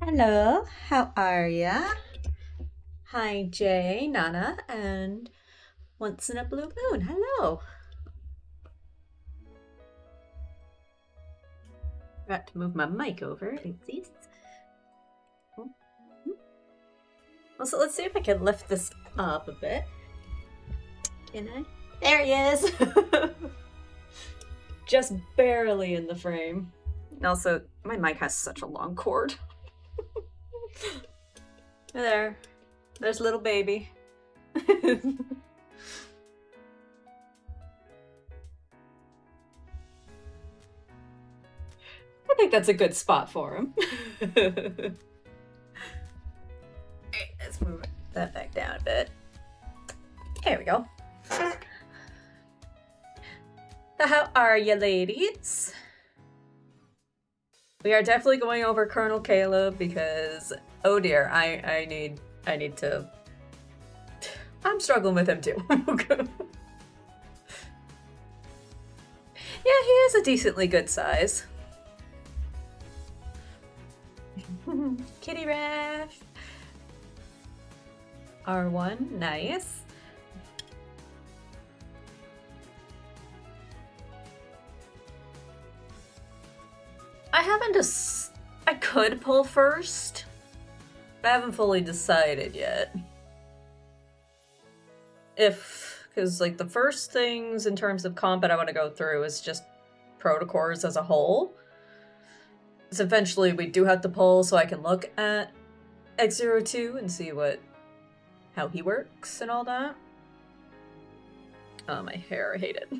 Hello, how are ya? Hi, Jay, Nana, and Once in a Blue Moon. Hello. Forgot to move my mic over. Oopsies. Also, let's see if I can lift this up a bit. Can I? There he is! Just barely in the frame. And also, my mic has such a long cord. There. There's little baby. I think that's a good spot for him. Alright, let's move that back down a bit. There we go. How are you, ladies? We are definitely going over Colonel Caleb because, oh dear, I need to. I'm struggling with him too. Yeah, he is a decently good size. Kitty Rash. R1, nice. I could pull first, but I haven't fully decided yet. Because like the first things in terms of combat I want to go through is just protocores as a whole. So eventually we do have to pull so I can look at X02 and see how he works and all that. Oh, my hair, I hate it.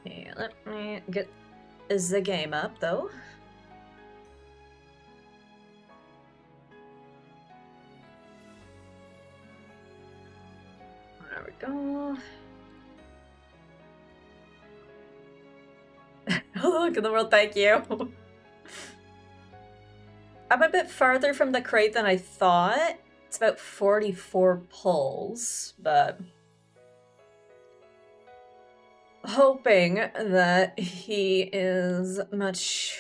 Okay, let me get the game up though. There we go. Look at the world, thank you. I'm a bit farther from the crate than I thought. It's about 44 pulls, but hoping that he is much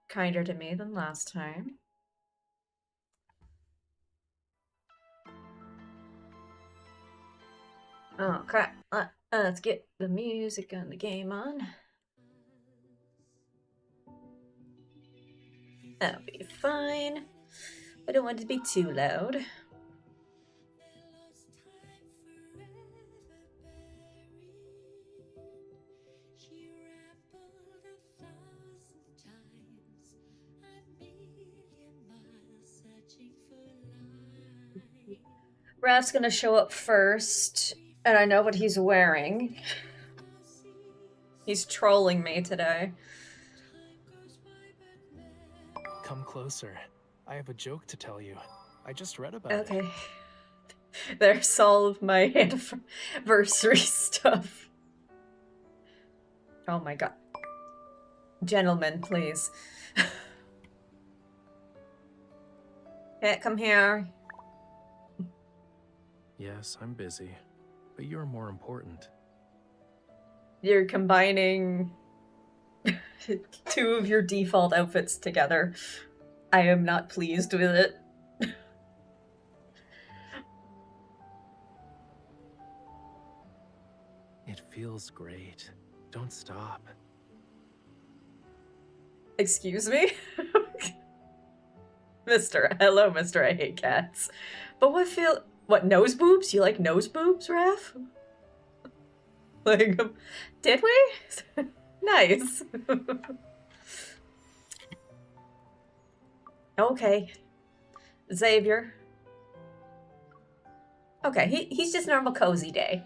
kinder to me than last time. Oh crap, let's get the music and the game on. That'll be fine. I don't want it to be too loud. Raph's gonna show up first, and I know what he's wearing. He's trolling me today. Come closer. I have a joke to tell you. I just read about it. Okay. There's all of my anniversary stuff. Oh my god. Gentlemen, please. Hey, come here. Yes, I'm busy, but you're more important. You're combining two of your default outfits together. I am not pleased with it. It feels great. Don't stop. Excuse me? Hello, Mr. I Hate Cats. But what, nose boobs? You like nose boobs, Raph? Like, did we? Nice. Okay. Xavier. Okay, he's just normal cozy day.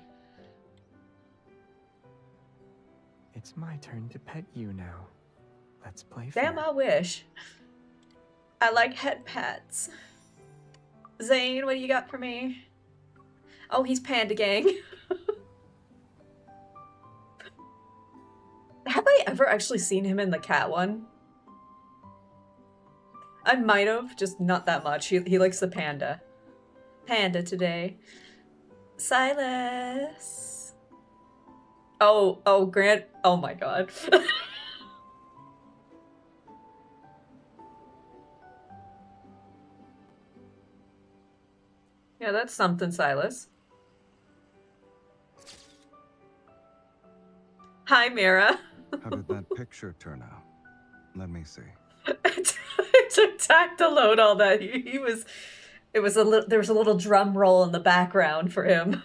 It's my turn to pet you now. Let's play fair. Damn, I wish. I like head pets. Zane, what do you got for me? Oh, he's Panda Gang. Have I ever actually seen him in the cat one? I might have, just not that much. He likes the panda. Panda today. Silas. Oh, Grant. Oh my god. Yeah, that's something, Silas. Hi, Mira. How did that picture turn out? Let me see. It took time to load all that. He was. It was a little. There was a little drum roll in the background for him.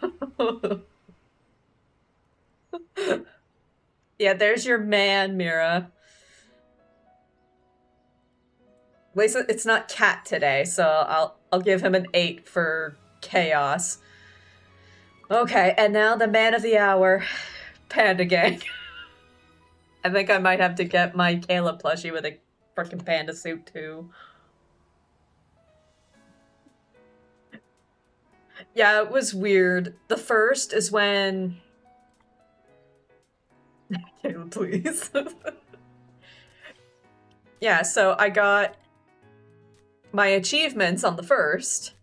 Yeah, there's your man, Mira. At least it's not cat today, so I'll give him an 8 for chaos. Okay, and now the man of the hour, Panda Gang. I think I might have to get my Caleb plushie with a freaking panda suit too. Yeah, it was weird. The first is when... Caleb, please. Yeah, so I got my achievements on the first.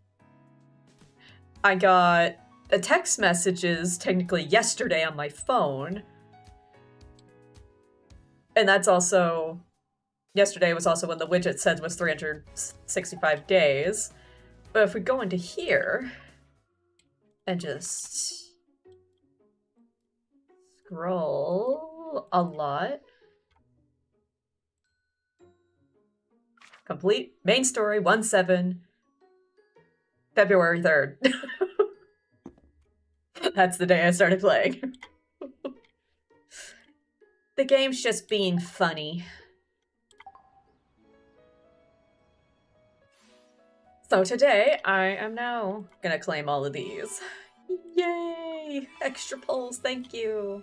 I got the text messages technically yesterday on my phone. And that's also... Yesterday was also when the widget said was 365 days. But if we go into here and just scroll a lot. Complete main story 1/7 February 3rd. That's the day I started playing. The game's just being funny. So today, I am now gonna claim all of these. Yay! Extra pulls, thank you!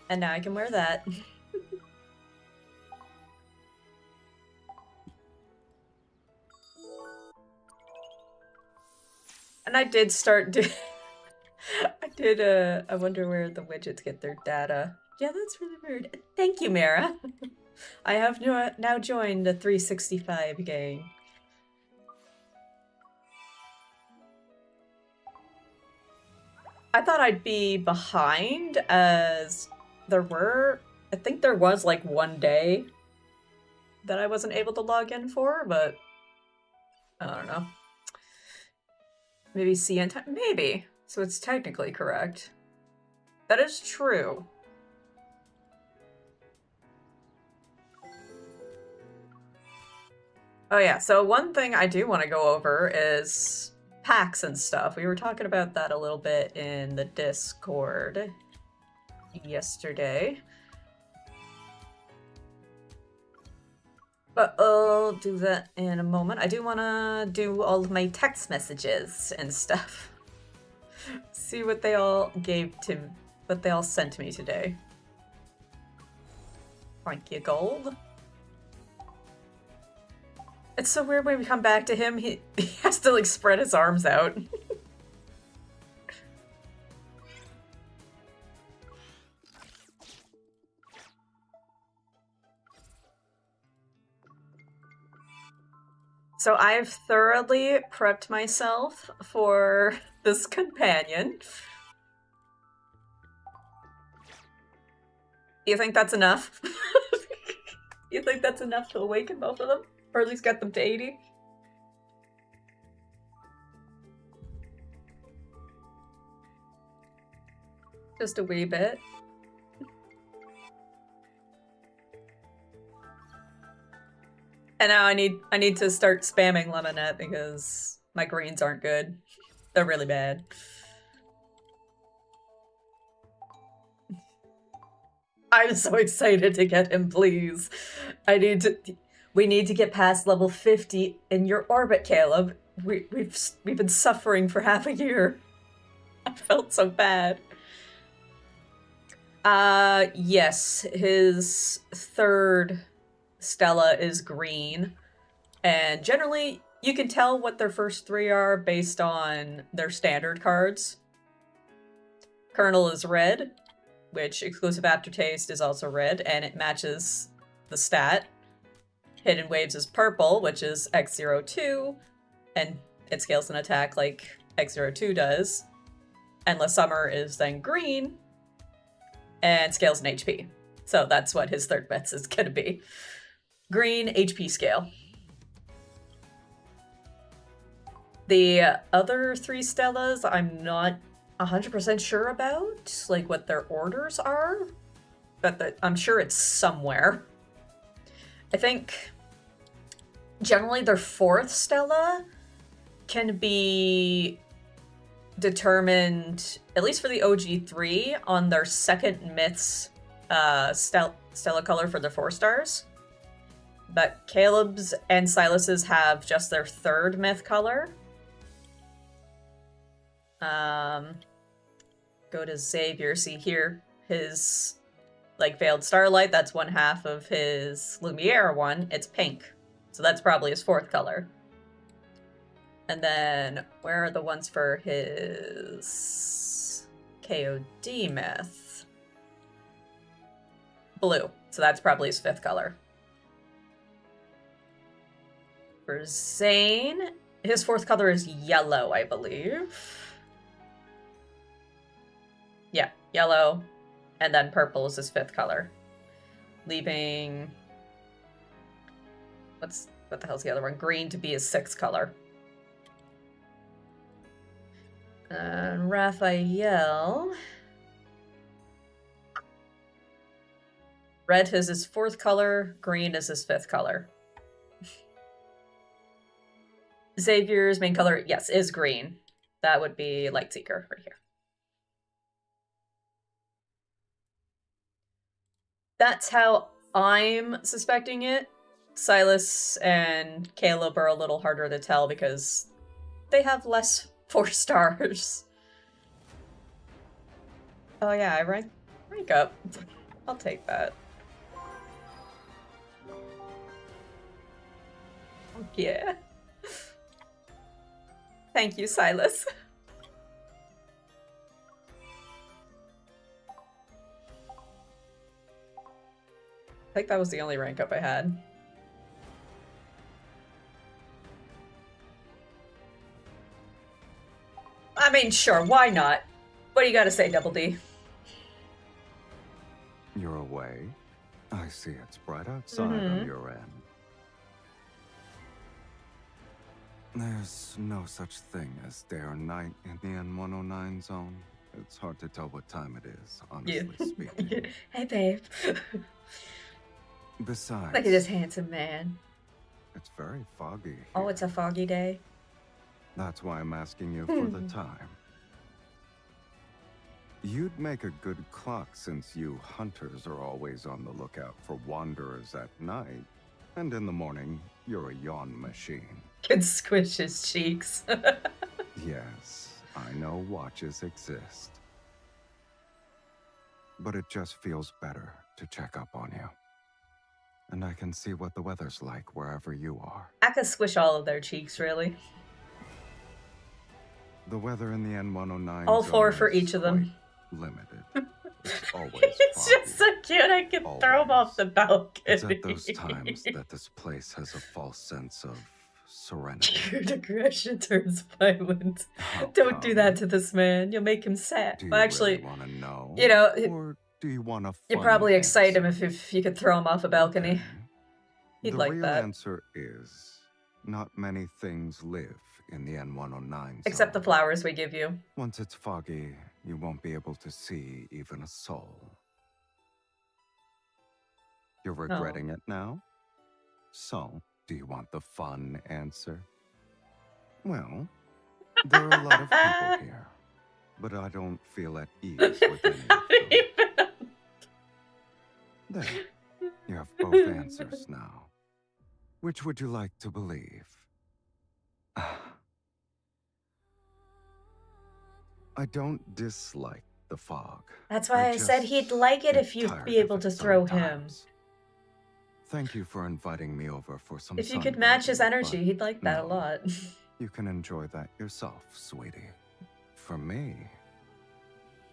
And now I can wear that. And I did start I wonder where the widgets get their data. Yeah, that's really weird. Thank you, Mara. I have now joined the 365 gang. I thought I'd be behind as I think there was like one day that I wasn't able to log in for, but I don't know. Maybe CN time? Maybe. So it's technically correct. That is true. Oh yeah, so one thing I do want to go over is packs and stuff. We were talking about that a little bit in the Discord yesterday. But I'll do that in a moment. I do want to do all of my text messages and stuff. See what they all sent me today. Thank you, gold. It's so weird when we come back to him, he has to like spread his arms out. So I've thoroughly prepped myself for this companion. You think that's enough? You think that's enough to awaken both of them? Or at least get them to 80? Just a wee bit. And now I need to start spamming Lemonette because my greens aren't good. They're really bad. I'm so excited to get him, please. We need to get past level 50 in your orbit, Caleb. We've been suffering for half a year. I felt so bad. Yes, his third Stella is green, and generally you can tell what their first three are based on their standard cards. Colonel is red, which exclusive aftertaste is also red, and it matches the stat. Hidden Waves is purple, which is X02, and it scales an attack like X02 does. Endless Summer is then green, and scales in HP. So that's what his third myth is going to be. Green HP scale. The other 3 Stellas, I'm not 100% sure about, like what their orders are, but I'm sure it's somewhere. I think generally their 4th Stella can be determined, at least for the OG3, on their 2nd myth's Stella color for their 4 stars. But Caleb's and Silas's have just their 3rd myth color. Go to Xavier, see here, his like Veiled Starlight, that's 1/2 of his Lumiere one, it's pink. So that's probably his 4th color. And then, where are the ones for his KOD myth? Blue, so that's probably his 5th color. For Zane, his 4th color is yellow, I believe. Yeah, yellow, and then purple is his 5th color. Leaving... what the hell's the other one? Green to be his 6th color. And Raphael... red is his 4th color, green is his 5th color. Xavier's main color, yes, is green. That would be Lightseeker right here. That's how I'm suspecting it. Silas and Caleb are a little harder to tell because they have less 4 stars. Oh yeah, I rank up. I'll take that. Yeah. Thank you, Silas. I think that was the only rank up I had. I mean, sure, why not? What do you gotta say, Double D? You're away? I see it's bright outside on your end. There's no such thing as day or night in the N109 zone. It's hard to tell what time it is, honestly speaking. Hey, babe. Besides... Look at this handsome man. It's very foggy here. Oh, it's a foggy day. That's why I'm asking you for the time. You'd make a good clock since you hunters are always on the lookout for wanderers at night. And in the morning, you're a yawn machine. Can squish his cheeks. Yes, I know watches exist. But it just feels better to check up on you. And I can see what the weather's like wherever you are. I could squish all of their cheeks, really. The weather in the N109 all 4 zone for is each of them. Limited. It's always It's just so cute, I could throw him off the balcony. It's at those times that this place has a false sense of serenity. Cute aggression turns violent. How Don't do come? that to this man. You'll make him sad. Do you Well, actually, really want to know? you know, Or do you want a you'd fun probably excite him answer? if you could throw him off a balcony. Okay. He'd the like real that. answer is not many things live in the N109 Except the zone. flowers we give you. Once it's foggy, you won't be able to see even a soul. You're regretting it now? So, do you want the fun answer? Well, there are a lot of people here, but I don't feel at ease with any of them. There, you have both answers now. Which would you like to believe? I don't dislike the fog. That's why I said he'd like it if you'd be able to throw him. Thank you for inviting me over for some If you could match his sunbathing, energy, but he'd like that a no. lot. You can enjoy that yourself, sweetie. For me,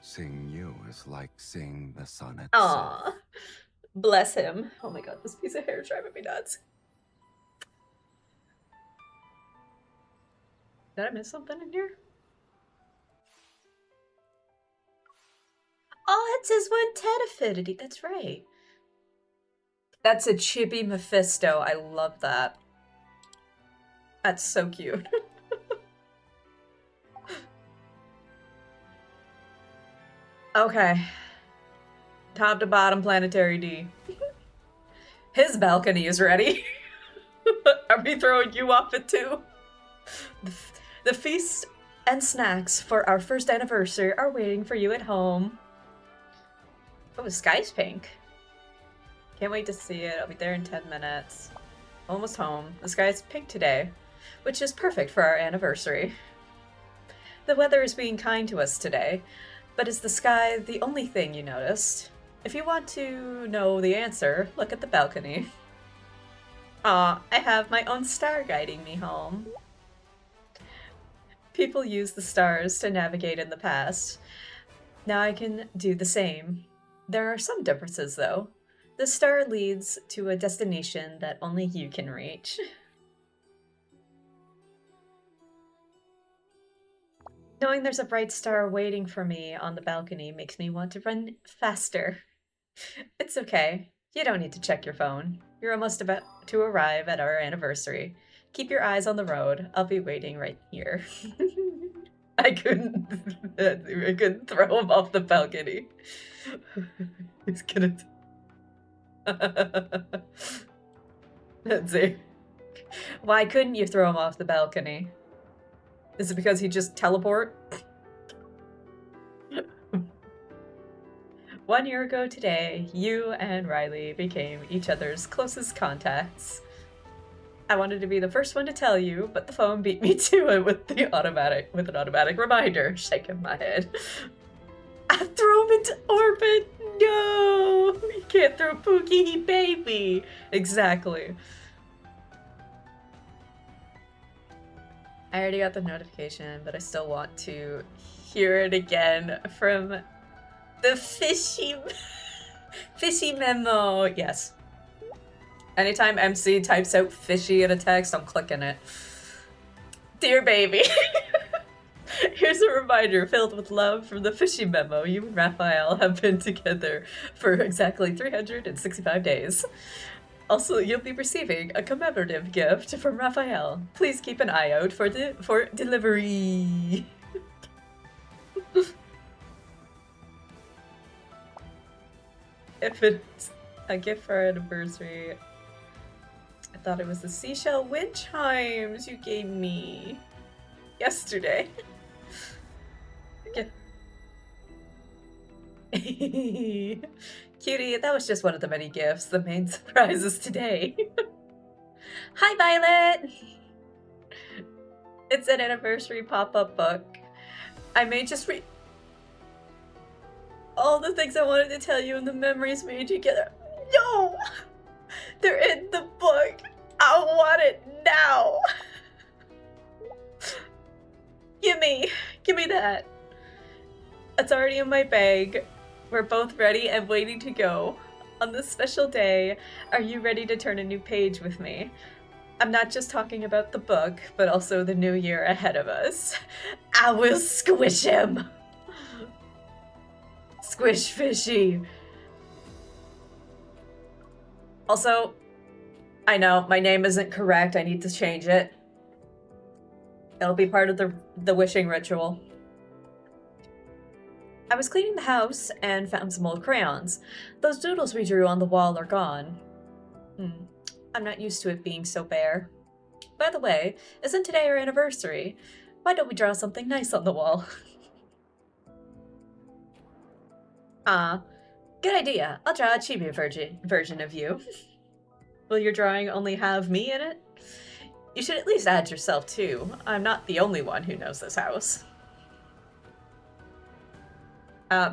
seeing you is like seeing the sun itself. Aw. Bless him. Oh my god, this piece of hair is driving me nuts. Did I miss something in here? That's his 110 affinity. That's right. That's a chibi Mephisto. I love that. That's so cute. Okay. Top to bottom, Planetary D. His balcony is ready. Are we throwing you off it too? The feast and snacks for our first anniversary are waiting for you at home. Oh, the sky's pink. Can't wait to see it. I'll be there in 10 minutes. Almost home. The sky's pink today, which is perfect for our anniversary. The weather is being kind to us today, but is the sky the only thing you noticed? If you want to know the answer, look at the balcony. Aw, I have my own star guiding me home. People use the stars to navigate in the past. Now I can do the same. There are some differences, though. The star leads to a destination that only you can reach. Knowing there's a bright star waiting for me on the balcony makes me want to run faster. It's okay. You don't need to check your phone. You're almost about to arrive at our anniversary. Keep your eyes on the road. I'll be waiting right here. I couldn't throw him off the balcony. He's gonna... Let's see. Why couldn't you throw him off the balcony? Is it because he just teleport? 1 year ago today, you and Riley became each other's closest contacts. I wanted to be the first one to tell you, but the phone beat me to it with an automatic reminder. Shaking my head. I threw him into orbit. No, you can't throw Pookie, baby. Exactly. I already got the notification, but I still want to hear it again from the fishy memo. Yes. Anytime MC types out fishy in a text, I'm clicking it. Dear baby. Here's a reminder filled with love from the fishy memo. You and Raphael have been together for exactly 365 days. Also, you'll be receiving a commemorative gift from Raphael. Please keep an eye out for delivery. If it's a gift for our anniversary, I thought it was the seashell wind chimes you gave me yesterday. Cutie, that was just one of the many gifts. The main surprise is today. Hi, Violet! It's an anniversary pop-up book. I may just read all the things I wanted to tell you and the memories made together. No! They're in the book. I want it now. Give me that. It's already in my bag. We're both ready and waiting to go. On this special day, are you ready to turn a new page with me? I'm not just talking about the book, but also the new year ahead of us. I will squish him. Squish fishy. Also, I know my name isn't correct. I need to change it. It'll be part of the wishing ritual. I was cleaning the house and found some old crayons. Those doodles we drew on the wall are gone. I'm not used to it being so bare. By the way, isn't today our anniversary? Why don't we draw something nice on the wall? Good idea. I'll draw a chibi version of you. Will your drawing only have me in it? You should at least add yourself too. I'm not the only one who knows this house.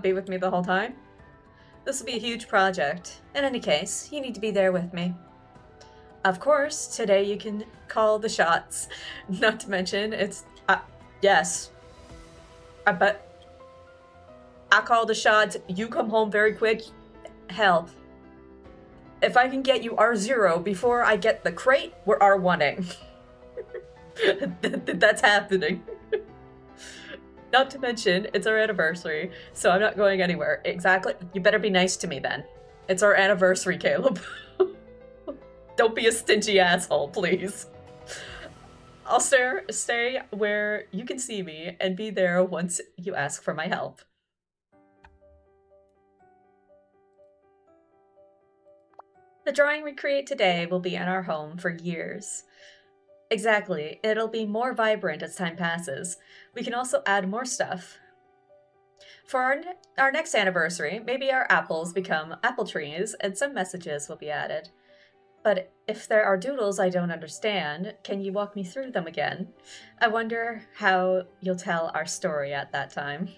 Be with me the whole time? This will be a huge project. In any case, you need to be there with me. Of course, today you can call the shots. Not to mention, it's... yes. But... I call the shots, you come home very quick. Hell. If I can get you R0 before I get the crate, we're R1ing. That's happening. Not to mention, it's our anniversary, so I'm not going anywhere. Exactly. You better be nice to me then. It's our anniversary, Caleb. Don't be a stingy asshole, please. I'll stay where you can see me and be there once you ask for my help. The drawing we create today will be in our home for years. Exactly. It'll be more vibrant as time passes. We can also add more stuff. For our next anniversary, maybe our apples become apple trees and some messages will be added. But if there are doodles I don't understand, can you walk me through them again? I wonder how you'll tell our story at that time.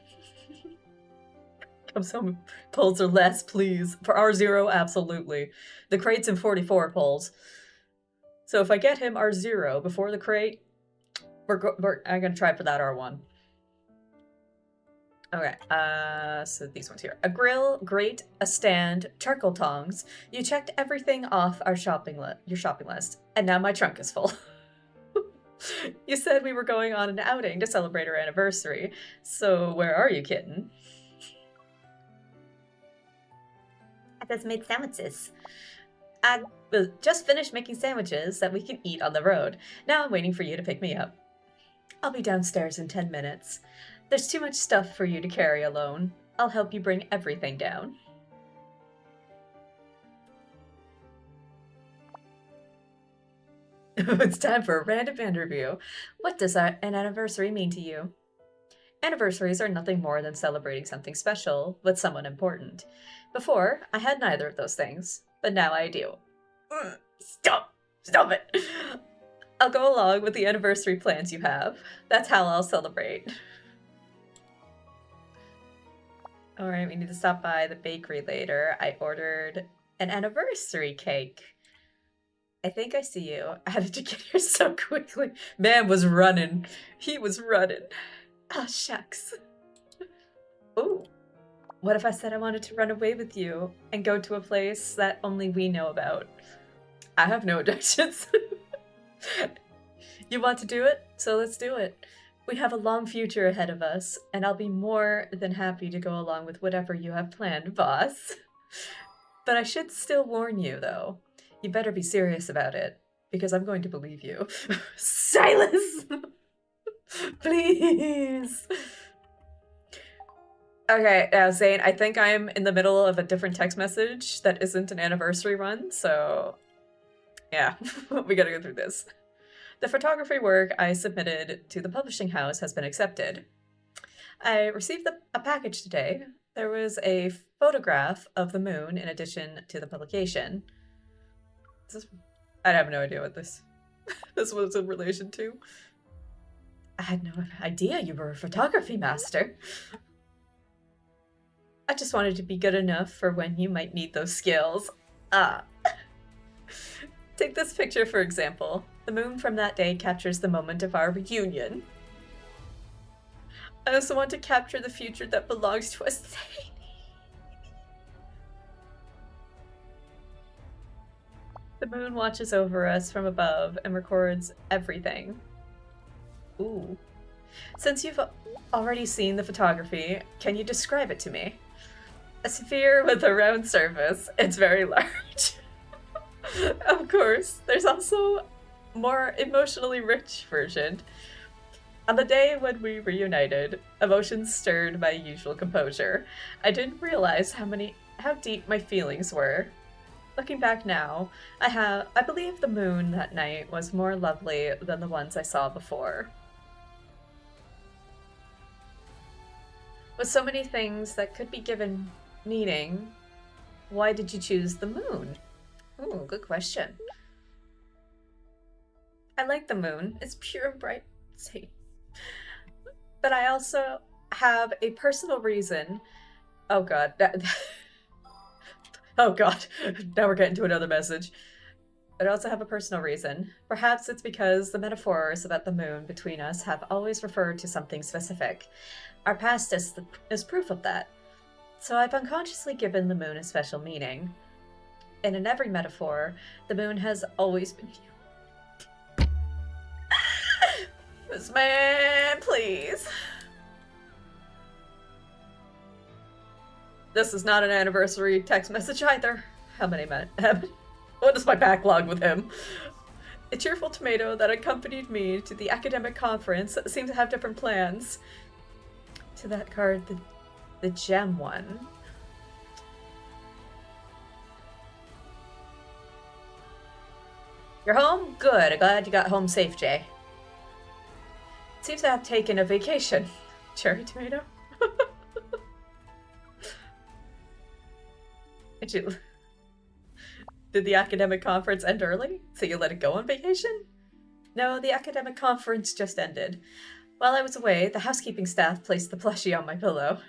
Come some pulls or less, please. For R0, absolutely. The crate's in 44 pulls. So if I get him R0 before the crate, I'm gonna try for that R1. Okay, so these ones here. A grill, grate, a stand, charcoal tongs. You checked everything off our your shopping list, and now my trunk is full. You said we were going on an outing to celebrate our anniversary, so where are you, kitten? I just made sandwiches. I just finished making sandwiches that we can eat on the road. Now I'm waiting for you to pick me up. I'll be downstairs in 10 minutes. There's too much stuff for you to carry alone. I'll help you bring everything down. It's time for a random interview. What does an anniversary mean to you? Anniversaries are nothing more than celebrating something special with someone important. Before, I had neither of those things, but now I do. Stop it. I'll go along with the anniversary plans you have. That's how I'll celebrate. Alright, we need to stop by the bakery later. I ordered an anniversary cake. I think I see you. How did you get here so quickly? Man was running. He was running. Ah, shucks. Ooh. What if I said I wanted to run away with you and go to a place that only we know about? I have no objections. You want to do it? So let's do it. We have a long future ahead of us, and I'll be more than happy to go along with whatever you have planned, boss. But I should still warn you, though. You better be serious about it, because I'm going to believe you. Silas! Please! Okay, now Zane, I think I'm in the middle of a different text message that isn't an anniversary run, so yeah, we gotta go through this. The photography work I submitted to the publishing house has been accepted. I received a package today. There was a photograph of the moon in addition to the publication. I have no idea what this was in relation to. I had no idea you were a photography master. I just wanted to be good enough for when you might need those skills. Take this picture for example. The moon from that day captures the moment of our reunion. I also want to capture the future that belongs to us. The moon watches over us from above and records everything. Ooh. Since you've already seen the photography, can you describe it to me? A sphere with a round surface. It's very large. Of course, there's also more emotionally rich version. On the day when we reunited, emotions stirred my usual composure. I didn't realize how deep my feelings were. Looking back now, I believe the moon that night was more lovely than the ones I saw before. With so many things that could be given meaning, why did you choose the moon? Ooh, good question. I like the moon. It's pure and bright. But I also have a personal reason. Oh god. Oh god. Now we're getting to another message. But I also have a personal reason. Perhaps it's because the metaphors about the moon between us have always referred to something specific. Our past is proof of that. So I've unconsciously given the moon a special meaning. And in every metaphor, the moon has always been you. This man, please. This is not an anniversary text message either. How many men? What is my backlog with him? A cheerful tomato that accompanied me to the academic conference seemed to have different plans. To that card, the gem one. You're home? Good. I'm glad you got home safe, Jay. Seems to have taken a vacation. Cherry tomato? Did the academic conference end early? So you let it go on vacation? No, the academic conference just ended. While I was away, the housekeeping staff placed the plushie on my pillow.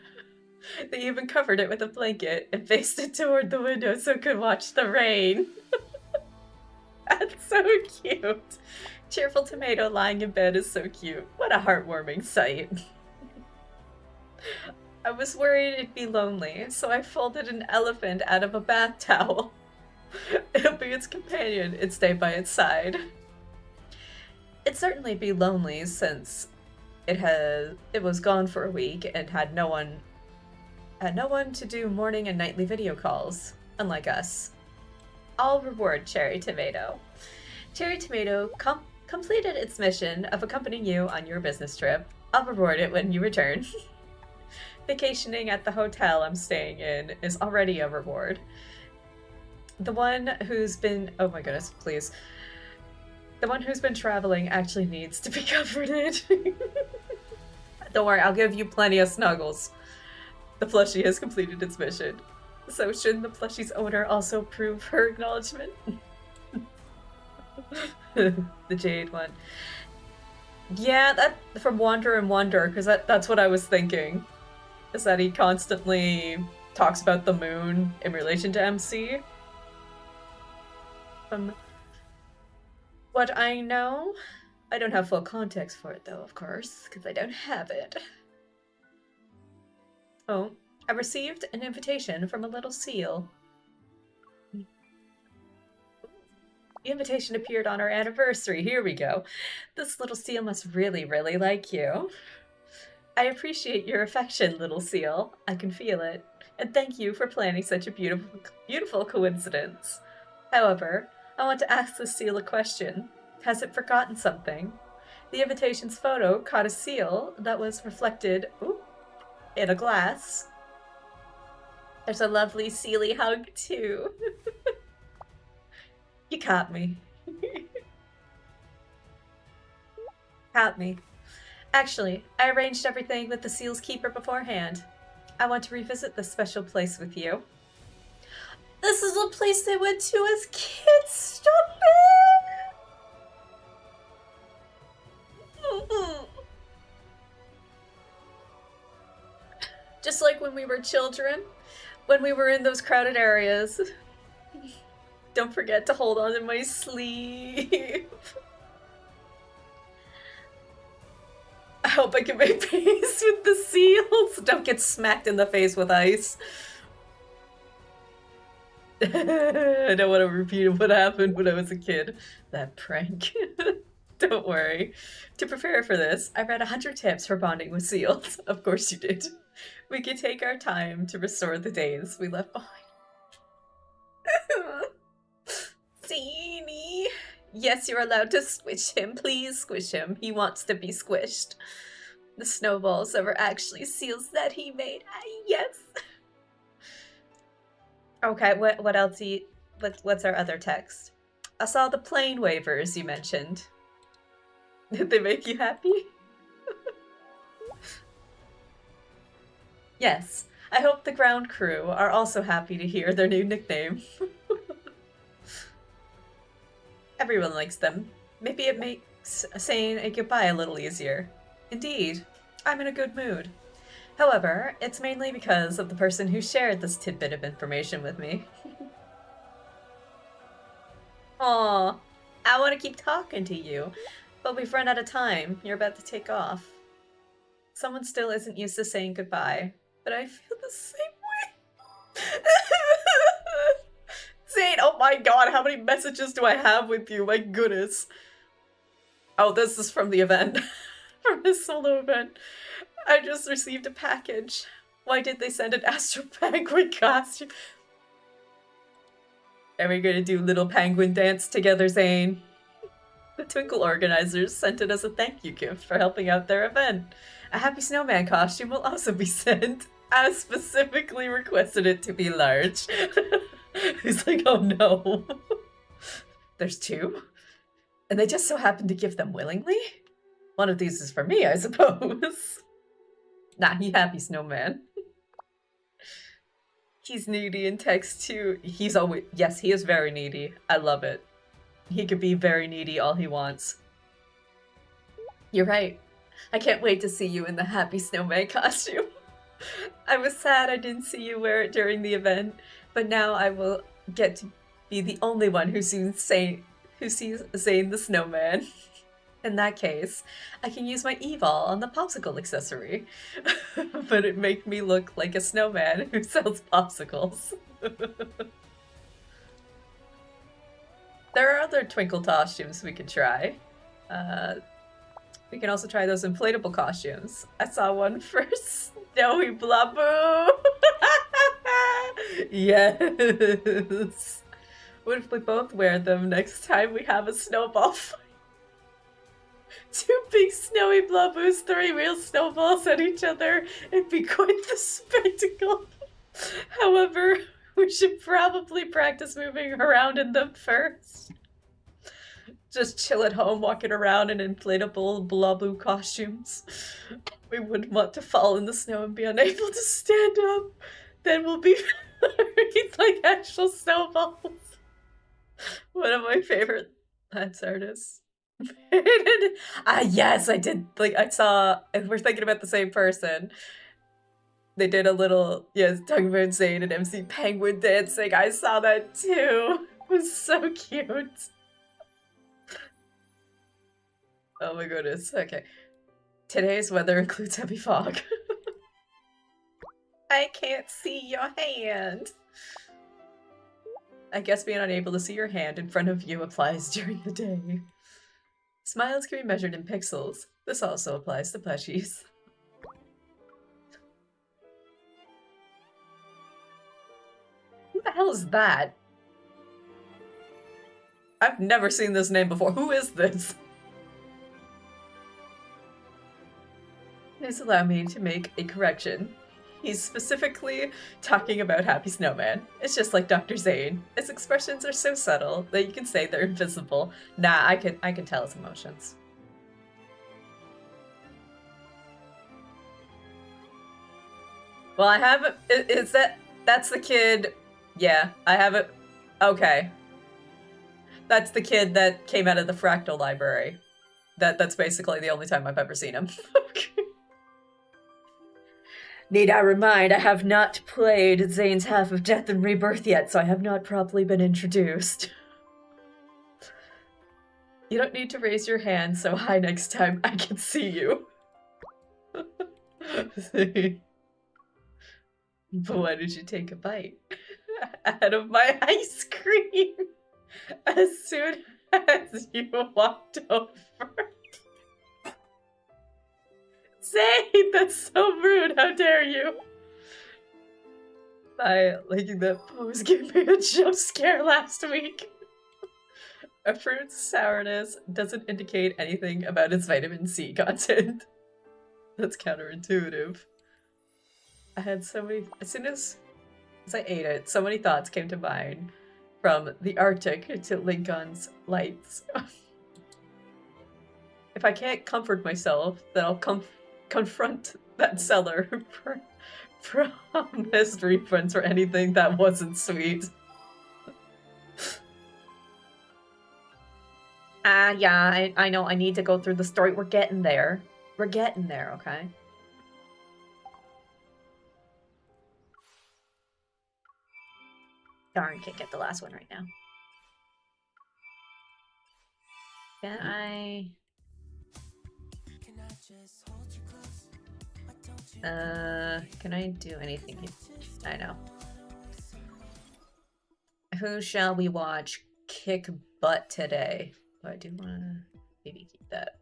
They even covered it with a blanket and faced it toward the window so it could watch the rain. That's so cute. Cheerful tomato lying in bed is so cute. What a heartwarming sight. I was worried it'd be lonely, so I folded an elephant out of a bath towel. It'll be its companion and stay by its side. It'd certainly be lonely since it was gone for a week and had no one to do morning and nightly video calls, unlike us. I'll reward Cherry Tomato. Cherry Tomato completed its mission of accompanying you on your business trip. I'll reward it when you return. Vacationing at the hotel I'm staying in is already a reward. The one who's been... Oh my goodness, please. The one who's been traveling actually needs to be comforted. Don't worry, I'll give you plenty of snuggles. The plushie has completed its mission. So shouldn't the plushie's owner also prove her acknowledgement? The jade one. Yeah, that from Wander and Wonder, because that's what I was thinking. Is that he constantly talks about the moon in relation to MC. What I know, I don't have full context for it though, of course, because I don't have it. Oh, I received an invitation from a little seal. The invitation appeared on our anniversary. Here we go. This little seal must really, really like you. I appreciate your affection, little seal. I can feel it. And thank you for planning such a beautiful coincidence. However, I want to ask the seal a question. Has it forgotten something? The invitation's photo caught a seal that was reflected in a glass. There's a lovely sealy hug, too. You caught me. Caught me. Actually, I arranged everything with the seal's keeper beforehand. I want to revisit this special place with you. This is a place they went to as kids. Stop it! Just like when we were children, when we were in those crowded areas. Don't forget to hold on to my sleeve. I hope I can make peace with the seals. Don't get smacked in the face with ice. I don't want to repeat what happened when I was a kid. That prank. Don't worry. To prepare for this, I read 100 tips for bonding with seals. Of course you did. We can take our time to restore the days we left behind. Teeny. Yes, you're allowed to squish him. Please squish him. He wants to be squished. The snowballs that were actually seals that he made. Yes. Okay, what else? What's our other text? I saw the plane waivers you mentioned. Did they make you happy? Yes. I hope the ground crew are also happy to hear their new nickname. Everyone likes them. Maybe it makes saying a goodbye a little easier. Indeed, I'm in a good mood. However, it's mainly because of the person who shared this tidbit of information with me. Aw, I want to keep talking to you, but we've run out of time. You're about to take off. Someone still isn't used to saying goodbye, but I feel the same way. Zane, oh my god, how many messages do I have with you? My goodness. Oh, this is from the event. From his solo event. I just received a package. Why did they send an Astro Penguin costume? Are we gonna do little penguin dance together, Zane? The Twinkle organizers sent it as a thank you gift for helping out their event. A Happy Snowman costume will also be sent. I specifically requested it to be large. He's like, oh no. There's 2? And they just so happen to give them willingly? One of these is for me, I suppose. Nah, he Happy Snowman. He's needy in text too. He's always, yes, he is very needy. I love it. He could be very needy all he wants. You're right. I can't wait to see you in the Happy Snowman costume. I was sad I didn't see you wear it during the event, but now I will get to be the only one who sees Zane the Snowman. In that case, I can use my evol on the popsicle accessory, but it make me look like a snowman who sells popsicles. There are other Twinkle costumes we could try. We can also try those inflatable costumes. I saw one for Snowy Blaboo! Yes! What if we both wear them next time we have a snowball fight? 2 big snowy Blaboos, 3 real snowballs at each other. It'd be quite the spectacle. However, we should probably practice moving around in them first. Just chill at home walking around in inflatable Blaboo costumes. We wouldn't want to fall in the snow and be unable to stand up. Then we'll be like actual snowballs. One of my favorite dance artists. Yes, I did. Like, I saw, if we're thinking about the same person, they did a little, yes, talking about Zane and MC Penguin dancing. I saw that too. It was so cute. Oh my goodness. Okay. Today's weather includes heavy fog. I can't see your hand. I guess being unable to see your hand in front of you applies during the day. Smiles can be measured in pixels. This also applies to plushies. Who the hell is that? I've never seen this name before. Who is this? Please allow me to make a correction. He's specifically talking about Happy Snowman. It's just like Dr. Zane. His expressions are so subtle that you can say they're invisible. Nah, I can tell his emotions. Well, I have it. That's the kid? Yeah, I have it. Okay. That's the kid that came out of the Fractal Library. That's basically the only time I've ever seen him. Need I remind, I have not played Zane's Half of Death and Rebirth yet, so I have not properly been introduced. You don't need to raise your hand so high next time. I can see you. But why did you take a bite out of my ice cream as soon as you walked over? Zane, that's so rude. How dare you? I liking that pose gave me a jump scare last week. A fruit's sourness doesn't indicate anything about its vitamin C content. That's counterintuitive. I had so many, as soon as I ate it, so many thoughts came to mind, from the Arctic to Lincoln's lights. If I can't comfort myself, then I'll confront that seller for promised refunds for anything that wasn't sweet. Yeah, I know I need to go through the story. We're getting there. We're getting there, okay? Darn, can't get the last one right now. Can I do anything? I know. Who shall we watch kick butt today? Oh, I do want to maybe keep that.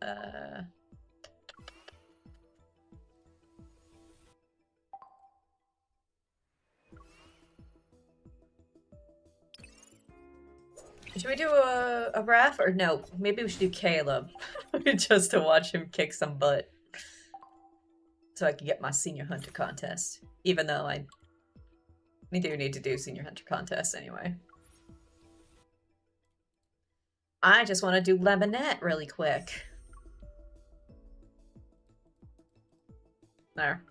Should we do a Raph or no? Maybe we should do Caleb. Just to watch him kick some butt. So I can get my Senior Hunter contest. Even though we do need to do Senior Hunter contest anyway. I just want to do Lemonette really quick. There.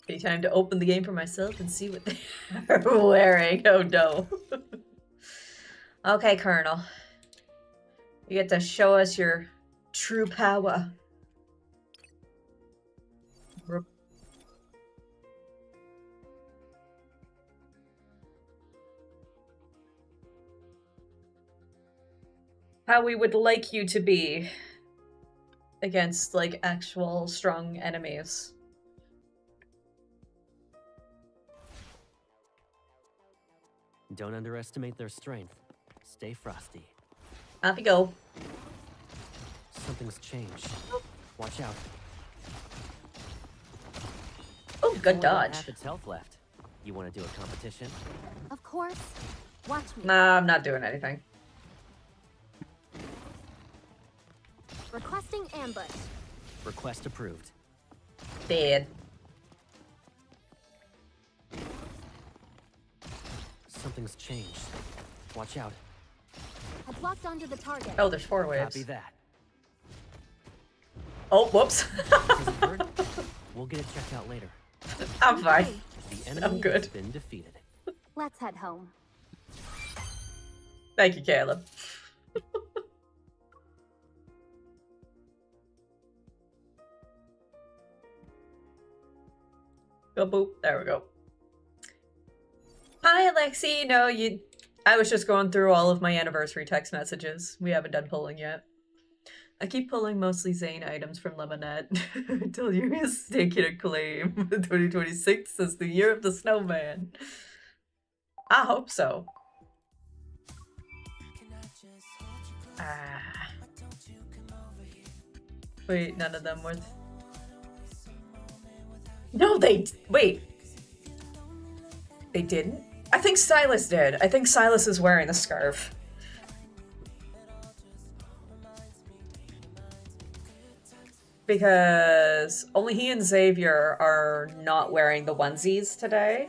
Okay, time to open the game for myself and see what they're wearing. Oh no. Okay, Colonel. You get to show us your true power. How we would like you to be against, like, actual strong enemies. Don't underestimate their strength. Stay frosty. Off you go. Something's changed. Watch out. Oh, good Only got dodge. half its health left. You want to do a competition? Of course. Watch me. Nah, I'm not doing anything. Requesting ambush. Request approved. Dead. Something's changed. Watch out. I've locked onto the target. Oh, there's 4 waves. Copy that. Oh, whoops. Hasn't heard? We'll get it checked out later. I'm fine. Okay, The enemy I'm good. has been defeated. let's head home. Thank you, Caleb. Go boop. There we go. Hi, Alexi. No, I was just going through all of my anniversary text messages. We haven't done pulling yet. I keep pulling mostly Zane items from Lemonette until you mistaken a claim. 2026 is the year of the snowman. I hope so. Ah. Wait, none of them worth. No, wait. They didn't? I think Silas did. I think Silas is wearing the scarf. Because only he and Xavier are not wearing the onesies today.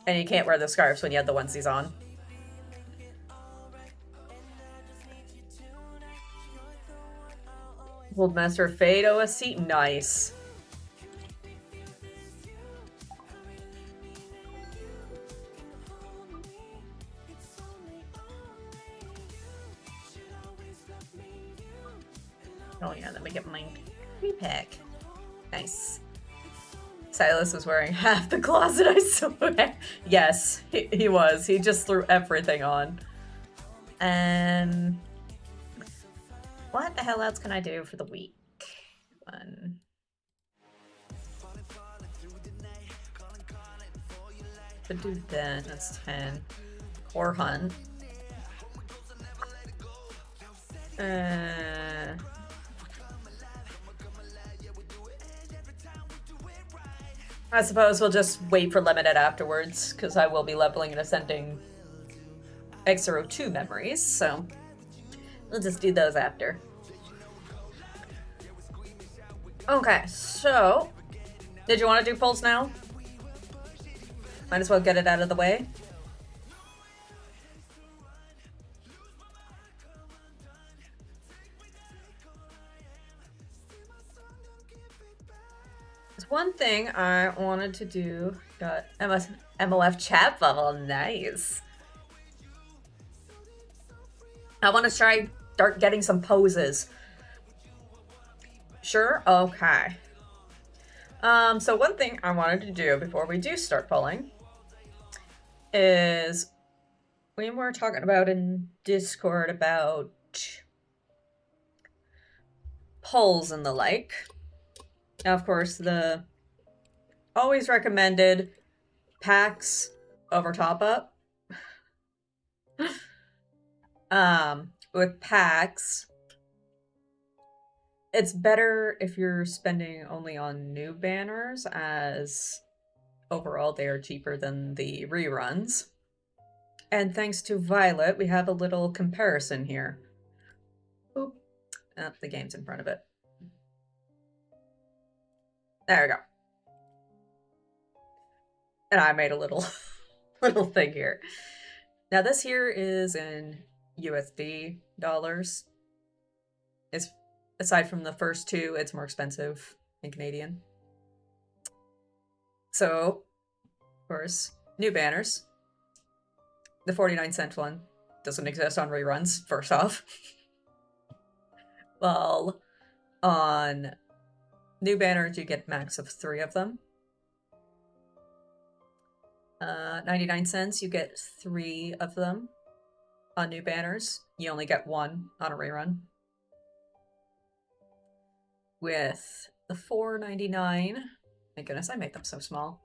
And you can't wear the scarves when you have the onesies on. Old Master Fade OSC? Nice. Oh yeah, let me get my repack. Nice. Silas was wearing half the closet, I swear. Yes, he was. He just threw everything on. What the hell else can I do for the week? Could do that. That's 10. Core hunt. I suppose we'll just wait for Limited afterwards, because I will be leveling and ascending X02 memories, so we'll just do those after. Okay, so did you want to do pulls now? Might as well get it out of the way. There's one thing I wanted to do. Got MLF chat bubble, nice. I want to start getting some poses. Sure? Okay. So one thing I wanted to do before we do start pulling is we were talking about in Discord about polls and the like. Now, of course, the always recommended packs over top up. With packs, It's better if you're spending only on new banners, as overall they are cheaper than the reruns. And thanks to Violet, we have a little comparison here. Oop. Oh, the game's in front of it. There we go. And I made a little little thing here. Now this here is in USD dollars. It's aside from the first two, it's more expensive in Canadian. So, of course, new banners. The 49-cent one doesn't exist on reruns, first off. Well, on new banners, you get max of 3 of them. 99 cents, you get 3 of them. On new banners, you only get 1 on a rerun. With the $4.99, my goodness, I made them so small.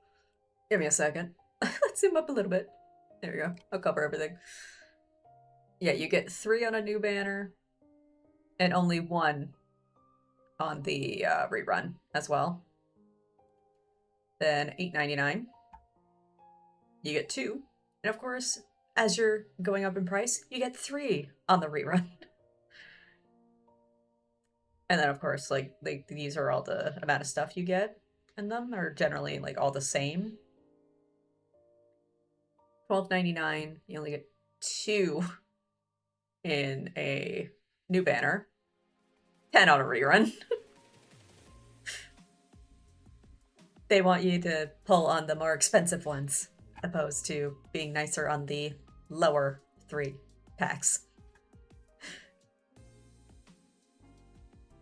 Give me a second. Let's zoom up a little bit. There we go. I'll cover everything. Yeah, you get 3 on a new banner, and only 1 on the rerun as well. Then $8.99. You get 2. And of course, as you're going up in price, you get 3 on the rerun. And then of course, like these are all the amount of stuff you get, and them are generally like all the same. $12.99, you only get 2 in a new banner. 10 on a rerun. They want you to pull on the more expensive ones, opposed to being nicer on the lower 3 packs.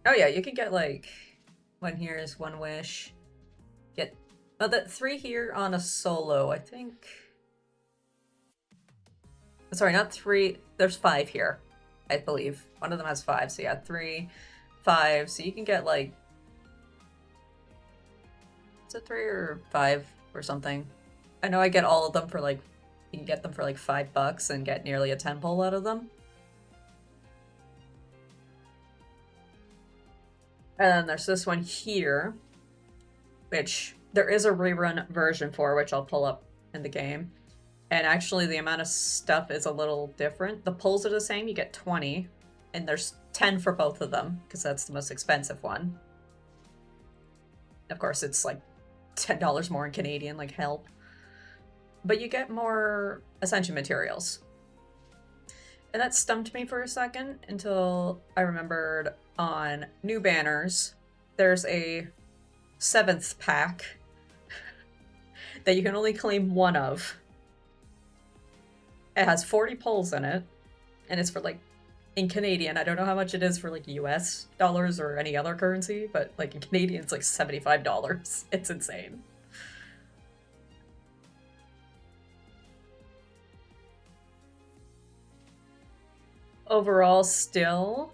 Oh yeah, you can get like 1 here is 1 wish. Get the 3 here on a solo, I think. Sorry, not 3. There's 5 here, I believe. One of them has 5, so yeah, 3, 5. So you can get like, is it 3 or 5 or something? I know I get all of them for like, you can get them for like $5 and get nearly a 10 pull out of them. And then there's this one here, which there is a rerun version for, which I'll pull up in the game. And actually the amount of stuff is a little different. The pulls are the same, you get 20, and there's 10 for both of them, because that's the most expensive one. Of course, it's like $10 more in Canadian, like help. But you get more Ascension materials. And that stumped me for a second until I remembered on new banners, there's a 7th pack that you can only claim 1 of. It has 40 pulls in it, and it's for like, in Canadian, I don't know how much it is for like US dollars or any other currency, but like in Canadian it's like $75. It's insane. Overall, still,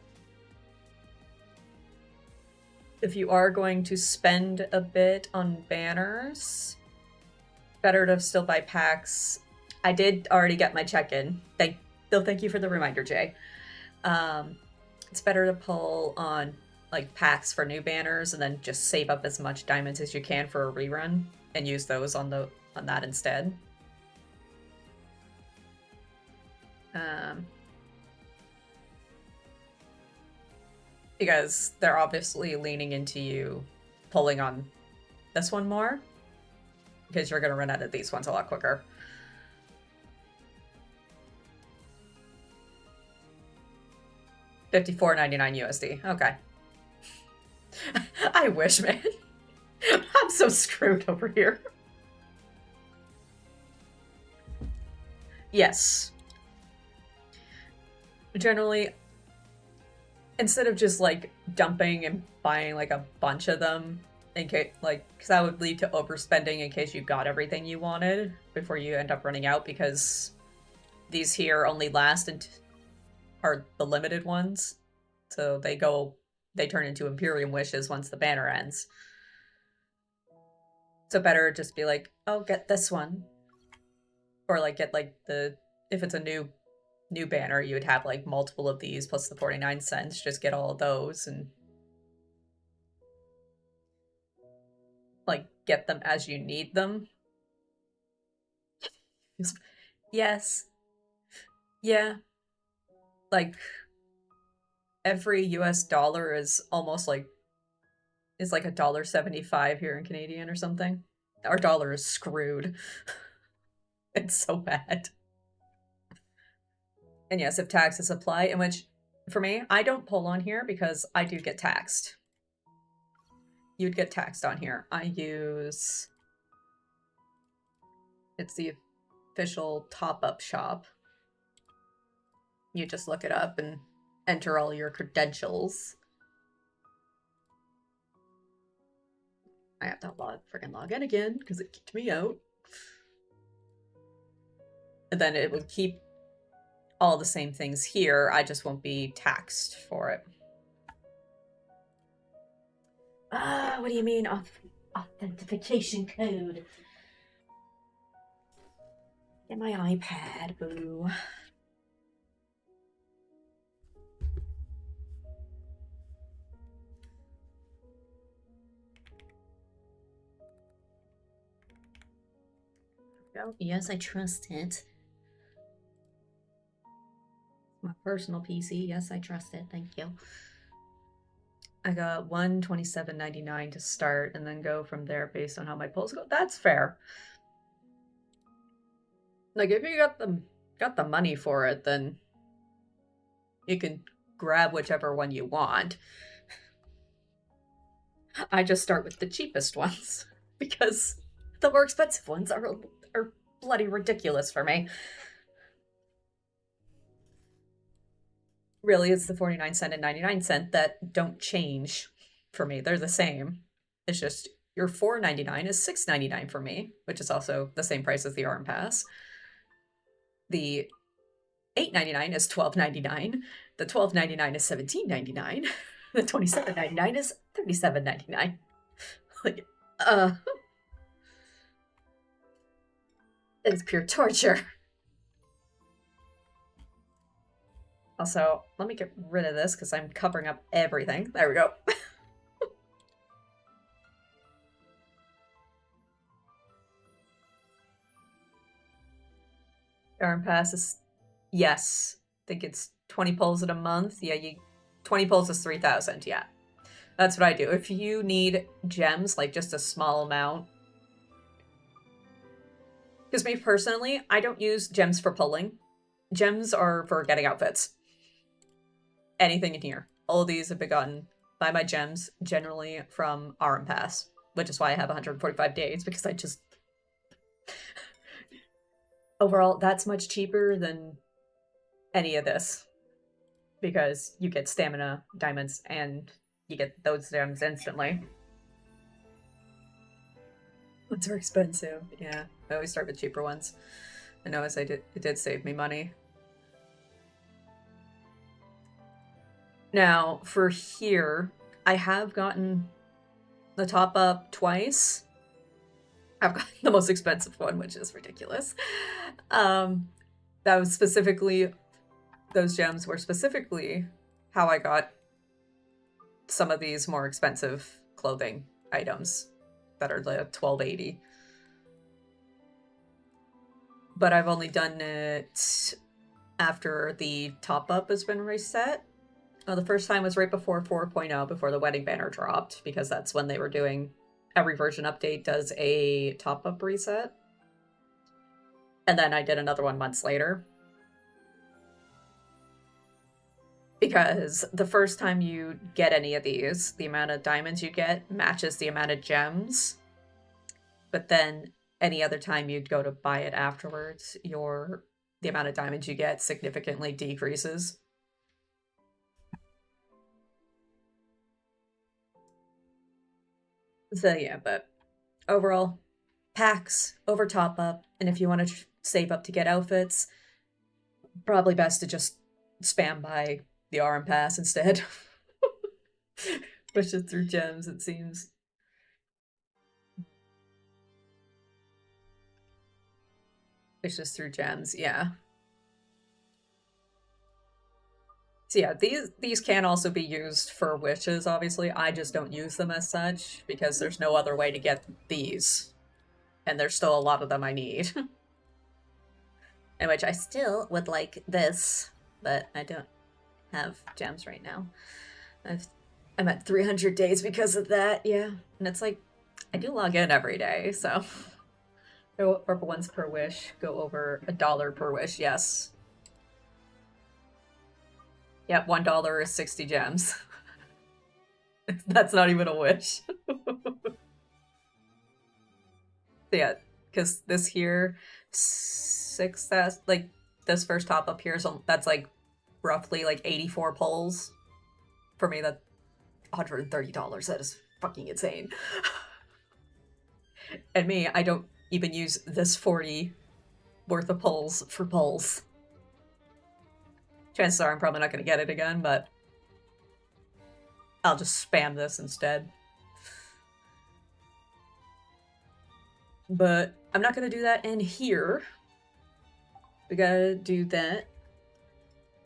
if you are going to spend a bit on banners, better to still buy packs. I did already get my check-in. Thank you for the reminder, Jay. It's better to pull on like packs for new banners and then just save up as much diamonds as you can for a rerun and use those on that instead. Because they're obviously leaning into you pulling on this one more, because you're going to run out of these ones a lot quicker. $54.99 USD. Okay. I wish, man. I'm so screwed over here. Yes. Generally, instead of just like dumping and buying like a bunch of them, in case, like, because that would lead to overspending in case you got everything you wanted before you end up running out, because these here only last and are the limited ones, so they turn into Imperium wishes once the banner ends. So better just be like, oh, get this one, or like get like if it's a new banner, you would have like multiple of these plus the 49 cents. Just get all of those and like, get them as you need them. Yes. Yeah. Like, every US dollar is almost like, is like $1.75 here in Canadian or something. Our dollar is screwed. It's so bad. And yes, if taxes apply, in which, for me, I don't pull on here because I do get taxed. You'd get taxed on here. I use... It's the official top-up shop. You just look it up and enter all your credentials. I have to freaking log in again because it kicked me out. And then it would keep all the same things here. I just won't be taxed for it. What do you mean authentication code? Get my iPad, boo. Go. Yes, I trust it. My personal PC. Yes, I trust it. Thank you. I got $127.99 to start, and then go from there based on how my polls go. That's fair. Like, if you got the money for it, then you can grab whichever one you want. I just start with the cheapest ones because the more expensive ones are bloody ridiculous for me. Really, it's the 49-cent and 99-cent that don't change for me. They're the same. It's just your $4.99 is $6.99 for me, which is also the same price as the ARM Pass. The $8.99 is $12.99. The $12.99 is $17.99. The $27.99 is $37.99. Like, it's pure torture. Also, let me get rid of this because I'm covering up everything. There we go. ARM Pass is, yes. I think it's 20 pulls in a month. Yeah, 20 pulls is 3,000, yeah. That's what I do. If you need gems, like just a small amount. Because me personally, I don't use gems for pulling. Gems are for getting outfits. Anything in here. All of these have been gotten by my gems, generally from ARM Pass, which is why I have 145 days, because I just... Overall, that's much cheaper than any of this, because you get stamina, diamonds, and you get those gems instantly. Ones are expensive, yeah. I always start with cheaper ones. I know, as it did save me money. Now, for here, I have gotten the top up twice. I've got the most expensive one, which is ridiculous. That was specifically, those gems were specifically how I got some of these more expensive clothing items that are the $12.80. But I've only done it after the top up has been reset. The first time was right before 4.0, before the wedding banner dropped, because that's when they were doing, every version update does a top-up reset. And then I did another one months later. Because the first time you get any of these, the amount of diamonds you get matches the amount of gems. But then any other time you'd go to buy it afterwards, the amount of diamonds you get significantly decreases. So yeah, but overall, packs over top up, and if you want to save up to get outfits, probably best to just spam buy the RM Pass instead. Push it through gems, it seems. Push this through gems, yeah. So yeah, these can also be used for wishes, obviously. I just don't use them as such, because there's no other way to get these. And there's still a lot of them I need. In which I still would like this, but I don't have gems right now. I'm at 300 days because of that, yeah. And it's like, I do log in every day, so... Purple ones per wish, go over $1 per wish, yes. Yep, $1 is 60 gems. That's not even a wish. Yeah, because this here, like, this first top up here, so that's like roughly like 84 pulls. For me, that's $130. That is fucking insane. And me, I don't even use this 40 worth of pulls for pulls. Chances are I'm probably not going to get it again, but I'll just spam this instead. But I'm not going to do that in here. We gotta do that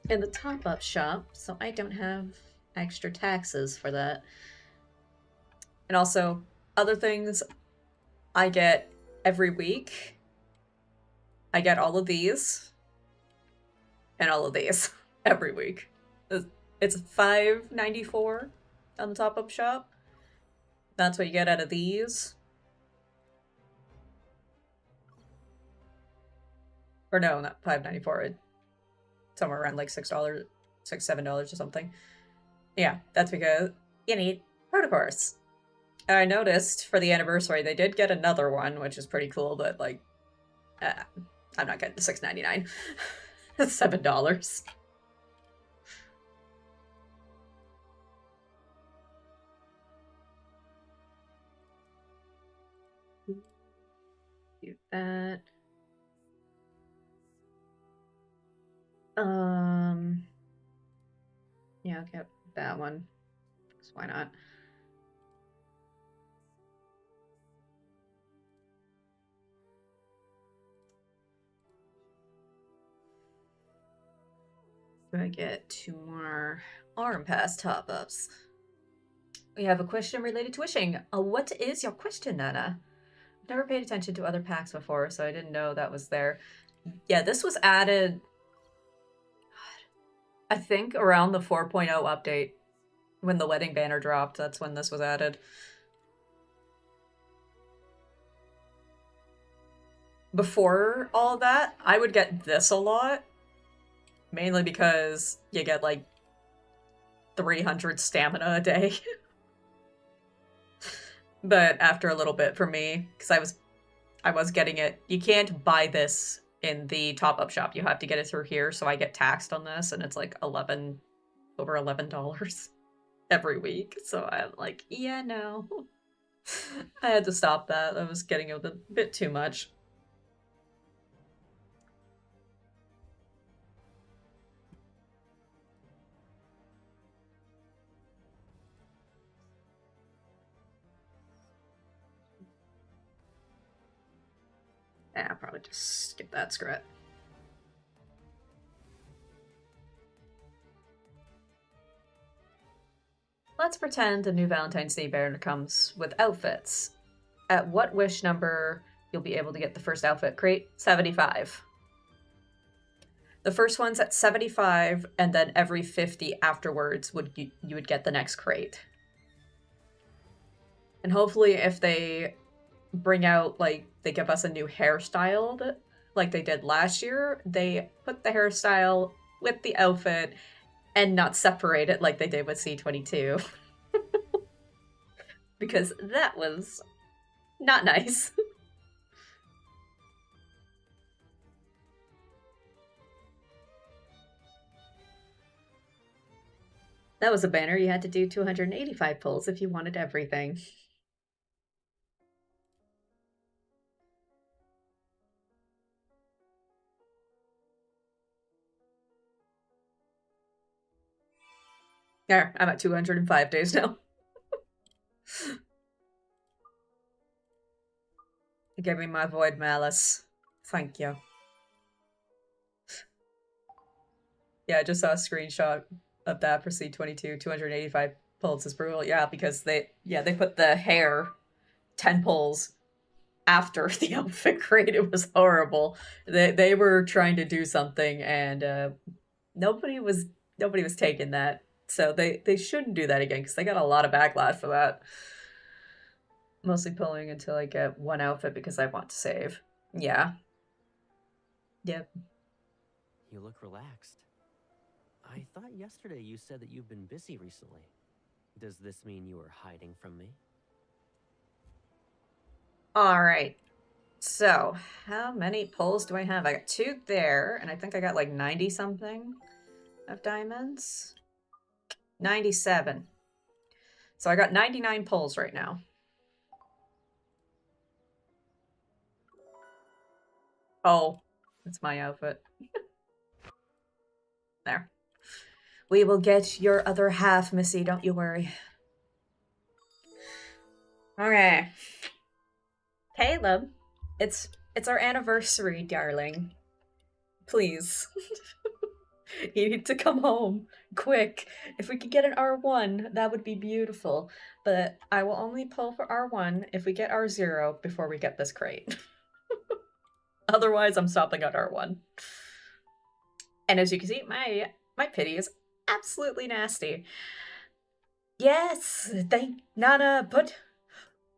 in the top-up shop, so I don't have extra taxes for that. And also, other things I get every week. I get all of these. And all of these every week. It's $5.94 on the top-up shop. That's what you get out of these. Or no, not $5.94. Somewhere around like $6, $6, $7 or something. Yeah, that's because you need protocores. And I noticed for the anniversary they did get another one, which is pretty cool, but like, I'm not getting the $6.99. It's $7. Do that. Yeah, I'll get that one. So why not? I get 2 more arm pass top-ups. We have a question related to wishing. What is your question, Nana? I've never paid attention to other packs before, so I didn't know that was there. Yeah, this was added, I think, around the 4.0 update. When the wedding banner dropped, that's when this was added. Before all that, I would get this a lot. Mainly because you get, like, 300 stamina a day. But after a little bit for me, because I was getting it, you can't buy this in the top-up shop. You have to get it through here, so I get taxed on this, and it's like over $11 every week. So I'm like, yeah, no. I had to stop that. I was getting it a bit too much. Yeah, I'll probably just skip that, screw it. Let's pretend the new Valentine's Day banner comes with outfits. At what wish number you'll be able to get the first outfit crate? 75. The first one's at 75, and then every 50 afterwards you would get the next crate. And hopefully if they bring out, like, they give us a new hairstyle, like they did last year, they put the hairstyle with the outfit and not separate it like they did with C22. Because that was not nice. That was a banner you had to do 285 pulls if you wanted everything. There, I'm at 205 days now. Give me my Void Malice. Thank you. Yeah, I just saw a screenshot of that. Proceed 22, 285 pulls is brutal. Yeah, because they put the hair 10 pulls after the outfit crate. It was horrible. They were trying to do something, and nobody was taking that. So they shouldn't do that again, because they got a lot of backlash for that. Mostly pulling until I get one outfit because I want to save. Yeah. Yep. You look relaxed. I thought yesterday you said that you've been busy recently. Does this mean you were hiding from me? Alright. So, how many pulls do I have? I got 2 there, and I think I got like 90 something of diamonds. 97. So I got 99 pulls right now. Oh, that's my outfit. There. We will get your other half, Missy, don't you worry. Okay. Caleb, it's our anniversary, darling. Please. You need to come home. Quick. If we could get an R1, that would be beautiful. But I will only pull for R1 if we get R0 before we get this crate. Otherwise, I'm stopping at R1. And as you can see, my pity is absolutely nasty. Yes, thank Nana, put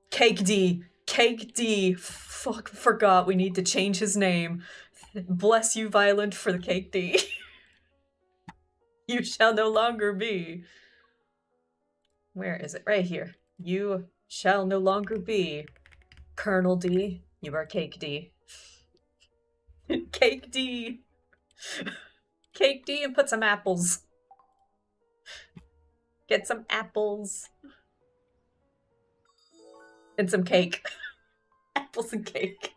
Cake D. Cake D. Fuck, forgot we need to change his name. Bless you, Violent, for the Cake D. You shall no longer be. Where is it? Right here. You shall no longer be Colonel D. You are Cake D. Cake D. Cake D, and put some apples. Get some apples. And some cake. Apples and cake.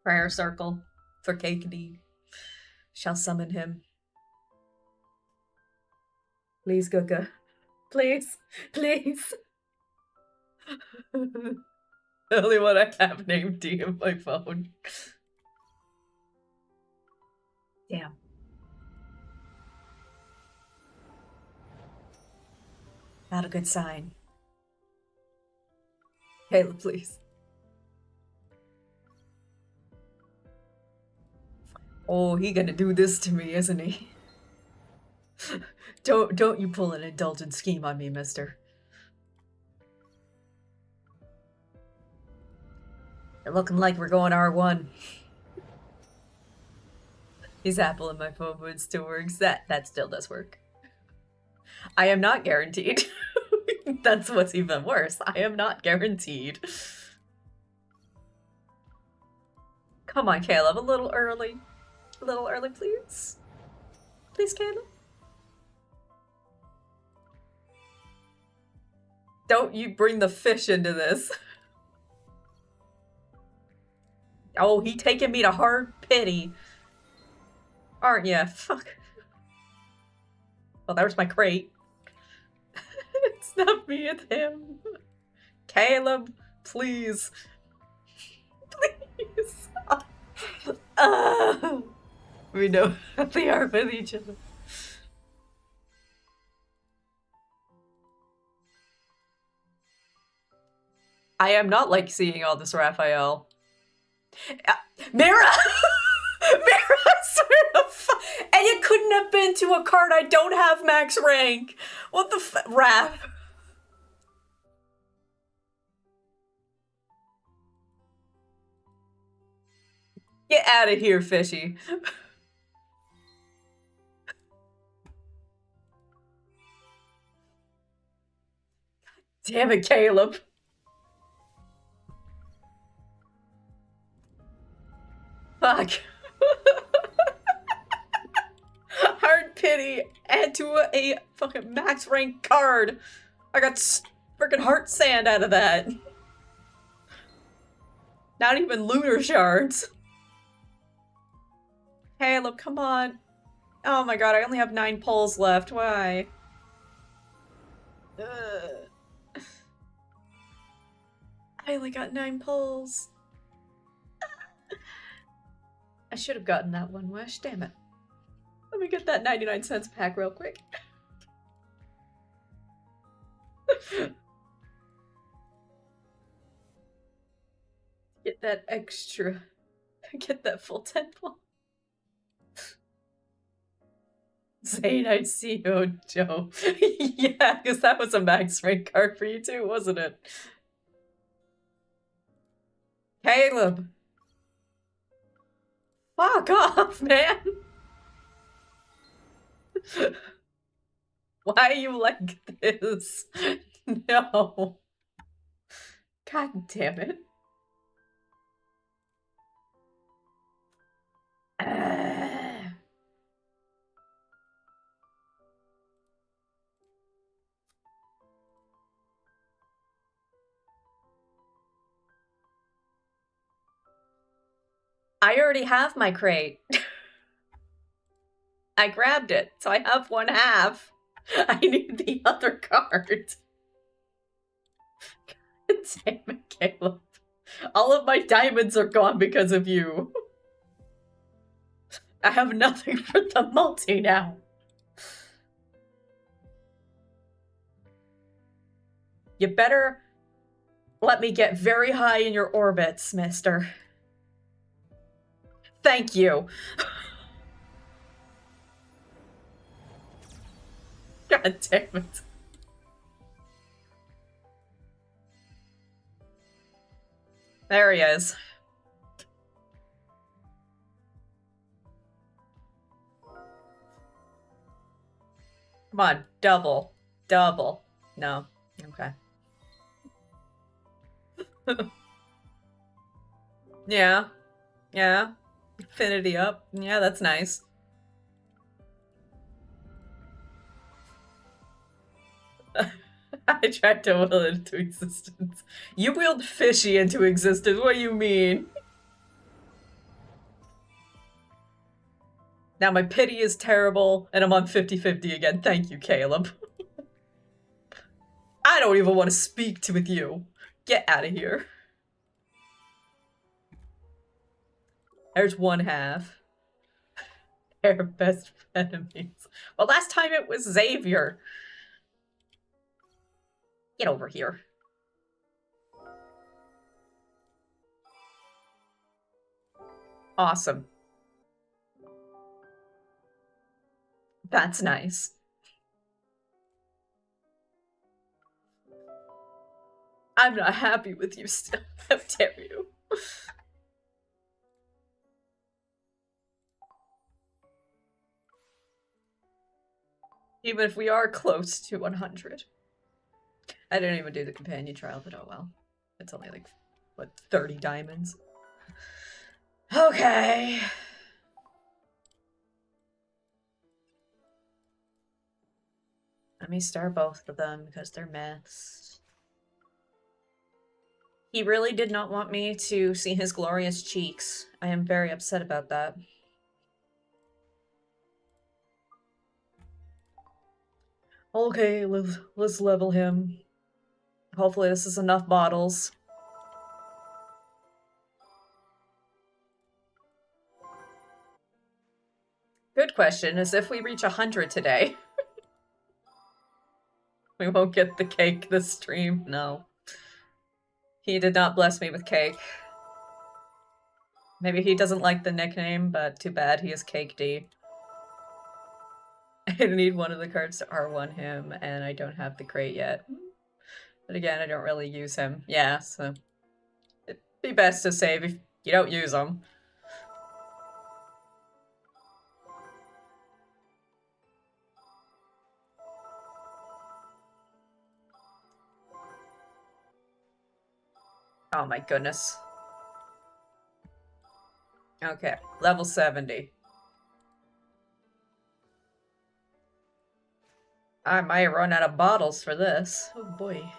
Prayer circle for Cake D. Shall summon him. Please, Guga. Please. Please. The only one I have named D on my phone. Damn. Not a good sign. Caleb, please. Oh, he gonna do this to me, isn't he? Don't you pull an indulgent scheme on me, mister. You're looking like we're going R1. He's Apple in my phone, but it still works. That still does work. I am not guaranteed. That's what's even worse. I am not guaranteed. Come on, Caleb, a little early. A little early, please. Please, Caleb. Don't you bring the fish into this. Oh, he taking me to hard pity. Aren't ya? Fuck. Well, there's my crate. It's not me, it's him. Caleb, please. Please. We know they are with each other. I am not like seeing all this Raphael. Mira! Mira, swear to and it couldn't have been to a card I don't have max rank. What the Raph? Get out of here, fishy. Damn it, Caleb. Fuck. Hard pity. Add to a fucking max rank card. I got freaking heart sand out of that. Not even lunar shards. Caleb, come on. Oh my god, I only have 9 pulls left. Why? I only got 9 pulls. I should have gotten that one wish. Damn it. me get that 99 cents pack real quick. Get that extra. Get that full 10 ball. Zane, I see you, Joe. Yeah, because that was a max rank card for you too, wasn't it? Caleb! Fuck off, man! Why are you like this? No. God damn it. I already have my crate. I grabbed it, so I have 1/2. I need the other card. God damn it, Caleb. All of my diamonds are gone because of you. I have nothing for the multi now. You better let me get very high in your orbits, mister. Thank you. God damn it. There he is. Come on, double. Double. No. Okay. Yeah. Yeah. Infinity up. Yeah, that's nice. I tried to will it into existence. You willed fishy into existence. What do you mean? Now my pity is terrible, and I'm on 50-50 again. Thank you, Caleb. I don't even want to speak with you. Get out of here. There's 1/2. They're best enemies. Well, last time it was Xavier. Get over here. Awesome. That's nice. I'm not happy with you still. How dare you? Even if we are close to 100. I didn't even do the companion trial, but oh well. It's only like, what, 30 diamonds? Okay. Let me star both of them because they're myths. He really did not want me to see his glorious cheeks. I am very upset about that. Okay, let's level him. Hopefully this is enough bottles. Good question is if we reach 100 today. We won't get the cake this stream. No. He did not bless me with cake. Maybe he doesn't like the nickname, but too bad he is Cake D. I need one of the cards to R1 him, and I don't have the crate yet. But again, I don't really use him. Yeah, so it'd be best to save if you don't use him. Oh my goodness. Okay, level 70. I might run out of bottles for this. Oh boy.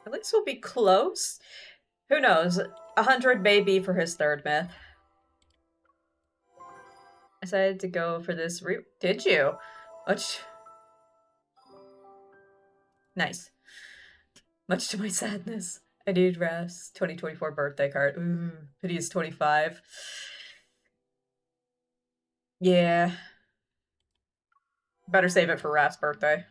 At least we'll be close. Who knows? 100 may be for his third myth. I decided to go for this route. Did you? Which... Nice. Much to my sadness. I need Raph's 2024 birthday card. Ooh, pity is 25. Yeah. Better save it for Raph's birthday.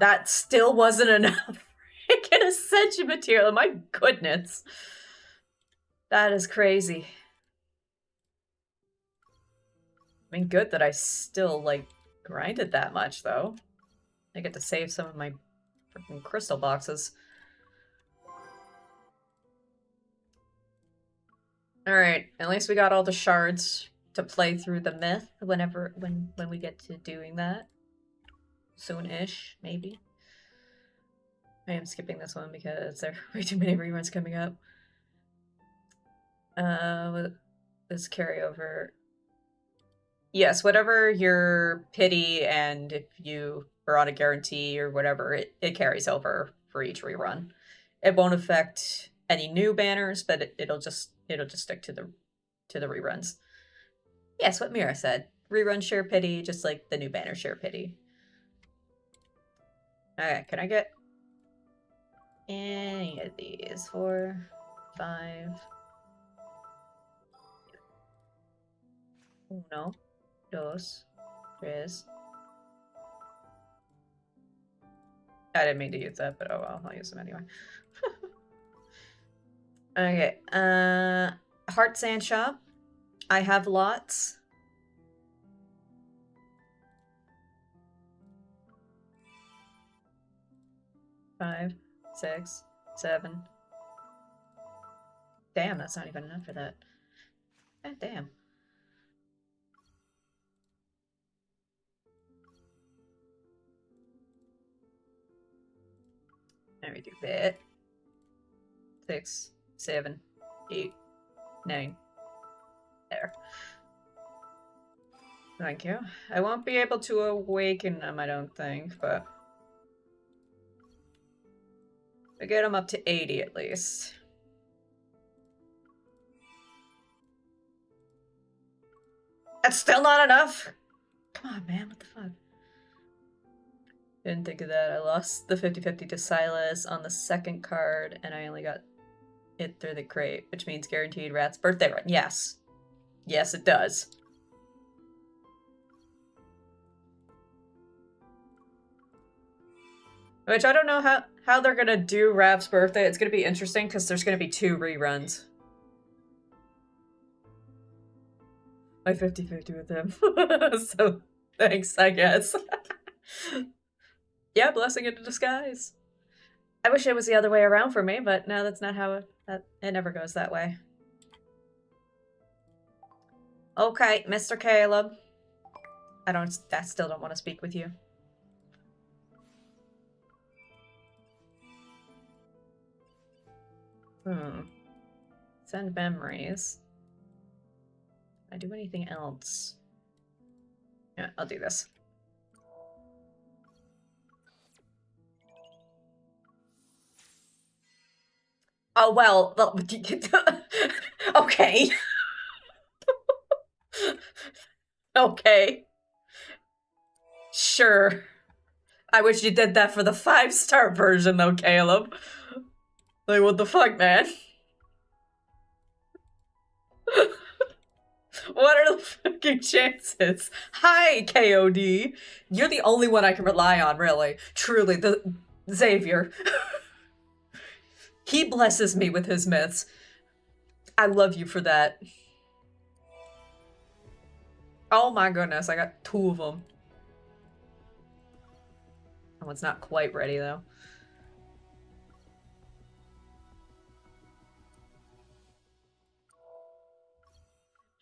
That still wasn't enough freaking ascension material. My goodness. That is crazy. I mean, good that I still, like, grinded that much, though. I get to save some of my freaking crystal boxes. Alright, at least we got all the shards to play through the myth when we get to doing that. Soon-ish, maybe. I am skipping this one because there are way too many reruns coming up. This carryover. Yes, whatever your pity and if you are on a guarantee or whatever, it carries over for each rerun. It won't affect any new banners, but it'll just stick to the reruns. Yes, what Mira said. Rerun share pity, just like the new banner share pity. Okay, can I get any of these? 4, 5. Uno, dos, tres. I didn't mean to use that, but oh well, I'll use them anyway. Okay, Heart Sand Shop. I have lots. Five, 6, 7. Damn, that's not even enough for that. God damn. There we do that. 6, 7, 8, 9. There. Thank you. I won't be able to awaken them, I don't think, but I get them up to 80 at least. That's still not enough? Come on, man, what the fuck? Didn't think of that. I lost the 50-50 to Silas on the second card, and I only got it through the crate, which means guaranteed Raph's birthday run. Yes. Yes, it does. Which I don't know how they're gonna do Raph's birthday. It's gonna be interesting, because there's gonna be 2 reruns. My 50-50 with him. So, thanks, I guess. Yeah, blessing in disguise. I wish it was the other way around for me, but no, that's not how it never goes that way. Okay, Mr. Caleb. I still don't want to speak with you. Send memories. Can I do anything else? Yeah, I'll do this. Oh, well, okay. Okay. Sure. I wish you did that for the 5-star version, though, Caleb. Like, what the fuck, man? What are the fucking chances? Hi, KOD. You're the only one I can rely on, really. Truly, the Xavier. He blesses me with his myths. I love you for that. Oh my goodness, I got 2 of them. That one's not quite ready, though.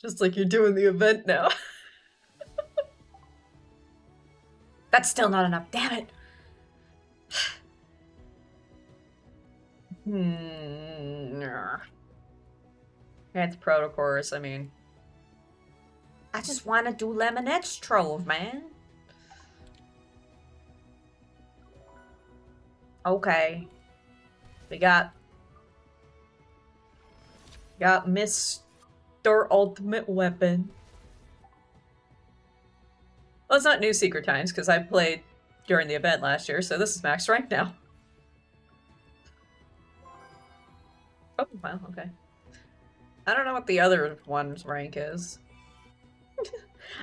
Just like you're doing the event now. That's still not enough, damn it! It's protocores, I mean. I just want to do Lemonette's Trove, man. Okay. We got Mr. Ultimate Weapon. Well, it's not new Secret Times, because I played during the event last year, so this is max rank now. Oh, wow, okay. I don't know what the other one's rank is.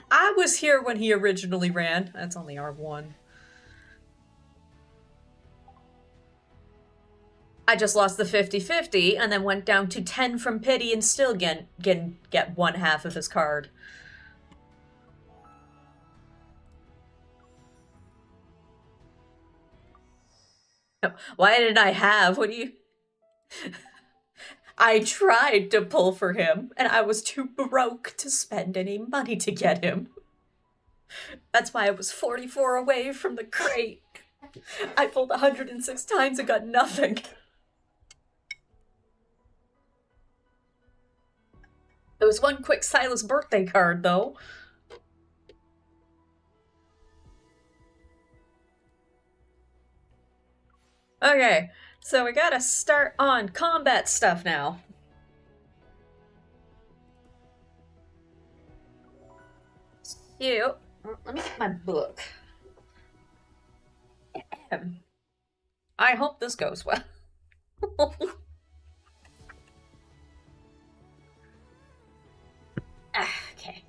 I was here when he originally ran. That's only R1. I just lost the 50-50 and then went down to 10 from pity and still get one half of his card. Why didn't I have? What do you... I tried to pull for him, and I was too broke to spend any money to get him. That's why I was 44 away from the crate. I pulled 106 times and got nothing. It was one quick Silas birthday card, though. Okay, so we gotta start on combat stuff now. So, let me get my book. I hope this goes well. Okay.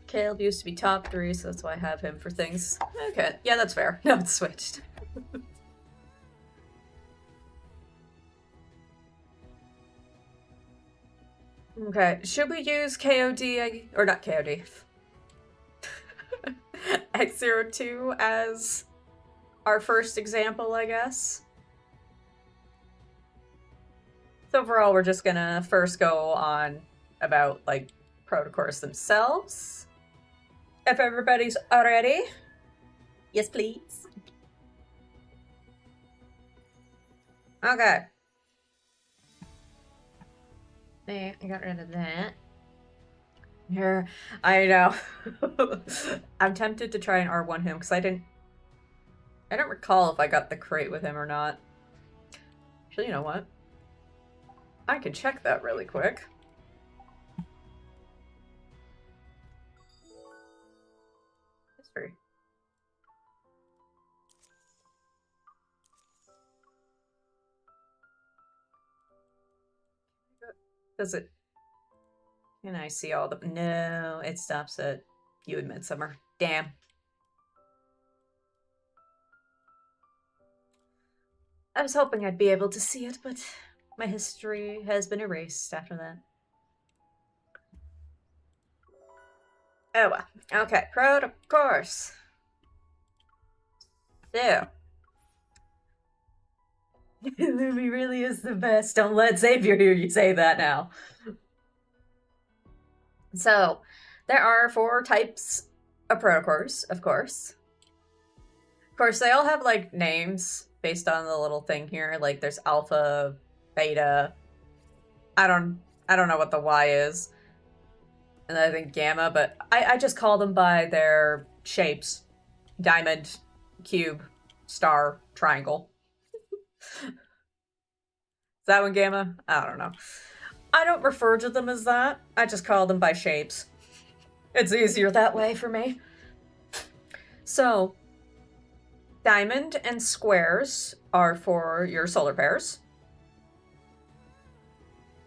Caleb used to be top 3, so that's why I have him for things. Okay, yeah, that's fair. No, it's switched. Okay, should we use KOD, or not KOD, X02 as our first example, I guess? So overall, we're just gonna first go on about, like, protocores themselves. If everybody's ready. Yes, please. Okay. There, I got rid of that. Here, I know. I'm tempted to try and R1 him, because I don't recall if I got the crate with him or not. Actually, you know what? I can check that really quick. History. Does it... Can I see all the... No, it stops at you and Midsummer. Damn. I was hoping I'd be able to see it, but my history has been erased after that. Oh well. Okay, protocores. So. Lumi really is the best. Don't let Xavier hear you say that now. So, there are 4 types of protocores, of course. Of course, they all have, like, names based on the little thing here. Like, there's alpha, beta. I don't know what the Y is. And then I think gamma, but I just call them by their shapes. Diamond, cube, star, triangle. Is that one gamma? I don't know. I don't refer to them as that. I just call them by shapes. It's easier that way for me. So, diamond and squares are for your solar pairs.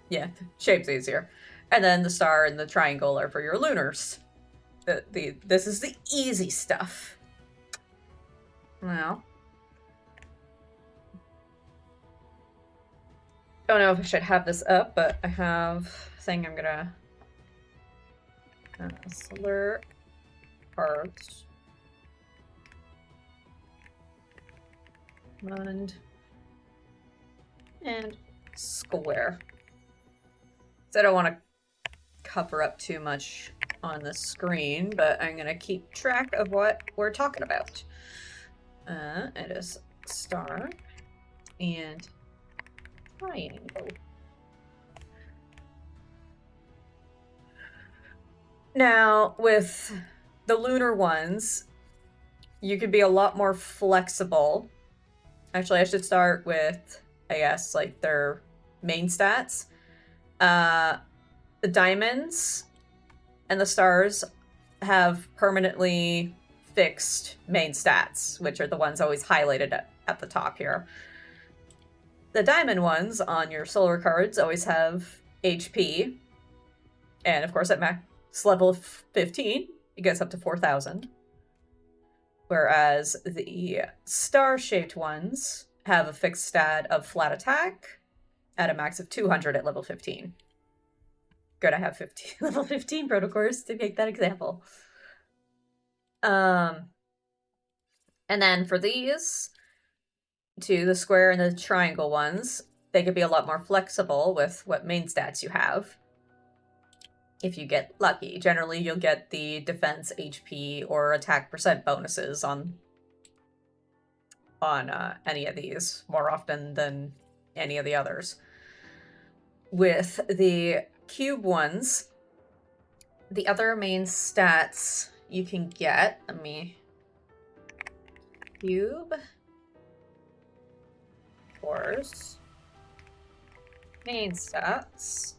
Yeah, shape's easier. And then the star and the triangle are for your lunars. This is the easy stuff. Now, don't know if I should have this up, but I have a thing I'm gonna solar parts. And square. So I don't want to cover up too much on the screen, but I'm gonna keep track of what we're talking about. It is star and triangle. Now, with the lunar ones, you can be a lot more flexible. Actually, I should start with, I guess, like their main stats. The diamonds and the stars have permanently fixed main stats, which are the ones always highlighted at the top here. The diamond ones on your solar cards always have HP, and of course at max level 15, it gets up to 4,000. Whereas the star-shaped ones have a fixed stat of flat attack at a max of 200 at level 15. Good, I have level 15 protocores to make that example. And then for these, the square and the triangle ones, they could be a lot more flexible with what main stats you have. If you get lucky. Generally, you'll get the defense, HP, or attack percent bonuses on any of these more often than any of the others. With the cube ones, the other main stats you can get, cube, course, main stats,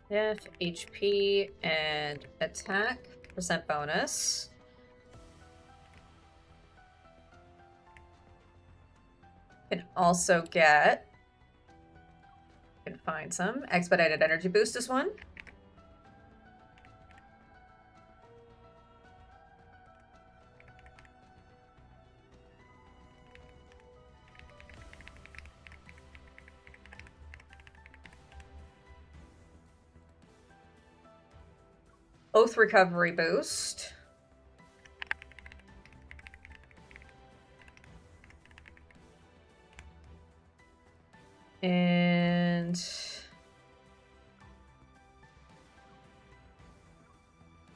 if HP and attack percent bonus. You can also get, you can find some expedited energy boost is one. Oath recovery boost. And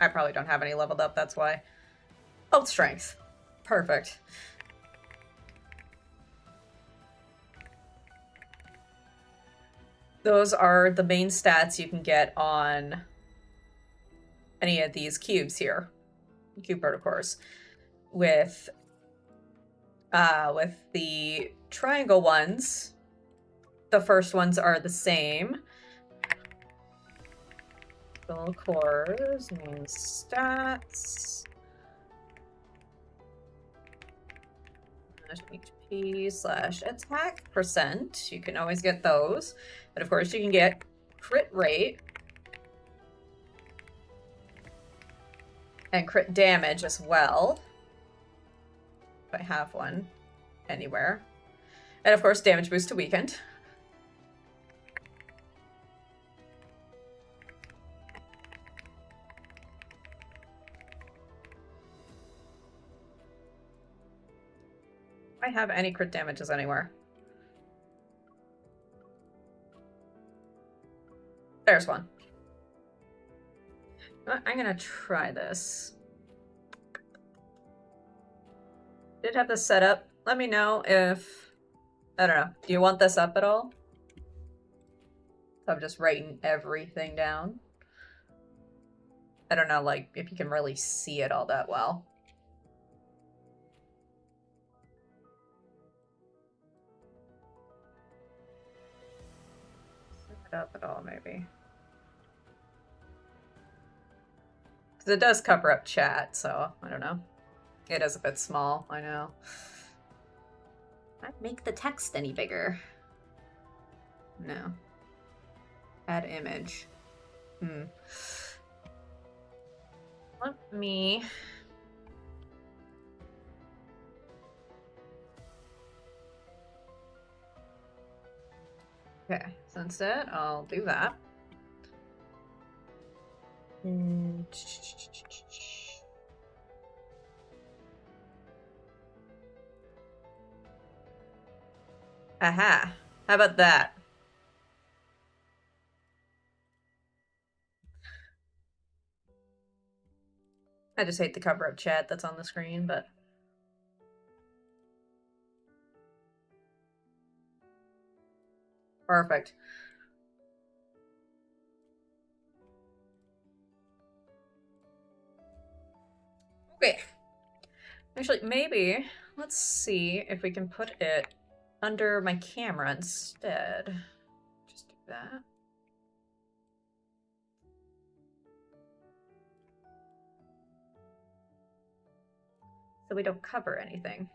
I probably don't have any leveled up, that's why. Oath strength. Perfect. Those are the main stats you can get on any of these cubes here. Cube protocores. With the triangle ones, the first ones are the same. Protocores, main stats. HP/attack percent. You can always get those. But of course you can get crit rate. And crit damage as well. If I have one anywhere. And of course damage boost to weakened. I have any crit damages anywhere. There's one. I'm gonna try this. Did have this set up. Let me know if, I don't know, do you want this up at all? So I'm just writing everything down. I don't know, like, if you can really see it all that well. Set it up at all, maybe. Because it does cover up chat, so I don't know. It is a bit small, I know. I'd make the text any bigger. No. Add image. Let me... Okay, so instead, I'll do that. Aha! How about that? I just hate the cover up chat that's on the screen, but... Perfect. Actually, maybe, let's see if we can put it under my camera instead. Just do that. So we don't cover anything.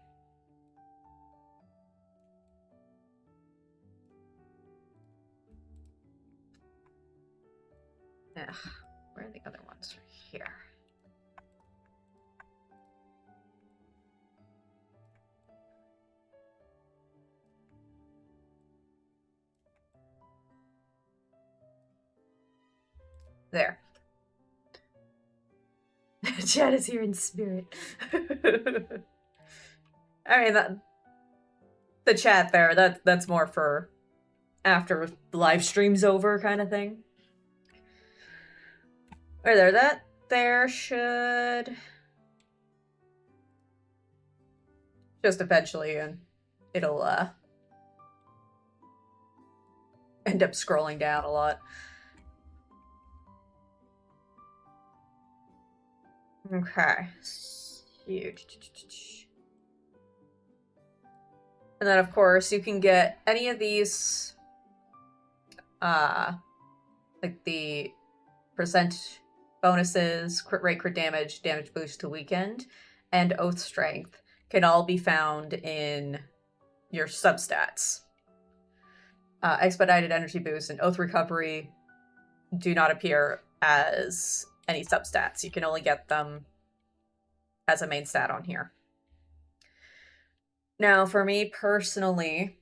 Ugh, where are the other ones? Here. There. Chad is here in spirit. I mean, the chat there, that's more for after the live stream's over kind of thing. Right there, that there should just eventually, and it'll end up scrolling down a lot. Okay. And then, of course, you can get any of these, like the percent bonuses, crit rate, crit damage, damage boost to weakened, and oath strength can all be found in your substats. Expedited energy boost and oath recovery do not appear as any substats. You can only get them as a main stat on here. Now, for me personally,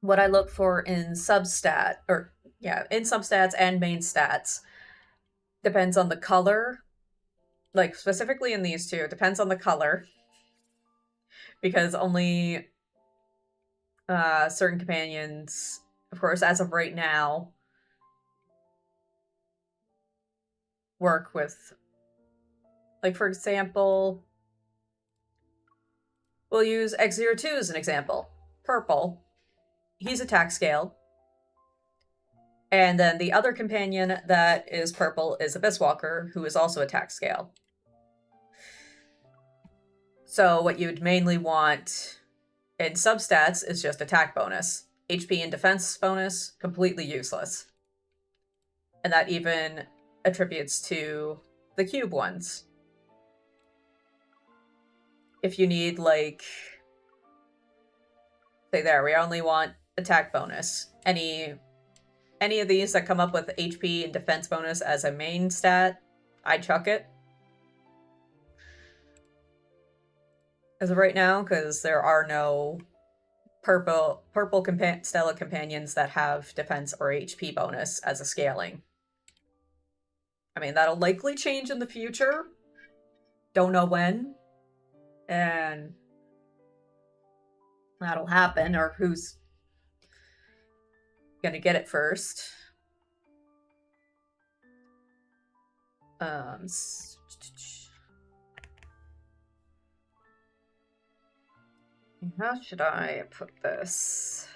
what I look for in substat, or yeah, in substats and main stats, depends on the color. Like, specifically in these two, it depends on the color. Because only certain companions, of course, as of right now, work with, like, for example, we'll use X02 as an example. Purple. He's attack scale. And then the other companion that is purple is Abyss Walker, who is also attack scale. So what you'd mainly want in substats is just attack bonus. HP and defense bonus, completely useless. And that even attributes to the cube ones. If you need, like, say there, we only want attack bonus. Any of these that come up with HP and defense bonus as a main stat, I chuck it. As of right now, because there are no purple Stella companions that have defense or HP bonus as a scaling. I mean, that'll likely change in the future. Don't know when. And that'll happen, or who's gonna get it first. How should I put this?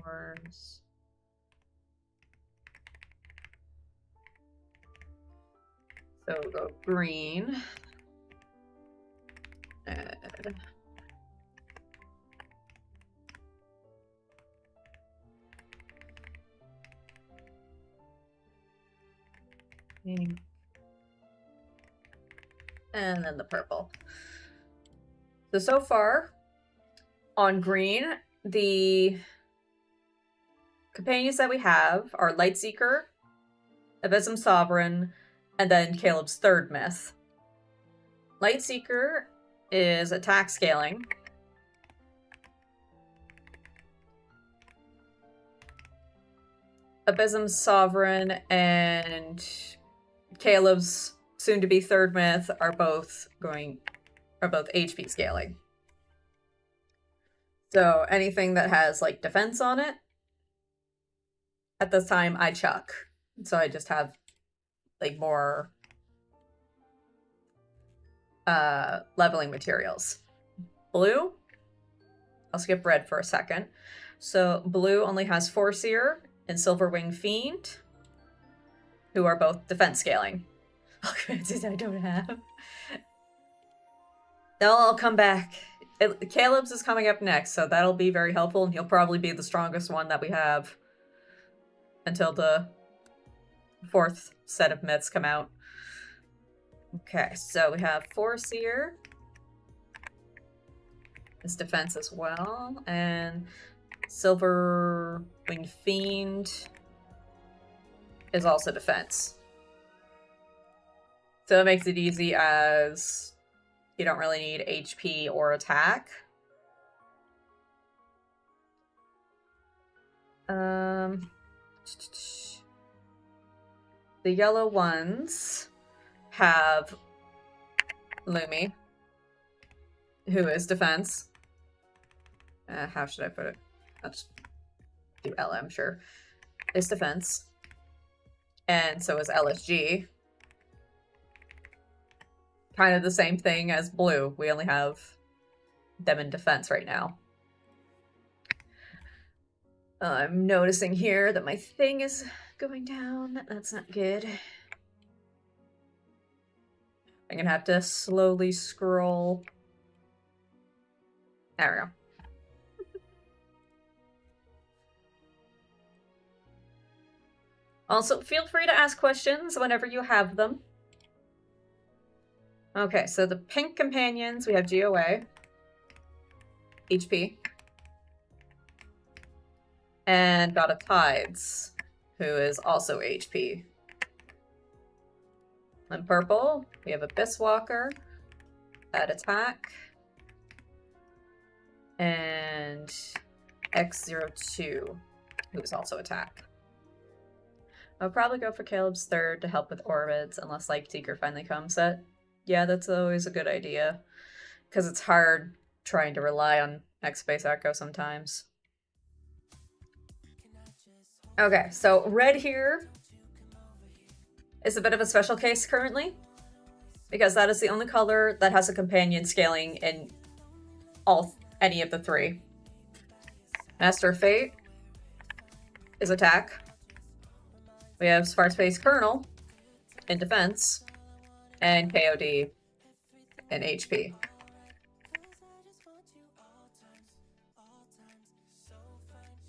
Cores. So we'll go green. And pink. And then the purple. So far, on green, the companions that we have are Lightseeker, Abysm Sovereign, and then Caleb's third myth. Lightseeker is attack scaling. Abysm Sovereign and Caleb's soon-to-be third myth are both HP scaling. So anything that has, like, defense on it at this time I chuck. So I just have like more leveling materials. Blue, I'll skip red for a second. So blue only has Foreseer and Silverwing Fiend, who are both defense scaling. Okay, I don't have. They'll all come back. Caleb's is coming up next, so that'll be very helpful, and he'll probably be the strongest one that we have until the 4th set of myths come out. Okay, so we have Foreseer. His defense as well, and Silverwing Fiend is also defense. So it makes it easy as you don't really need HP or attack. The yellow ones have Lumi, who is defense. How should I put it? I'll just do LM, sure. Is defense. And so is LSG. Kind of the same thing as blue. We only have them in defense right now. I'm noticing here that my thing is going down. That's not good. I'm gonna have to slowly scroll. There we go. Also, feel free to ask questions whenever you have them. Okay, so the pink companions, we have GOA, HP, and God of Tides, who is also HP. In purple, we have Abyss Walker at attack, and X02, who is also attack. I'll probably go for Caleb's 3rd to help with Orbits, unless like Seeker finally comes set. Yeah, that's always a good idea, because it's hard trying to rely on X-Space Echo sometimes. Okay, so red here is a bit of a special case currently, because that is the only color that has a companion scaling in any of the 3. Master of Fate is attack. We have Space Colonel in defense, and KOD in HP.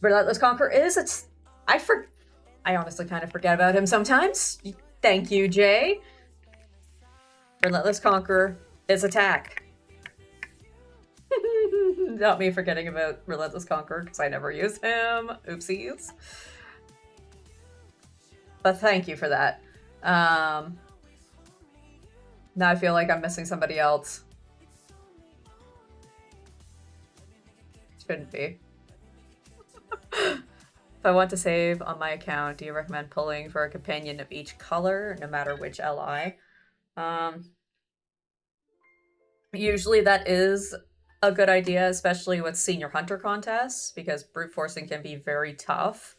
Relentless Conqueror is I honestly kind of forget about him sometimes. Thank you, Jay. Relentless Conqueror is attack. Not me forgetting about Relentless Conqueror, because I never use him. Oopsies. But thank you for that. Now I feel like I'm missing somebody else. Shouldn't be. If I want to save on my account, do you recommend pulling for a companion of each color, no matter which LI? Usually that is a good idea, especially with senior hunter contests, because brute forcing can be very tough.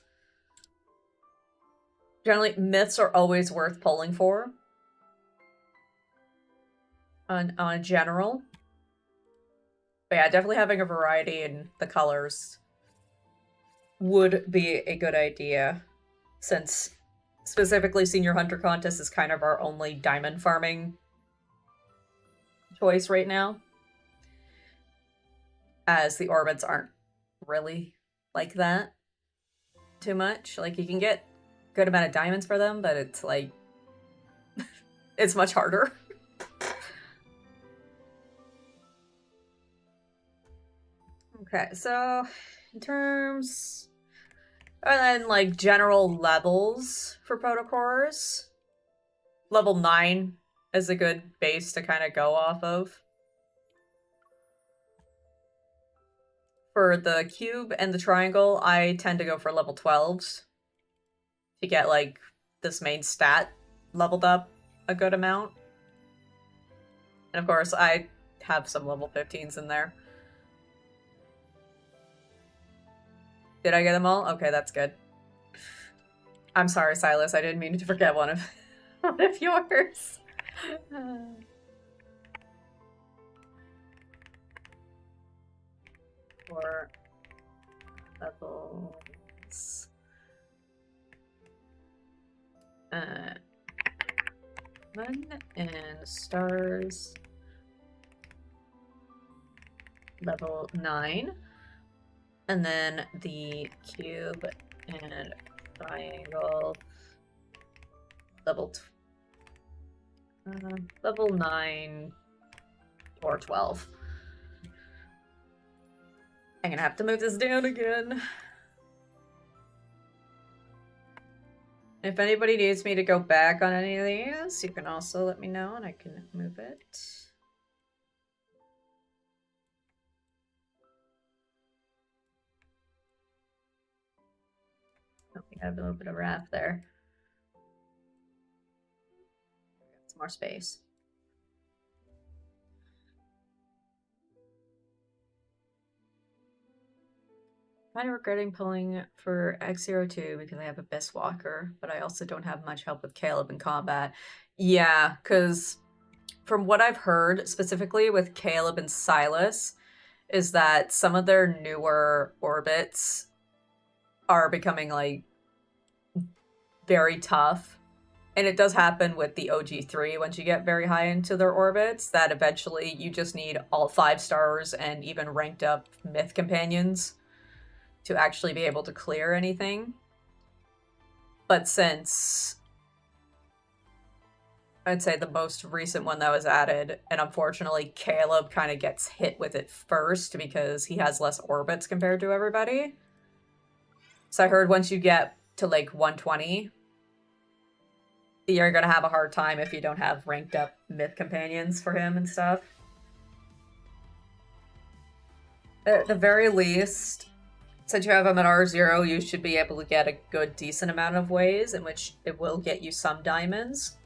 Generally, myths are always worth pulling for. On general. But yeah, definitely having a variety in the colors would be a good idea, since specifically Senior Hunter Contest is kind of our only diamond farming choice right now, as the orbits aren't really like that too much. Like, you can get a good amount of diamonds for them, but it's like it's much harder. Okay, so in terms, and then like general levels for protocores, level 9 is a good base to kind of go off of. For the cube and the triangle, I tend to go for level 12s to get like this main stat leveled up a good amount. And of course, I have some level 15s in there. Did I get them all? Okay, that's good. I'm sorry, Silas. I didn't mean to forget one of yours. For levels. One and stars. Level 9. And then the cube and triangle. Level 9 or 12. I'm gonna have to move this down again. If anybody needs me to go back on any of these, you can also let me know and I can move it. Oh, we have a little bit of wrath there. Some more space. Kind of regretting pulling for X02 because I have a Abyss Walker, but I also don't have much help with Caleb in combat. Yeah, because from what I've heard, specifically with Caleb and Silas, is that some of their newer orbits are becoming, like, very tough. And it does happen with the OG3 once you get very high into their orbits, that eventually you just need all 5 stars and even ranked up myth companions to actually be able to clear anything. But since I'd say the most recent one that was added, and unfortunately Caleb kind of gets hit with it first because he has less orbits compared to everybody. So I heard once you get to like 120, you're gonna have a hard time if you don't have ranked up myth companions for him and stuff. At the very least, since you have him at R0, you should be able to get a good, decent amount of ways in which it will get you some diamonds.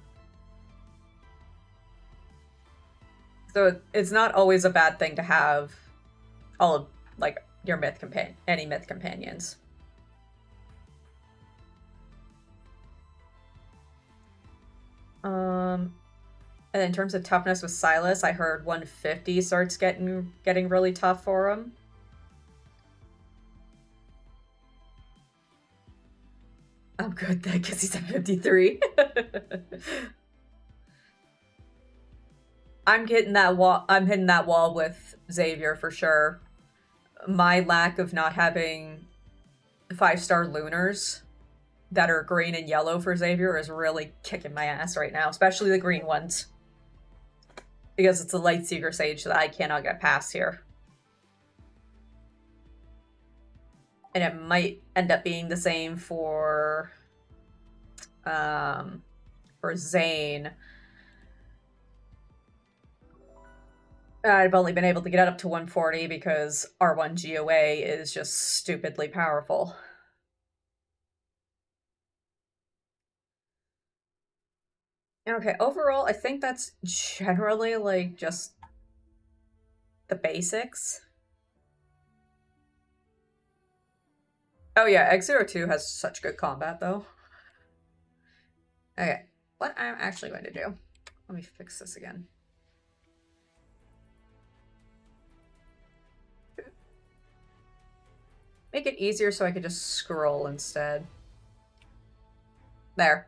So it's not always a bad thing to have all of, like, your any myth companions. And in terms of toughness with Silas, I heard 150 starts getting really tough for him. I'm good then, because he's at 53. I'm hitting that wall with Xavier for sure. My lack of not having 5-star lunars that are green and yellow for Xavier is really kicking my ass right now, especially the green ones. Because it's a Lightseeker Sage that I cannot get past here. And it might end up being the same for Zane. I've only been able to get it up to 140 because R1 GOA is just stupidly powerful. Okay, overall, I think that's generally, like, just the basics. Oh yeah, X02 has such good combat, though. Okay, what I'm actually going to do... Let me fix this again. Make it easier so I could just scroll instead. There.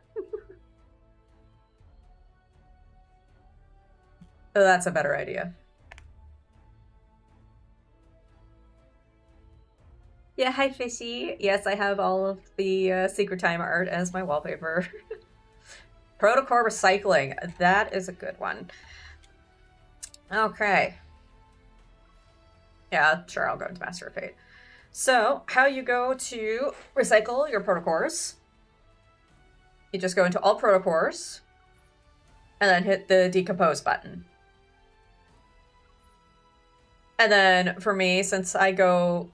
Oh, that's a better idea. Yeah, hi Fishy. Yes, I have all of the Secret Time art as my wallpaper. Protocore recycling. That is a good one. Okay. Yeah, sure, I'll go into Master of Fate. So, how you go to recycle your protocores. You just go into all protocores, and then hit the decompose button. And then, for me, since I go...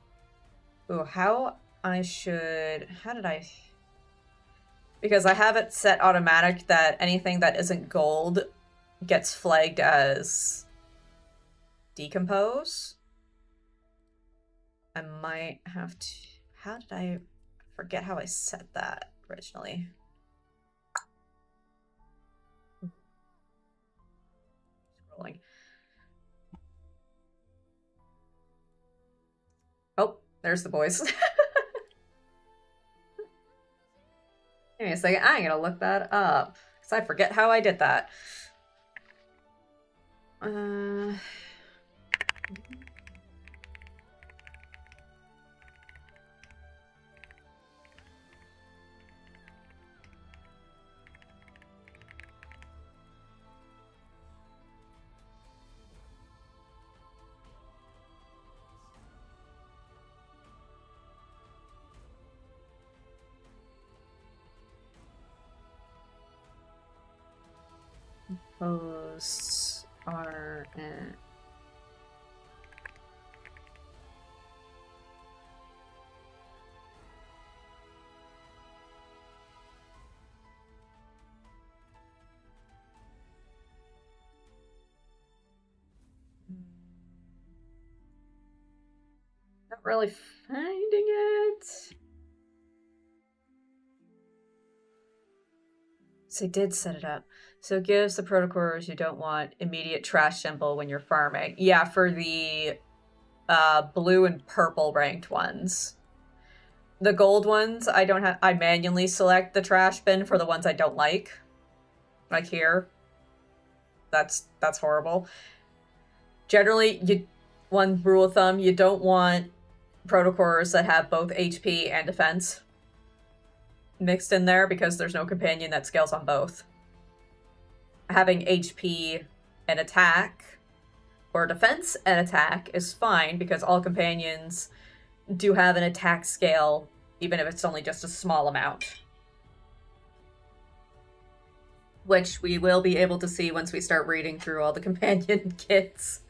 Ooh, how did I... Because I have it set automatic that anything that isn't gold gets flagged as decompose. I might have to... How did I forget how I set that? originally. Rolling. Oh, there's the boys. Give me a second. I'm gonna look that up because I forget how I did that. Posts are not really finding it. So I did set it up. So it gives the protocores you don't want immediate trash symbol when you're farming. Yeah, for the blue and purple ranked ones. The gold ones, I don't have. I manually select the trash bin for the ones I don't like. Like here. That's horrible. Generally, one rule of thumb, you don't want protocores that have both HP and defense mixed in there because there's no companion that scales on both. Having HP and attack or defense and attack is fine because all companions do have an attack scale even if it's only just a small amount. Which we will be able to see once we start reading through all the companion kits.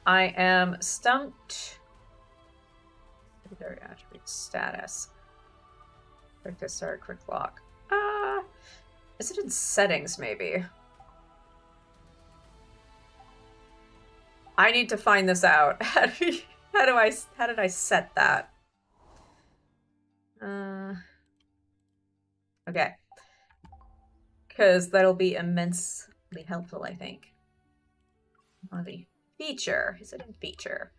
I am stumped. Secondary attribute status. Quick to start, quick lock. Is it in settings, maybe? I need to find this out. How did I set that? Okay. Because that'll be immensely helpful, I think. Oh, the feature. Is it in feature?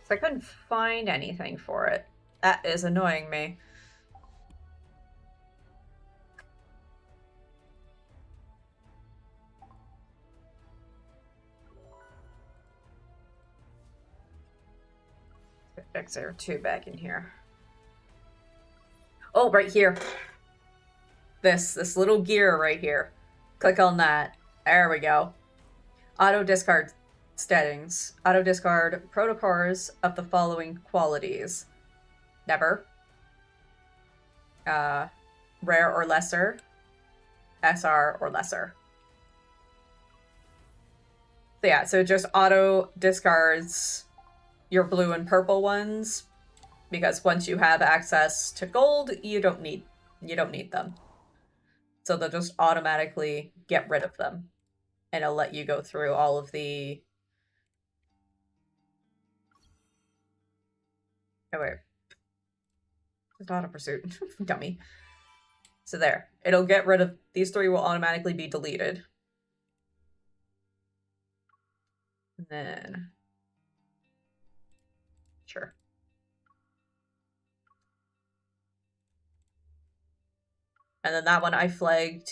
So I couldn't find anything for it. That is annoying me. X02 back in here. Oh, right here. This little gear right here. Click on that. There we go. Auto discard settings. Auto discard protocores of the following qualities. Never. Rare or lesser. SR or lesser. So yeah, so it just auto discards your blue and purple ones because once you have access to gold, you don't need them. So they'll just automatically get rid of them. And it'll let you go through all of the... Oh, wait. It's auto pursuit. Dummy. So there. It'll get rid of... These three will automatically be deleted. And then... Sure. And then that one I flagged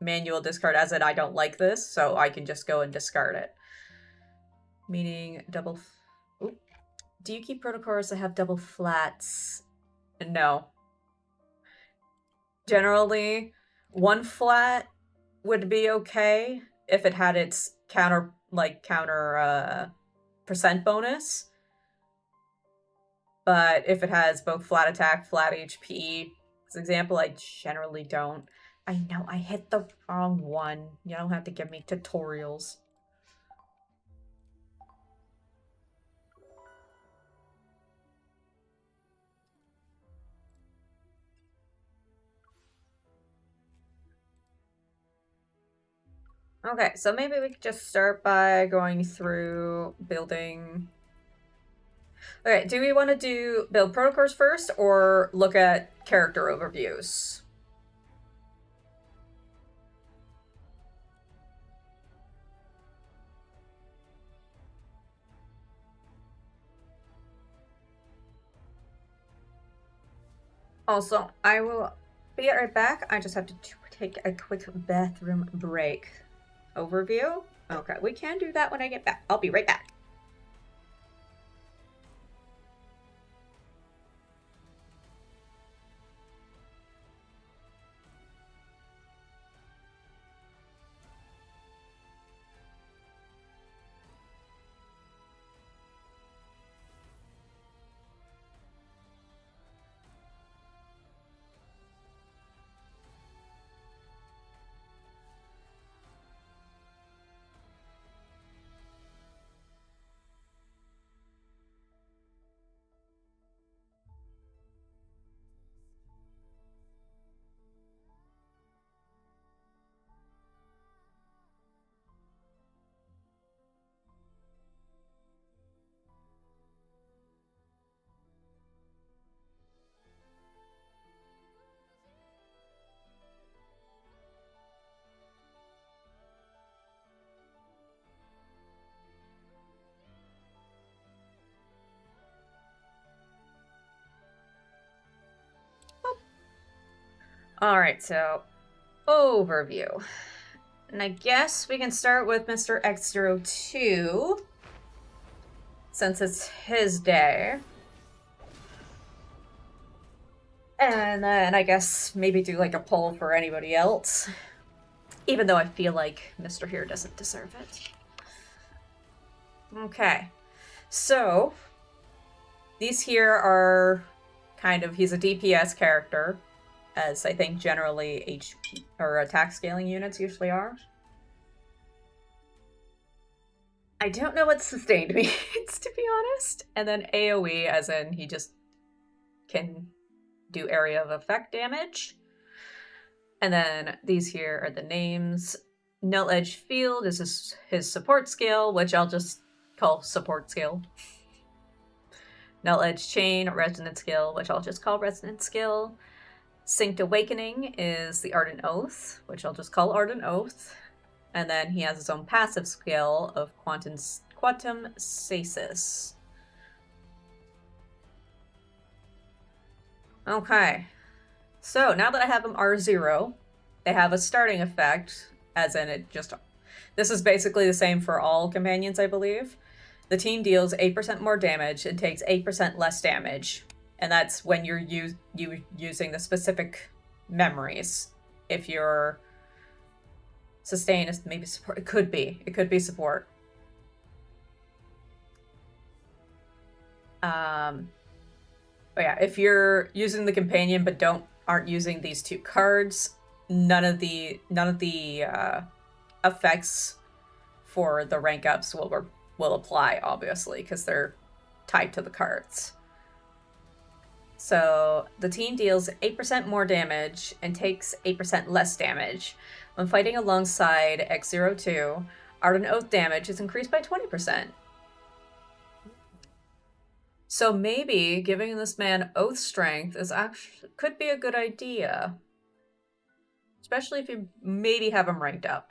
manual discard as in I don't like this, so I can just go and discard it. Meaning double... Ooh. Do you keep protocores that have double flats? No. Generally, one flat would be okay if it had its counter percent bonus. But if it has both flat attack, flat HP, as an example, I generally don't. I know, I hit the wrong one. You don't have to give me tutorials. Okay, so maybe we could just start by going through building... Okay, do we want to build protocores first, or look at character overviews? Also, I will be right back. I just have to take a quick bathroom break. Overview? Okay, we can do that when I get back. I'll be right back. Alright, so overview. And I guess we can start with Mr. X02, since it's his day. And then I guess maybe do like a poll for anybody else. Even though I feel like Mr. here doesn't deserve it. Okay, so these here are kind of, he's a DPS character, as I think generally HP or attack scaling units usually are. I don't know what sustained means, to be honest. And then AoE, as in he just can do area of effect damage. And then these here are the names. Null Edge Field is his support skill, which I'll just call support skill. Null Edge Chain, Resonant skill, which I'll just call Resonant skill. Synced Awakening is the Ardent Oath, which I'll just call Ardent Oath. And then he has his own passive skill of Quantum Stasis. Okay. So now that I have them R0, they have a starting effect, as in it just... This is basically the same for all companions, I believe. The team deals 8% more damage and takes 8% less damage. And that's when you're using the specific memories. If you're sustain is maybe support. It could be support. But yeah, if you're using the companion but aren't using these two cards, none of the effects for the rank ups will apply, obviously, because they're tied to the cards. So the team deals 8% more damage and takes 8% less damage. When fighting alongside X02, Ardent Oath damage is increased by 20%. So maybe giving this man Oath Strength could be a good idea. Especially if you maybe have him ranked up.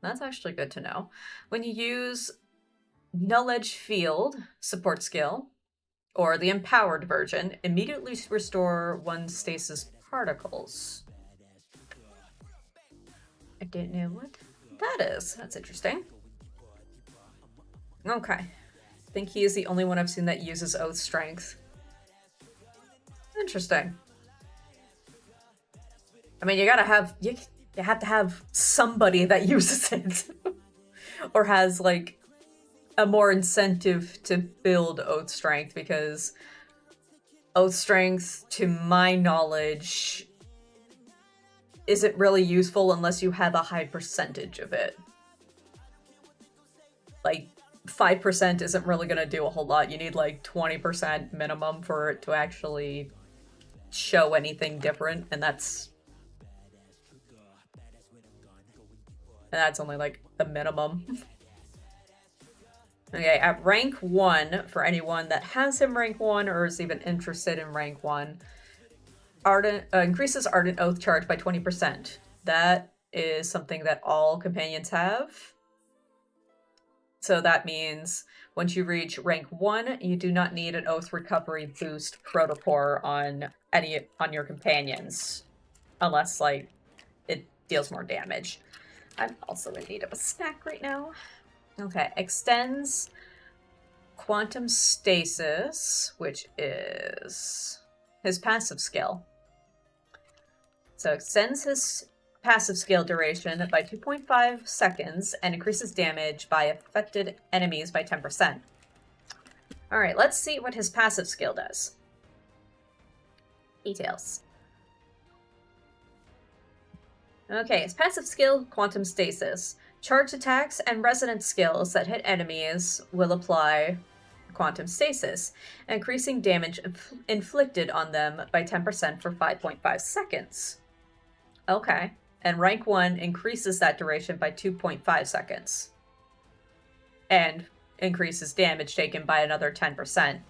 That's actually good to know. When you use Null Edge Field support skill, or the empowered version, immediately restore 1 stasis particles. I don't know what that is. That's interesting. Okay. I think he is the only one I've seen that uses Oath Strength. Interesting. I mean, you have to have somebody that uses it. Or has, like, a more incentive to build Oath Strength, because Oath Strength, to my knowledge, isn't really useful unless you have a high percentage of it. Like, 5% isn't really going to do a whole lot. You need like 20% minimum for it to actually show anything different, and that's And that's only like the minimum. Okay, at rank 1, for anyone that has him rank 1 or is even interested in rank 1, Ardent increases Ardent Oath charge by 20%. That is something that all companions have. So that means once you reach rank 1, you do not need an Oath Recovery boost protocore on your companions. Unless, like, it deals more damage. I'm also in need of a snack right now. Okay, extends Quantum Stasis, which is his passive skill. So extends his passive skill duration by 2.5 seconds and increases damage by affected enemies by 10%. Alright, let's see what his passive skill does. Details. Okay, his passive skill, Quantum Stasis. Charged attacks and resonance skills that hit enemies will apply Quantum Stasis, increasing damage inflicted on them by 10% for 5.5 seconds. Okay, and rank 1 increases that duration by 2.5 seconds. And increases damage taken by another 10%.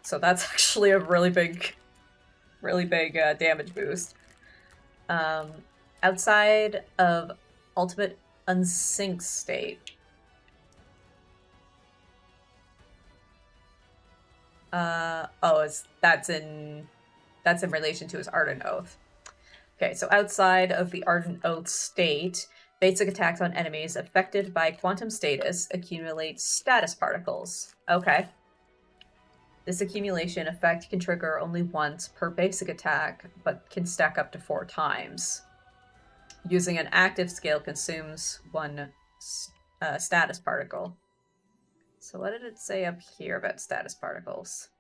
So that's actually a really big damage boost. Outside of Ultimate Unsync state. That's in relation to his Ardent Oath. Okay, so outside of the Ardent Oath state, basic attacks on enemies affected by Quantum Status accumulate status particles. Okay. This accumulation effect can trigger only once per basic attack, but can stack up to 4 times. Using an active skill consumes 1 status particle. So what did it say up here about status particles?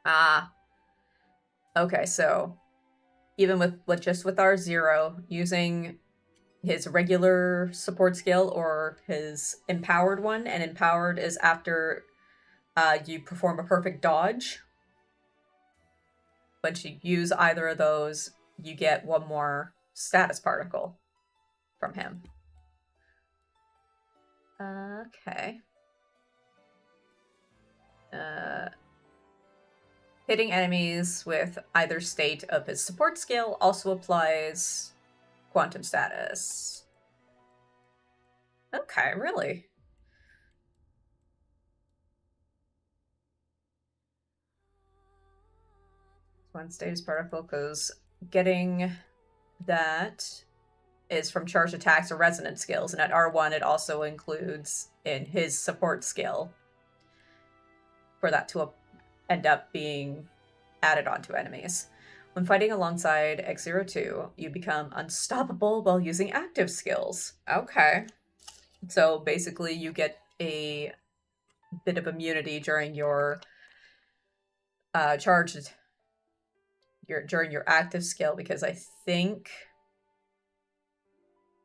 Ah. Okay, so even with R0, using his regular support skill or his empowered one, and empowered is after you perform a perfect dodge. Once you use either of those, you get 1 more status particle from him. Okay. Hitting enemies with either state of his support skill also applies Quantum Status. Okay, really? One status particle, because getting that is from charged attacks or resonance skills, and at R1 it also includes in his support skill for that to end up being added onto enemies. When fighting alongside X02, you become unstoppable while using active skills. Okay. So basically you get a bit of immunity during your during your active skill, because I think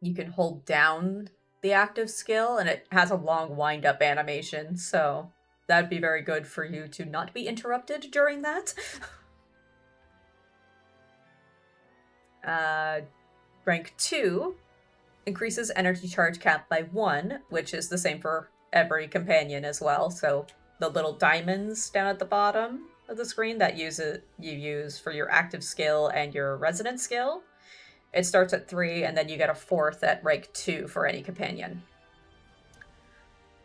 you can hold down the active skill and it has a long wind-up animation, so that'd be very good for you to not be interrupted during that. Rank 2 increases energy charge cap by 1, which is the same for every companion as well. So the little diamonds down at the bottom of the screen that you use for your active skill and your resonance skill, it starts at 3, and then you get a 4th at rank 2 for any companion.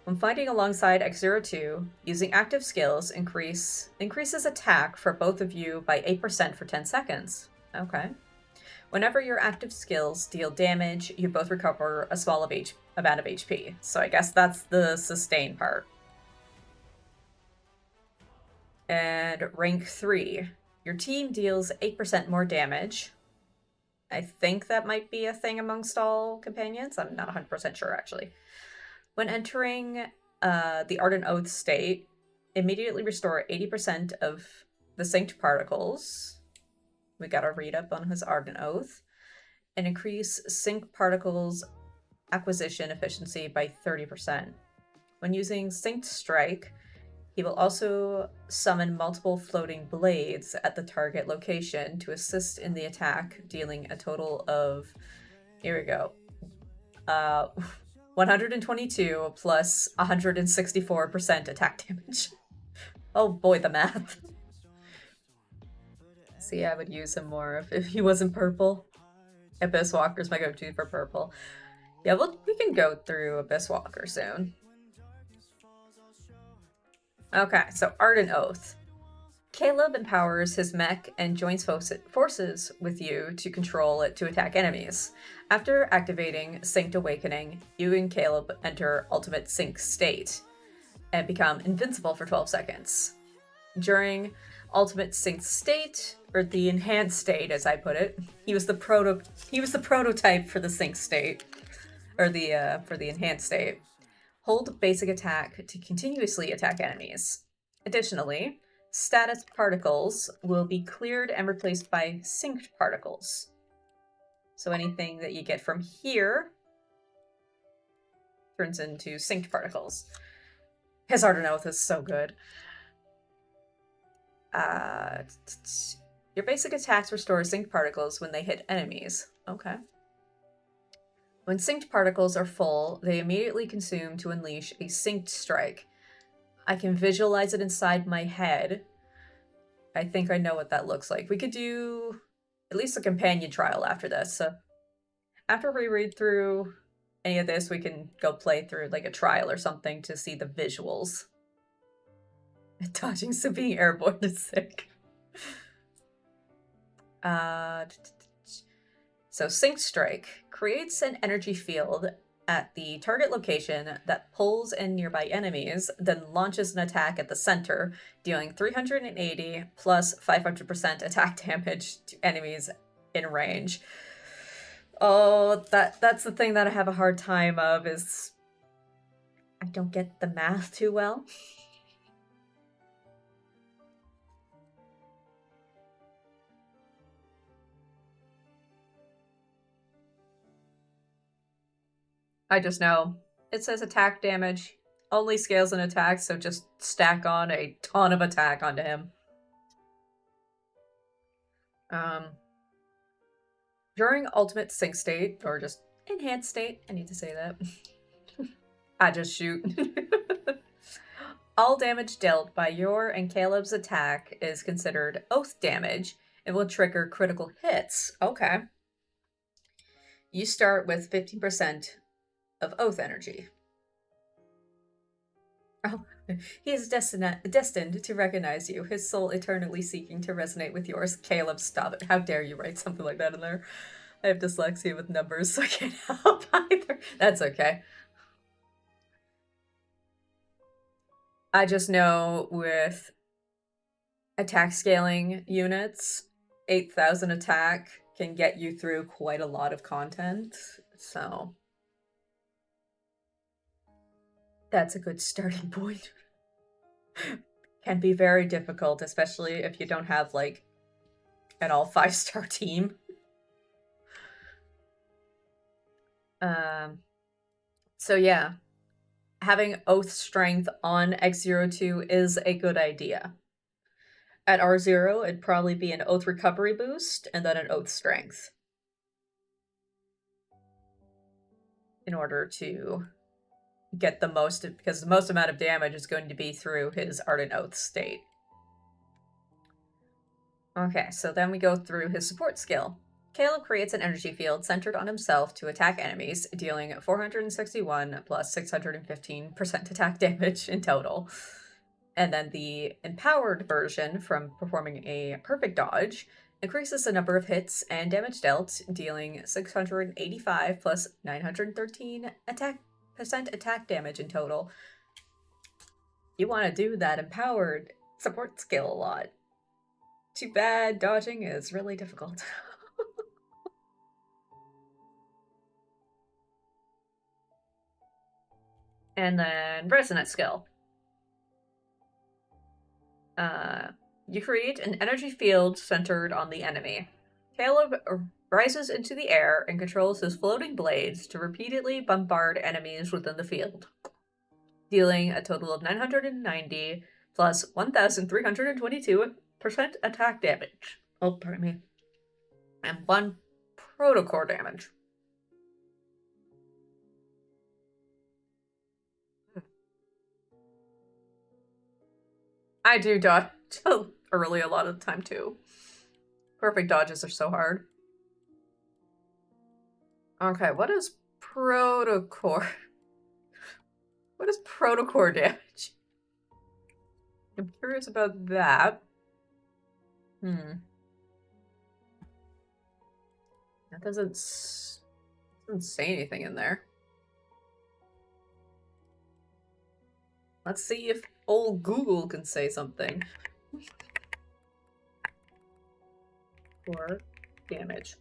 When fighting alongside X02, using active skills increases attack for both of you by 8% for 10 seconds. Okay. Whenever your active skills deal damage, you both recover a small amount of HP. So I guess that's the sustain part. And rank 3. Your team deals 8% more damage. I think that might be a thing amongst all companions. I'm not 100% sure, actually. When entering the Ardent Oath state, immediately restore 80% of the synced particles. We got a read up on his Ardent Oath. And increase sync particles acquisition efficiency by 30%. When using Synced Strike, he will also summon multiple floating blades at the target location to assist in the attack, dealing a total of Here we go. 122 plus 164% attack damage. Oh boy, the math. See, I would use him more if he wasn't purple. Abyss Walker's my go-to for purple. Yeah, we can go through Abyss Walker soon. Okay, so Ardent Oath. Caleb empowers his mech and joins forces with you to control it to attack enemies. After activating Synced Awakening, you and Caleb enter Ultimate Sync state and become invincible for 12 seconds. During Ultimate Sync state, or the enhanced state as I put it, he was the prototype for the sync state, or the for the enhanced state. Hold basic attack to continuously attack enemies. Additionally, status particles will be cleared and replaced by synced particles. So anything that you get from here turns into synced particles. His Ardent Oath is so good. Your basic attacks restore synced particles when they hit enemies. Okay. When synced particles are full, they immediately consume to unleash a synced strike. I can visualize it inside my head. I think I know what that looks like. We could do at least a companion trial after this. So after we read through any of this, we can go play through like a trial or something to see the visuals. Dodging so being airborne is sick. So Sync Strike creates an energy field at the target location that pulls in nearby enemies, then launches an attack at the center, dealing 380 plus 500% attack damage to enemies in range. Oh, that's the thing that I have a hard time of, is I don't get the math too well. I just know it says attack damage only scales in attacks, so just stack on a ton of attack onto him. During Ultimate Sync state, or just Enhanced state, I need to say that. I just shoot. All damage dealt by your and Caleb's attack is considered oath damage and will trigger critical hits. Okay. You start with 15% of oath energy. Oh, he is destined to recognize you, his soul eternally seeking to resonate with yours. Caleb, stop it. How dare you write something like that in there? I have dyslexia with numbers, so I can't help either. That's okay. I just know with attack scaling units, 8,000 attack can get you through quite a lot of content, so that's a good starting point. Can be very difficult, especially if you don't have, like, an all 5-star team. So yeah, having Oath Strength on X02 is a good idea. At R0, it'd probably be an Oath Recovery boost, and then an Oath Strength. In order to get the most, because the most amount of damage is going to be through his Ardent Oath state. Okay, so then we go through his support skill. Caleb creates an energy field centered on himself to attack enemies, dealing 461 plus 615% attack damage in total. And then the empowered version, from performing a perfect dodge, increases the number of hits and damage dealt, dealing 685 plus 913% attack damage in total. You want to do that empowered support skill a lot. Too bad dodging is really difficult. And then resonant skill. You create an energy field centered on the enemy. Caleb rises into the air and controls his floating blades to repeatedly bombard enemies within the field, dealing a total of 990 plus 1,322% attack damage. Oh, pardon me. And 1 protocore damage. I do dodge early a lot of the time too. Perfect dodges are so hard. Okay, what is protocore? What is protocore damage? I'm curious about that. That doesn't say anything in there. Let's see if old Google can say something. For damage.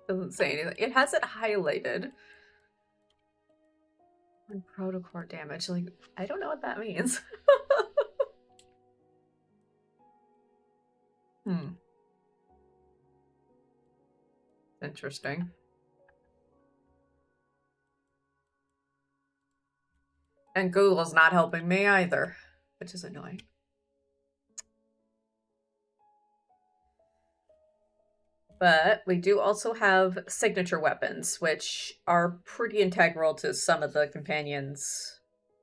Doesn't say anything. It has it highlighted. And protocore damage. Like, I don't know what that means. Interesting. And Google's not helping me either, which is annoying. But we do also have signature weapons, which are pretty integral to some of the companions,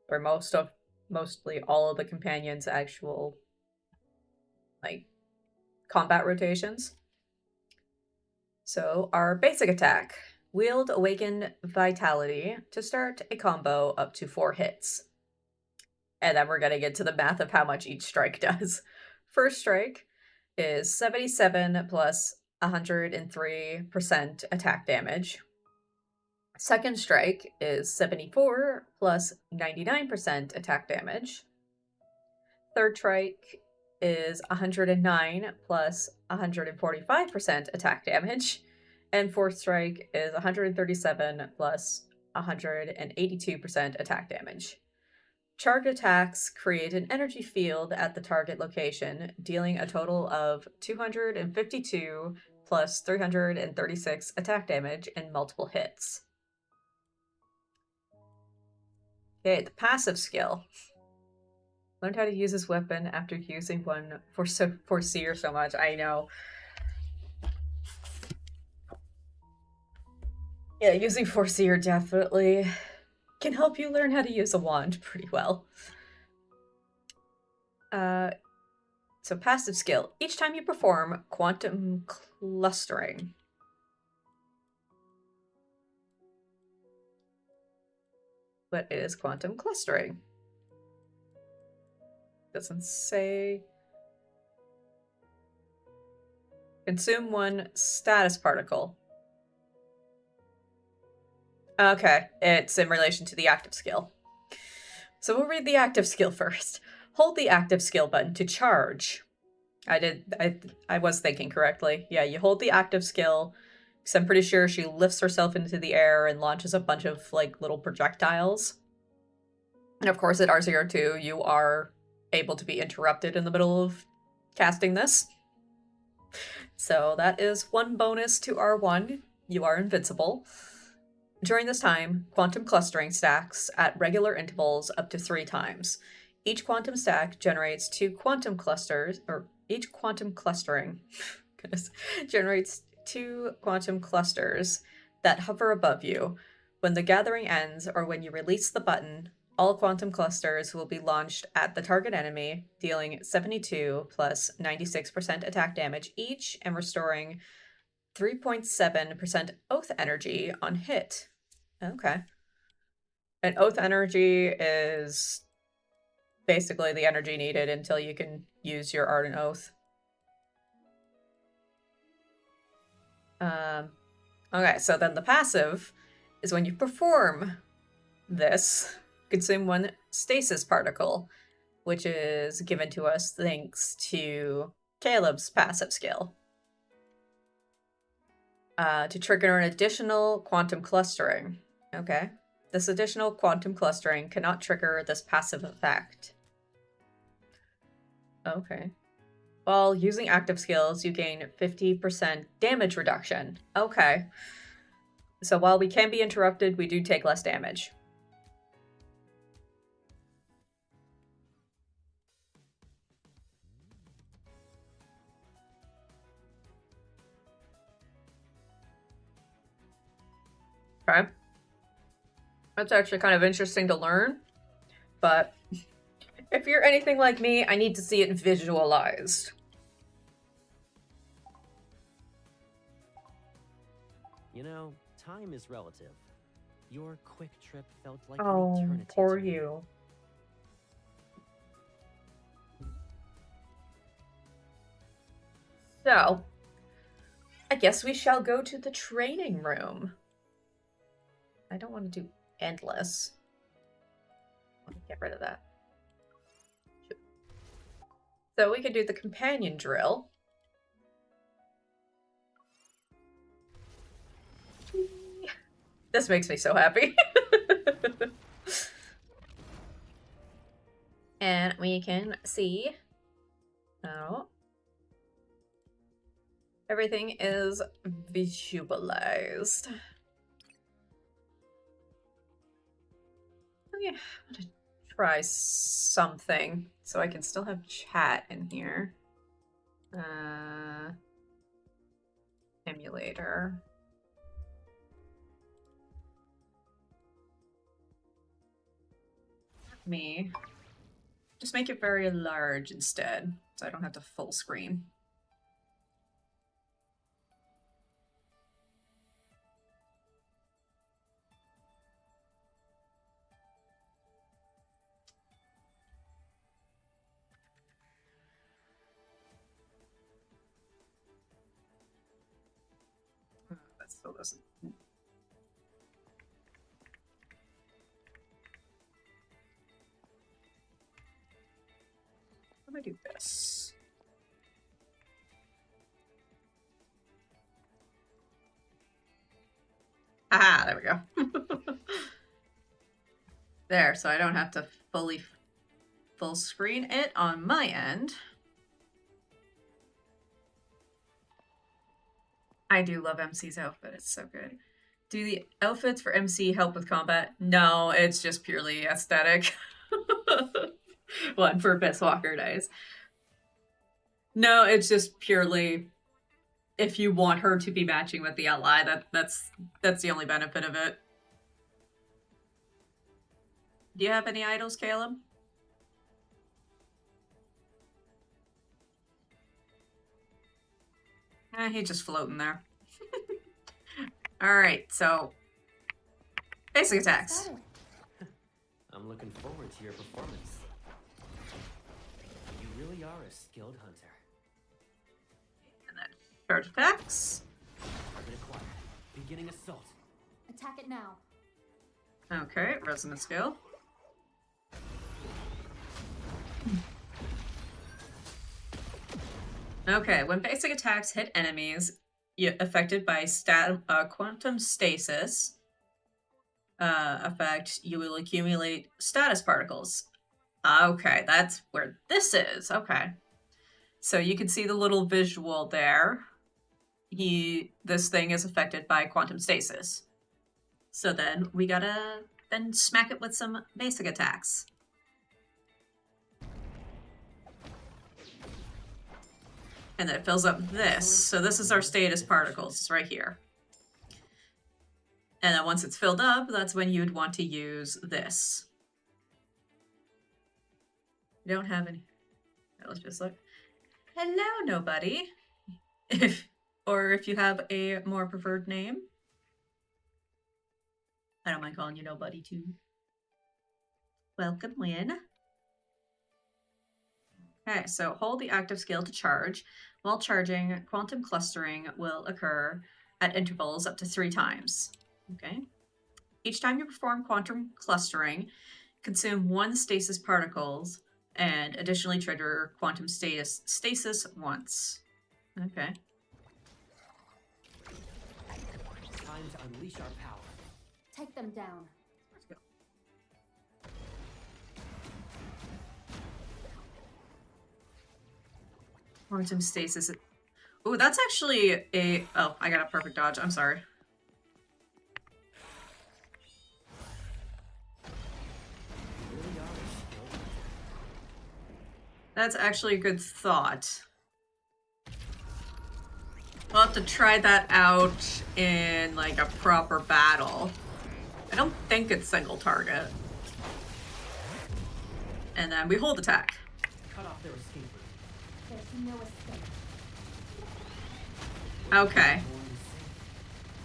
or mostly all of the companions' actual, like, combat rotations. So our basic attack, wield Awakened Vitality to start a combo up to 4 hits. And then we're gonna get to the math of how much each strike does. First strike is 77 plus 103% attack damage. Second strike is 74 plus 99% attack damage. Third strike is 109 plus 145% attack damage. And fourth strike is 137 plus 182% attack damage. Charge attacks create an energy field at the target location, dealing a total of 252 plus 336 attack damage in multiple hits. Okay, the passive skill. Learned how to use this weapon after using one for Seer so much. I know. Yeah, using Foreseer definitely can help you learn how to use a wand pretty well. So passive skill. Each time you perform quantum clustering. What is quantum clustering? Doesn't say. Consume 1 status particle. Okay, it's in relation to the active skill. So we'll read the active skill first. Hold the active skill button to charge. I was thinking correctly. Yeah, you hold the active skill, because I'm pretty sure she lifts herself into the air and launches a bunch of, like, little projectiles. And of course at R02, you are able to be interrupted in the middle of casting this. So that is 1 bonus to R1. You are invincible. During this time, quantum clustering stacks at regular intervals up to 3 times. Each quantum stack generates 2 quantum clusters, or each quantum clustering generates 2 quantum clusters that hover above you. When the gathering ends, or when you release the button, all quantum clusters will be launched at the target enemy, dealing 72 plus 96% attack damage each, and restoring 3.7% oath energy on hit. Okay. And oath energy is basically the energy needed until you can use your Ardent Oath. Okay, so then the passive is when you perform this, consume 1 stasis particle, which is given to us thanks to Caleb's passive skill. To trigger an additional quantum clustering. Okay. This additional quantum clustering cannot trigger this passive effect. Okay. While using active skills, you gain 50% damage reduction. Okay. So while we can be interrupted, we do take less damage. Okay. That's actually kind of interesting to learn, but if you're anything like me, I need to see it visualized. You know, time is relative. Your quick trip felt like an Oh, eternity poor to me. you. So, I guess we shall go to the training room. I don't want to do endless. Let me get rid of that. So we can do the companion drill. This makes me so happy. And we can see now everything is visualized. Oh yeah, I'm gonna try something so I can still have chat in here. Emulator. Me. Just make it very large instead, so I don't have to full screen. That still doesn't. Let me do this. Aha, there we go. There, so I don't have to full screen it on my end. I do love MC's outfit, it's so good. Do the outfits for MC help with combat? No, it's just purely aesthetic. One for Best Walker days. No, it's just purely if you want her to be matching with the ally, that's the only benefit of it. Do you have any idols, Caleb? He's just floating there. Alright, so basic attacks. I'm looking forward to your performance. You really are a skilled hunter. And then charge attacks. Target acquired. Beginning assault. Attack it now. Okay, resonant skill. Okay, when basic attacks hit enemies affected by quantum stasis effect, you will accumulate status particles. Okay, that's where this is. Okay. So you can see the little visual there. This thing is affected by quantum stasis. So then we gotta then smack it with some basic attacks. And then it fills up this. So this is our status particles right here. And then once it's filled up, that's when you'd want to use this. We don't have any. Let's just look. Hello, nobody. If you have a more preferred name. I don't mind calling you nobody too. Welcome, Lynn. Okay, so hold the active skill to charge. While charging, quantum clustering will occur at intervals up to 3 times. Okay. Each time you perform quantum clustering, consume 1 stasis particles and additionally trigger quantum stasis once. Okay. Time to unleash our power. Take them down. Let's go. Quantum stasis. Oh, that's actually a... Oh, I got a perfect dodge. I'm sorry. You really are a skilled hunter. That's actually a good thought. We'll have to try that out in like a proper battle. I don't think it's single target. And then we hold attack. Cut off their escape route. There's no escape. Okay.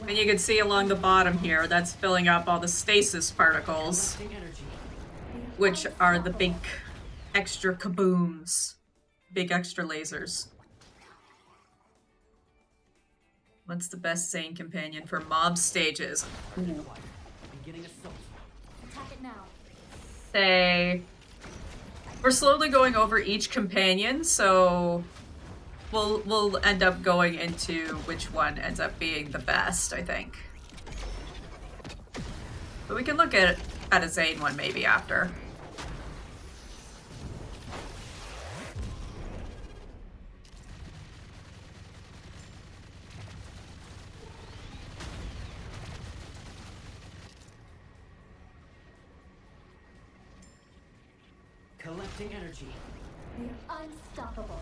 And you can see along the bottom here, that's filling up all the stasis particles, Collecting energy. which are the big extra kabooms. Big extra lasers. What's the best Zane companion for mob stages? Ooh. Beginning assault. Attack it now. Say... We're slowly going over each companion, so we'll end up going into which one ends up being the best, I think. But we can look at a Zane one maybe after. Collecting energy. We're unstoppable.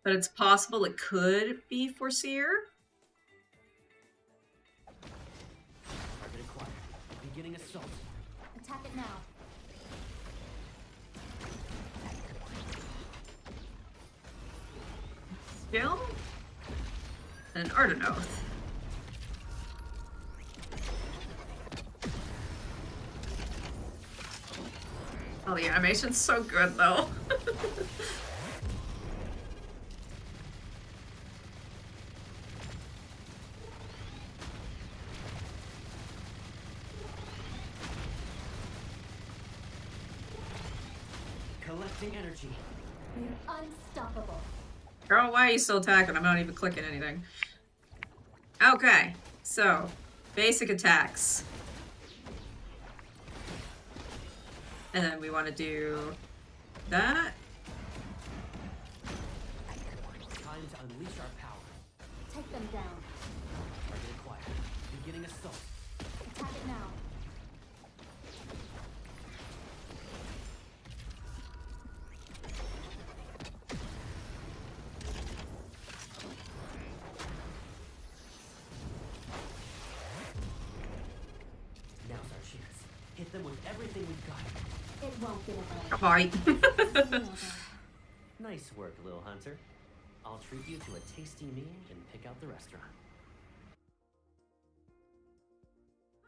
But it's possible it could be Foreseer. Target acquired. Beginning assault. Attack it now. Skill? And an Ardenoth. Oh, the animation's so good, though. Collecting energy. We're unstoppable. Girl, why are you still attacking? I'm not even clicking anything. Okay, so basic attacks. And then we want to do that. Time to unleash our power. Take them down. Target acquired. Beginning assault. Attack it now. Now's our chance. Hit them with everything we've got. It won't get away. Alright. Never. Nice work, little hunter. I'll treat you to a tasty meal and pick out the restaurant.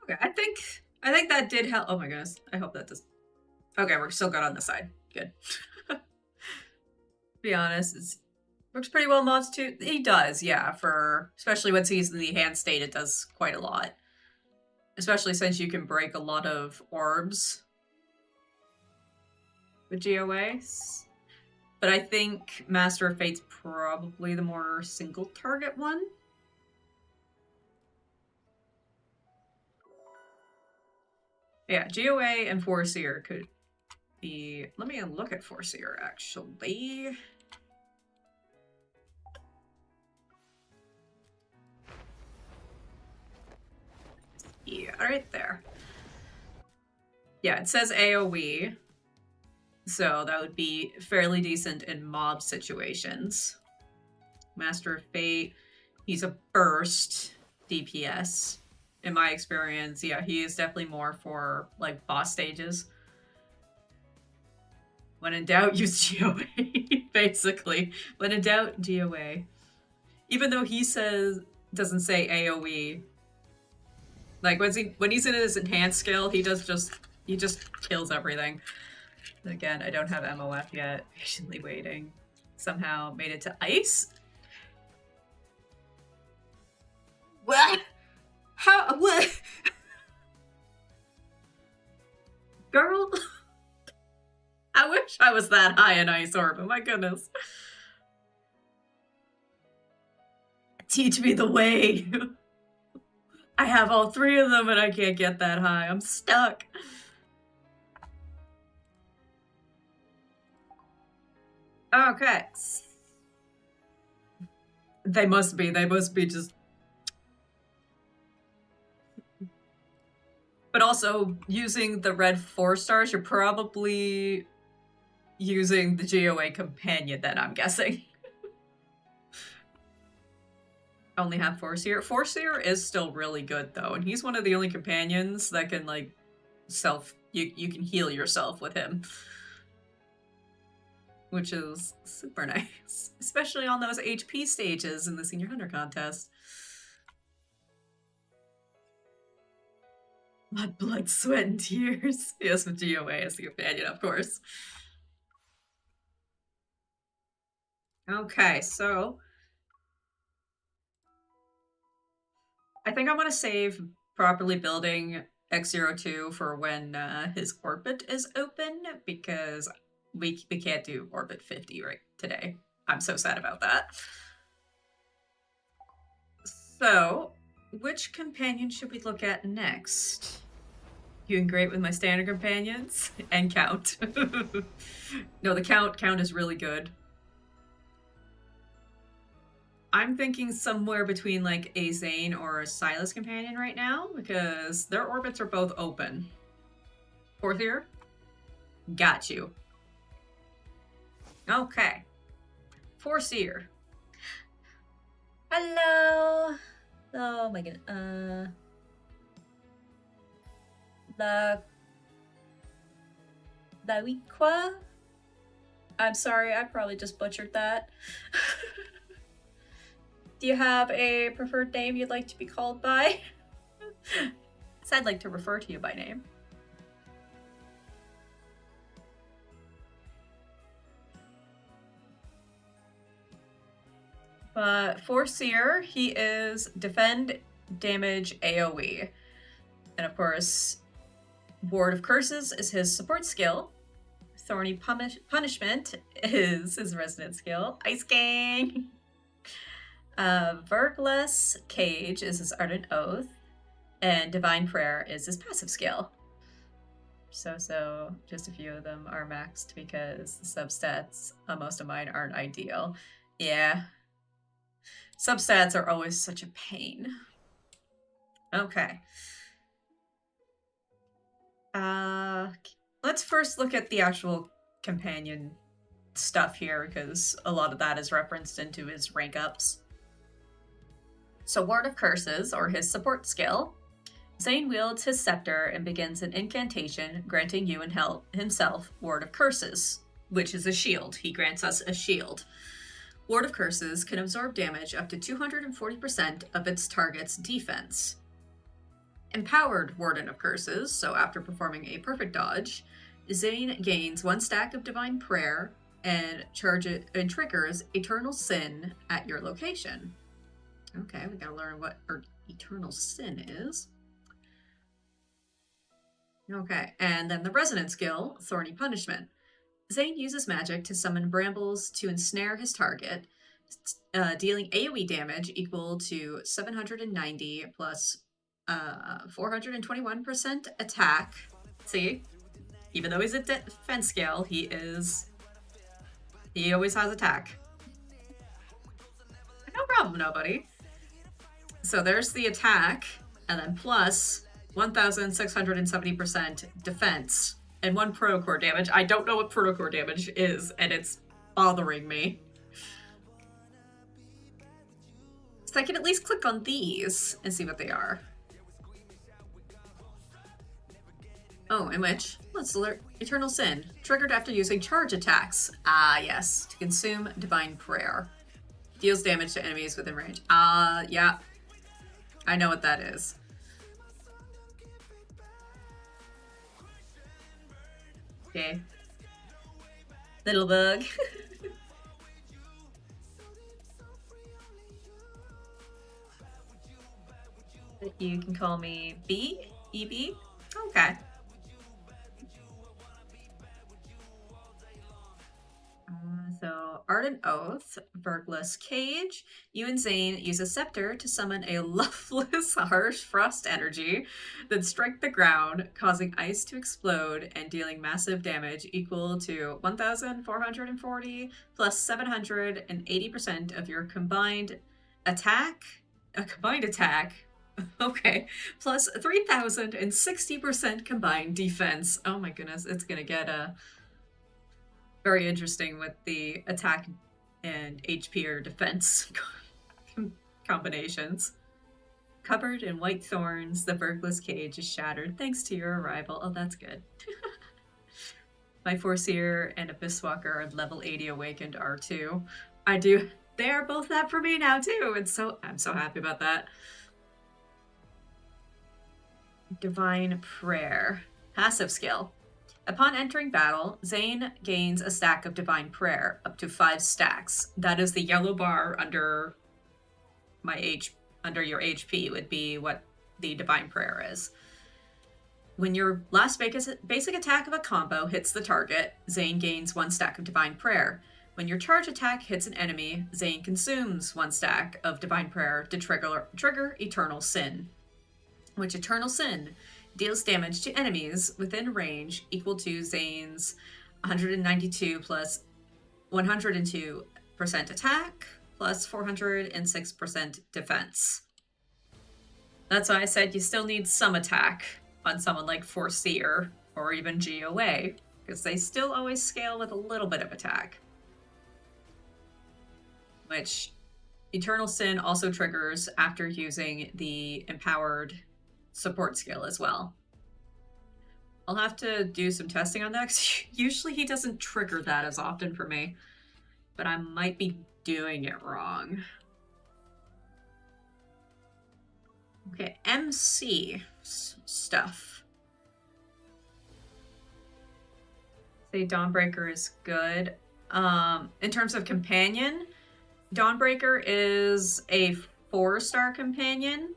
Okay, I think that did help. Oh my goodness. I hope that does. Okay, we're still good on this side. Good. To be honest, it works pretty well in mods too. He does, yeah, for especially once he's in the hand state, it does quite a lot. Especially since you can break a lot of orbs with GOA. But I think Master of Fate's probably the more single target one. Yeah, GOA and Foreseer could be... Let me look at Foreseer, actually. Yeah, right there. Yeah, it says AoE. So that would be fairly decent in mob situations. Master of Fate, he's a burst DPS. In my experience, yeah, he is definitely more for, like, boss stages. When in doubt, use GOA, basically. When in doubt, GOA. Even though he doesn't say AoE. Like, when he's in his enhanced skill, he just kills everything. And again, I don't have MOF yet. Patiently waiting. Somehow made it to ice? What? How? What? Girl? I wish I was that high in Ice Orb. Oh my goodness. Teach me the way. I have all 3 of them and I can't get that high. I'm stuck. Okay. They must be just... But also, using the red 4 stars, you're probably using the GOA companion then, I'm guessing. only have Foreseer. Foreseer is still really good though, and he's one of the only companions that can like you can heal yourself with him, which is super nice, especially on those HP stages in the Senior Hunter contest. Mud, blood, sweat, and tears. Yes, with GOA as the companion, of course. Okay, so I think I want to save properly building X02 for when his orbit is open, because we can't do orbit 50 right today. I'm so sad about that. So, which companion should we look at next? Doing great with my standard companions and Count. No, the Count is really good. I'm thinking somewhere between like a Zane or a Silas companion right now, because their orbits are both open. Foreseer? Got you. Okay. Foreseer. Hello. Oh my god. La Weekwa? I'm sorry, I probably just butchered that. Do you have a preferred name you'd like to be called by? So I'd like to refer to you by name. But Foreseer, he is defend, damage, AoE. And of course, Ward of Curses is his support skill. Thorny Punishment is his resident skill. Ice Gang! Vergless Cage is his Ardent Oath, and Divine Prayer is his passive skill. So, just a few of them are maxed because the substats on most of mine aren't ideal. Yeah. Substats are always such a pain. Okay. Let's first look at the actual companion stuff here, because a lot of that is referenced into his rank ups. So Ward of Curses, or his support skill. Zane wields his scepter and begins an incantation granting you and himself Ward of Curses, which is a shield. He grants us a shield. Ward of Curses can absorb damage up to 240% of its target's defense. Empowered Warden of Curses, so after performing a perfect dodge, Zane gains 1 stack of Divine Prayer and triggers Eternal Sin at your location. Okay, we gotta learn what Eternal Sin is. Okay, and then the resonant skill, Thorny Punishment. Zane uses magic to summon brambles to ensnare his target, dealing AoE damage equal to 790 plus 421% attack. See? Even though he's a defense scale, he always has attack. No problem, nobody. So there's the attack, and then plus 1,670% defense, and 1 protocore damage. I don't know what protocore damage is, and it's bothering me. So I can at least click on these and see what they are. Oh, in which? Let's alert Eternal Sin. Triggered after using charge attacks. Ah, yes. To consume Divine Prayer. Deals damage to enemies within range. Yeah. I know what that is. Okay. Little bug. You can call me B? EB? Okay. So, Ardent Oath, Vergless Cage. You and Zane use a scepter to summon a loveless, harsh frost energy that strike the ground, causing ice to explode and dealing massive damage equal to 1,440 plus 780% of your combined attack. A combined attack. Okay. Plus 3,060% combined defense. Oh my goodness, it's gonna get very interesting with the attack and HP or defense combinations. Covered in white thorns, the Vergless cage is shattered thanks to your arrival. Oh, that's good. My Foreseer and Abysswalker are level 80 awakened R2. I do. They are both that for me now too. I'm so happy about that. Divine Prayer. Passive skill. Upon entering battle, Zane gains a stack of Divine Prayer, up to 5 stacks. That is the yellow bar under under your HP would be what the Divine Prayer is. When your last basic attack of a combo hits the target, Zane gains 1 stack of Divine Prayer. When your charge attack hits an enemy, Zane consumes 1 stack of Divine Prayer to trigger Eternal Sin, which Eternal Sin deals damage to enemies within range equal to Zane's 192 plus 102% attack plus 406% defense. That's why I said you still need some attack on someone like Foreseer or even GOA, because they still always scale with a little bit of attack. Which Eternal Sin also triggers after using the Empowered support skill as well. I'll have to do some testing on that, because usually he doesn't trigger that as often for me, but I might be doing it wrong. Okay, MC stuff. Say Dawnbreaker is good. In terms of companion, Dawnbreaker is a 4-star companion.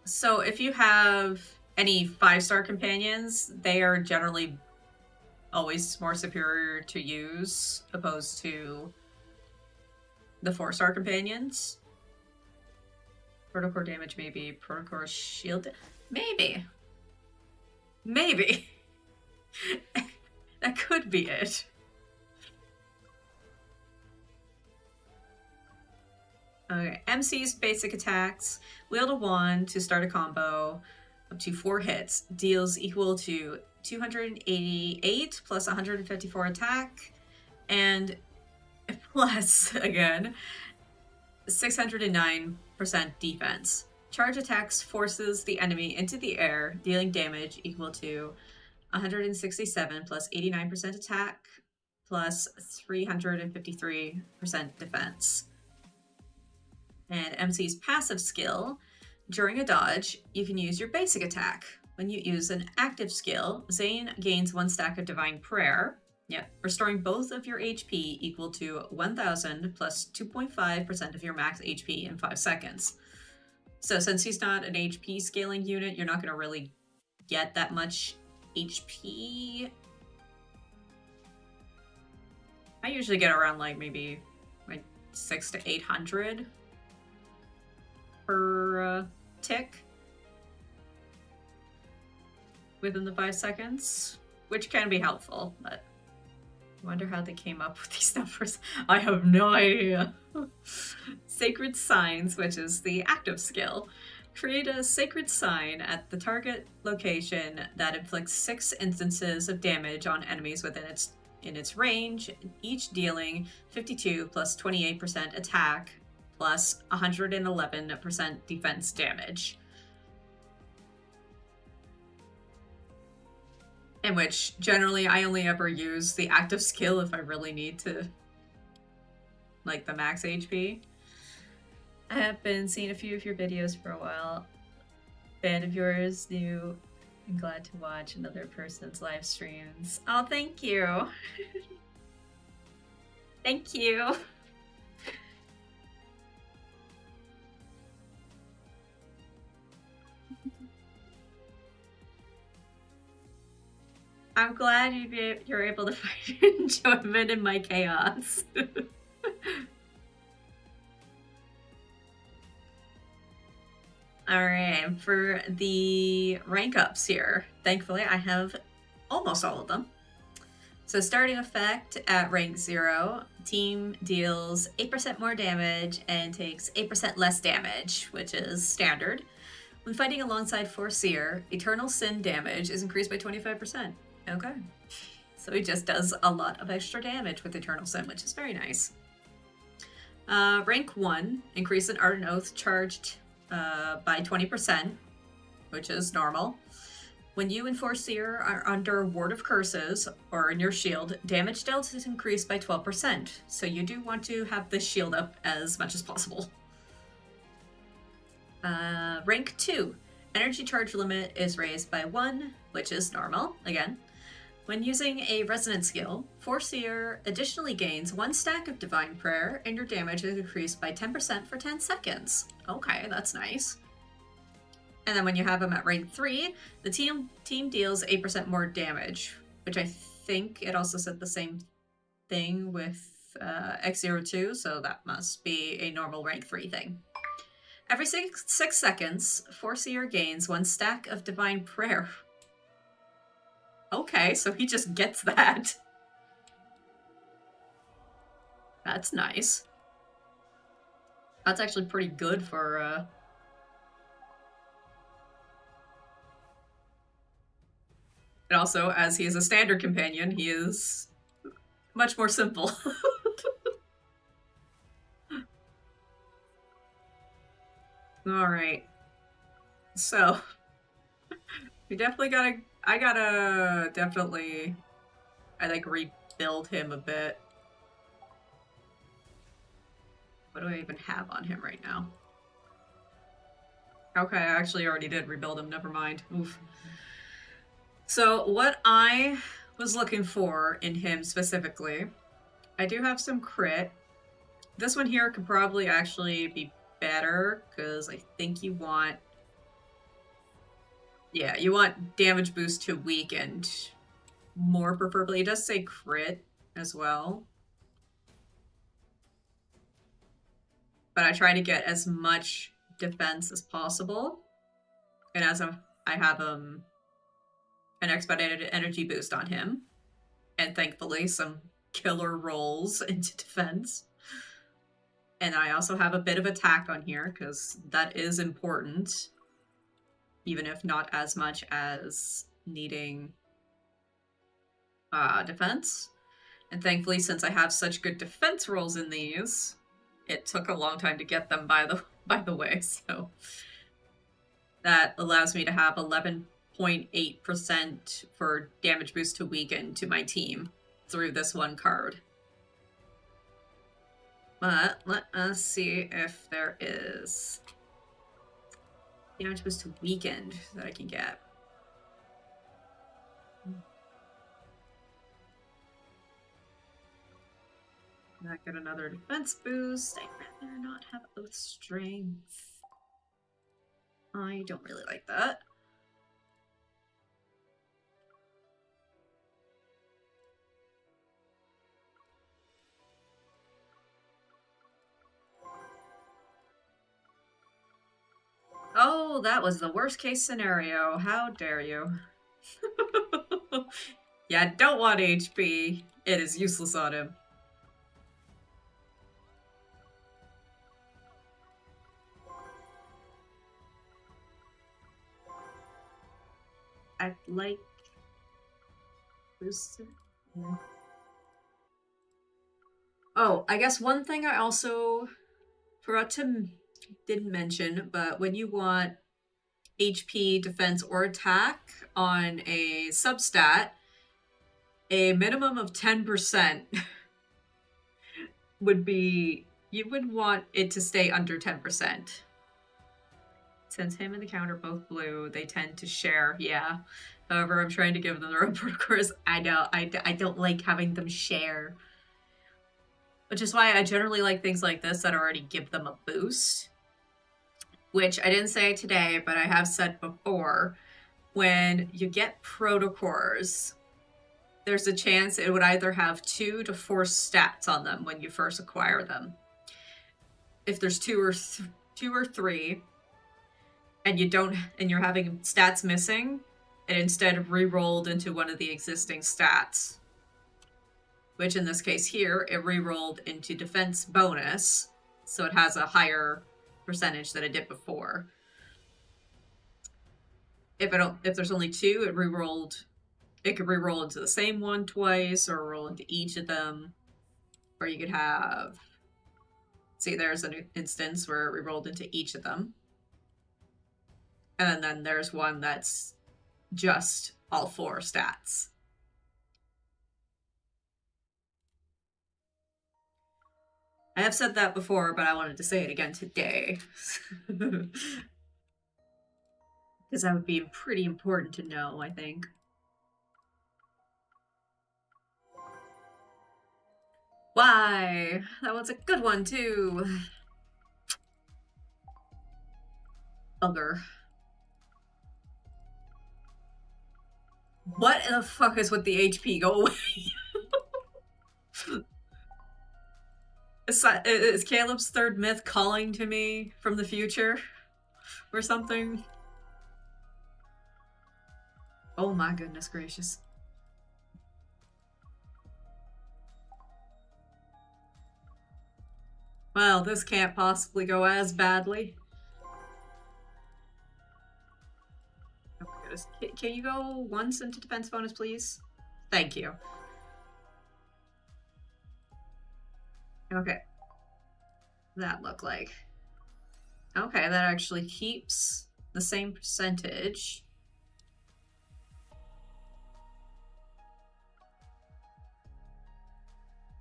So if you have any 5-star companions, they are generally always more superior to use opposed to the 4-star companions. Protocore damage, maybe. Protocore shield, maybe. Maybe. That could be it. Okay, MC's basic attacks. Wield a wand to start a combo up to 4 hits. Deals equal to 288 plus 154 attack. And plus, again, 609% defense. Charge attacks forces the enemy into the air, dealing damage equal to 167 plus 89% attack plus 353% defense. And MC's passive skill, during a dodge, you can use your basic attack. When you use an active skill, Zane gains 1 stack of Divine Prayer, restoring both of your HP equal to 1000 plus 2.5% of your max HP in 5 seconds. So since he's not an HP scaling unit, you're not going to really get that much HP. I usually get around maybe 600 to 800 per tick within the 5 seconds, which can be helpful, but I wonder how they came up with these numbers. I have no idea. Sacred Signs, which is the active skill. Create a sacred sign at the target location that inflicts 6 instances of damage on enemies within its range, each dealing 52 plus 28% attack plus 111% defense damage. In which, generally, I only ever use the active skill if I really need to, the max HP. I have been seeing a few of your videos for a while. Fan of yours, new, and glad to watch another person's live streams. Oh, thank you. Thank you. I'm glad you're able to find enjoyment in my chaos. Alright, for the rank ups here, thankfully I have almost all of them. So starting effect at rank 0, team deals 8% more damage and takes 8% less damage, which is standard. When fighting alongside Foreseer, Eternal Sin damage is increased by 25%. Okay. So he just does a lot of extra damage with Eternal Sin, which is very nice. Rank 1, increase an Ardent Oath charged by 20%, which is normal. When you and Foreseer are under Ward of Curses, or in your shield, damage dealt is increased by 12%, so you do want to have this shield up as much as possible. Rank 2, energy charge limit is raised by 1, which is normal, again. When using a resonance skill, Foreseer additionally gains 1 stack of Divine Prayer, and your damage is increased by 10% for 10 seconds. Okay, that's nice. And then when you have him at rank 3, the team deals 8% more damage, which I think it also said the same thing with X02, so that must be a normal rank 3 thing. Every 6 seconds, Foreseer gains 1 stack of Divine Prayer. Okay, so he just gets that. That's nice. That's actually pretty good for, And also, as he is a standard companion, he is much more simple. Alright. So, we definitely gotta... I like, rebuild him a bit. What do I even have on him right now? Okay, I actually already did rebuild him, never mind. Oof. So, what I was looking for in him specifically, I do have some crit. This one here could probably actually be better, because I think you want... Yeah, you want damage boost to weakened. More preferably. It does say crit as well. But I try to get as much defense as possible. And as I have an expedited energy boost on him. And thankfully some killer rolls into defense. And I also have a bit of attack on here, because that is important. Even if not as much as needing defense. And thankfully, since I have such good defense rolls in these, it took a long time to get them, by the way, so that allows me to have 11.8% for damage boost to weaken to my team through this one card. But let us see if there is damage boost to weakened that I can get. Not get another defense boost. I'd rather not have oath strength. I don't really like that. Oh, that was the worst case scenario. How dare you? Yeah, don't want HP. It is useless on him. I like boosted. Yeah. Oh, I guess one thing I also forgot to didn't mention, but when you want HP, defense, or attack on a substat, a minimum of 10% would be, you would want it to stay under 10%. Since him and the counter both blue, they tend to share, yeah. However, I'm trying to give them their own protocores. I know, I don't like having them share. Which is why I generally like things like this that already give them a boost. Which I didn't say today, but I have said before. When you get protocores, there's a chance it would either have 2 to 4 stats on them when you first acquire them. If there's 2 or 3, and you're having stats missing, it instead re-rolled into one of the existing stats. Which in this case here, it re-rolled into defense bonus, so it has a higher percentage than it did before. If there's only 2, it could re-roll into the same one twice, or roll into each of them. Or you could have See, there's an instance where we rolled into each of them. And then there's one that's just all 4 stats. I have said that before, but I wanted to say it again today. Because that would be pretty important to know, I think. Why? That one's a good one, too. Bugger. What the fuck is with the HP? Go away. Is Caleb's third myth calling to me from the future? Or something? Oh my goodness gracious. Well, this can't possibly go as badly. Oh my goodness. Can you go once into defense bonus, please? Thank you. Okay. That look like. Okay, that actually keeps the same percentage.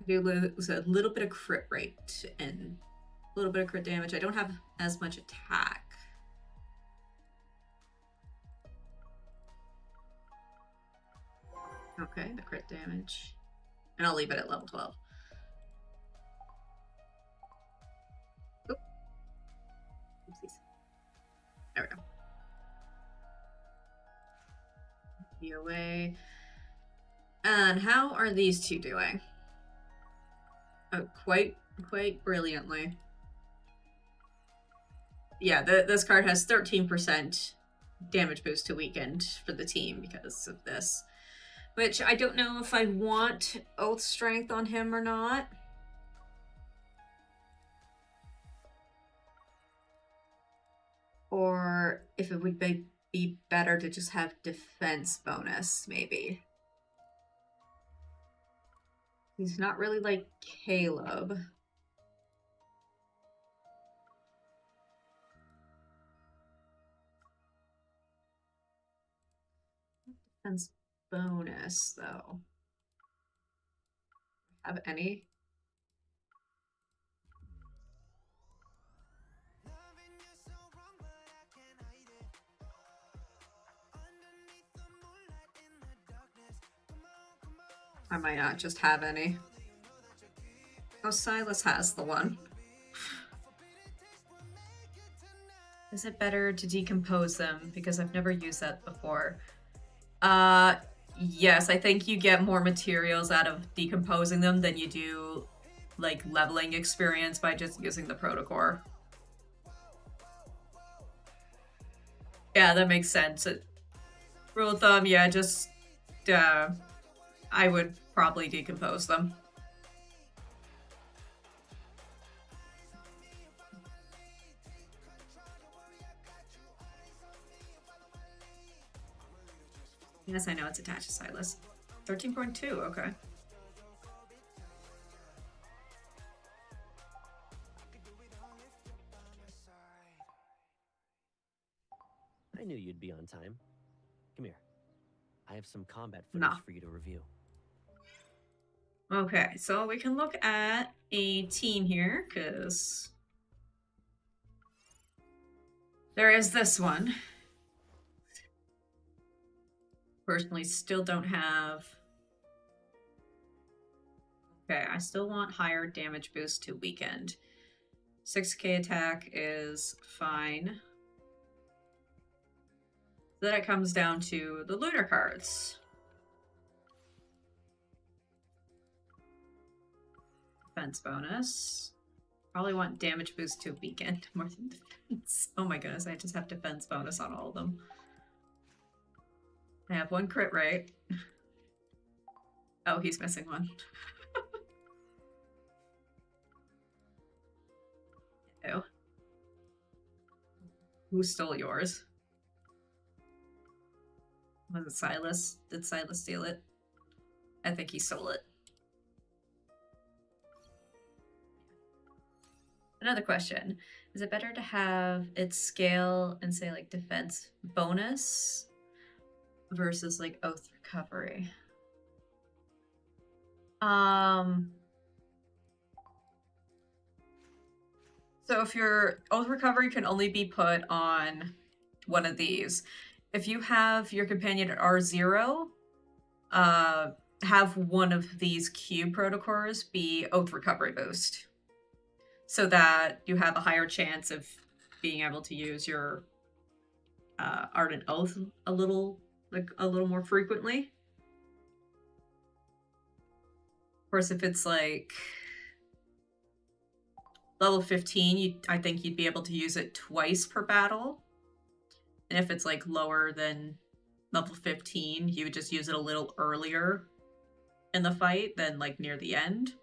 I do lose a little bit of crit rate and a little bit of crit damage. I don't have as much attack. Okay, the crit damage. And I'll leave it at level 12. Oop. Oopsies. There we go. Be away. And how are these two doing? Oh, quite brilliantly. Yeah, this card has 13% damage boost to weakened for the team because of this. Which I don't know if I want Oath Strength on him or not. Or if it would be better to just have defense bonus, maybe. He's not really like Caleb. Defense bonus, though. Have any? I might not just have any. Oh, Silas has the one. Is it better to decompose them? Because I've never used that before. Yes, I think you get more materials out of decomposing them than you do, like, leveling experience by just using the protocore. Yeah, that makes sense. Rule of thumb, yeah, just, I would probably decompose them. Yes, I know it's attached to Silas. 13.2, okay. I knew you'd be on time. Come here. I have some combat footage for you to review. Okay, so we can look at a team here, because there is this one. Personally, still don't have... Okay, I still want higher damage boost to weakened. 6k attack is fine. Then it comes down to the lunar cards. Defense bonus. Probably want damage boost to weakened more than defense. Oh my goodness, I just have defense bonus on all of them. I have one crit rate. Oh, he's missing one. Ew. Who stole yours? Was it Silas? Did Silas steal it? I think he stole it. Another question. Is it better to have its scale and say like defense bonus versus like oath recovery? So if your oath recovery can only be put on one of these, if you have your companion at R0, have one of these cube protocores be oath recovery boost, so that you have a higher chance of being able to use your ardent oath a little more frequently. Of course, if it's like level 15, I think you'd be able to use it twice per battle. And if it's like lower than level 15, you would just use it a little earlier in the fight than like near the end.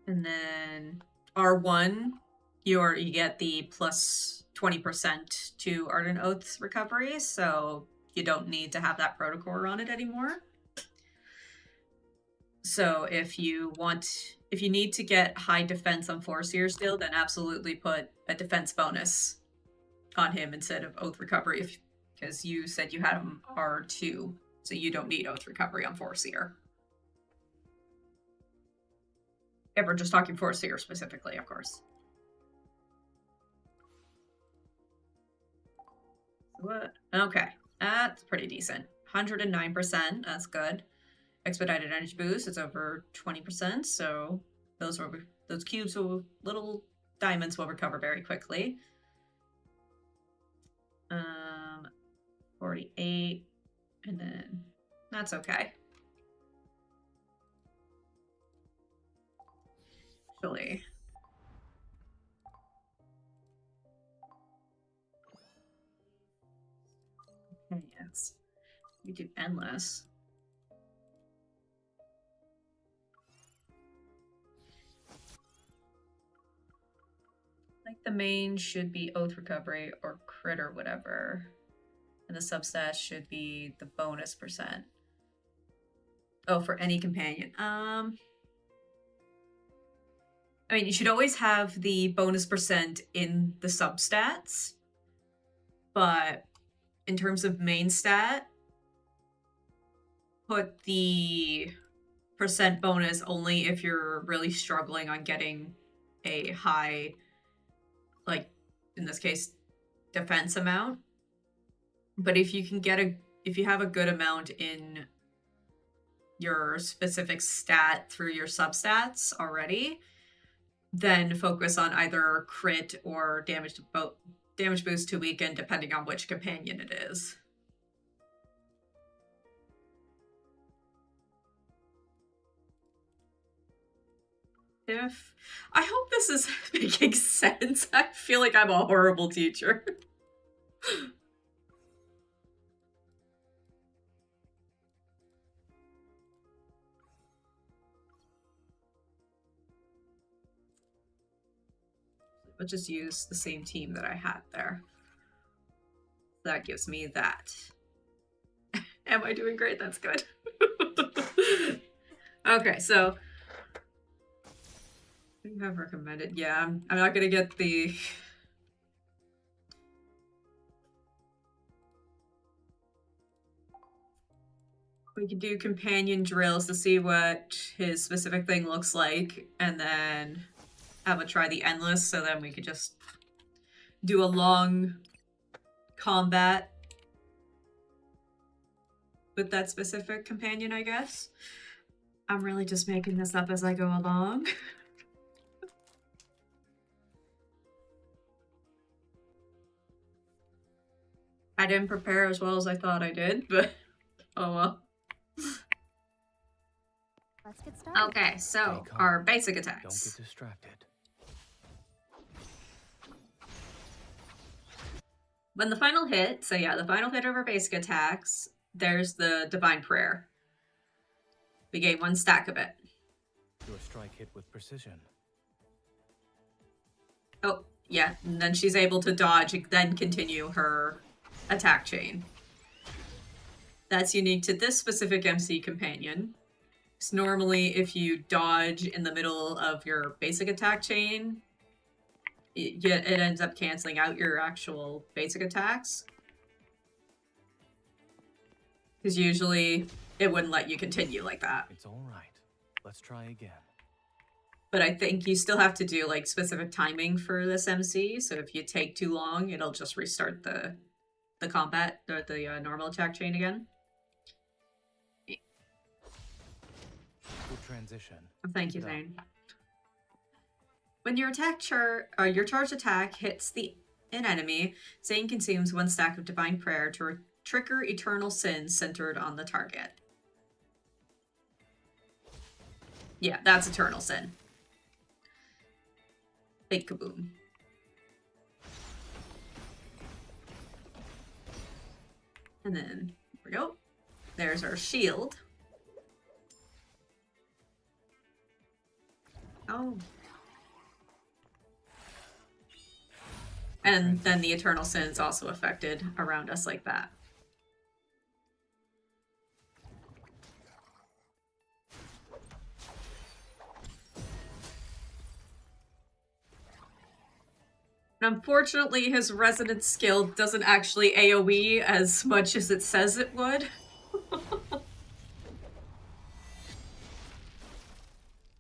And then R1, you get the plus 20% to Ardent Oath's recovery, so you don't need to have that protocore on it anymore. So if you need to get high defense on Foreseer still, then absolutely put a defense bonus on him instead of Oath Recovery, because you said you had him R2, so you don't need Oath Recovery on Foreseer. If we're just talking Foreseer specifically, of course. What? Okay, that's pretty decent. 109%, that's good. Expedited energy boost, it's over 20%, so those cubes little diamonds will recover very quickly. 48, and then that's okay. Actually, okay, yes, we do endless. Like the main should be Oath Recovery or Crit or whatever. And the substat should be the bonus percent. Oh, for any companion. I mean, you should always have the bonus percent in the substats. But in terms of main stat, put the percent bonus only if you're really struggling on getting a high, like in this case, defense amount. But if you can if you have a good amount in your specific stat through your substats already, then focus on either crit or damage boost to weaken, depending on which companion it is. I hope this is making sense. I feel like I'm a horrible teacher. Let's just use the same team that I had there. That gives me that. Am I doing great? That's good. Okay, so you have recommended. Yeah, I'm not gonna get the. We could do companion drills to see what his specific thing looks like, and then have a try the endless, so then we could just do a long combat with that specific companion, I guess. I'm really just making this up as I go along. I didn't prepare as well as I thought I did, but oh well. Let's get started. Okay, so our basic attacks. Don't get distracted. When the final hit, so yeah, the final hit of our basic attacks, there's the Divine Prayer. We gain 1 stack of it. Your strike hit with precision. Oh, yeah, and then she's able to dodge and then continue her attack chain. That's unique to this specific MC companion. So normally, if you dodge in the middle of your basic attack chain, it ends up canceling out your actual basic attacks. Because usually it wouldn't let you continue like that. It's all right. Let's try again. But I think you still have to do like specific timing for this MC. So if you take too long, it'll just restart the combat, the normal attack chain again. Good transition. Thank you, Zane. When your your charged attack hits an enemy, Zane consumes 1 stack of Divine Prayer to trigger eternal sins centered on the target. Yeah, that's eternal sin. Big kaboom. And then, here we go. There's our shield. Oh. And then the eternal sin is also affected around us like that. And unfortunately, his resonance skill doesn't actually AoE as much as it says it would.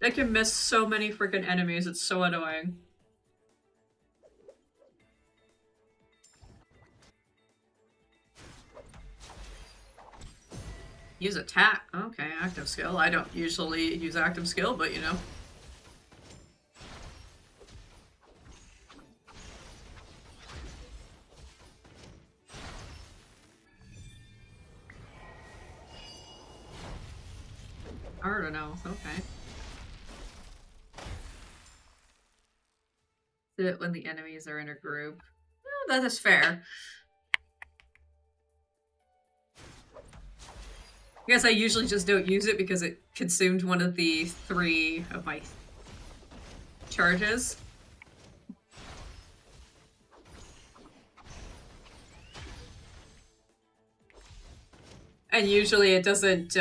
I can miss so many freaking enemies, it's so annoying. Use attack. Okay, active skill. I don't usually use active skill, but you know. I don't know. Okay. Sit when the enemies are in a group. Well, that is fair. I guess I usually just don't use it because it consumed one of the 3 of my charges. And usually it doesn't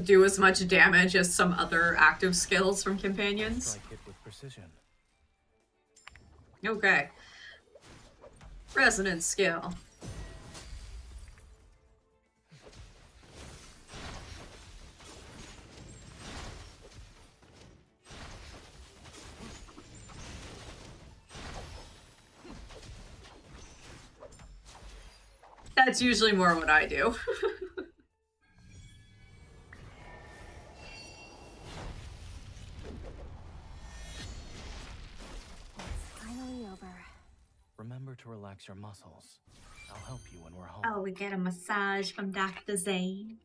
do as much damage as some other active skills from companions. Strike it with precision. Okay. Resonance skill. That's usually more what I do. Finally over. Remember to relax your muscles. I'll help you when we're home. Oh, we get a massage from Dr. Zane.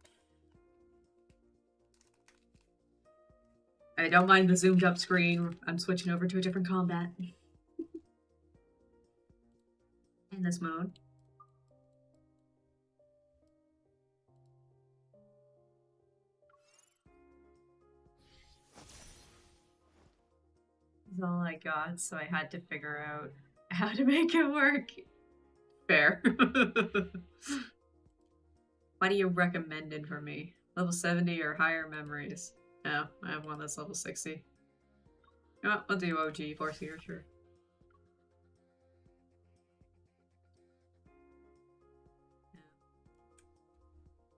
I don't mind the zoomed up screen. I'm switching over to a different combat. In this mode. That's all I got, so I had to figure out how to make it work. Fair. What are you recommending for me? Level 70 or higher memories? No, I have one that's level 60. Oh, I'll do OG Force here, sure. Yeah.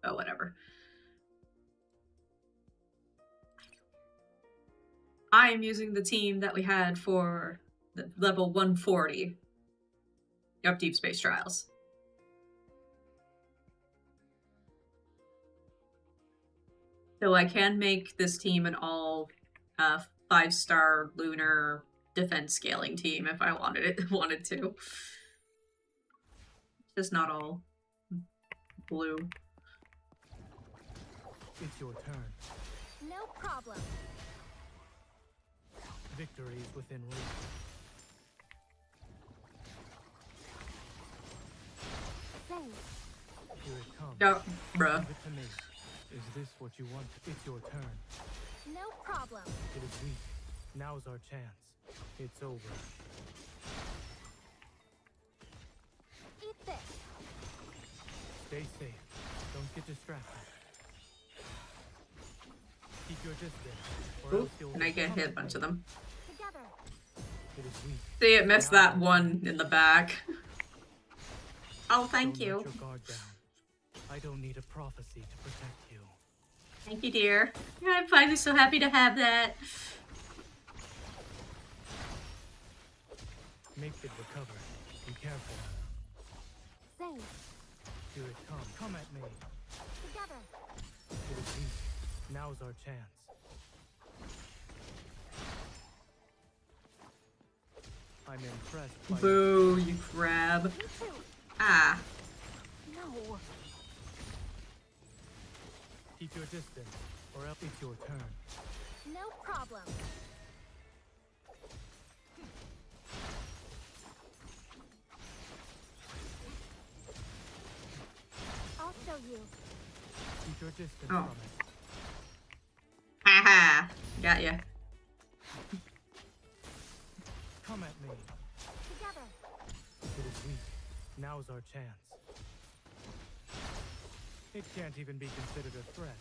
Oh, whatever. I am using the team that we had for the level 140 of Deepspace Trials. So I can make this team an all 5-star lunar defense scaling team if I wanted to. Just not all blue. It's your turn. No problem. Victory is within reach. Thanks. Here it comes. Oh, bruh. Give it to me. Is this what you want? It's your turn. No problem. It is weak. Now's our chance. It's over. Eat this. Stay safe. Don't get distracted. Keep your distance, or Ooh, else you'll and I get hit a suffocated. bunch of them. Together. It is weak. See, it missed that one in the back. Oh, thank Don't you. let your guard down. I don't need a prophecy to protect you. Thank you, dear. I'm finally so happy to have that. Make it recover. Be careful. Same. Here it comes. Come at me. Together. It is weak. Now's our chance. I'm impressed by Boo, you crab. Me too. Ah. No. Keep your distance, or else it's your turn. No problem. I'll show you. Keep your distance Oh. from it. Haha. Got ya. Come at me. Together. It is weak. Now's our chance. It can't even be considered a threat.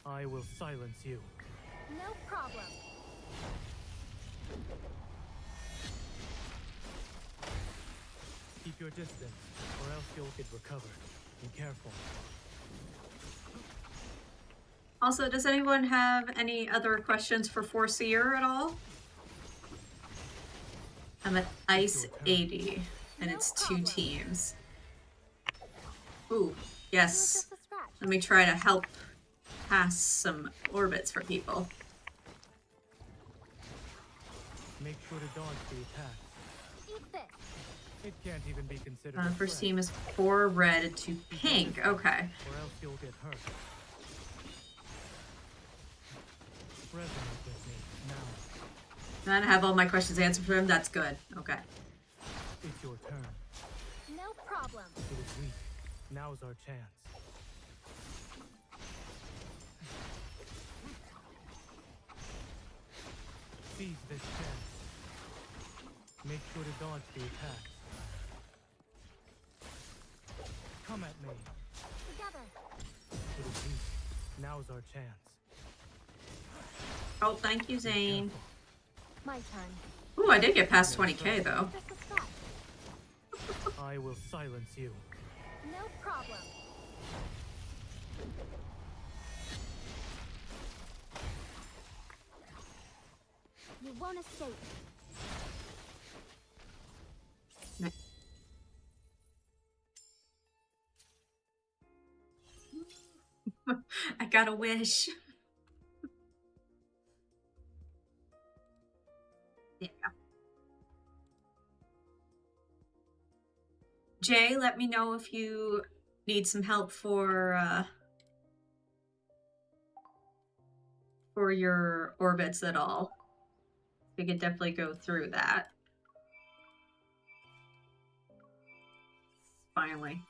I will silence you. No problem. Keep your distance, or else you'll get recovered. Be careful. Also, does anyone have any other questions for Foreseer at all? I'm at Ice 80, and it's 2 teams. Ooh, yes. Just a scratch. Let me try to help pass some orbits for people. Make sure to dodge the attack. Eat this. It can't even be considered a First threat. team is 4 red to pink. Okay. Or else you'll get hurt. Resonate with me now. And I have all my questions answered for him. That's good. Okay. It's your turn. No problem. It is weak. Now's our chance. Seize this chance. Make sure to dodge the attacks. Come at me. Together. It is weak. Now's our chance. Oh, thank you, Be Zane. careful. My turn. Ooh, I did get past 20k though. Just a scratch. I will silence you. No problem. You won't escape. I got a wish. Yeah. Jay, let me know if you need some help for your orbits at all. We could definitely go through that. Finally.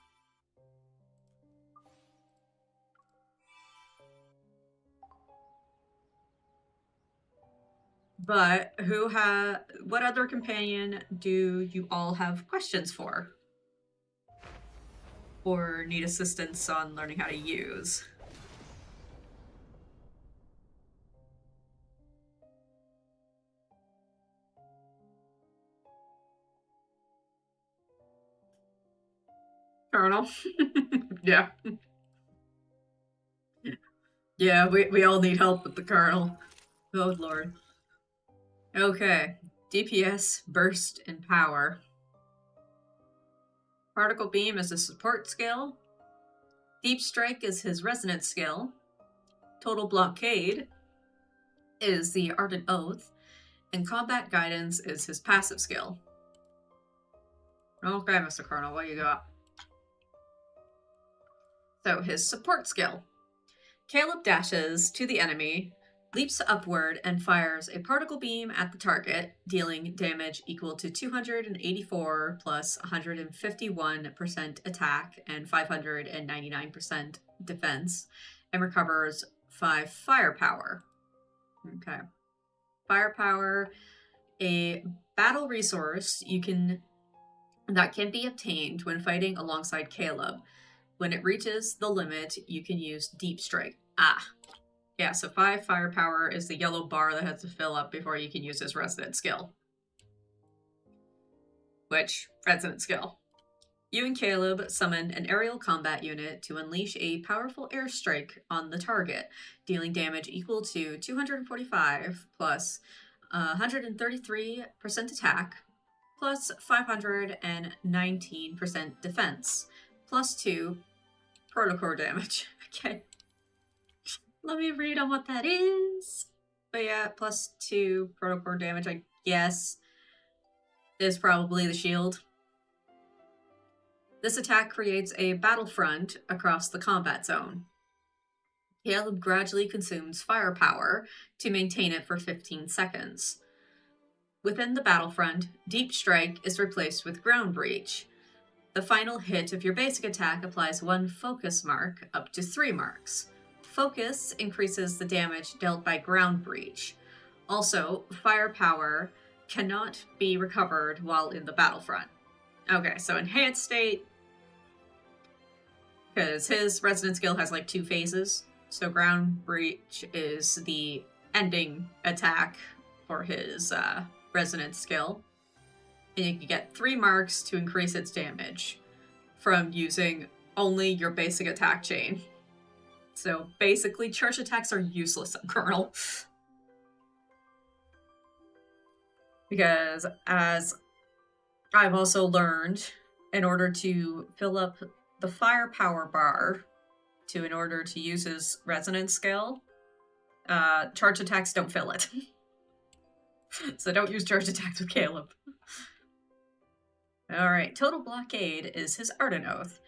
But what other companion do you all have questions for? Or need assistance on learning how to use? Colonel? Yeah. Yeah, we all need help with the Colonel. Oh, Lord. Okay. DPS, burst, and power. Particle Beam is a support skill. Deep Strike is his resonance skill. Total Blockade is the Ardent Oath. And Combat Guidance is his passive skill. Okay, Mr. Colonel, what you got? So, his support skill. Caleb dashes to the enemy, leaps upward, and fires a particle beam at the target, dealing damage equal to 284 plus 151% attack and 599% defense, and recovers 5 firepower. Okay. Firepower, a battle resource that can be obtained when fighting alongside Caleb. When it reaches the limit, you can use Deep Strike. Ah. Yeah, so 5 firepower is the yellow bar that has to fill up before you can use his resident skill. Which, resident skill. You and Caleb summon an aerial combat unit to unleash a powerful airstrike on the target, dealing damage equal to 245 plus 133% attack, plus 519% defense, plus 2 protocore damage. Okay. Let me read on what that is. But yeah, plus 2 protocore damage, I guess, is probably the shield. This attack creates a battlefront across the combat zone. Caleb gradually consumes firepower to maintain it for 15 seconds. Within the battlefront, Deep Strike is replaced with Ground Breach. The final hit of your basic attack applies 1 focus mark, up to 3 marks. Focus increases the damage dealt by Ground Breach. Also, firepower cannot be recovered while in the battlefront. Okay, so enhanced state, because his resonant skill has like 2 phases. So Ground Breach is the ending attack for his resonant skill. And you can get 3 marks to increase its damage from using only your basic attack chain. So basically, charge attacks are useless on Colonel. Because as I've also learned, in order to fill up the firepower bar in order to use his resonance skill, charge attacks don't fill it. So don't use charge attacks with Caleb. Alright, Total Blockade is his Ardent Oath.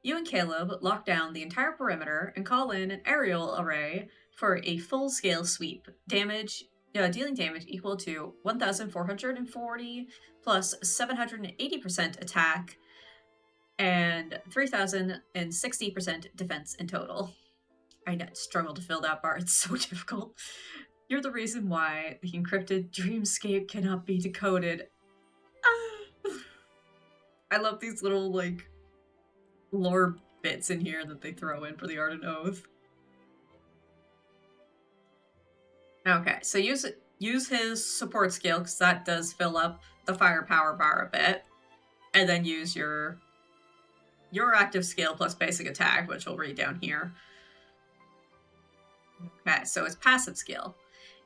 You and Caleb lock down the entire perimeter and call in an aerial array for a full-scale sweep. Dealing damage equal to 1,440 plus 780% attack and 3,060% defense in total. I struggle to fill that bar, it's so difficult. You're the reason why the encrypted dreamscape cannot be decoded. I love these little, like, lore bits in here that they throw in for the Ardent Oath. Okay, so use his support skill, because that does fill up the firepower bar a bit. And then use your active skill plus basic attack, which we'll read down here. Okay, so it's passive skill.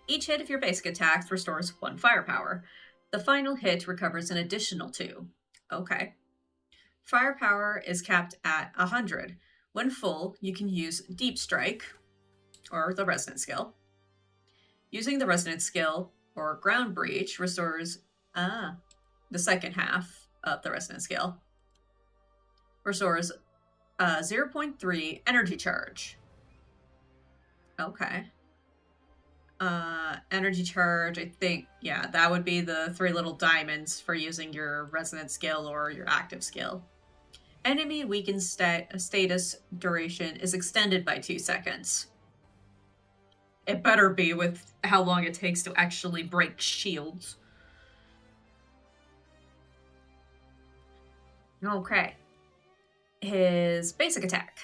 Each hit of your basic attack restores 1 firepower. The final hit recovers an additional 2. Okay. Firepower is capped at 100. When full, you can use Deep Strike, or the Resonant skill. Using the Resonant skill, or Ground Breach, restores the second half of the Resonant skill. Restores 0.3 energy charge. Okay. Energy charge, I think, yeah, that would be the 3 little diamonds for using your resonant skill or your active skill. Enemy weakened status duration is extended by 2 seconds. It better be with how long it takes to actually break shields. Okay. His basic attack.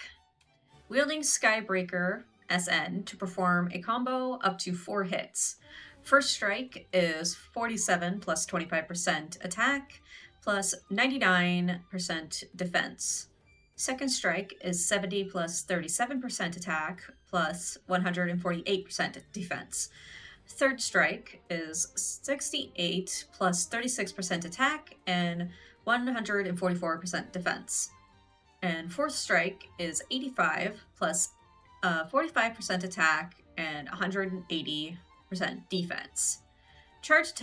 Wielding Skybreaker SN to perform a combo up to 4 hits. First strike is 47 plus 25% attack, plus 99% defense. Second strike is 70 plus 37% attack, plus 148% defense. Third strike is 68 plus 36% attack and 144% defense. And fourth strike is 85 plus 45% attack and 180% defense. Charged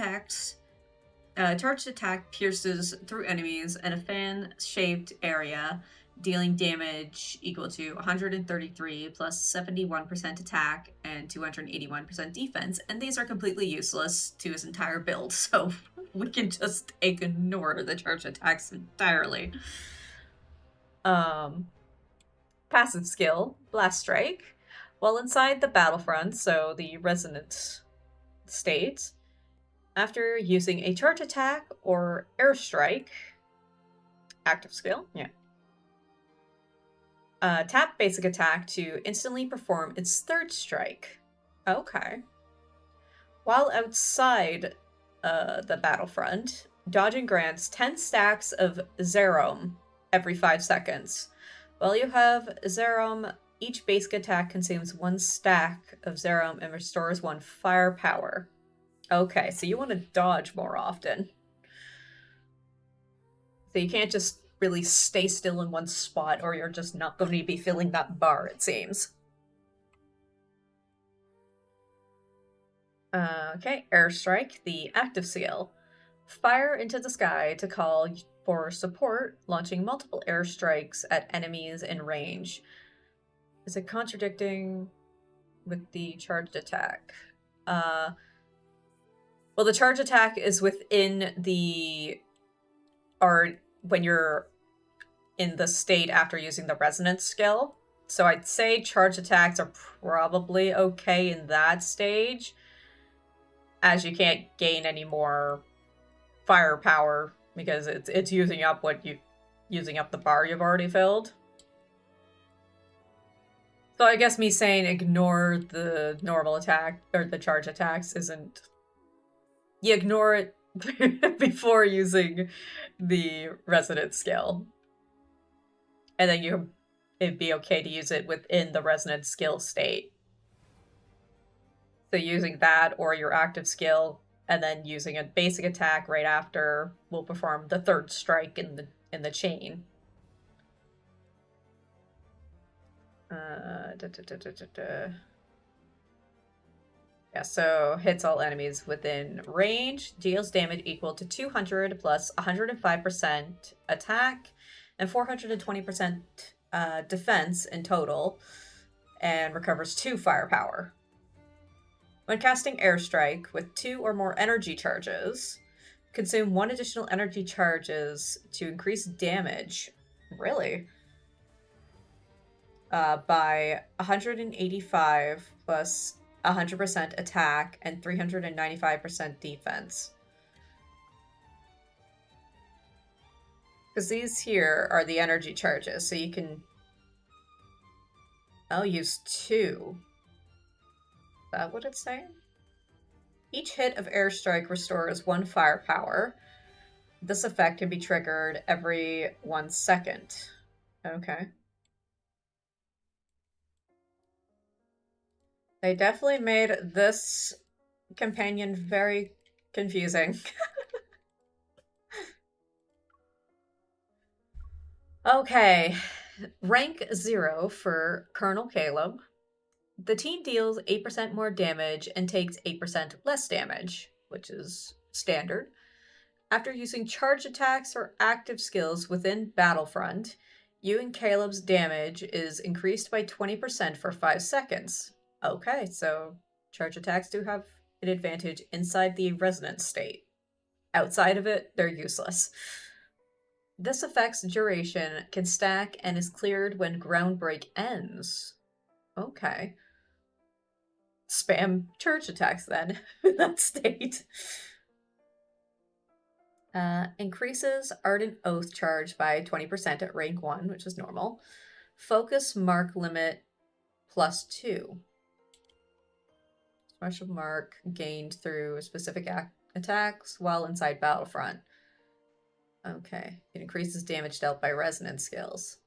attack pierces through enemies in a fan-shaped area, dealing damage equal to 133 plus 71% attack and 281% defense, and these are completely useless to his entire build, so we can just ignore the charged attacks entirely. Passive skill, Blast Strike. While inside the battlefront, so the resonant state, after using a charge attack or airstrike, active skill, yeah. Tap basic attack to instantly perform its third strike. Okay. While outside the battlefront, dodging grants 10 stacks of Zerom every 5 seconds. While you have Zerom, each basic attack consumes 1 stack of Zerom and restores 1 firepower. Okay, so you want to dodge more often. So you can't just really stay still in one spot, or you're just not going to be filling that bar, it seems. Okay, airstrike, the active skill. Fire into the sky to call for support, launching multiple airstrikes at enemies in range. Is it contradicting with the charged attack? Well, the charge attack is within the... or when you're in the state after using the resonance skill. So I'd say charge attacks are probably okay in that stage, as you can't gain any more firepower because it's using up the bar you've already filled. So I guess me saying ignore the normal attack or the charge attacks isn't... You ignore it before using the resonance skill. And then it'd be okay to use it within the resonance skill state. So using that or your active skill and then using a basic attack right after will perform the 3rd strike in the chain. Yeah, so hits all enemies within range, deals damage equal to 200 plus 105% attack and 420% defense in total, and recovers 2 firepower. When casting airstrike with 2 or more energy charges, consume 1 additional energy charges to increase damage. Really? By 185 plus 100% attack and 395% defense. Because these here are the energy charges, so you can... I'll use 2. Is that what it's saying? Each hit of airstrike restores 1 firepower. This effect can be triggered every 1 second. Okay. They definitely made this companion very confusing. Okay. Rank 0 for Colonel Caleb. The team deals 8% more damage and takes 8% less damage, which is standard. After using charge attacks or active skills within Battlefront, you and Caleb's damage is increased by 20% for 5 seconds. Okay, so charge attacks do have an advantage inside the resonance state. Outside of it, they're useless. This effect's duration can stack and is cleared when ground break ends. Okay. Spam charge attacks then in that state. Increases Ardent Oath charge by 20% at rank 1, which is normal. Focus mark limit +2. Special mark gained through specific attacks while inside Battlefront. Okay. It increases damage dealt by resonance skills.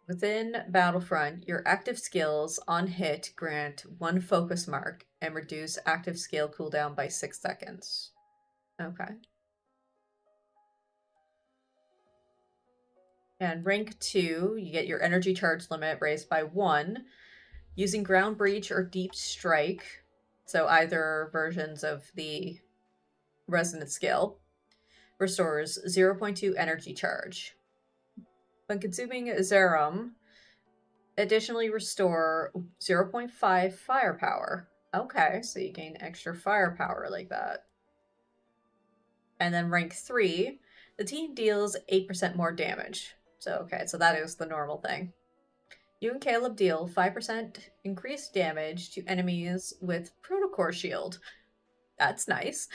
Within Battlefront, your active skills on hit grant 1 focus mark and reduce active skill cooldown by 6 seconds. Okay. And rank 2, you get your energy charge limit raised by 1. Using Ground Breach or Deep Strike, so either versions of the resonance skill, restores 0.2 energy charge. When consuming Zerom, additionally restore 0.5 firepower. Okay, so you gain extra firepower like that. And then rank 3, the team deals 8% more damage. So, okay, so that is the normal thing. You and Caleb deal 5% increased damage to enemies with protocore shield. That's nice.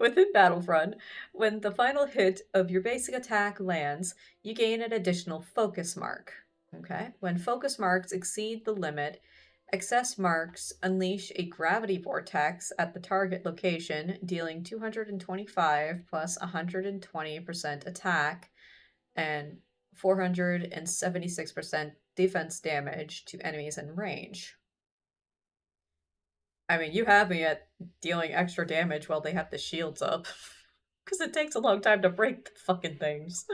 Within Battlefront, when the final hit of your basic attack lands, you gain an additional focus mark. Okay? When focus marks exceed the limit, excess marks unleash a gravity vortex at the target location, dealing 225 plus 120% attack and 476% defense damage to enemies in range. I mean, you have me at dealing extra damage while they have the shields up. Because it takes a long time to break the fucking things.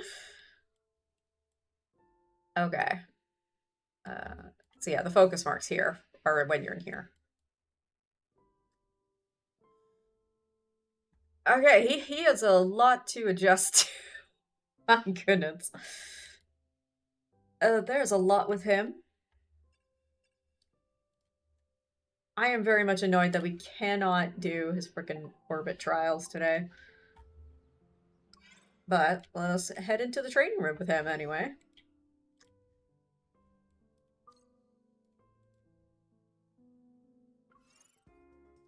Okay. So yeah, the focus marks here are when you're in here. Okay, he has a lot to adjust to. My goodness. There's a lot with him. I am very much annoyed that we cannot do his frickin' orbit trials today. But let's head into the training room with him anyway.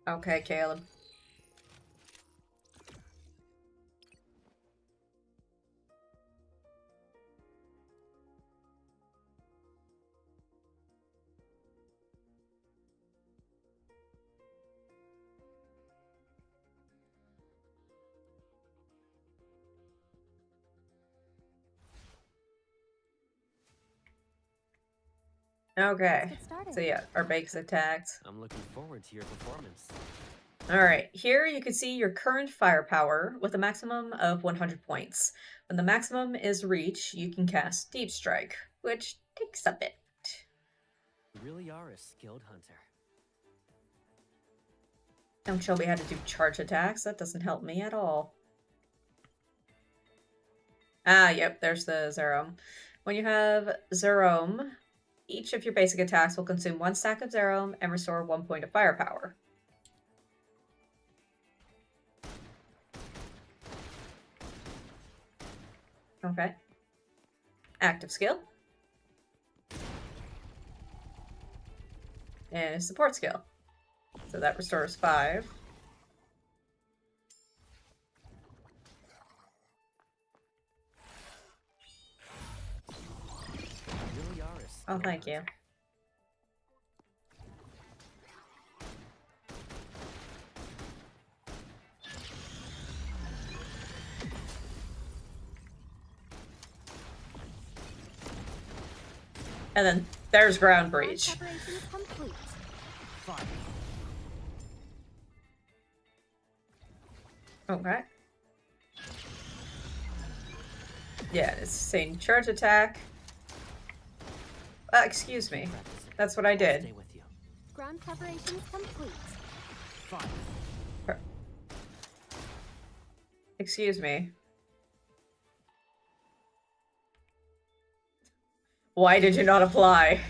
Okay, Caleb. Okay. Let's get started. So yeah, our base attacks. I'm looking forward to your performance. Alright, here you can see your current firepower with a maximum of 100 points. When the maximum is reached, you can cast Deep Strike, which takes a bit. You really are a skilled hunter. Don't show me how to do charge attacks, that doesn't help me at all. Ah, yep, there's the Zerome. When you have Zerome, each of your basic attacks will consume 1 stack of Zerome and restore 1 point of firepower. Okay. Active skill. And support skill. So that restores 5. You really are a Oh, skilled thank you. hunter. And then there's ground breach. Preparation is complete. Fine. Okay. Yeah, it's saying charge attack. Excuse me. Practicing. That's what I I'll did. stay with you. Ground preparation is complete. Fine. Excuse me. Why did you not apply?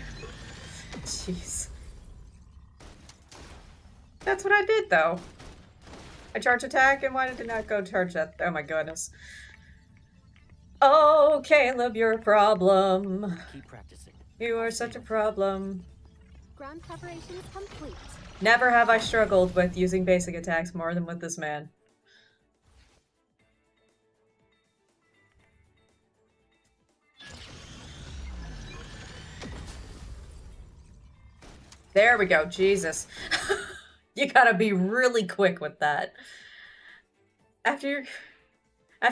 Jeez. That's what I did, though. I charge attack, and why did it not go charge that? Oh my goodness. Oh, Caleb, you're a problem. Keep practicing. You are I'll stay such a with you. problem. Ground preparation is complete. Never have I struggled with using basic attacks more than with this man. There we go, Jesus. You gotta be really quick with that. After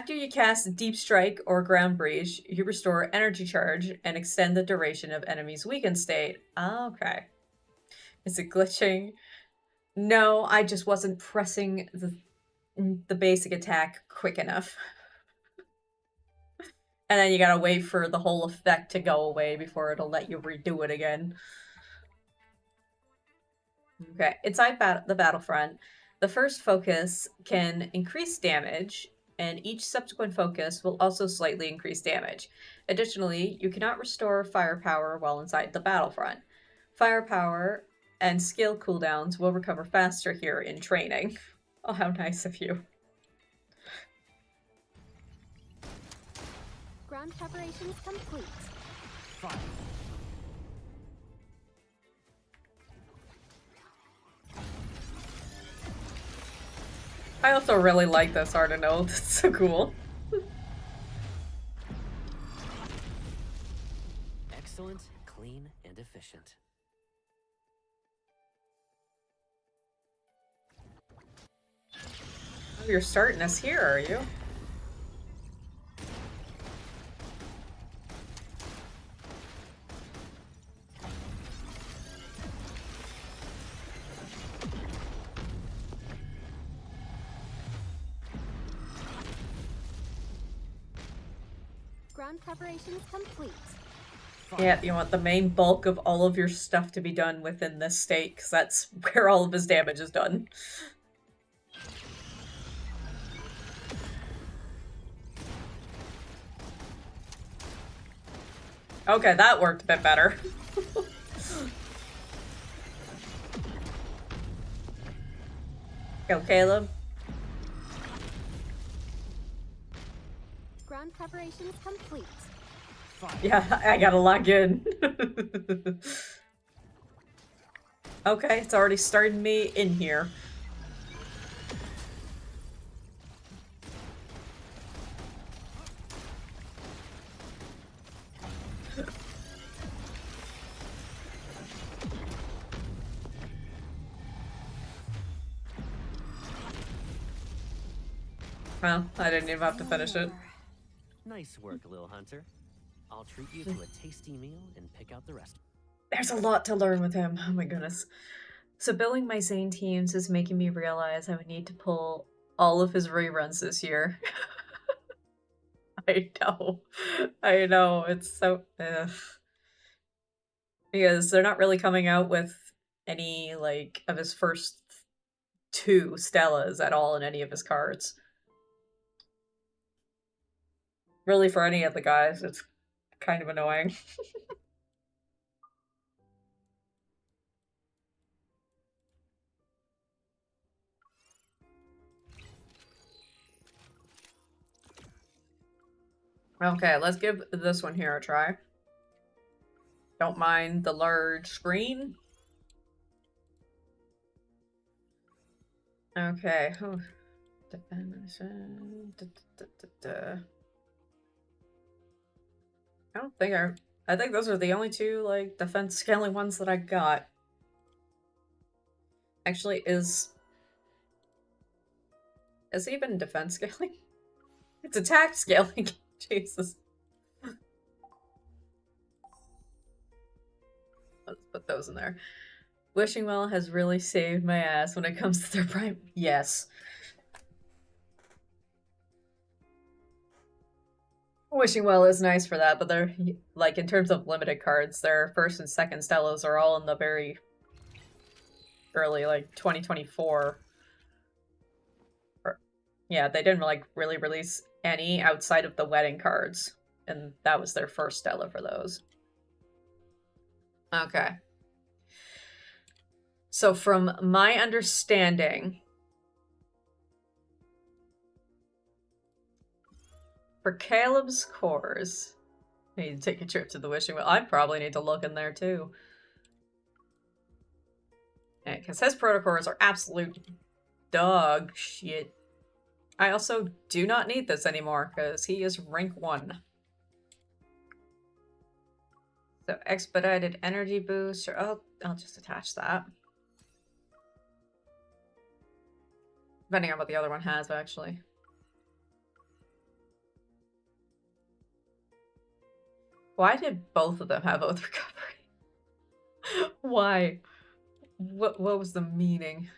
you cast Deep Strike or Ground Breach, you restore energy charge and extend the duration of enemy's weakened state. Okay. Is it glitching? No, I just wasn't pressing the basic attack quick enough. And then you gotta wait for the whole effect to go away before it'll let you redo it again. Okay, inside the battlefront, the first focus can increase damage, and each subsequent focus will also slightly increase damage. Additionally, you cannot restore firepower while inside the battlefront. Firepower and skill cooldowns will recover faster here in training. Oh, how nice of you. Ground preparation is complete. Fire. I also really like this art node. It's so cool. Excellent, clean, and efficient. Oh, you're starting us here, are you? Ground preparations complete. Yeah, you want the main bulk of all of your stuff to be done within this state, because that's where all of his damage is done. Okay, that worked a bit better. Go, Caleb. Ground preparations complete. Fire. Yeah, I gotta log in. Okay, it's already starting me in here. Well, I didn't even have to finish it. Nice work, little hunter. I'll treat you to a tasty meal and pick out the rest. There's a lot to learn with him. Oh my goodness. So building my Zane teams is making me realize I would need to pull all of his reruns this year. I know. I know. It's so... ugh. Because they're not really coming out with any, like, of his first 2 Stellas at all in any of his cards. Really, for any of the guys, it's kind of annoying. Okay, let's give this one here a try. Don't mind the large screen. Okay. Oh. I don't think I think those are the only 2, like, defense scaling ones that I got. Actually, is he even defense scaling? It's attack scaling. Jesus. Let's put those in there. Wishing Well has really saved my ass when it comes to their prime. Yes. Wishing Well is nice for that, but they're, like, in terms of limited cards, their first and second Stellas are all in the very early, like, 2024. Yeah, they didn't, like, really release any outside of the wedding cards, and that was their first Stella for those. Okay. So from my understanding, for Caleb's cores, I need to take a trip to the Wishing Well. I probably need to look in there too. Yeah, because his protocores are absolute dog shit. I also do not need this anymore because he is rank 1. So expedited energy boost, or I'll just attach that. Depending on what the other one has, actually. Why did both of them have oath recovery? Why? What was the meaning?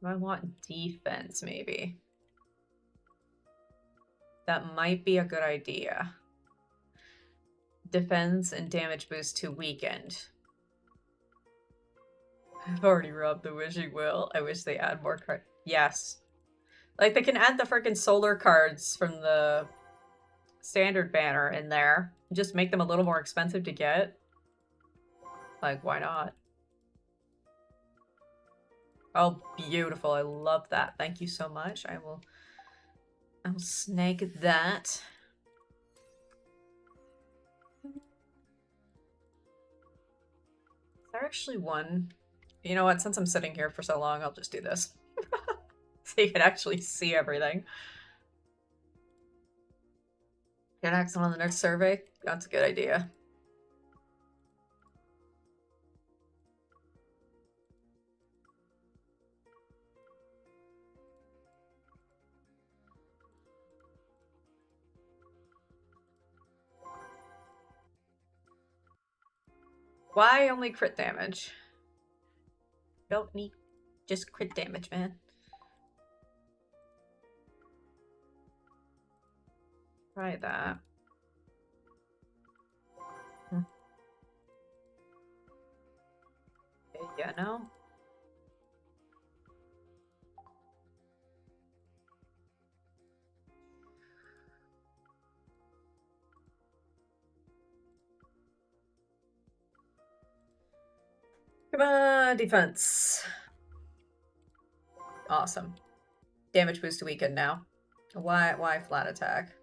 I want defense, maybe. That might be a good idea. Defense and damage boost to weakened. I've already robbed the Wishing Well. I wish they add more cards. Yes. Like, they can add the freaking solar cards from the standard banner in there. Just make them a little more expensive to get. Like, why not? Oh, beautiful. I love that. Thank you so much. I will I'll snag that. Is there actually one? You know what? Since I'm sitting here for so long, I'll just do this. So you can actually see everything. Get an accent on the next survey? That's a good idea. Why only crit damage? Don't need just crit damage, man. Try that. Yeah, no. Come on, defense. Awesome. Damage boost to weaken now. Why flat attack?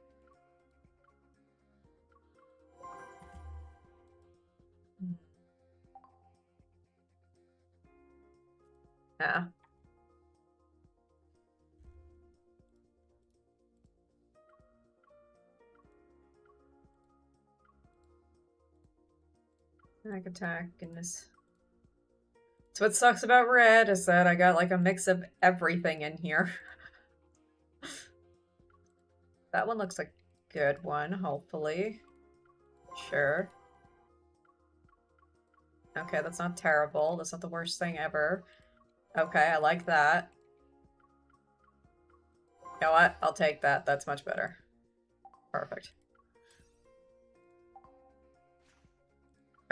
Yeah. Attack, attack, goodness. So what sucks about red is that I got like a mix of everything in here. That one looks like a good one, hopefully. Sure. Okay, that's not terrible. That's not the worst thing ever. Okay, I like that. You know what? I'll take that. That's much better. Perfect.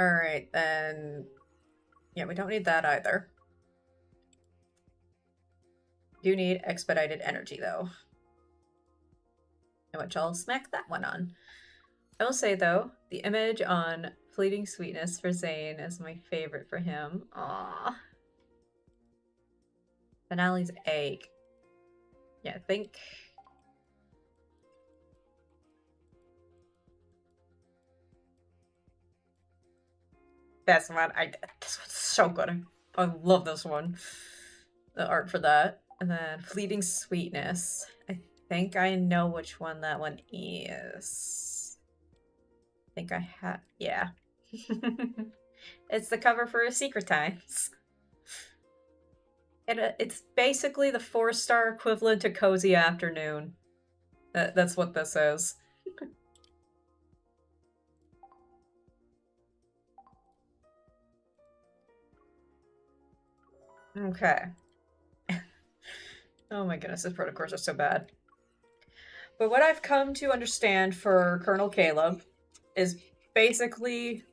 Alright, then... Yeah, we don't need that either. Do need expedited energy, though. In which I'll smack that one on. I will say, though, the image on Fleeting Sweetness for Zane is my favorite for him. Aww. Finale's egg. Yeah, I think... That's one. This one's so good. I love this one. The art for that. And then Fleeting Sweetness. I think I know which one that one is. I think I have... Yeah. It's the cover for Secret Times. It's basically the 4-star equivalent to Cozy Afternoon. That's what this is. Okay. Oh my goodness, these protocores are so bad. But what I've come to understand for Colonel Caleb is basically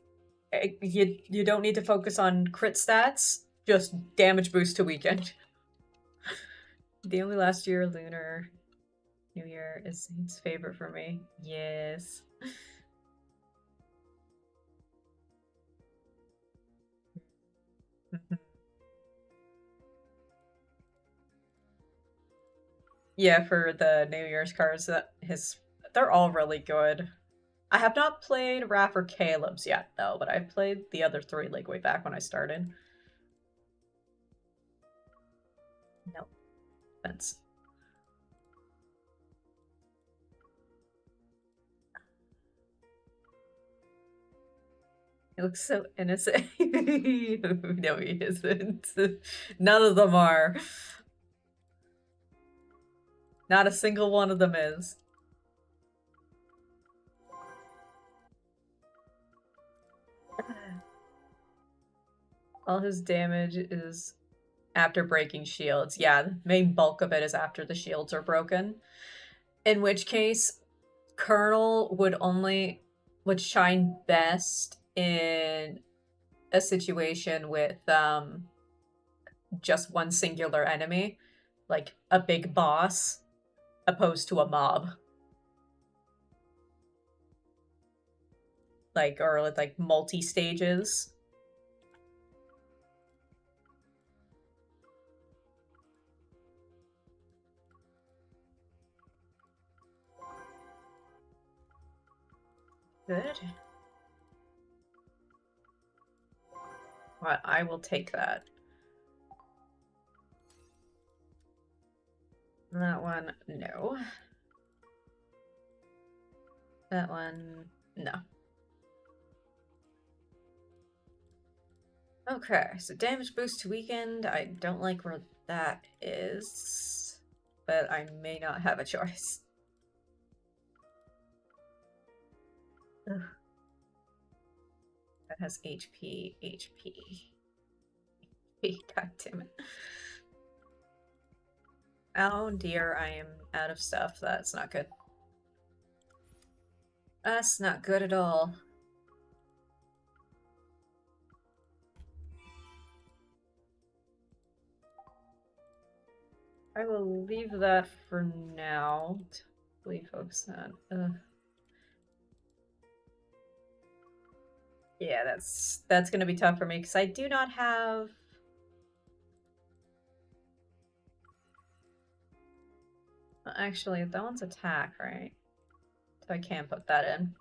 you don't need to focus on crit stats, just damage boost to weaken. The only last year Lunar New Year is his favorite for me. Yes. Yeah, for the New Year's cards, they're all really good. I have not played Raph or Caleb's yet, though, but I've played the other 3 like way back when I started. Nope. Fence. He looks so innocent. No, he isn't. None of them are. Not a single one of them is. All his damage is after breaking shields. Yeah, the main bulk of it is after the shields are broken. In which case, Colonel would shine best in a situation with just one singular enemy, like a big boss, opposed to a mob. Or like multi-stages. Good. Well, I will take that. That one, no. That one, no. Okay, so damage boost to weakened. I don't like where that is, but I may not have a choice. Ugh. That has HP. God damn it. Oh dear, I am out of stuff. That's not good. That's not good at all. I will leave that for now. Totally focus on. Yeah, that's gonna be tough for me because I do not have. Actually, that one's attack, right? So I can't put that in.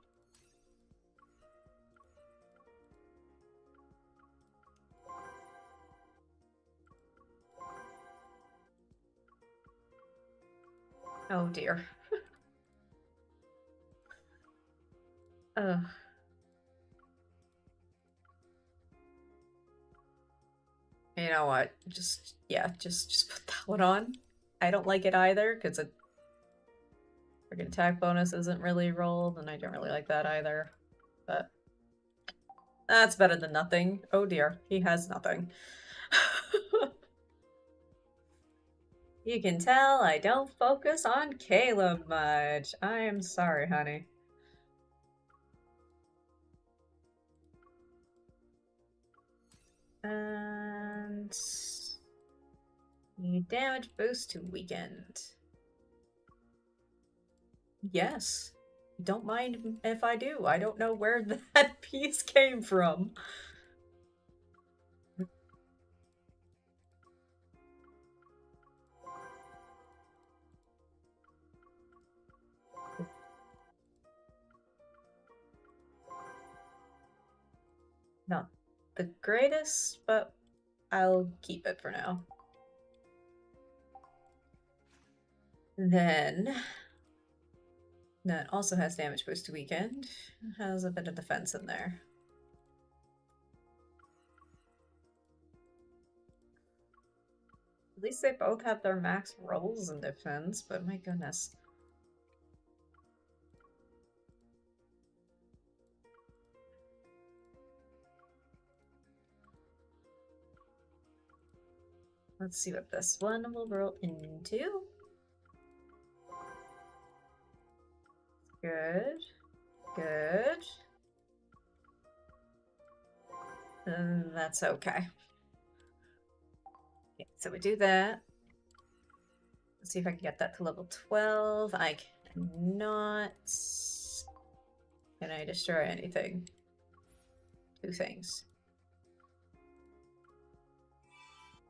Oh dear. Ugh. You know what? Just put that one on. I don't like it either because it freaking attack bonus isn't really rolled, and I don't really like that either. But that's better than nothing. Oh dear, he has nothing. You can tell I don't focus on Caleb much. I am sorry, honey. And you damage boost to weakened. Yes. Don't mind if I do. I don't know where that piece came from. Not the greatest, but I'll keep it for now. Then that also has damage boost to weakened. Has a bit of defense in there. At least they both have their max rolls in defense, but my goodness. Let's see what this one will roll into. Good. Good. And that's okay. Okay, so we do that. Let's see if I can get that to level 12. I cannot. Can I destroy anything? 2 things.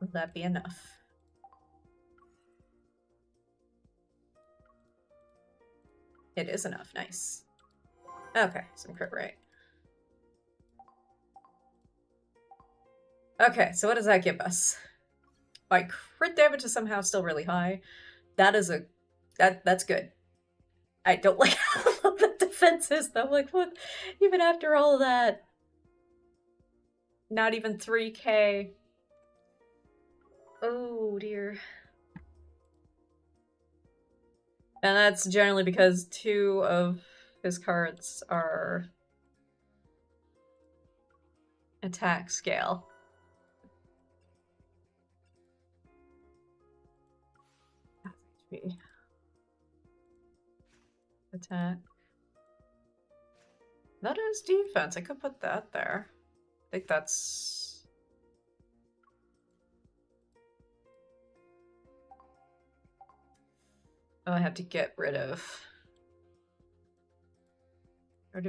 Will that be enough? It is enough. Nice. Okay, some crit rate. Okay, so what does that give us? My crit damage is somehow still really high. That is that's good. I don't like how low the defense is though. Like, what? Even after all of that, not even 3k. Oh dear. And that's generally because 2 of his cards are attack scale. HP. Attack. That is defense. I could put that there. I think that's... Oh, I have to get rid of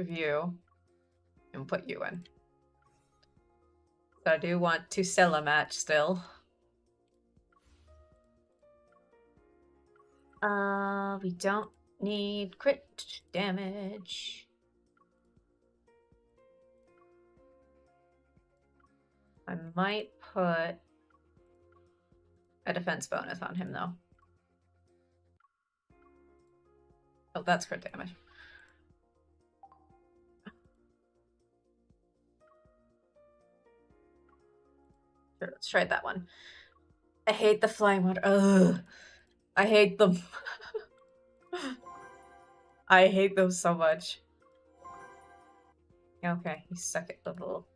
you and put you in. So I do want to sell a match still. We don't need crit damage. I might put a defense bonus on him, though. Oh, that's crit damage. Sure, let's try that one. I hate the flying water. Ugh. I hate them. I hate them so much. Okay, he's second level.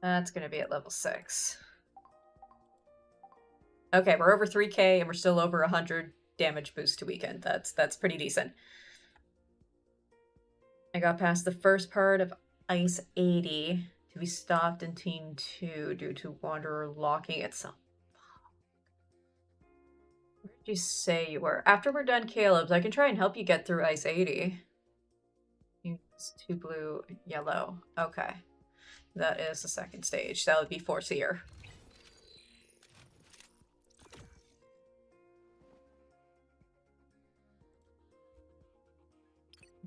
That's gonna be at level 6. Okay, we're over 3k and we're still over 100 damage boost to weekend. That's pretty decent. I got past the first part of Ice 80 to be stopped in Team 2 due to Wanderer locking itself. Where did you say you were? After we're done Caleb's, I can try and help you get through Ice 80. Use 2 blue, yellow. Okay. That is the second stage. That would be Foreseer.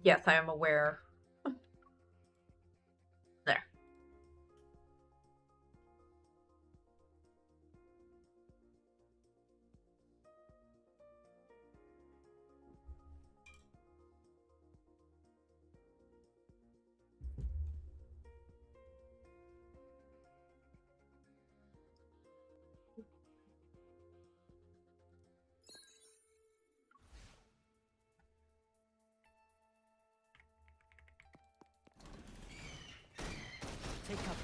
Yes, I am aware. There. Take cover.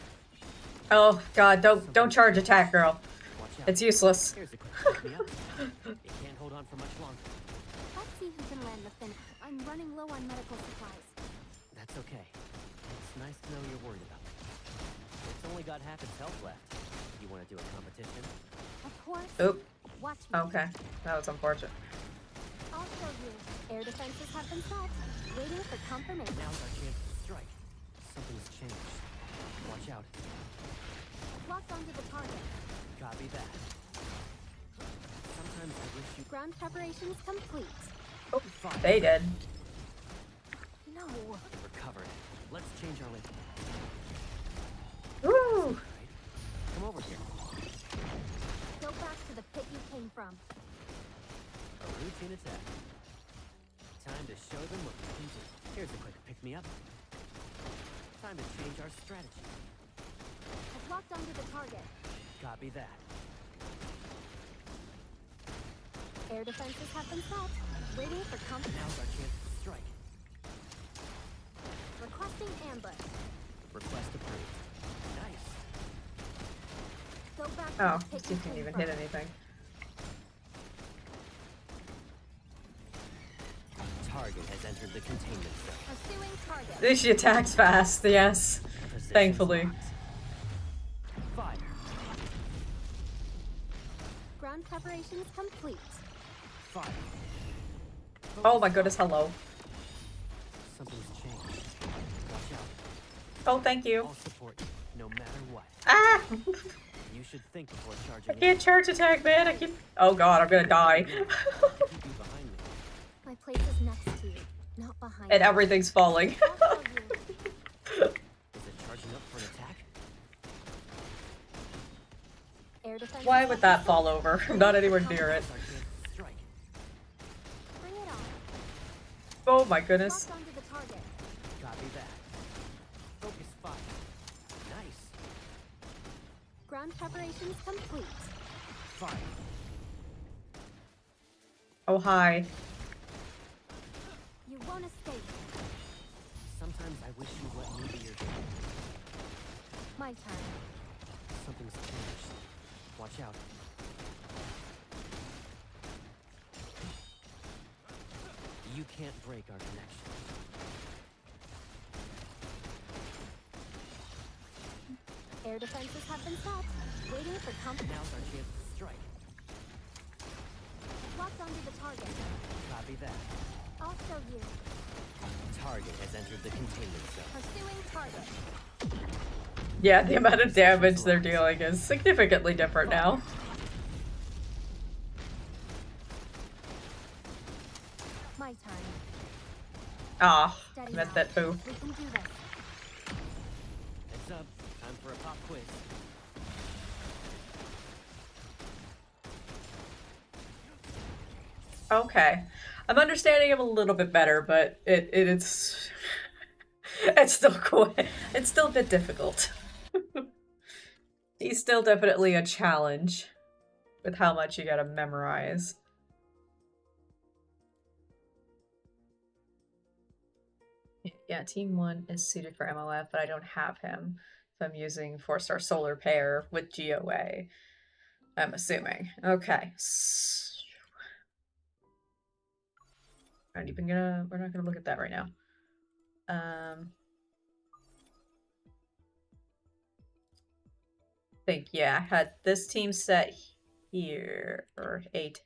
Oh god, don't charge attack, girl. Watch out. It's useless. Here's a quick pick me up. It can't hold on for much longer. Let's see who can land the finish. I'm running low on medical supplies. That's okay. It's nice to know you're worried about me. It's only got half its health left. You want to do a competition? Of course. Oop. Watch me. Okay. That was unfortunate. I'll show you. Air defenses have been set. Waiting for confirmation. Now's our chance to strike. Something's changed. Watch out. Locked onto the target. Copy that. Sometimes I wish you Ground preparations complete. Oh, Fine. they did. No. recovered. Let's change our link. Woo! Right. Come over here. Go back to the pit you came from. A routine attack. Time to show them what we can do. Here's a quick pick-me-up. Time to change our strategy. I've locked onto the target. Copy that. Air defenses have been set. Waiting for confirmation. Now's our chance to strike. Requesting ambush. Request approved. Nice. Go back Oh, to the pit you you didn't came even from. hit anything. Target has entered the containment zone. Pursuing target. She attacks fast, yes. Position's Thankfully. locked. Fire. Ground preparations complete. Fire. Oh my goodness, hello. Something's changed. Watch out. Oh, thank you. I'll support you, no matter what. Ah! You should think before charging. I can't charge attack, man. I keep... Oh god, I'm gonna die. Keep you behind me. My place is next to you, not behind And you. everything's falling. I'll show you. Is it charging up for an attack? Air defenses Why have would been that set. fall over? I'm not anywhere near it. Now's our chance to strike. Bring it on. Oh my goodness. Locked onto the target. Copy that. Focus fire. Nice. Ground preparations complete. Fire. Oh, hi. You won't escape. Sometimes I wish you'd let me be your guide. My turn. Something's changed. Watch out. You can't break our connection. Air defenses have been set. Waiting for confirmation. Now's our chance to strike. Locked onto the target. Copy that. I'll show you. Target has entered the containment zone. Pursuing target. Yeah, the amount of damage they're dealing is significantly different now. My turn. Ah, Steady missed now. it. Boo. We can do this. Heads up. Time for a pop quiz. Okay. I'm understanding him a little bit better, but it's it's still quite, it's still a bit difficult. He's still definitely a challenge with how much you gotta memorize. Yeah, Team 1 is suited for MOF, but I don't have him. So I'm using 4-star solar pair with GOA. I'm assuming. Okay. We're not gonna look at that right now. I think, yeah, I had this team set here, or 8.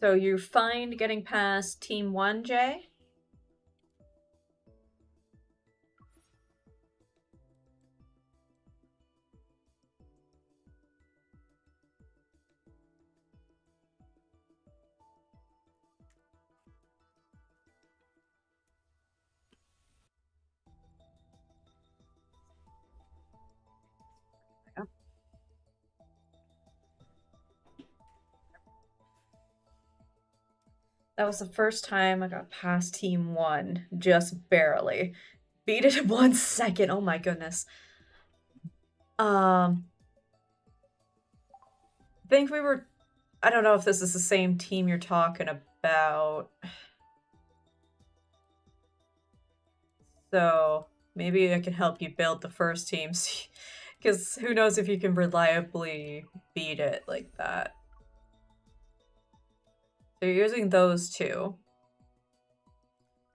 So you're fine getting past Team 1, Jay? That was the first time I got past Team 1, just barely. Beat it in 1 second, oh my goodness. I think we were... I don't know if this is the same team you're talking about. So, maybe I can help you build the first team, because who knows if you can reliably beat it like that. So you're using those 2.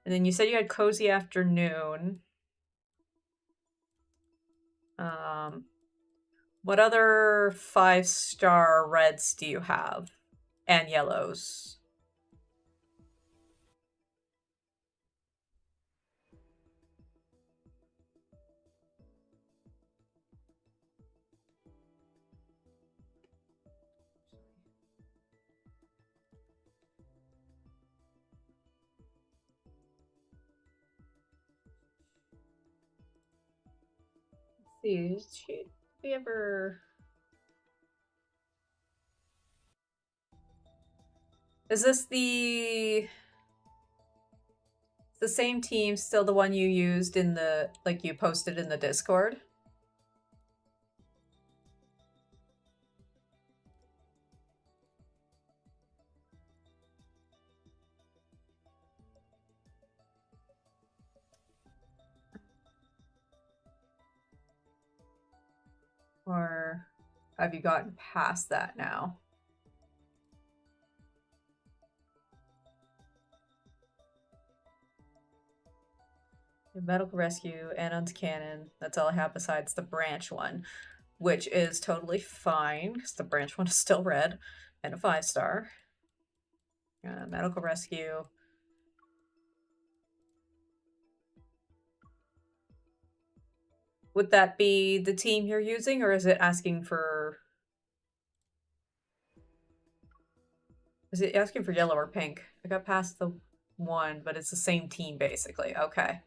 And then you said you had Cozy Afternoon. What other 5-star reds do you have? And yellows? Let's see, should we ever... Is this the same team, still the one you used in the, like you posted in the Discord? Or have you gotten past that now? Medical rescue and cannon. That's all I have besides the branch one, which is totally fine because the branch one is still red and a 5-star. Medical rescue. Would that be the team you're using, or is it asking for... Is it asking for yellow or pink? I got past the 1, but it's the same team, basically. Okay.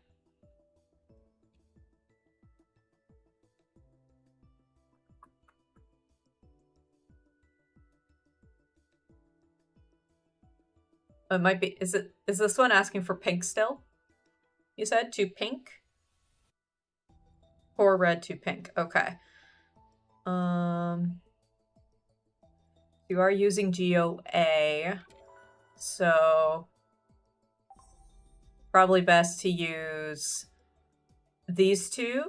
It might be... Is this one asking for pink still? You said 2 pink? 4 red, 2 pink. Okay. You are using GOA, so probably best to use these 2.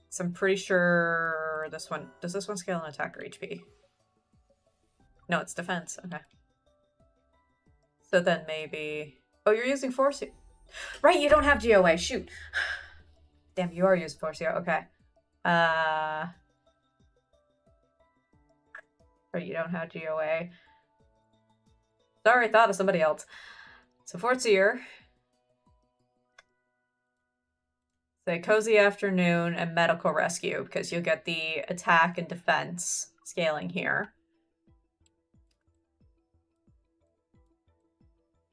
So I'm pretty sure this one... Does this one scale on attack or HP? No, it's defense. Okay. So then maybe... Oh, you're using Force... Right, you don't have GOA. Shoot. Damn, you are using Force. Okay. Or you don't have GOA. Sorry, I thought of somebody else. So Fortsier. Say Cozy Afternoon and Medical Rescue, because you'll get the attack and defense scaling here.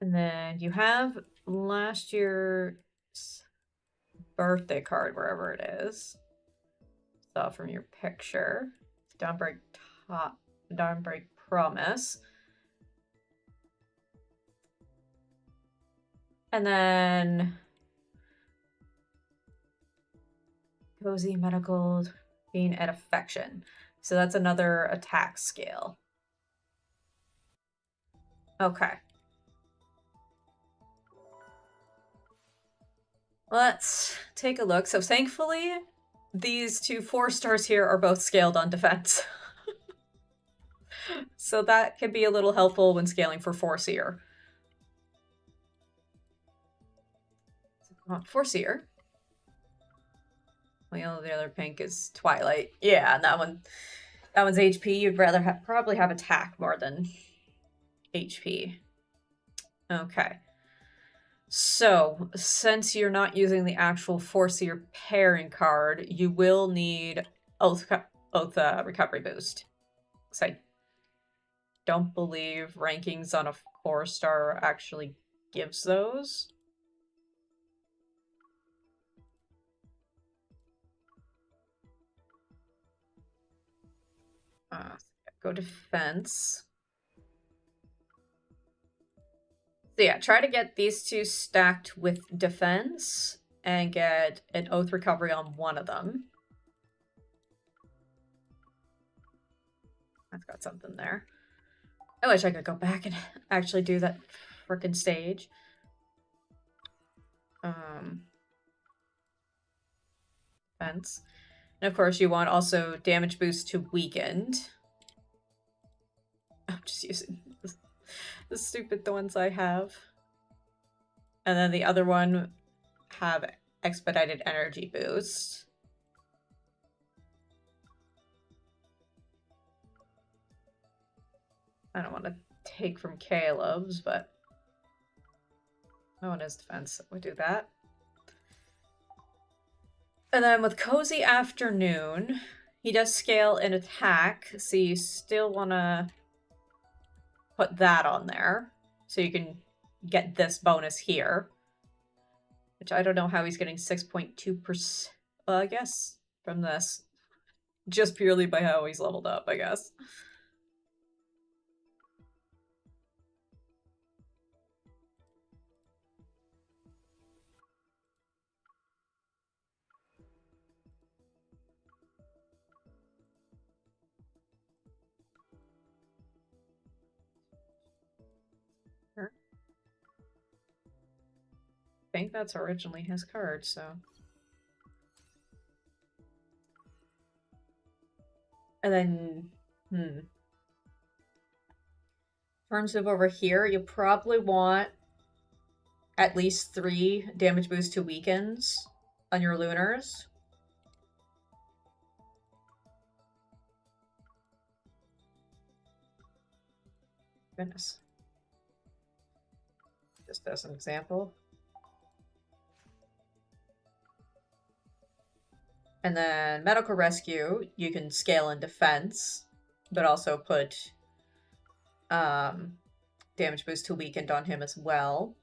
And then you have last year's birthday card, wherever it is. Saw from your picture. Dawnbreak Promise. And then Cozy, Medical, Being at Affection. So that's another attack scale. Okay. Let's take a look. So thankfully, these two 4 stars here are both scaled on defense. So that can be a little helpful when scaling for Foreseer. Foreseer. Well, the other pink is Twilight. Yeah, and that one's HP. You'd rather probably have attack more than HP. Okay. So, since you're not using the actual Foreseer pairing card, you will need Oath Recovery Boost. So I don't believe rankings on a 4-star actually gives those. Go defense. So yeah, try to get these 2 stacked with defense and get an Oath Recovery on one of them. That's got something there. I wish I could go back and actually do that frickin' stage. Defense. And of course you want also damage boost to weakened. I'm just using the stupid ones I have. And then the other one have expedited energy boost. I don't want to take from Caleb's, but no one has defense, so we do that. And then with Cozy Afternoon, he does scale in attack, so you still want to put that on there, so you can get this bonus here. Which I don't know how he's getting 6.2%, well, I guess, from this. Just purely by how he's leveled up, I guess. I think that's originally his card, so. And then, in terms of over here, you probably want at least 3 damage boost to weakens on your lunars. Goodness. Just as an example. And then Medical Rescue, you can scale in defense, but also put damage boost to weakened on him as well.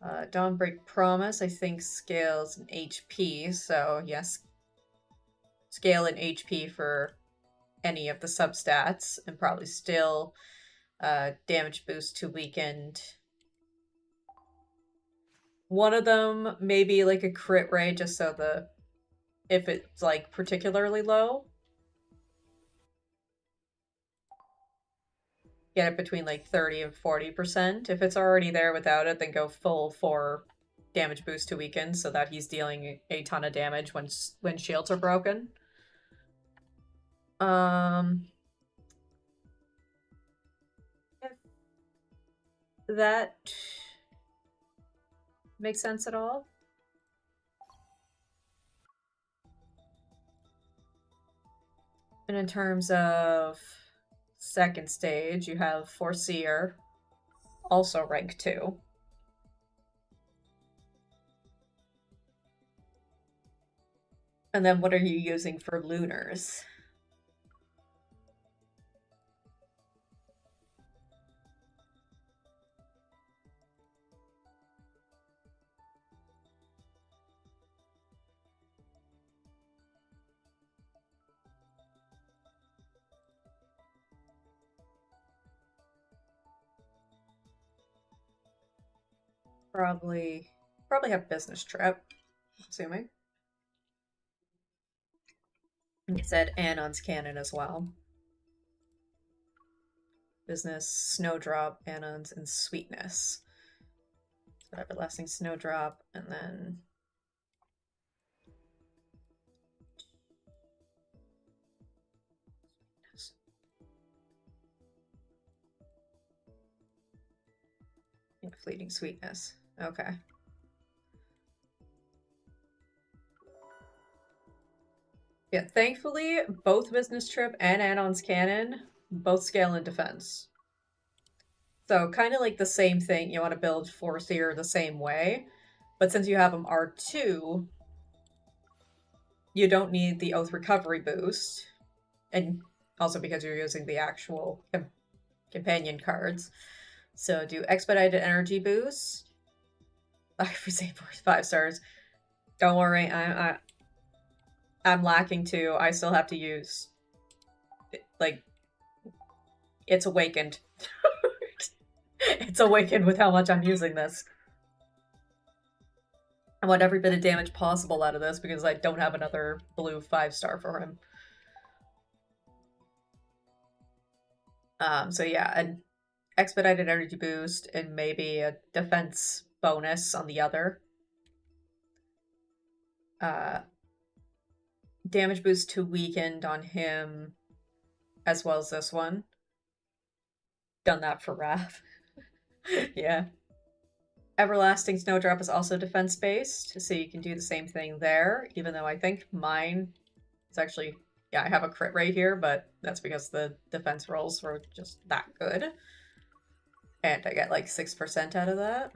Dawnbreak Promise, I think, scales in HP, so yes, scale in HP for any of the substats, and probably still damage boost to weakened. One of them maybe like a crit rate, just so if it's like particularly low, get it between like 30 and 40%. If it's already there without it, then go full for damage boost to weaken, so that he's dealing a ton of damage when shields are broken. If that makes sense at all? And in terms of second stage, you have Foreseer, also rank 2. And then what are you using for lunars? Probably have business trip, assuming. And you said Anon's cannon as well. Business, Snowdrop, Anon's, and Sweetness. So Everlasting Snowdrop, and then Fleeting Sweetness. Okay. Yeah, thankfully, both Business Trip and Anon's Cannon both scale in defense. So kind of like the same thing, you want to build Forcier the same way, but since you have them R2, you don't need the Oath Recovery boost, and also because you're using the actual companion cards. So do Expedited Energy boost. If we say 5 stars, don't worry, I'm lacking 2. I still have to use, like, it's awakened. It's awakened with how much I'm using this. I want every bit of damage possible out of this because I don't have another blue 5-star for him. So yeah, an Expedited Energy boost and maybe a defense bonus on the other. Damage boost to weakened on him, as well as this one. Done that for Wrath. Yeah. Everlasting Snowdrop is also defense-based, so you can do the same thing there, even though I think mine is actually... Yeah, I have a crit right here, but that's because the defense rolls were just that good. And I get like 6% out of that.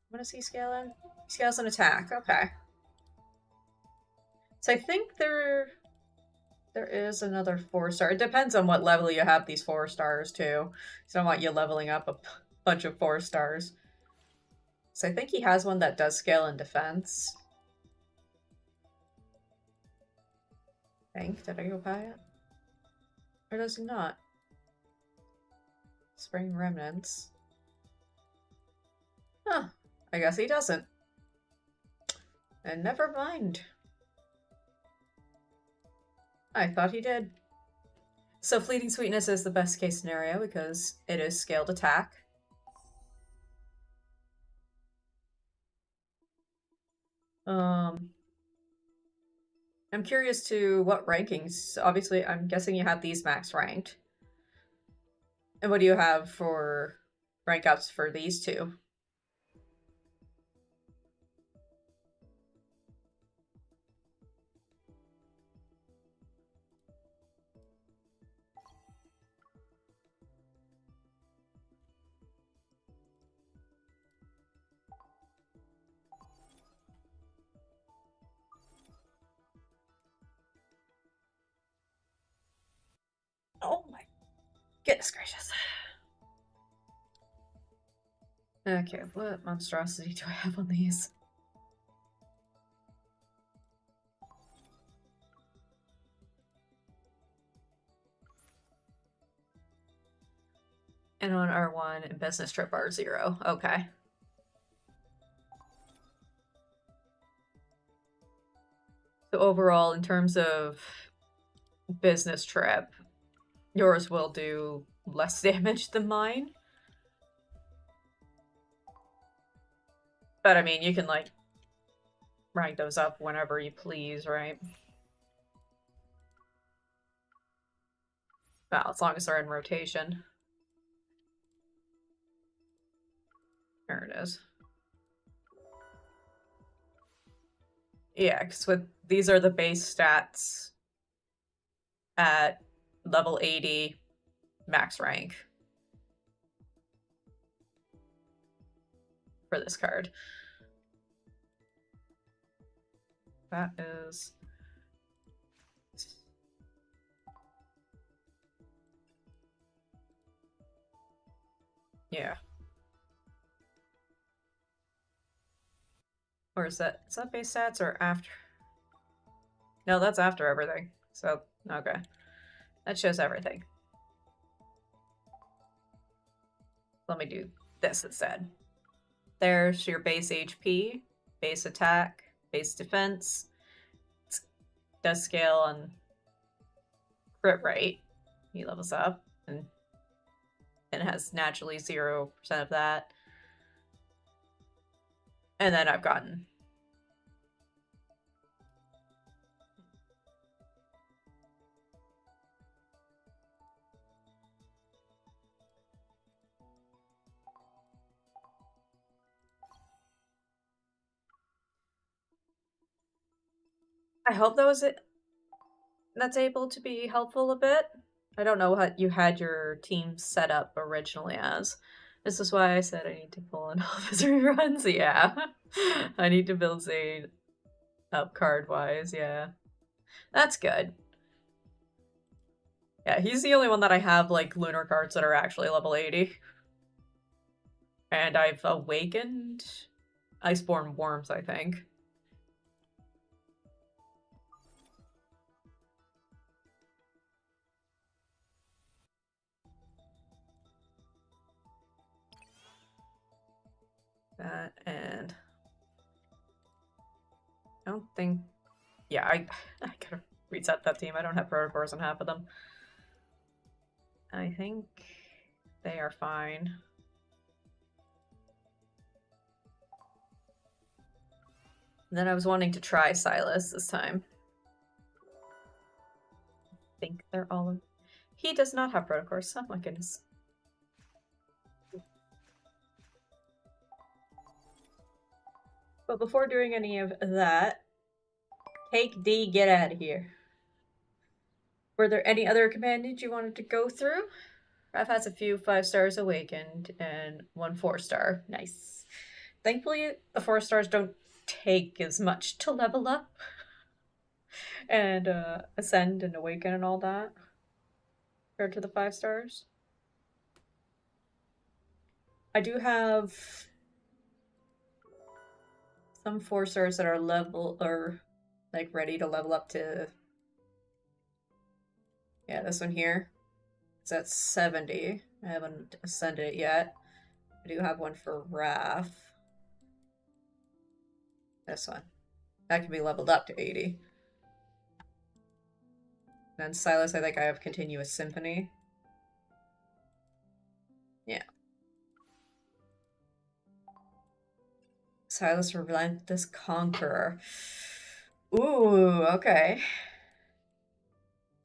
What does he scale in? He scales an attack, okay. So I think there is another 4-star. It depends on what level you have these 4 stars too. So I don't want you leveling up a bunch of 4 stars. So I think he has one that does scale in defense. Did I go by it? Or does he not? Spring Remnants. Huh. I guess he doesn't. And never mind. I thought he did. So Fleeting Sweetness is the best case scenario because it is scaled attack. I'm curious to what rankings. Obviously, I'm guessing you have these max ranked. And what do you have for rank ups for these two? Oh my goodness gracious. Okay, what monstrosity do I have on these? And on R1 and business trip R0. Okay. So overall, in terms of business trip, yours will do less damage than mine. But I mean, you can like rank those up whenever you please, right? Well, as long as they're in rotation. There it is. Yeah, because with these are the base stats at level 80 max rank for this card. That is... Yeah. Or is that base stats or after? No, that's after everything. So, okay. That shows everything. Let me do this instead. There's your base HP, base attack, base defense. It does scale on crit rate. He levels up, and it has naturally 0% of that. And then I've gotten I hope that was it. That's able to be helpful a bit. I don't know what you had your team set up originally as. This is why I said I need to pull in all of his reruns. Yeah. I need to build Zane up card-wise, yeah. That's good. Yeah, he's the only one that I have, like, lunar cards that are actually level 80. And I've awakened Iceborne Worms, I think. That, and I don't think... Yeah, I gotta reset that team. I don't have protocores on half of them. I think they are fine. Then I was wanting to try Silas this time. I think they're all... He does not have protocores. Oh my goodness. But before doing any of that, Take D, get out of here. Were there any other companions you wanted to go through? Raph has a few 5 stars awakened and 1 4-star. Nice. Thankfully, the 4 stars don't take as much to level up and ascend and awaken and all that compared to the 5 stars. I do have some 4 stars that are level or like ready to level up to, yeah, this one here. It's at 70. I haven't ascended it yet. I do have one for Raph. This one. That can be leveled up to 80. And Silas, I think I have Continuous Symphony. Yeah. Silas, Relentless Conqueror. Ooh, okay.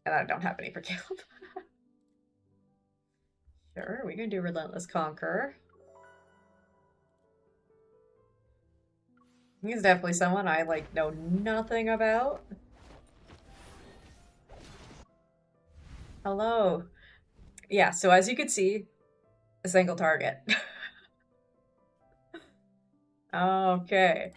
And I don't have any for Caleb. Sure, we can do Relentless Conqueror. He's definitely someone I, like, know nothing about. Hello. Yeah, so as you can see, a single target. Okay.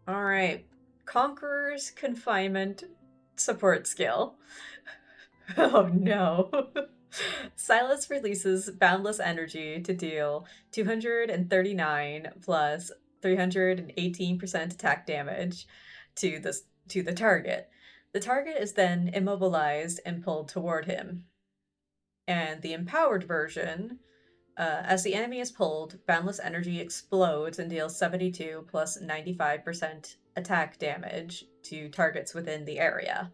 Alright. Conqueror's Confinement support skill. Oh no. Silas releases boundless energy to deal 239 plus 318% attack damage to the target. The target is then immobilized and pulled toward him. And the empowered version, as the enemy is pulled, boundless energy explodes and deals 72 plus 95% attack damage to targets within the area.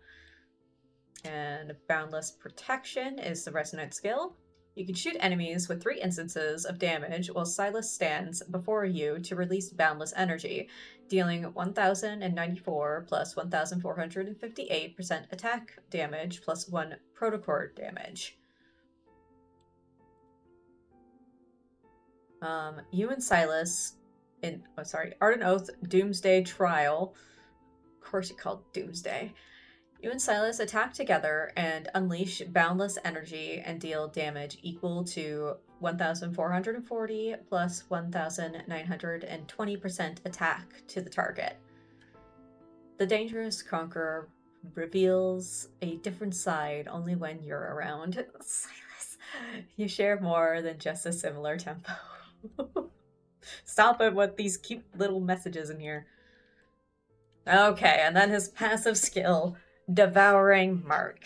And Boundless Protection is the resonant skill. You can shoot enemies with 3 instances of damage while Silas stands before you to release boundless energy, dealing 1094 plus 1458% attack damage plus 1 protocore damage. You and Silas in Ardent Oath Doomsday Trial. Of course you called Doomsday. You and Silas attack together and unleash boundless energy and deal damage equal to 1440 plus 1920% attack to the target. The Dangerous Conqueror reveals a different side only when you're around. Silas, you share more than just a similar tempo. Stop it with these cute little messages in here. Okay, and then his passive skill, Devouring Mark.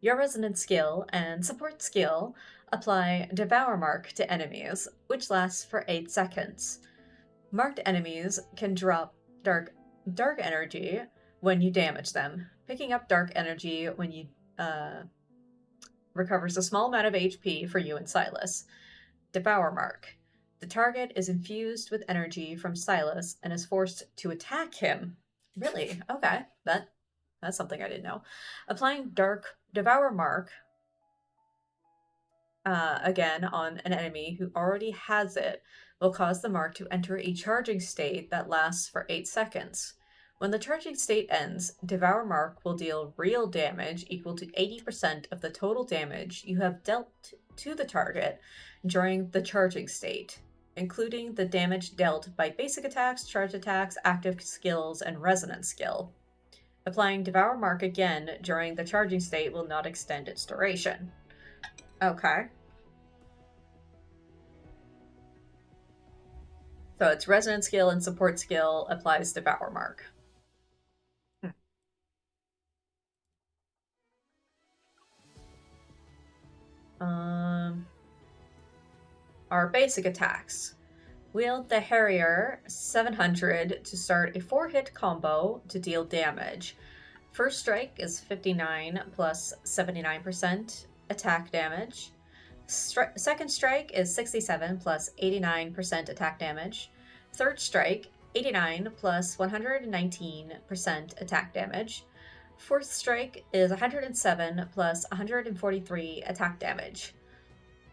Your resonance skill and support skill apply Devour Mark to enemies, which lasts for 8 seconds. Marked enemies can drop dark energy when you damage them. Picking up dark energy when you recovers a small amount of HP for you and Silas. Devour Mark. The target is infused with energy from Silas and is forced to attack him. Really? Okay. That's something I didn't know. Applying Dark Devour Mark again on an enemy who already has it will cause the mark to enter a charging state that lasts for 8 seconds. When the charging state ends, Devour Mark will deal real damage equal to 80% of the total damage you have dealt to the target during the charging state, including the damage dealt by basic attacks, charge attacks, active skills, and resonance skill. Applying Devour Mark again during the charging state will not extend its duration. Okay. So its resonance skill and support skill applies Devour Mark. Our basic attacks. Wield the Harrier 700 to start a 4-hit combo to deal damage. First strike is 59 plus 79% attack damage. Second strike is 67 plus 89% attack damage. Third strike, 89 plus 119% attack damage. Fourth strike is 107 plus 143 attack damage.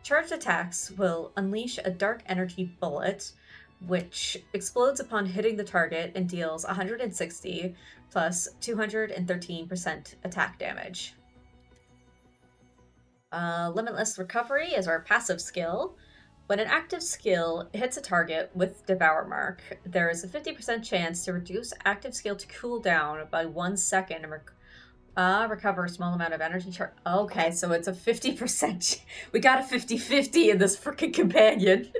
Charged attacks will unleash a dark energy bullet, which explodes upon hitting the target and deals 160 plus 213% attack damage. Limitless Recovery is our passive skill. When an active skill hits a target with Devour Mark, there is a 50% chance to reduce active skill to cooldown by 1 second and recover a small amount of energy charge. Okay, so it's a 50%. We got a 50-50 in this freaking companion.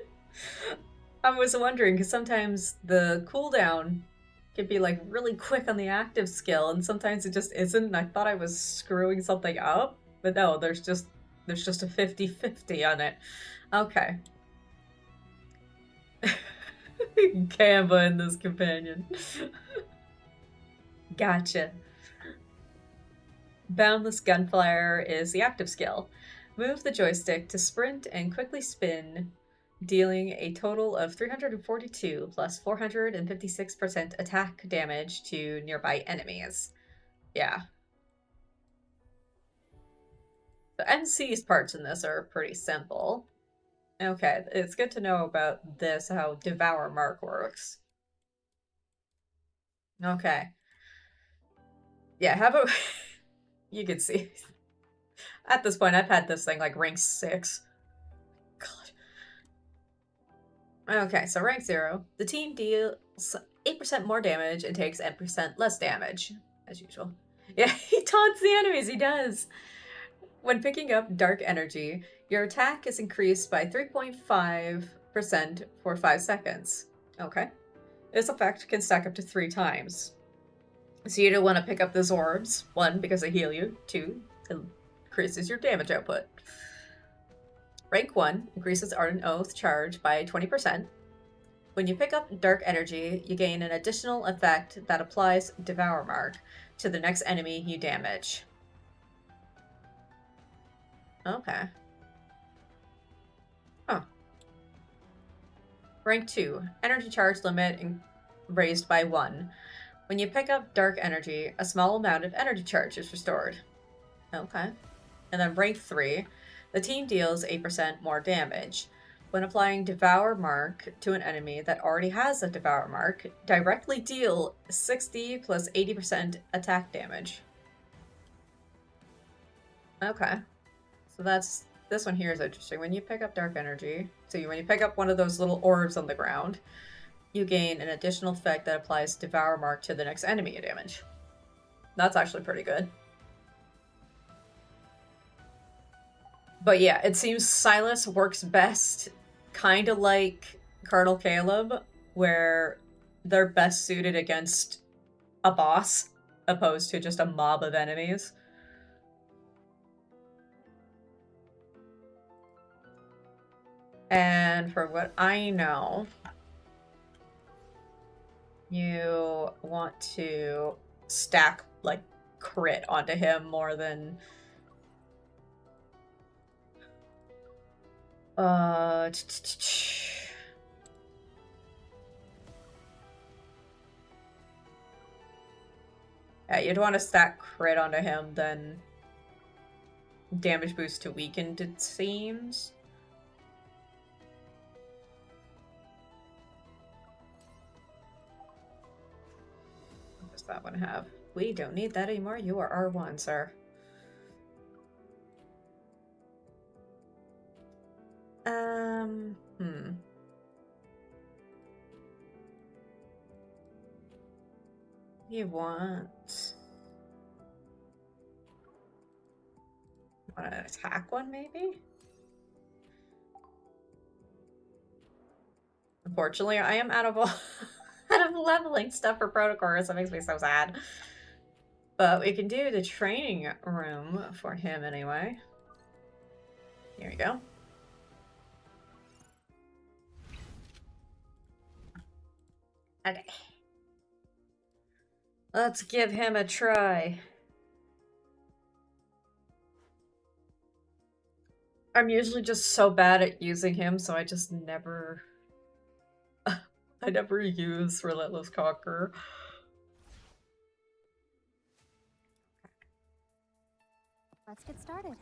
I was wondering, because sometimes the cooldown can be like really quick on the active skill, and sometimes it just isn't, and I thought I was screwing something up. But no, there's just a 50-50 on it. Okay. Kamba in this companion. Gotcha. Boundless Gunfire is the active skill. Move the joystick to sprint and quickly spin, dealing a total of 342 plus 456% attack damage to nearby enemies. Yeah. The NC's parts in this are pretty simple. Okay, it's good to know about this, how Devour Mark works. Okay. Yeah, how about... You can see. At this point, I've had this thing like rank 6. God. Okay, so rank 0. The team deals 8% more damage and takes 10% less damage, as usual. Yeah, he taunts the enemies, he does! When picking up Dark Energy, your attack is increased by 3.5% for 5 seconds. Okay. This effect can stack up to 3 times. So you don't want to pick up the orbs. 1, because they heal you. 2, it increases your damage output. Rank 1 increases Ardent Oath charge by 20%. When you pick up Dark Energy, you gain an additional effect that applies Devour Mark to the next enemy you damage. Okay. Oh. Rank 2. Energy charge limit raised by 1. When you pick up Dark Energy, a small amount of energy charge is restored. Okay. And then rank 3. The team deals 8% more damage. When applying Devour Mark to an enemy that already has a Devour Mark, directly deal 60 plus 80% attack damage. Okay. So that's, this one here is interesting. When you pick up Dark Energy, so when you pick up one of those little orbs on the ground, you gain an additional effect that applies Devour Mark to the next enemy you damage. That's actually pretty good. But yeah, it seems Silas works best kind of like Colonel Caleb, where they're best suited against a boss, opposed to just a mob of enemies. And for what I know, you want to stack, like, crit onto him more than... Yeah, you'd want to stack crit onto him than damage boost to weakened, it seems. What does that one have? We don't need that anymore. You are R1, sir. You want an attack one, maybe? Unfortunately, I am out of out of leveling stuff for protocores. That makes me so sad. But we can do the training room for him anyway. Here we go. Okay. Let's give him a try. I'm usually just so bad at using him, so I just never... I never use Relentless Conqueror. Let's get started.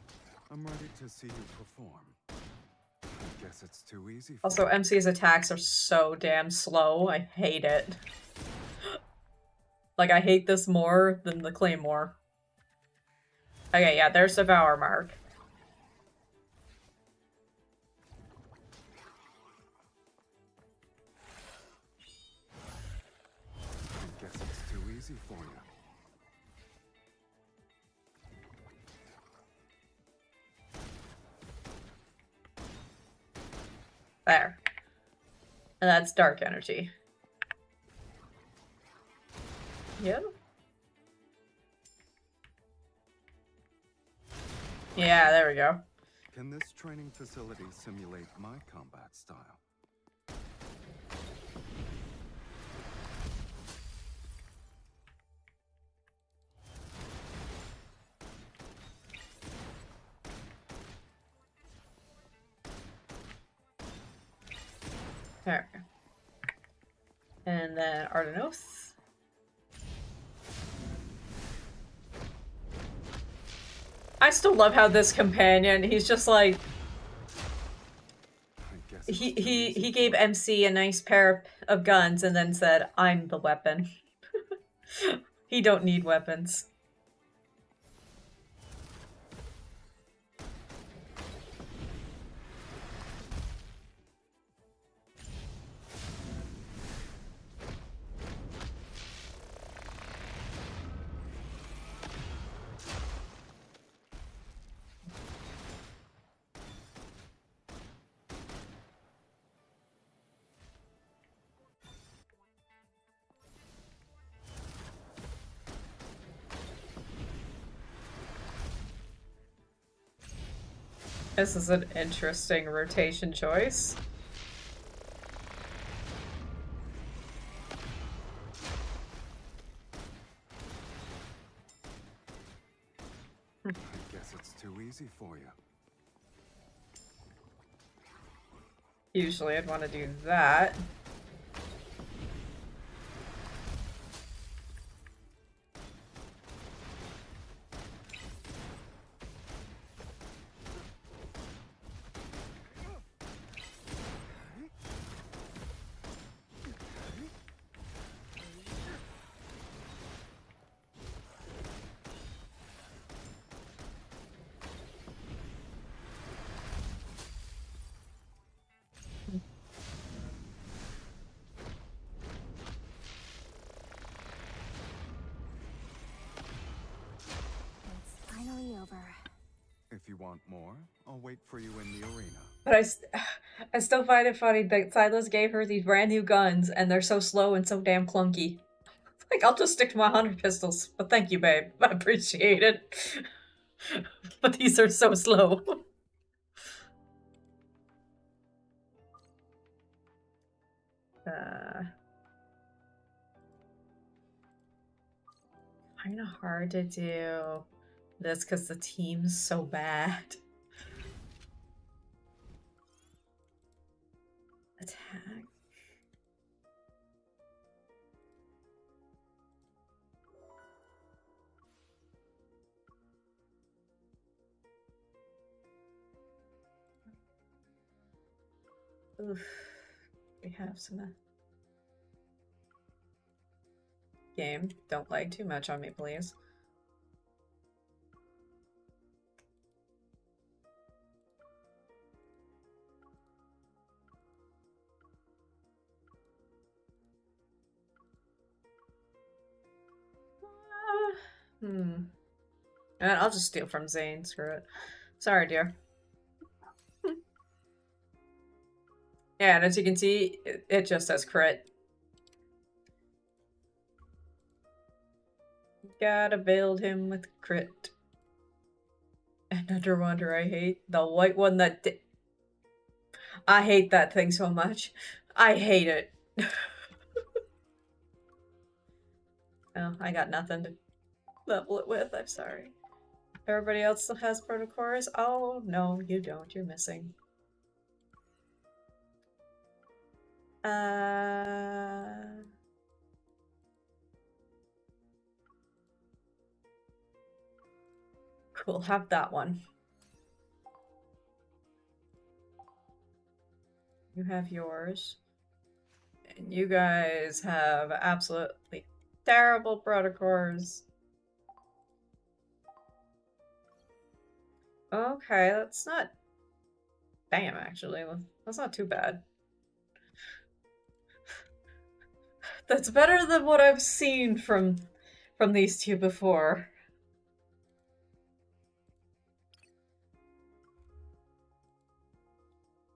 I'm ready to see you perform. I guess it's too easy for Also, you. MC's attacks are so damn slow. I hate it. Like, I hate this more than the Claymore. Okay, yeah, there's the Devour mark. I guess it's too easy for you. There. And that's dark energy. Yep. Yeah, there we go. Can this training facility simulate my combat style? There we go. And then Ardenos. I still love how this companion, he's just like, he gave MC a nice pair of guns and then said, I'm the weapon. He don't need weapons. This is an interesting rotation choice. I guess it's too easy for you. Usually I'd want to do that. It's finally over. If you want more, I'll wait for you in the arena. But I still find it funny that Silas gave her these brand new guns and they're so slow and so damn clunky. Like, I'll just stick to my 100 pistols. But thank you, babe. I appreciate it. But these are so slow. Kind of hard to do this because the team's so bad. Attack. Oof. We have some. Game, don't lag too much on me, please. And I'll just steal from Zane. Screw it. Sorry, dear. Yeah, and as you can see, it just says crit. Gotta build him with crit. Another wonder I hate. The white one that I hate that thing so much. I hate it. Oh, I got nothing to level it with. I'm sorry. Everybody else still has protocores? Oh, no, you don't. You're missing. Cool, have that one. You have yours. And you guys have absolutely terrible protocores. Okay, that's not... Damn, actually. That's not too bad. That's better than what I've seen from these two before.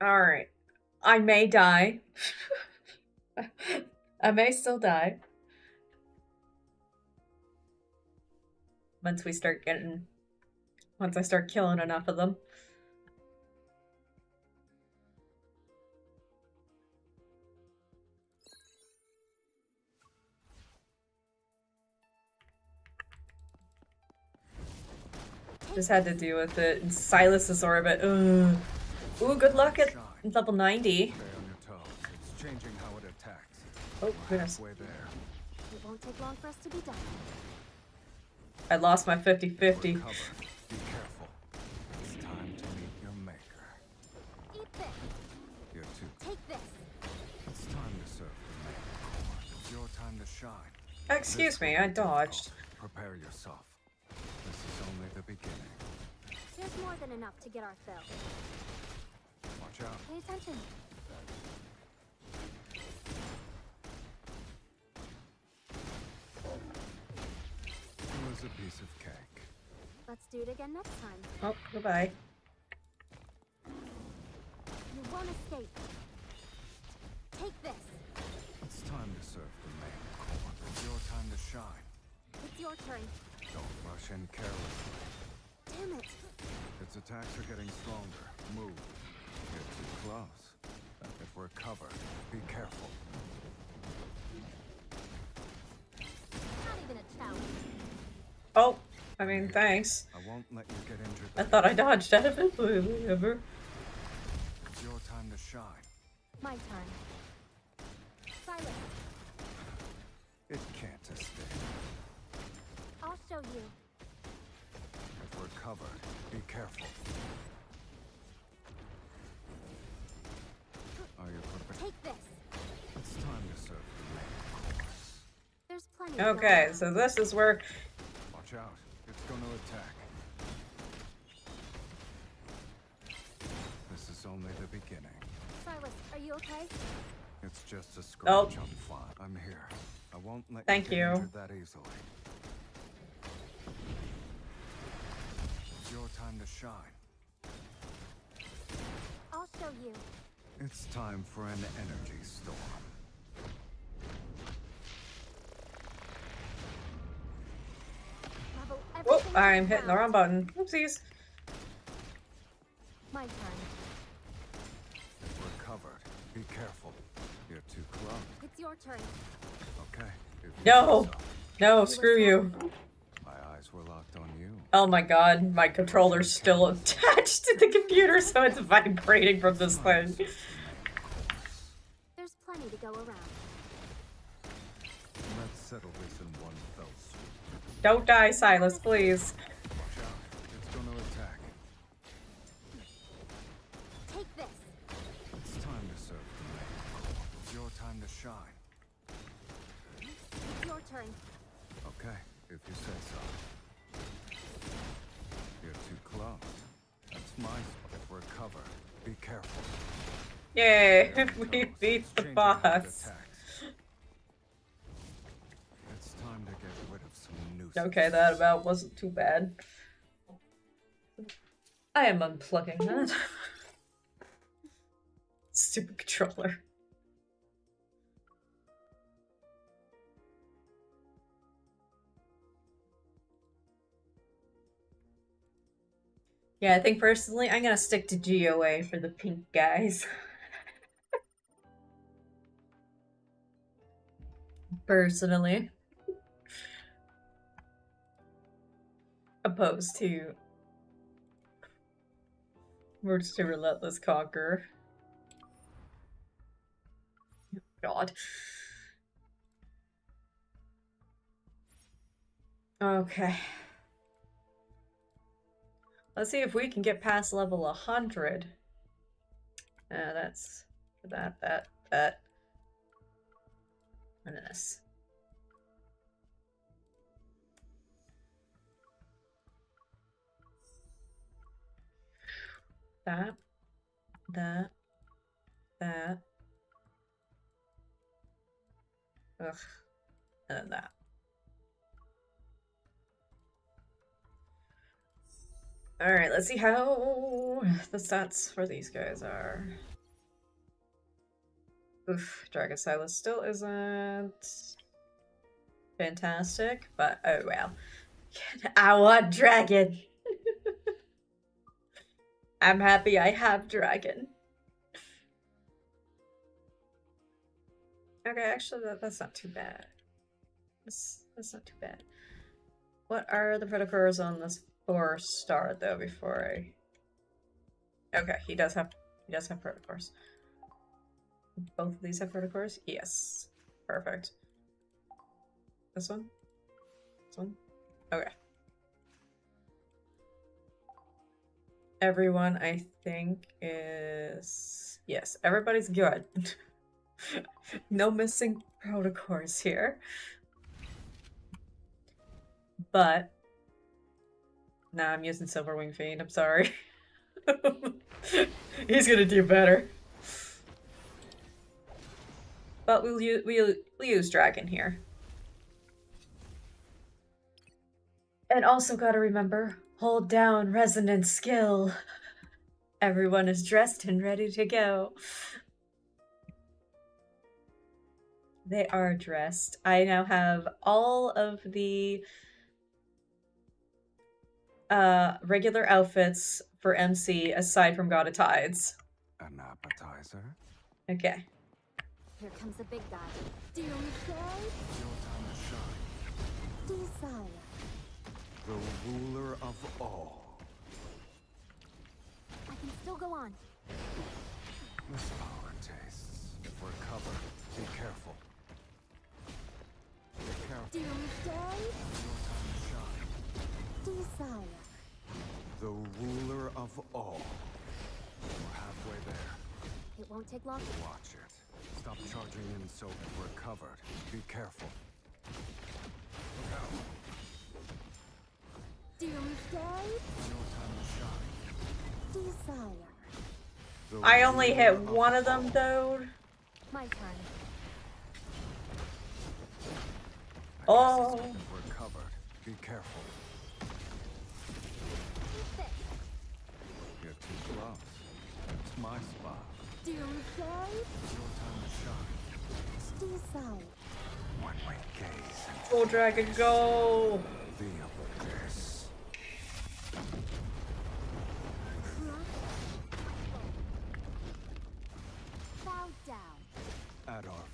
Alright. I may die. I may still die. Once I start killing enough of them. Just had to deal with it. And Silas's orbit. Ugh. Ooh, good luck at level 90. It's changing how it attacks. Oh, goodness. Halfway there. It won't take long for us to be done. I lost my 50-50. Recover. Be careful. It's time to meet your maker. Eat this. You're too. Take this. It's time to serve the maker. It's your time to shine. Excuse me, I dodged. Prepare yourself. This is only the beginning. There's more than enough to get our fill. Watch out. Pay attention. It was a piece of cake. Let's do it again next time. Oh, goodbye. You won't escape. Take this. It's time to serve the main core. It's your time to shine. It's your turn. Don't rush in carelessly. Damn it. Its attacks are getting stronger. Move. You're too close. If we're covered, be careful. Not even a challenge. Oh, I mean, thanks. I won't let you get injured. I thought I dodged out of it, but whatever. It's your time to shine. My turn. Silence. It can't escape. I'll show you. If we're covered, be careful. Are you prepared? Take this. It's time to serve the main course. There's plenty. Okay, so this is where... Watch out. It's going to attack. This is only the beginning. Silas, are you okay? It's just a scratch Oh. on fire. I'm here. I won't let Thank you get you. injured that easily. It's your time to shine. I'll show you. It's time for an energy storm. I'm hitting the wrong button. Oopsies. My turn. We're covered. Be careful. You're too close. It's your turn. Okay. if you No. say so. No, screw you. My eyes were locked on you. Oh my god, my controller's still attached to the computer, so it's vibrating from this thing. There's plenty to go around. Let's settle this in one fell swoop. Don't die, Silas, please. Watch out. It's gonna attack. Take this. It's time to serve the main. It's your time to shine. It's your turn. Okay, if you say so. You're too close. That's my spot. We're covered. Be careful. Yay, There we we go. beat the Changing how it boss. attacks. It's time to get rid of some nuisance. Okay, that about wasn't too bad. I am unplugging that. Stupid controller. Yeah, I think personally I'm gonna stick to GOA for the pink guys. Personally. Opposed to Words to Relentless Conqueror. God. Okay. Let's see if we can get past level 100. That's that. And this. That. Ugh. And then that. Alright, let's see how the stats for these guys are. Oof, Dragon Silas still isn't fantastic, but oh well. I want Dragon! I'm happy I have Dragon. Okay, actually that's not too bad. That's not too bad. What are the protocores on this 4-star though before I... Okay, he does have protocores. Both of these have protocores? Yes. Perfect. This one? This one? Okay. Everyone, I think, is... Yes, everybody's good. No missing protocores here. But... Nah, I'm using Silverwing Fiend, I'm sorry. He's gonna do better. But we'll use Dragon here. And also gotta remember, hold down resonance skill. Everyone is dressed and ready to go. They are dressed. I now have all of the regular outfits for MC aside from God of Tides. An appetizer? Okay. Here comes the big guy. Doomsday? It's your time to shine. Desire. The ruler of all. I can still go on. This power tastes. If we're covered, be careful. Be careful. Doomsday? It's your time to shine. Desire. The ruler of all. We're halfway there. It won't take long. Watch it. Stop charging in so that we're covered. Be careful. Look out. Doomsday? It's your time to shine. Desire. The I only hit ruler one of them all. though. My turn. I guess Oh. it's if we're covered. Be careful. Take this. You're too close. It's my spot. Doomsday? It's your time to shine. Desire. When we gaze into Go Dragon, go! the abyss.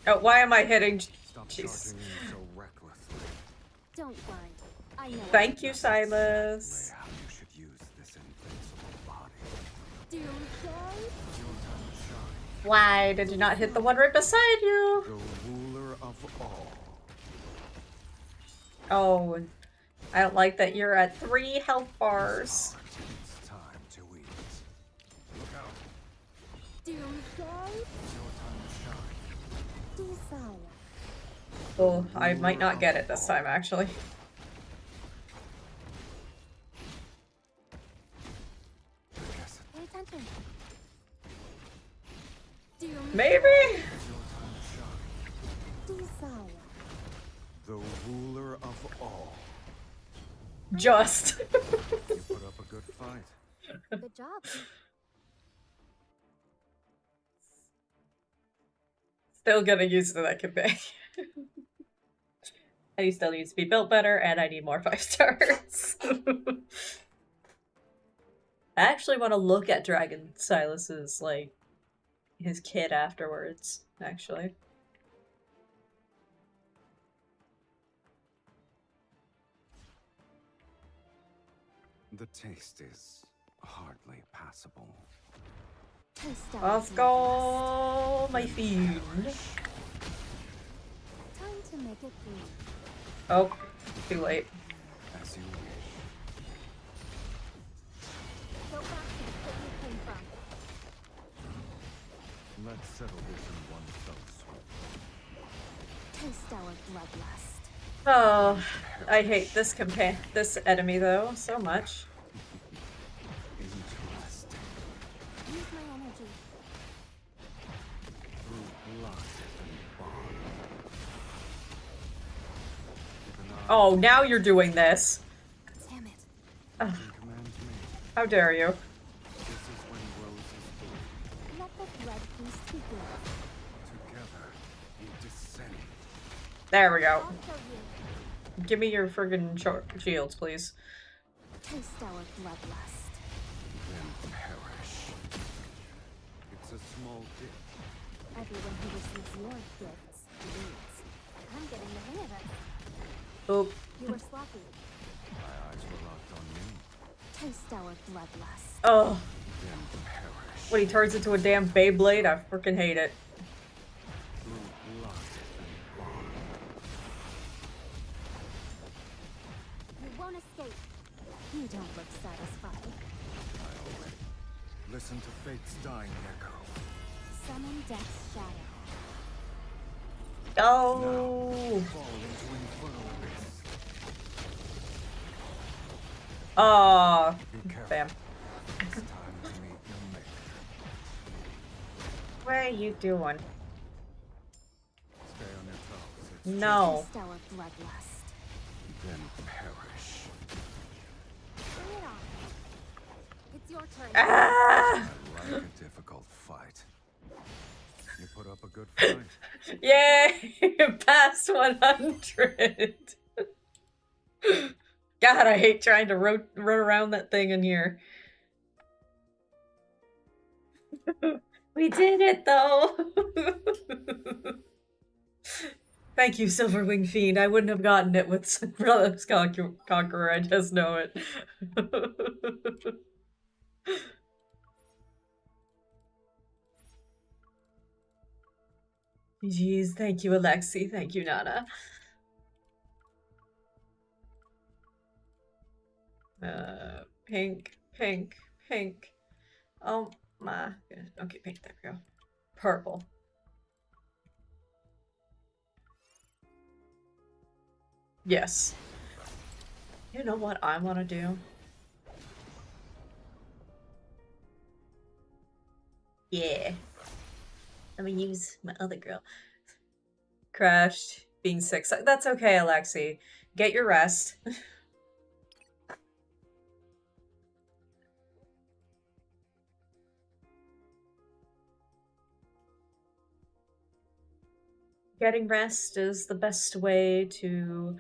Oh, why am I hitting? Stop Jeez. charging in so recklessly. Don't worry. I know. Thank you, That's Silas. exactly how you should use this invincible body. Doomsday? It's your time to shine. Why did you not hit the one right beside you? The ruler of all. Oh, I don't like that you're at 3 health bars. It's time to eat. Look out. Doomsday? It's your time to shine. Desire. Oh, I might not get it this time, actually. Guess Pay attention. Doomsday? Maybe? it's your time to shine. Desire. The ruler of all. Just. You put up a good fight. Good job. Still getting used to that companion. And he still needs to be built better, and I need more 5 stars. I actually want to look at Dragon Silas's, like, his kid afterwards, actually. The taste is hardly passable. Taste out Let's my go, my fiend. best. Time to make it through. Oh, too late. As you wish. Go back to the pit you came from. Let's settle this in one fell swoop. Taste our bloodlust. Oh, I hate this enemy though so much. Interesting. Use my energy. Through blood and bond. Keep an eye Oh, now you're doing this. Damn it. Ugh, on command me. how dare you? This is when roses bloom. Let the blood feast begin. Together, we descend. There we go. I'll show you. Give me your friggin' shields, please. Taste our bloodlust. Then perish. It's a small gift. Everyone who receives your gifts leads. I'm getting the hang of it. Oop. You were sloppy. My eyes were locked on you. Taste our bloodlust. Oh, Then perish. when he turns into a damn Beyblade, I freaking hate it. Through blood and bond. You won't escape. You don't look satisfied. I already listen to fate's dying echo. Summon death's shadow. Oh. Fall into infernal abyss. Oh. Be careful. Bam. It's time to meet your maker. What are you doing? Stay on your toes. It's No. Taste our bloodlust. then perish. Bring it on. It's your turn. Ah! I like a difficult fight. You put up a good fight. Yay! Past 100! God, I hate trying to run around that thing in here. We did it, though! Thank you, Silverwing Fiend. I wouldn't have gotten it with Brothers Conqueror, I just know it. Jeez, thank you, Alexi. Thank you, Nana. Pink, pink, pink. Oh my goodness. Okay, pink, there we go. Purple. Yes. You know what I want to do? Yeah. Let me use my other girl. Crashed, being sick. That's okay, Alexi. Get your rest. Getting rest is the best way to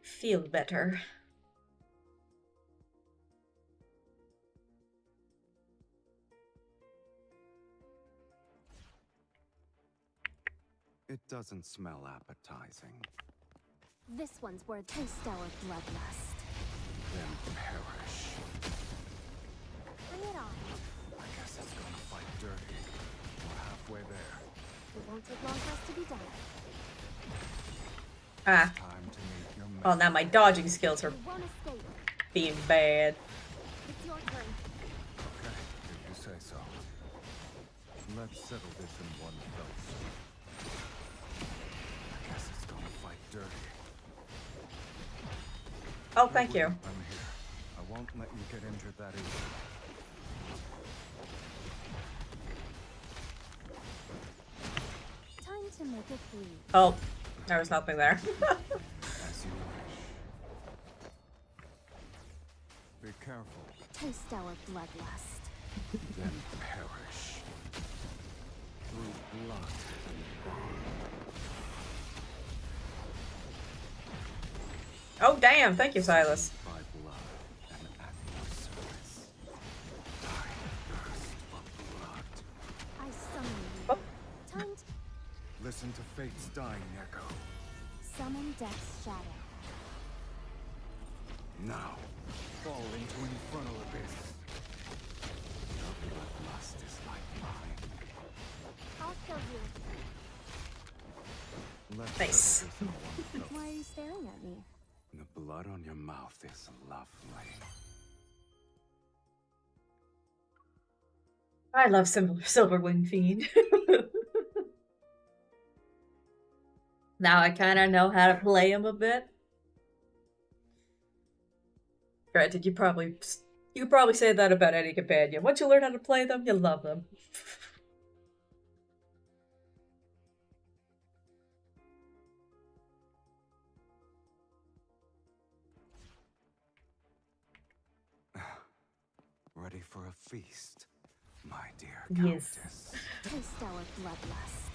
feel better. It doesn't smell appetizing. This one's worth taste our bloodlust. Then perish. Bring it on. I guess it's gonna fight dirty. We're halfway there. It won't take long for us to be done. Ah. Time to meet your Oh, now my dodging skills are You won't escape. being bad. It's your turn. Okay, if you say so. Let's settle this in one fell swoop. I guess it's gonna fight dirty. Oh, thank you. I'm here. I won't let you get injured that easily. Time to make it bleed. Oh, there was nothing there. As you wish. Be careful, Taste our bloodlust. then perish. Through blood and bone. Oh, damn. Thank you, Silas. By blood and at your service. I thirst for blood. I summon you. Oh. Time to Listen to fate's dying echo. summon death's shadow. Now, fall into infernal abyss. Your bloodlust is like mine. I'll kill you. Let's Nice. settle this in one fell Why are you staring at me? The blood on your mouth is lovely. I love Silverwing Fiend. Now I kind of know how to play him a bit. Granted, you could probably say that about any companion. Once you learn how to play them, you love them. Ready for a feast, my dear Yes. countess. Taste our bloodlust.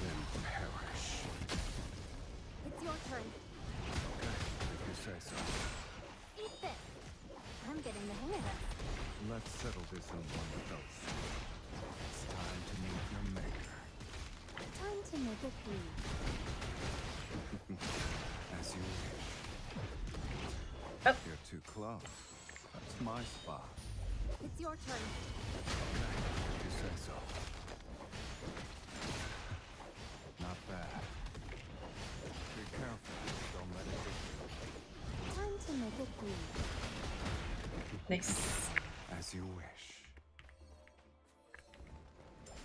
Then perish. It's your turn. Okay, if you say so. Eat this. I'm getting the hang of it. Let's settle this in one fell swoop. It's time to meet your maker. Time to make it bleed. As you wish. Oh. You're too close. That's my spot. It's your turn. Okay, if you say so. Not bad. Be careful. Don't let it hit Time to make it bleed. Nice. you. As you wish.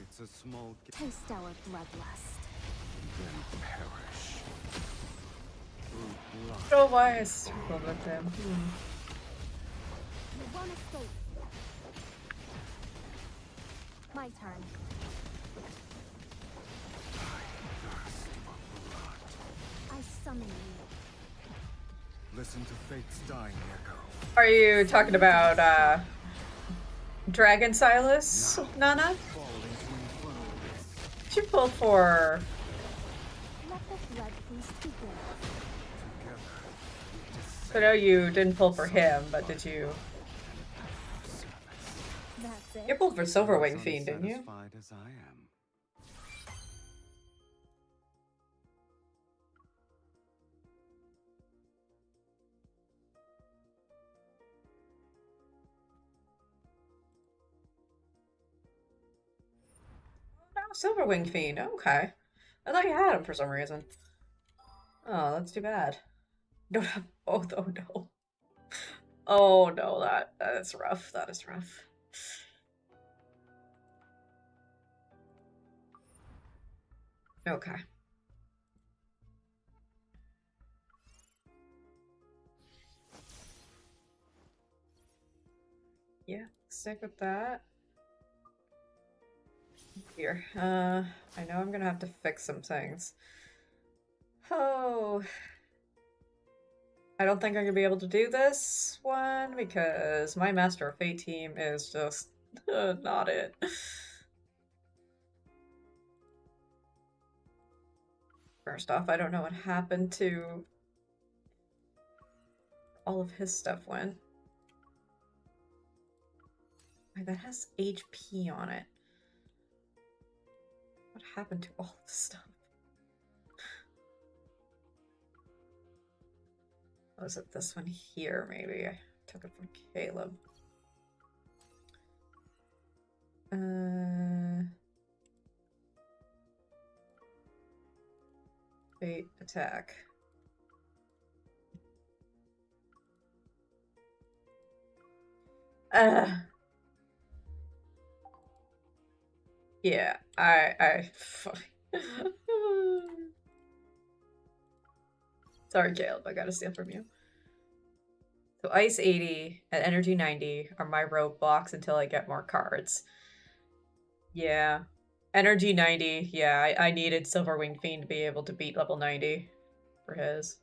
It's a small Taste our bloodlust. then perish. Through blood. Oh, why I struggled with him. You won't escape. My turn. Thirst for blood. I summon you. Listen to fate's dying echo. Are you talking about, Dragon Silas, Nana? Fall into infernal abyss. She pulled for... Let the blood feast begin. Together, we I know you didn't pull for him, but did you... service. That's it. You pulled for Silverwing As Fiend, didn't you? unsatisfied as I am. No, Silverwing Fiend. Okay. I thought you had him for some reason. Oh, that's too bad. Don't have both. Oh no. Oh no, that is rough. That is rough. Okay. Yeah, stick with that. Here. I know I'm gonna have to fix some things. Oh. I don't think I'm gonna be able to do this one because my Master of Fate team is just not it. First off, I don't know what happened to all of his stuff when. Wait, that has HP on it. What happened to all of this stuff? Was it this one here, maybe? I took it from Caleb. Fate attack. Yeah, I Sorry, Caleb, I gotta steal from you. So Ice 80 and Energy 90 are my roadblocks until I get more cards. Yeah. Energy 90, yeah, I needed Silverwing Fiend to be able to beat level 90 for his.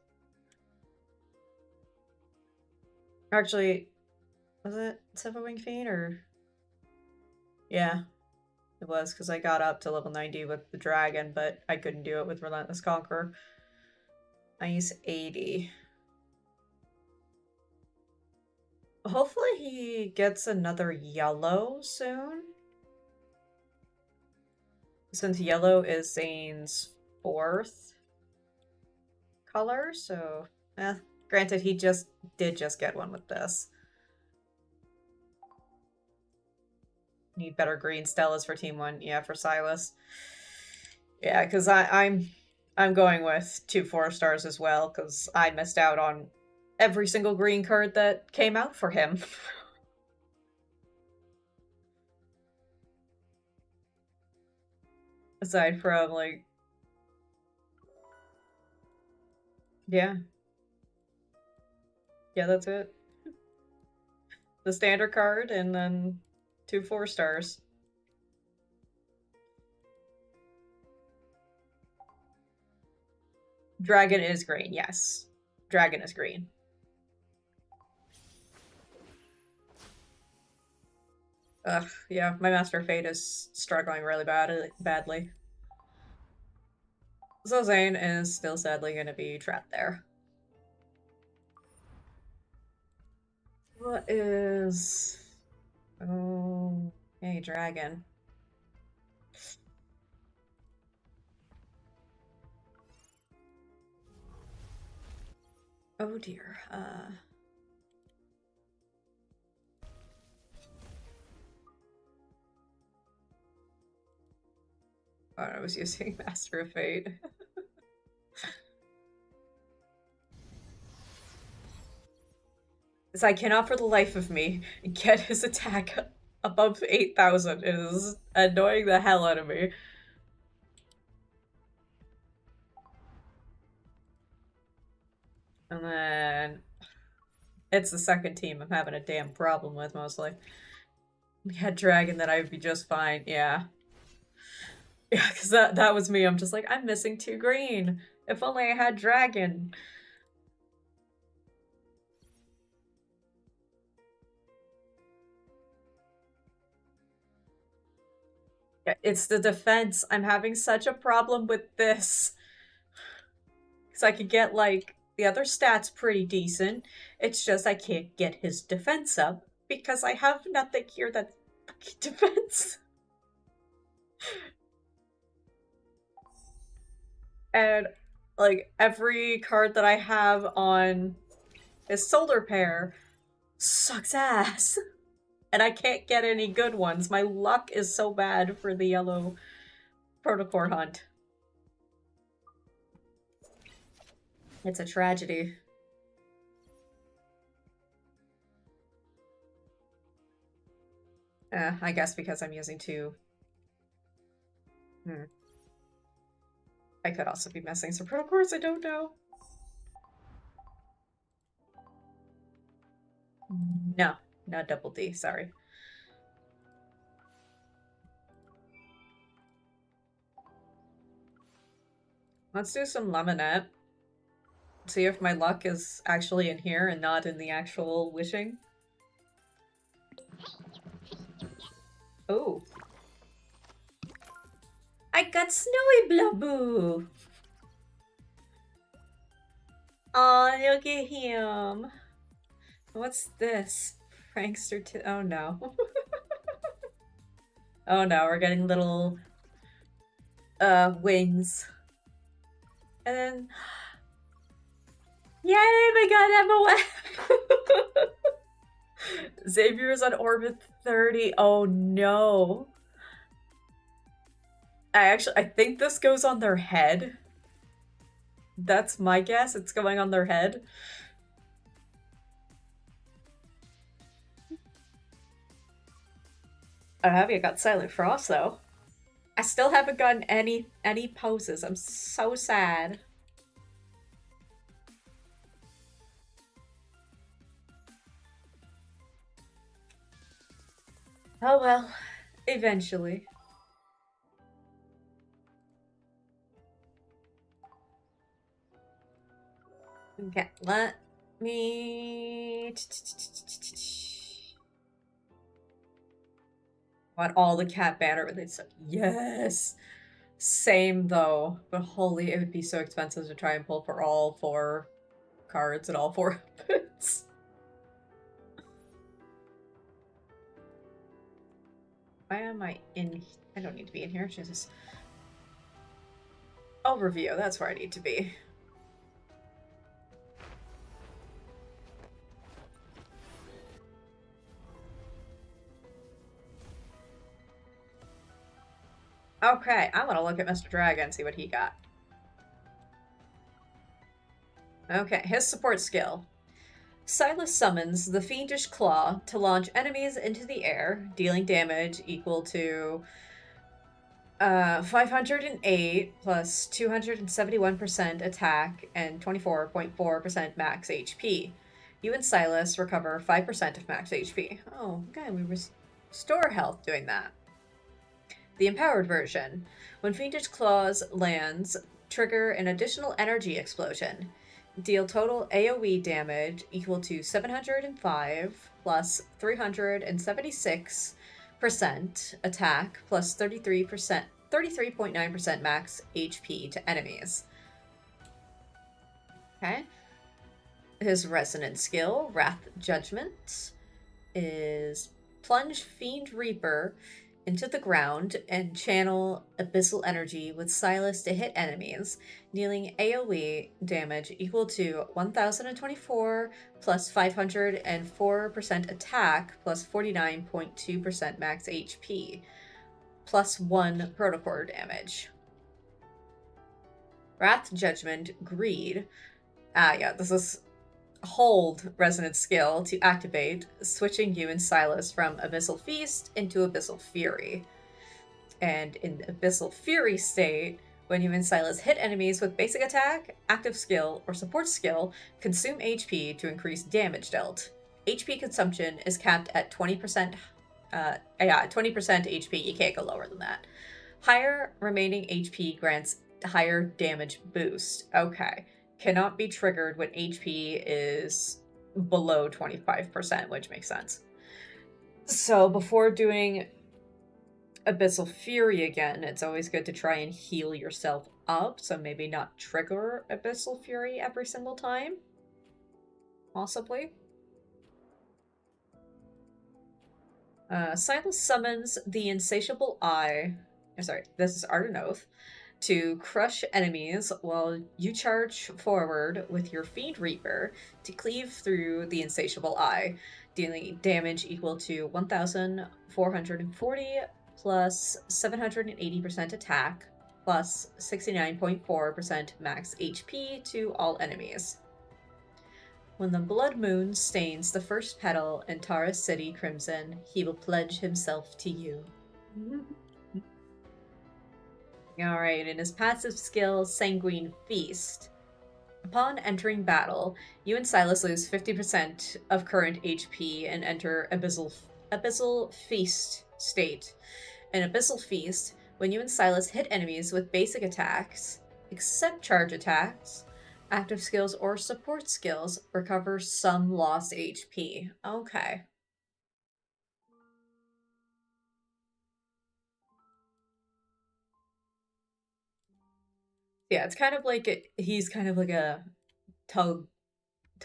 Actually, was it Silverwing Fiend or... Yeah, it was, because I got up to level 90 with the dragon, but I couldn't do it with Relentless Conqueror. Ice 80. Hopefully he gets another yellow soon. Since yellow is Zane's 4th color, so... Granted, he did just get one with this. Need better green Stellas for Team 1. Yeah, for Silas. Yeah, because I'm going with 2 4-stars as well, because I missed out on every single green card that came out for him. Aside from, like... Yeah. Yeah, that's it. The standard card, and then 2 4-stars. Dragon is green, yes. Dragon is green. Ugh, yeah, my Master of Fate is struggling really badly. So Zane is still sadly gonna be trapped there. What is... Oh... Hey, dragon. Oh dear, Oh, I was using Master of Fate. As I cannot for the life of me get his attack above 8,000. It is annoying the hell out of me. And then... It's the second team I'm having a damn problem with, mostly. We had dragon, then I'd be just fine, yeah. Yeah, because that was me. I'm just like, I'm missing 2 green. If only I had dragon. Yeah, it's the defense. I'm having such a problem with this. Because I could get, like, the other stats pretty decent. It's just I can't get his defense up because I have nothing here that's defense. And, like, every card that I have on his solar pair sucks ass. And I can't get any good ones. My luck is so bad for the yellow protocore hunt. It's a tragedy. I guess because I'm using 2. I could also be missing some protocores, I don't know. No, not double D, sorry. Let's do some Lemonette. See if my luck is actually in here and not in the actual wishing. Oh. I got Snowy Blaboo! Aw, look at him. What's this? Prankster to- oh no. Oh no, we're getting little wings. And then Yay, we got MOF! Xavier's on orbit 30. Oh no. I think this goes on their head. That's my guess. It's going on their head. I haven't got Silent Frost though. I still haven't gotten any poses. I'm so sad. Oh well, eventually. Okay, let me... want all the cat banner related stuff. Yes! Same though, but holy, it would be so expensive to try and pull for all 4 cards and all 4 outfits. Why am I in? I don't need to be in here. Jesus. Overview, that's where I need to be. Okay, I want to look at Mr. Dragon and see what he got. Okay, his support skill. Silas summons the Fiendish Claw to launch enemies into the air, dealing damage equal to 508 plus 271% attack and 24.4% max HP. You and Silas recover 5% of max HP. Oh, okay, we restore health doing that. The empowered version. When Fiendish Claws lands, trigger an additional energy explosion. Deal total AoE damage equal to 705 plus 376% attack plus 33.9% max HP to enemies. Okay. His resonant skill, Wrath Judgment, is plunge Fiend Reaper into the ground and channel abyssal energy with Silas to hit enemies, dealing AoE damage equal to 1024 plus 504% attack plus 49.2% max HP, plus 1 protocore damage. Wrath Judgment, Greed. Yeah, this is hold resonant skill to activate, switching you and Silas from Abyssal Feast into Abyssal Fury. And in Abyssal Fury state, when you and Silas hit enemies with basic attack, active skill, or support skill, consume HP to increase damage dealt. HP consumption is capped at 20%. 20% HP, you can't go lower than that. Higher remaining HP grants higher damage boost. Okay. Cannot be triggered when HP is below 25%, which makes sense. So before doing Abyssal Fury again, it's always good to try and heal yourself up, so maybe not trigger Abyssal Fury every single time. Possibly. Silas summons the Insatiable Eye. Sorry, this is Art and Oath. To crush enemies while you charge forward with your Fiend Reaper to cleave through the Insatiable Eye, dealing damage equal to 1,440 plus 780% attack plus 69.4% max HP to all enemies. When the blood moon stains the first petal in Tara City crimson, he will pledge himself to you. Alright, in his passive skill, Sanguine Feast. Upon entering battle, you and Silas lose 50% of current HP and enter Abyssal Feast state. In Abyssal Feast, when you and Silas hit enemies with basic attacks, except charge attacks, active skills or support skills, recover some lost HP. Okay. Yeah, it's kind of like he's kind of like a tug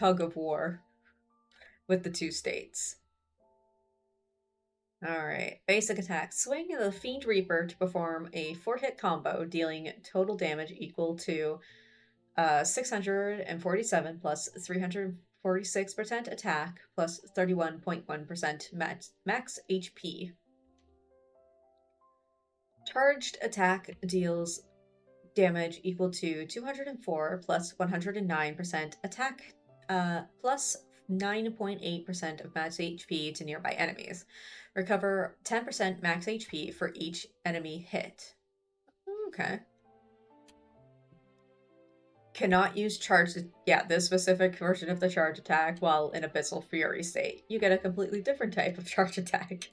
of war with the two states. Alright, basic attack. Swing the Fiend Reaper to perform a 4-hit combo, dealing total damage equal to 647 plus 346% attack plus 31.1% max HP. Charged attack deals damage equal to 204 plus 109% attack plus 9.8% of max HP to nearby enemies. Recover 10% max HP for each enemy hit. Okay. Cannot use charged... Yeah, this specific version of the charge attack while in Abyssal Fury state. You get a completely different type of charge attack.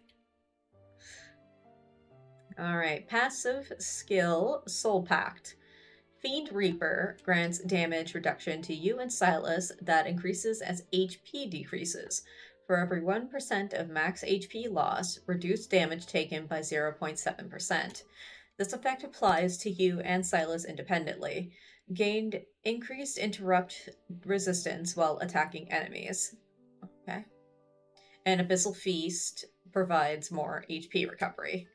Alright, passive skill, Soul Pact. Fiend Reaper grants damage reduction to you and Silas that increases as HP decreases. For every 1% of max HP loss, reduce damage taken by 0.7%. This effect applies to you and Silas independently. Gained increased interrupt resistance while attacking enemies. Okay. And Abyssal Feast provides more HP recovery.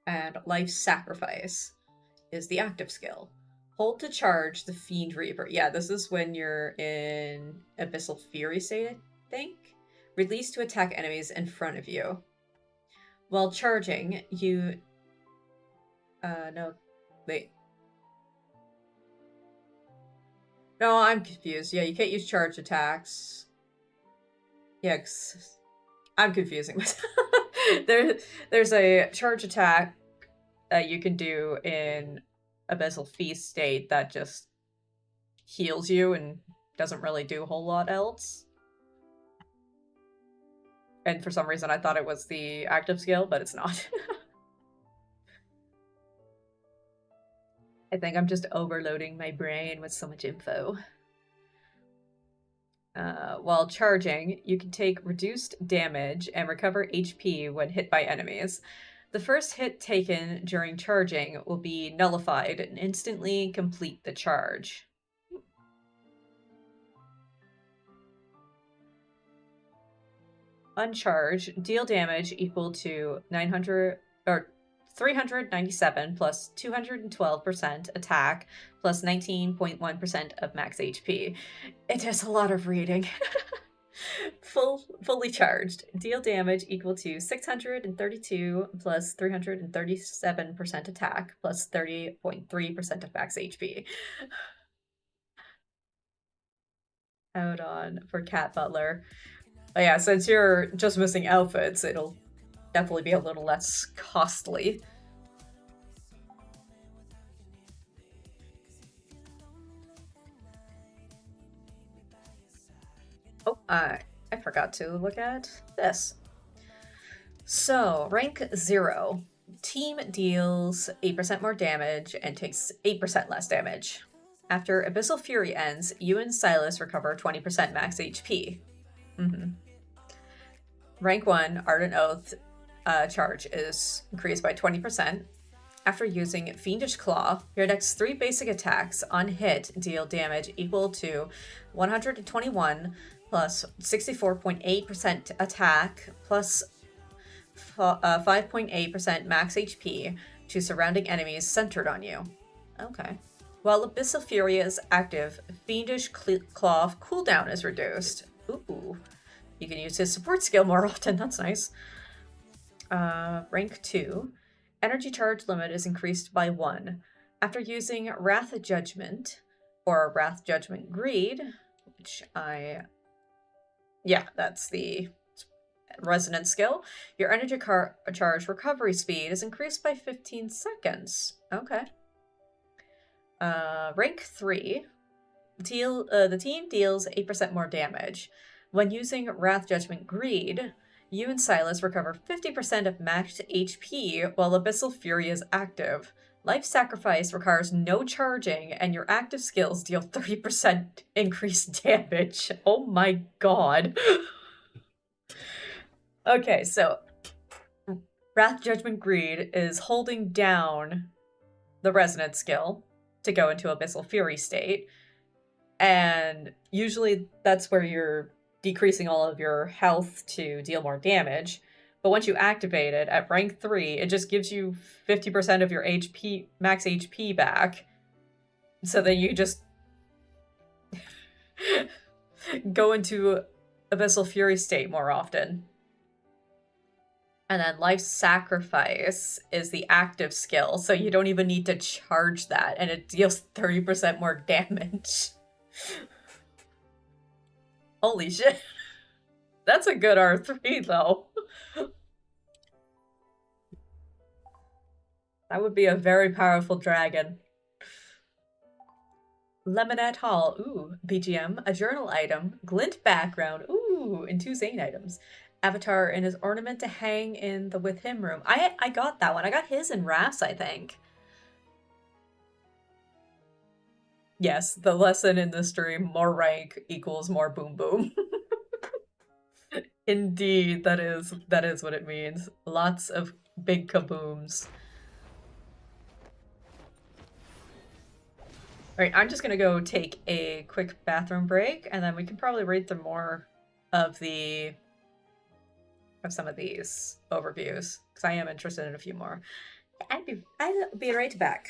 And Life Sacrifice is the active skill. Hold to charge the Fiend Reaper. Yeah, this is when you're in Abyssal Fury state, I think. Release to attack enemies in front of you. While charging, you... no. Wait. No, I'm confused. Yeah, you can't use charge attacks. Yeah, I'm confusing myself. There's a charge attack that you can do in Abyssal Feast state that just heals you and doesn't really do a whole lot else. And for some reason I thought it was the active skill, but it's not. I think I'm just overloading my brain with so much info. While charging, you can take reduced damage and recover HP when hit by enemies. The first hit taken during charging will be nullified and instantly complete the charge. Uncharged, deal damage equal to 397 plus 212% attack plus 19.1% of max HP. It is a lot of reading. Fully charged. Deal damage equal to 632 plus 337% attack plus 30.3% of max HP. Hold on for Cat Butler. Oh yeah, since you're just missing outfits, it'll definitely be a little less costly. Oh, I forgot to look at this. So, rank 0. Team deals 8% more damage and takes 8% less damage. After Abyssal Fury ends, you and Silas recover 20% max HP. Rank 1, Ardent Oath charge is increased by 20%. After using Fiendish Claw, your next 3 basic attacks on hit deal damage equal to 121 plus 64.8% attack plus 5.8% max HP to surrounding enemies centered on you. Okay. While Abyssal Fury is active, Fiendish Claw cooldown is reduced. Ooh. You can use his support skill more often, that's nice. Rank 2. Energy charge limit is increased by 1. After using Wrath Judgment, or Wrath Judgment Greed, which yeah, that's the resonance skill, your energy charge recovery speed is increased by 15 seconds. Okay. Rank 3. The team deals 8% more damage. When using Wrath Judgment Greed, you and Silas recover 50% of max HP while Abyssal Fury is active. Life Sacrifice requires no charging, and your active skills deal 30% increased damage. Oh my god. Okay, so Wrath Judgment Greed is holding down the Resonance skill to go into Abyssal Fury state, and usually that's where you're decreasing all of your health to deal more damage, But once you activate it at rank 3, it just gives you 50% of your HP, max HP back. So then you just go into Abyssal Fury state more often. And then Life Sacrifice is the active skill, so you don't even need to charge that, and it deals 30% more damage. Holy shit. That's a good R3, though. That would be a very powerful dragon. Lemonette Hall. Ooh. BGM. A journal item. Glint background. Ooh. And 2 Zane items. Avatar and his ornament to hang in the with him room. I got that one. I got his in Rafts, I think. Yes, the lesson in the stream, more rank equals more boom boom. Indeed, that is what it means. Lots of big kabooms. Alright, I'm just gonna go take a quick bathroom break, and then we can probably read through more of some of these overviews, because I am interested in a few more. I'll be right back.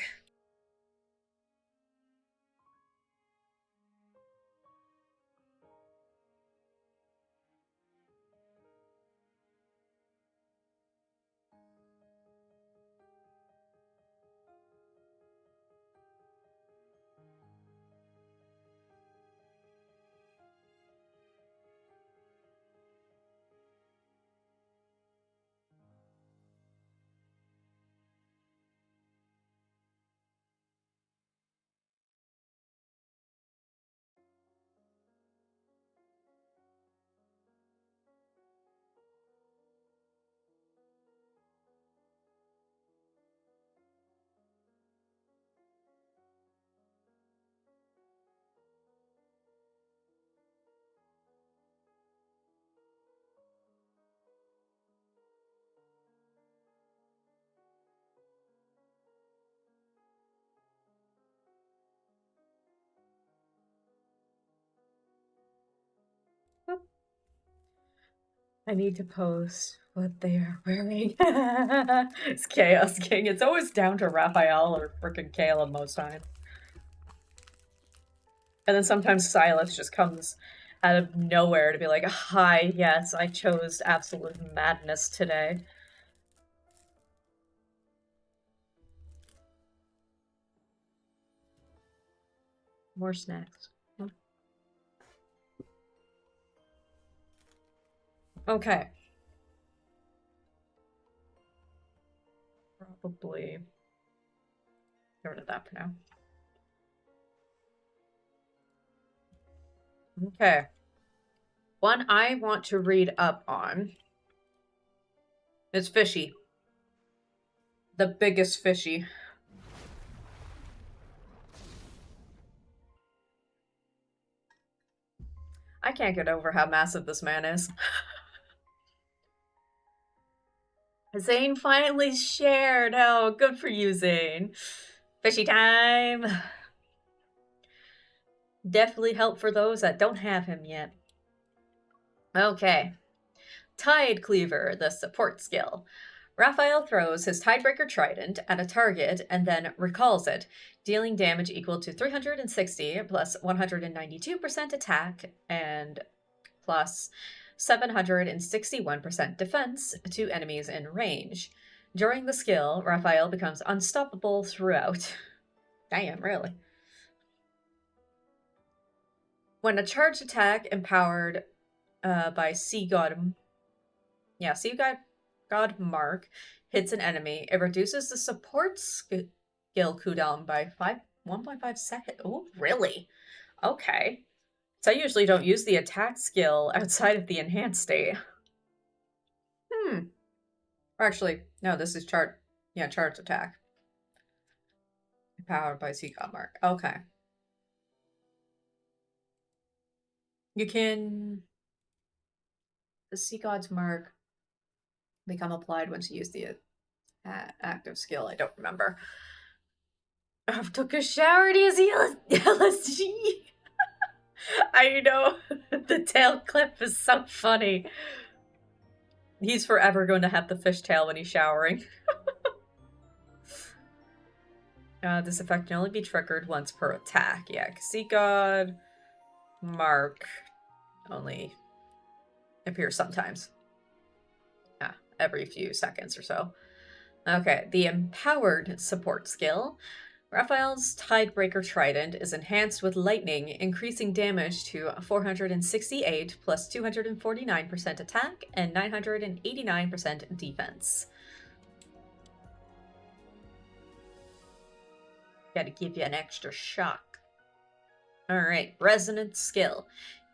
I need to post what they are wearing. It's Chaos King. It's always down to Raphael or frickin' Caleb most times. And then sometimes Silas just comes out of nowhere to be like, hi, yes, I chose absolute madness today. More snacks. Okay. Probably get rid of that for now. Okay. One I want to read up on is fishy. The biggest fishy. I can't get over how massive this man is. Zane finally shared. Oh, good for you, Zane. Fishy time. Definitely help for those that don't have him yet. Okay. Tide Cleaver, the support skill. Raphael throws his Tidebreaker Trident at a target and then recalls it, dealing damage equal to 360 plus 192% attack and plus 761% defense to enemies in range. During the skill, Raphael becomes unstoppable throughout. Damn, really. When a charged attack empowered by Sea God Mark hits an enemy, it reduces the support skill cooldown by 1.5 seconds. Oh, really? Okay. So I usually don't use the attack skill outside of the enhanced state. Or actually, no, this is charged attack. Powered by Sea God Mark. Okay. You can... The Sea God's Mark become applied once you use the active skill. I don't remember. I took a shower to use LSG. I know. The tail clip is so funny. He's forever going to have the fishtail when he's showering. This effect can only be triggered once per attack. Yeah, Sea God Mark only appears sometimes. Every few seconds or so. Okay, the Empowered support skill. Raphael's Tidebreaker Trident is enhanced with lightning, increasing damage to 468 plus 249% attack and 989% defense. Gotta give you an extra shock. Alright, Resonance skill.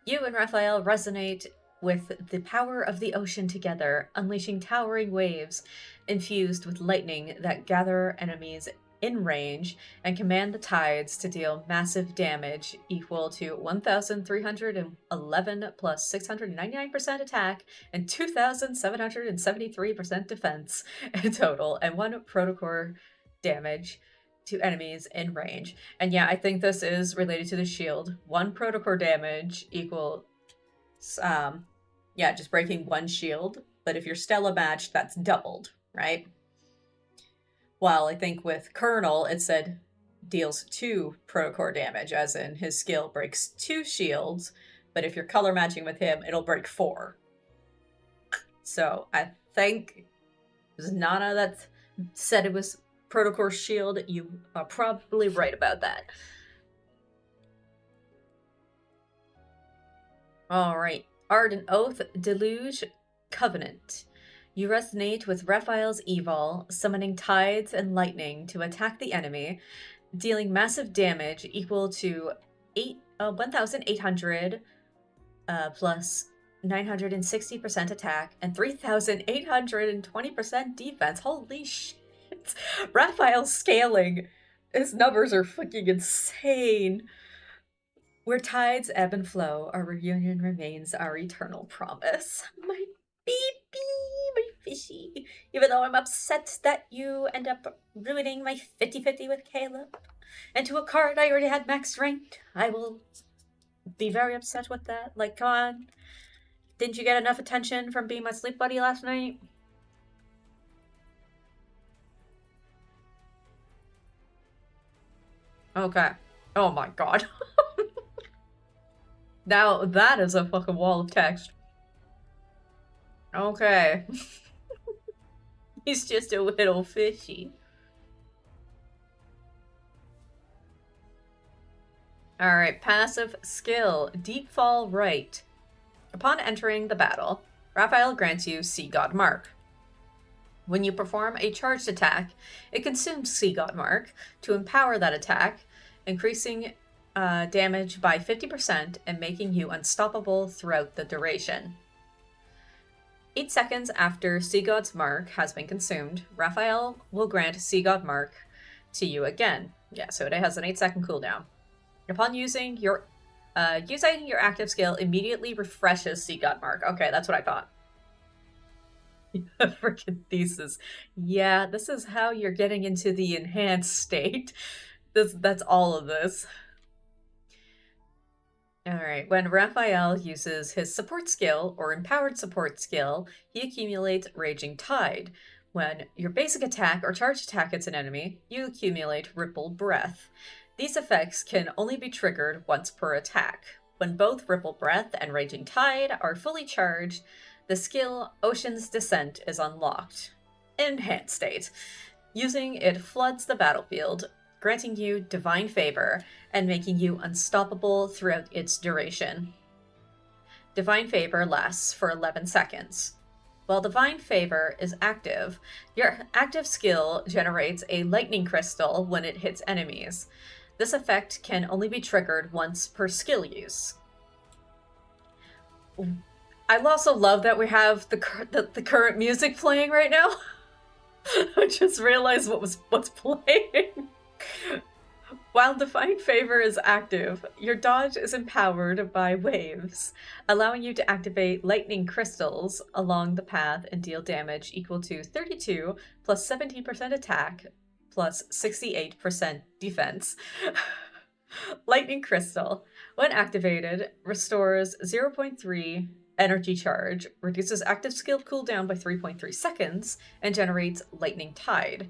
You and Raphael resonate with the power of the ocean together, unleashing towering waves infused with lightning that gather enemies in range and command the tides to deal massive damage equal to 1,311 plus 699% attack and 2,773% defense in total, and 1 protocore damage to enemies in range. And yeah, I think this is related to the shield. 1 protocore damage equals just breaking 1 shield, but if you're Stella matched, that's doubled, right? While I think with Colonel, it said deals 2 protocore damage, as in his skill breaks 2 shields, but if you're color matching with him, it'll break 4. So I think it was Nana that said it was protocore shield. You are probably right about that. Alright. Ardent Oath, Deluge, Covenant. You resonate with Raphael's Evil, summoning tides and lightning to attack the enemy, dealing massive damage equal to 1,800 plus 960% attack and 3,820% defense. Holy shit. Raphael's scaling. His numbers are fucking insane. Where tides ebb and flow, our reunion remains our eternal promise. My baby, my fishy. Even though I'm upset that you end up ruining my 50-50 with Caleb, and to a card I already had max ranked, I will be very upset with that. Like, come on. Didn't you get enough attention from being my sleep buddy last night? Okay. Oh my god. Now that is a fucking wall of text. Okay. He's just a little fishy. Alright, passive skill. Deep Fall Right. Upon entering the battle, Raphael grants you Sea God Mark. When you perform a charged attack, it consumes Sea God Mark to empower that attack, increasing damage by 50% and making you unstoppable throughout the duration. 8 seconds after Sea God's Mark has been consumed, Raphael will grant Sea God Mark to you again. Yeah, so it has an 8-second cooldown. Upon using your active skill, immediately refreshes Sea God Mark. Okay, that's what I thought. Freaking thesis. Yeah, this is how you're getting into the enhanced state. That's all of this. Alright, when Raphael uses his support skill or empowered support skill, he accumulates Raging Tide. When your basic attack or charge attack hits an enemy, you accumulate Rippled Breath. These effects can only be triggered once per attack. When both Rippled Breath and Raging Tide are fully charged, the skill Ocean's Descent is unlocked. Enhanced state. Using it floods the battlefield, granting you Divine Favor and making you unstoppable throughout its duration. Divine Favor lasts for 11 seconds. While Divine Favor is active, your active skill generates a lightning crystal when it hits enemies. This effect can only be triggered once per skill use. I also love that we have the current music playing right now. I just realized what's playing. While Divine Favor is active, your dodge is empowered by waves, allowing you to activate lightning crystals along the path and deal damage equal to 32 plus 17% attack plus 68% defense. Lightning Crystal, when activated, restores 0.3 energy charge, reduces active skill cooldown by 3.3 seconds, and generates Lightning Tide.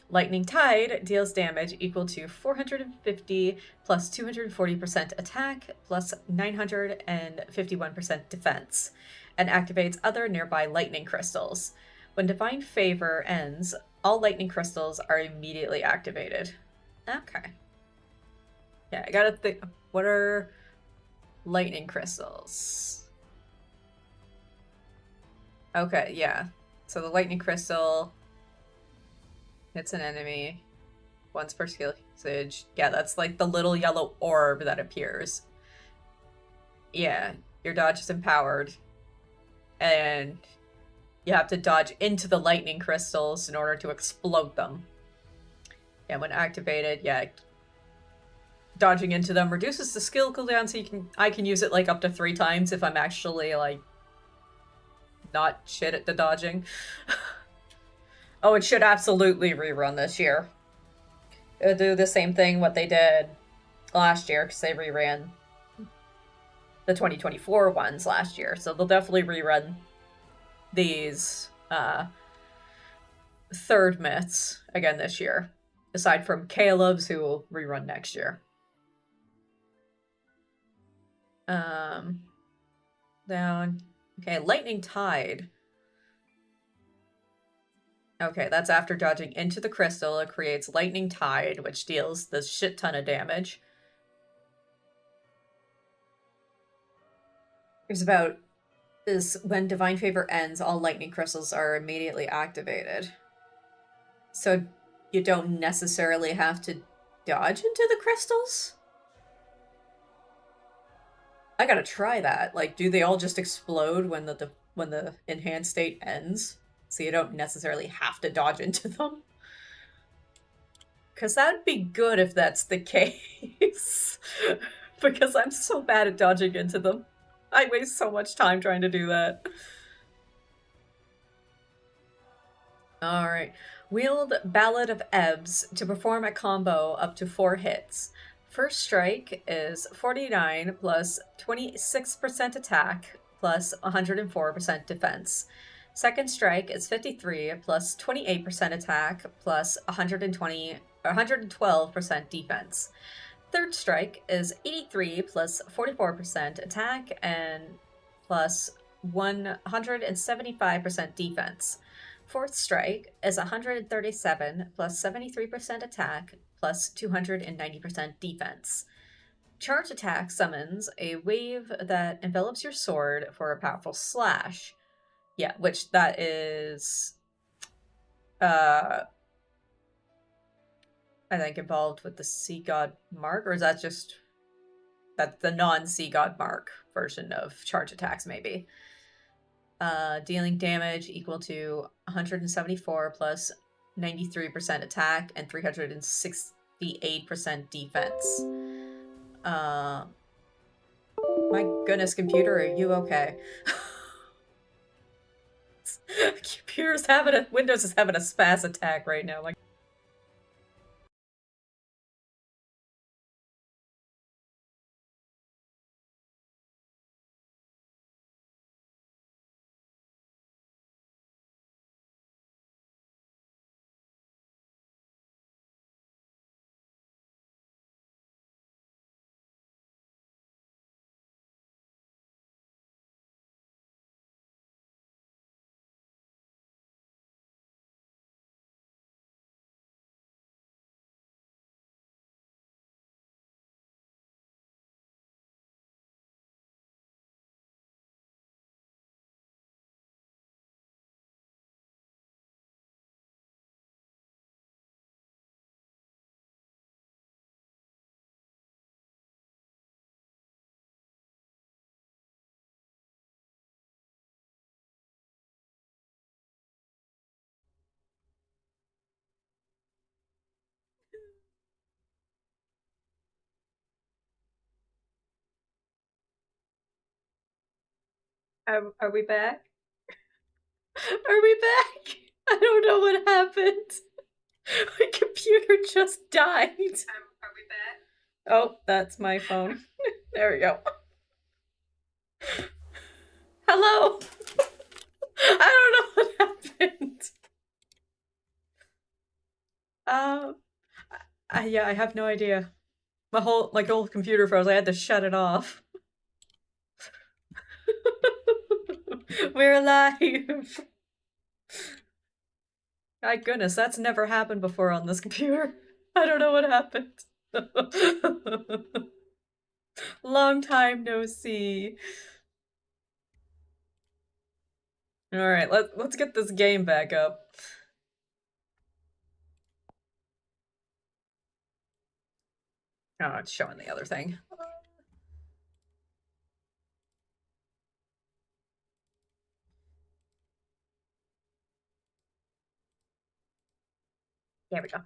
Lightning Tide deals damage equal to 450 plus 240% attack plus 951% defense, and activates other nearby lightning crystals. When Divine Favor ends, all lightning crystals are immediately activated. Okay. Yeah, I gotta think. What are lightning crystals? Okay, yeah. So the lightning crystal hits an enemy once per skill usage. Yeah, that's like the little yellow orb that appears. Yeah, your dodge is empowered. And you have to dodge into the lightning crystals in order to explode them. Yeah, when activated, yeah, dodging into them reduces the skill cooldown, so I can use it like up to 3 times if I'm actually like not shit at the dodging. Oh, it should absolutely rerun this year. It'll do the same thing what they did last year, because they reran the 2024 ones last year, so they'll definitely rerun these third myths again this year, aside from Caleb's, who will rerun next year. Down. Okay, Lightning Tide. Okay, that's after dodging into the crystal. It creates Lightning Tide, which deals this shit ton of damage. When Divine Favor ends, all lightning crystals are immediately activated. So you don't necessarily have to dodge into the crystals? I gotta try that. Like, do they all just explode when the enhanced state ends? So you don't necessarily have to dodge into them? Because that'd be good if that's the case. Because I'm so bad at dodging into them. I waste so much time trying to do that. Alright. Wield Ballad of Ebbs to perform a combo up to 4 hits. First strike is 49 plus 26% attack plus 104% defense. Second strike is 53 plus 28% attack plus 112% defense. Third strike is 83 plus 44% attack and plus 175% defense. Fourth strike is 137 plus 73% attack plus 290% defense. Charge attack summons a wave that envelops your sword for a powerful slash. Yeah, which that is I think involved with the Sea God Mark, or is that just that's the non-Sea God Mark version of charge attacks, maybe. Dealing damage equal to 174 plus 93% attack and 368% defense. My goodness, computer, are you okay? Windows is having a spaz attack right now. Like, are we back? Are we back? I don't know what happened. My computer just died. Are we back? Oh, that's my phone. There we go. Hello! I don't know what happened. Yeah, I have no idea. My whole computer froze. I had to shut it off. We're alive! My goodness, that's never happened before on this computer. I don't know what happened. Long time no see. Alright, let's get this game back up. Oh, it's showing the other thing. There we go.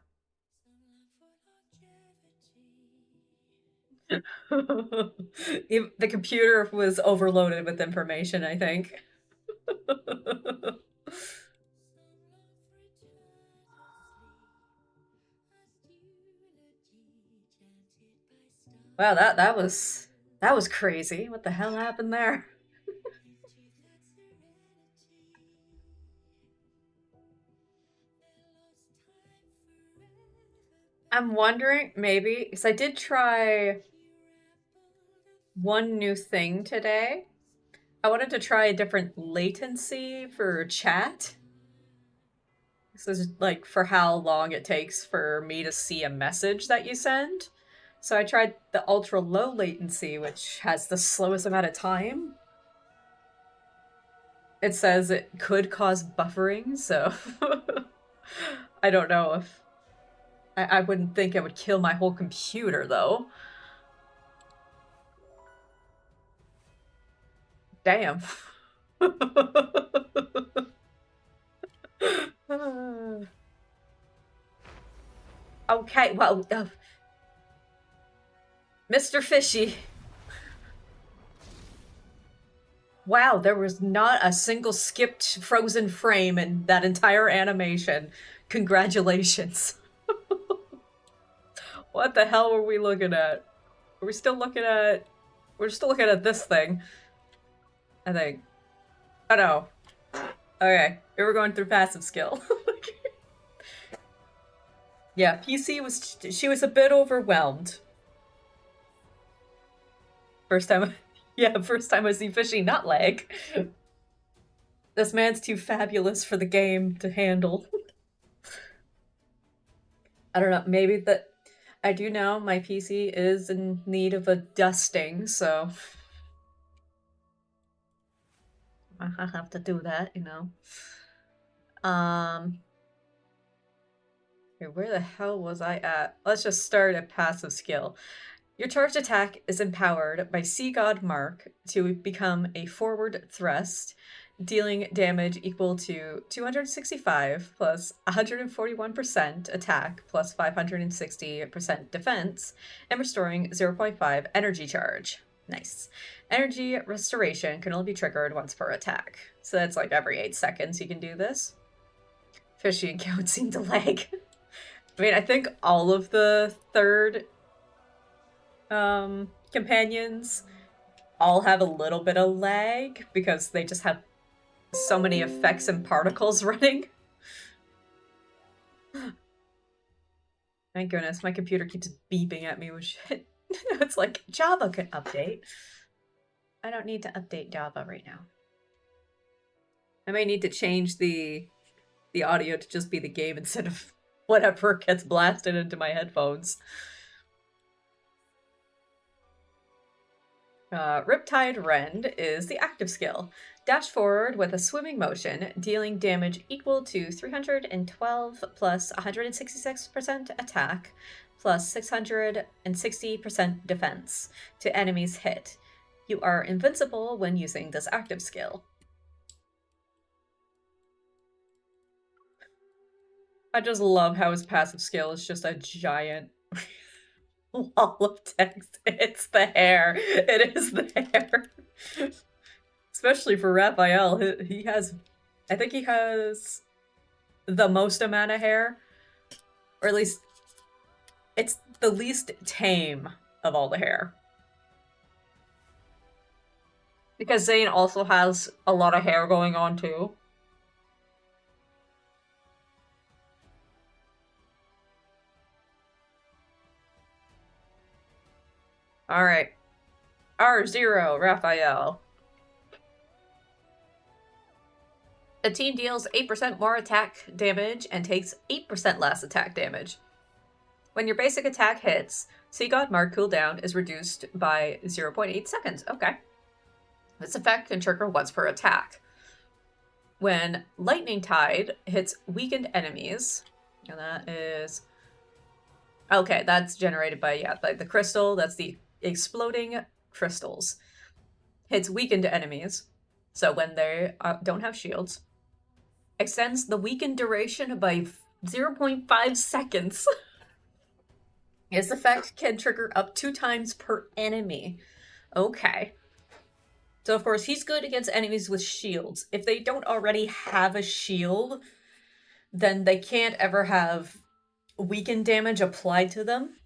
The computer was overloaded with information, I think. Wow, that was crazy. What the hell happened there? I'm wondering, maybe, because I did try one new thing today. I wanted to try a different latency for chat. This is like for how long it takes for me to see a message that you send. So I tried the ultra low latency, which has the slowest amount of time. It says it could cause buffering, so I don't know if I wouldn't think it would kill my whole computer though. Damn. Okay, well, Mr. Fishy. Wow, there was not a single skipped frozen frame in that entire animation. Congratulations. What the hell were we looking at? We're still looking at this thing, I think. Oh no. Okay, we were going through passive skill. Yeah, PC she was a bit overwhelmed. First time I see Fishy, not lag. This man's too fabulous for the game to handle. I don't know, maybe that... I do know my PC is in need of a dusting, so... I have to do that, you know. Where the hell was I at? Let's just start at passive skill. Your charged attack is empowered by Sea God Mark to become a forward thrust, dealing damage equal to 265 plus 141% attack plus 560% defense, and restoring 0.5 energy charge. Nice. Energy restoration can only be triggered once per attack. So that's like every 8 seconds you can do this. Fishy and Count seem to lag. I mean, I think all of the third companions all have a little bit of lag because they just have so many effects and particles running. Thank goodness, my computer keeps beeping at me with shit. It's like, Java can update. I don't need to update Java right now. I may need to change the audio to just be the game instead of whatever gets blasted into my headphones. Riptide Rend is the active skill. Dash forward with a swimming motion, dealing damage equal to 312 plus 166% attack plus 660% defense to enemies hit. You are invincible when using this active skill. I just love how his passive skill is just a giant wall of text. It's the hair. It is the hair. Especially for Raphael. He has... I think he has the most amount of hair. Or at least... it's the least tame of all the hair. Because Zane also has a lot of hair going on too. Alright. R0, Raphael. The team deals 8% more attack damage and takes 8% less attack damage. When your basic attack hits, Sea God Mark cooldown is reduced by 0.8 seconds. Okay. This effect can trigger once per attack. When Lightning Tide hits weakened enemies, and that is... Okay, that's generated by, yeah, by the crystal. That's the exploding crystals. Hits weakened enemies, so when they don't have shields. Extends the weakened duration by 0.5 seconds. This effect can trigger up 2 times per enemy. Okay. So, of course, he's good against enemies with shields. If they don't already have a shield, then they can't ever have weakened damage applied to them.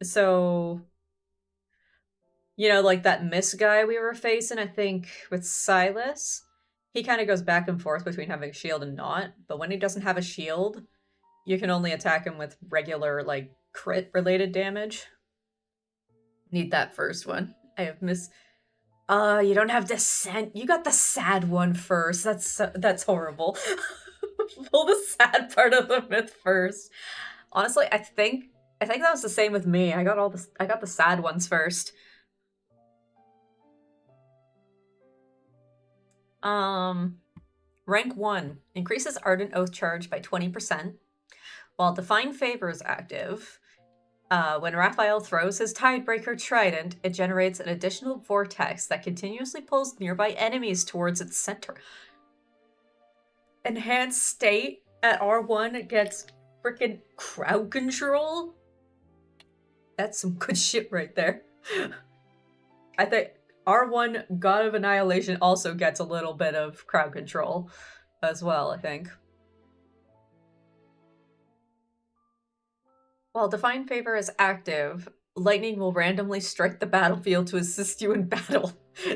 So, you know, like that Miss guy we were facing, I think, with Silas, he kind of goes back and forth between having a shield and not. But when he doesn't have a shield, you can only attack him with regular, like, crit-related damage. Need that first one. I have Miss... you don't have Descent. You got the sad one first. That's horrible. Pull the sad part of the myth first. Honestly, I think that was the same with me. I got the sad ones first. Rank 1 increases Ardent Oath charge by 20%, while Divine Favor is active. When Raphael throws his Tidebreaker Trident, it generates an additional vortex that continuously pulls nearby enemies towards its center. Enhanced State at R1 gets freaking crowd control? That's some good shit right there. I think R1 God of Annihilation also gets a little bit of crowd control as well, I think. While Divine Favor is active, lightning will randomly strike the battlefield to assist you in battle,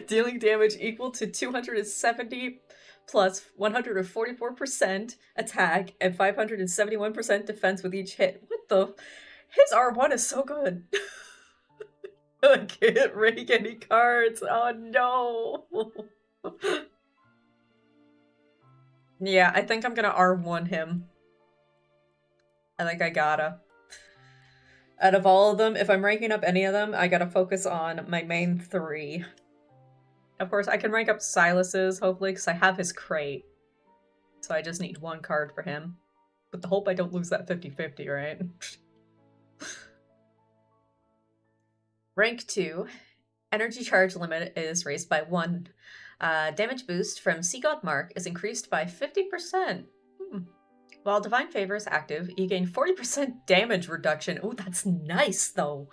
dealing damage equal to 270 plus 144% attack and 571% defense with each hit. What the? His R1 is so good. I can't rake any cards. Oh no. Yeah, I think I'm gonna R1 him. I think I gotta. Out of all of them, if I'm ranking up any of them, I gotta focus on my main 3. Of course, I can rank up Silas's, hopefully, because I have his crate. So I just need 1 card for him. With the hope I don't lose that 50-50, right? Rank 2. Energy charge limit is raised by 1. Damage boost from Sea God Mark is increased by 50%. While Divine Favor is active, you gain 40% damage reduction. Oh, that's nice, though.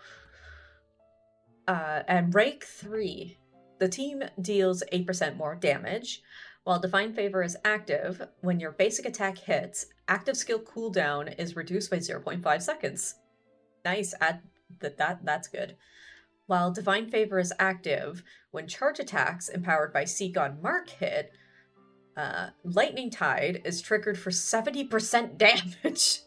And rank 3. The team deals 8% more damage. While Divine Favor is active, when your basic attack hits, active skill cooldown is reduced by 0.5 seconds. Nice. That's good. While Divine Favor is active, when charge attacks empowered by Sea God Mark hit, Lightning Tide is triggered for 70% damage.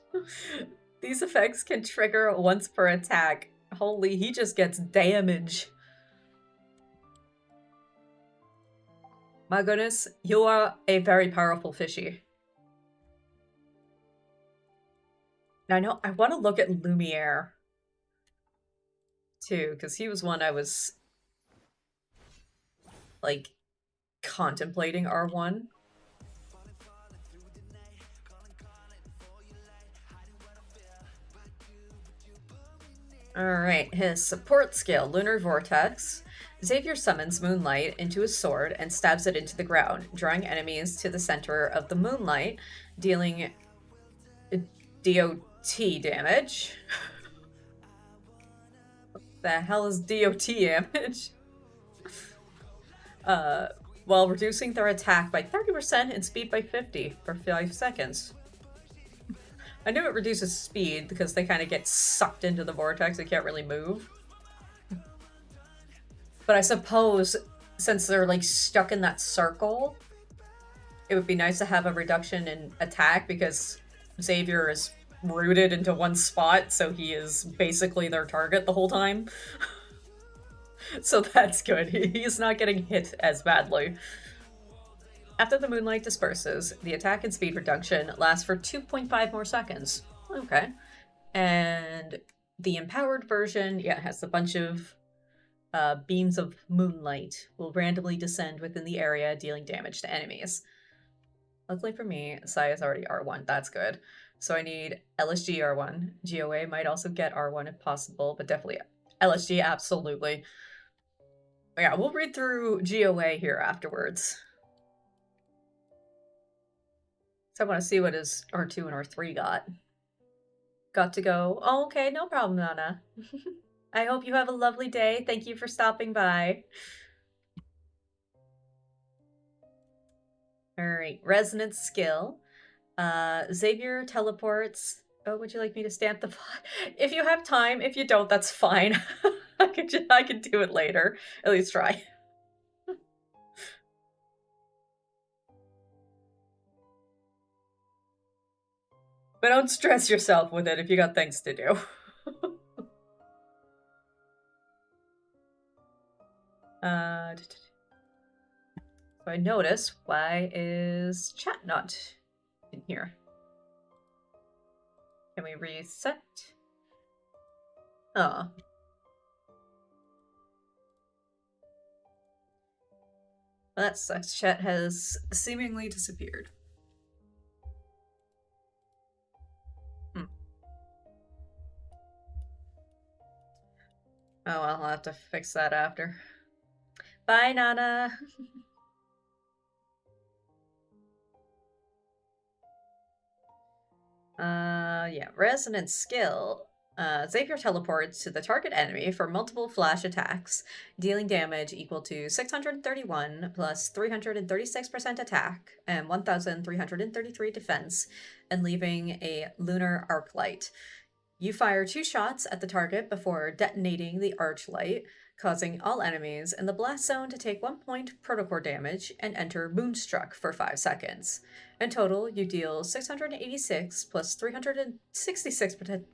These effects can trigger once per attack. Holy, he just gets damage. My goodness, you are a very powerful fishy. Now I want to look at Lumiere too, because he was one I was like contemplating R1. Alright, his support skill, Lunar Vortex. Xavier summons Moonlight into his sword and stabs it into the ground, drawing enemies to the center of the moonlight, dealing DOT damage. What the hell is DOT damage? While reducing their attack by 30% and speed by 50 for 5 seconds. I knew it reduces speed because they kind of get sucked into the vortex and can't really move. But I suppose since they're like stuck in that circle, it would be nice to have a reduction in attack because Xavier is rooted into one spot, so he is basically their target the whole time. So that's good. He's not getting hit as badly. After the moonlight disperses, the attack and speed reduction lasts for 2.5 more seconds. Okay. And the empowered version, yeah, has a bunch of beams of moonlight will randomly descend within the area, dealing damage to enemies. Luckily for me, Sai is already R1. That's good. So I need LSG R1. GOA might also get R1 if possible, but definitely LSG, absolutely. Yeah, we'll read through GOA here afterwards. So I want to see what his R2 and R3 got. Got to go. Oh, okay, no problem, Nana. I hope you have a lovely day. Thank you for stopping by. Alright, resonance skill. Xavier teleports. Oh, would you like me to stamp the pot? If you have time, if you don't, that's fine. I can do it later. At least try. But don't stress yourself with it if you got things to do. So I notice, why is chat not in here? Can we reset? Oh. Well, that sucks. Chat has seemingly disappeared. Oh well, I'll have to fix that after. Bye, Nana! Yeah, resonance skill. Xavier teleports to the target enemy for multiple flash attacks, dealing damage equal to 631 plus 336% attack and 1,333 defense, and leaving a lunar arc light. You fire 2 shots at the target before detonating the arc light, causing all enemies in the blast zone to take 1 point protocore damage and enter Moonstruck for 5 seconds. In total, you deal 686 plus 366%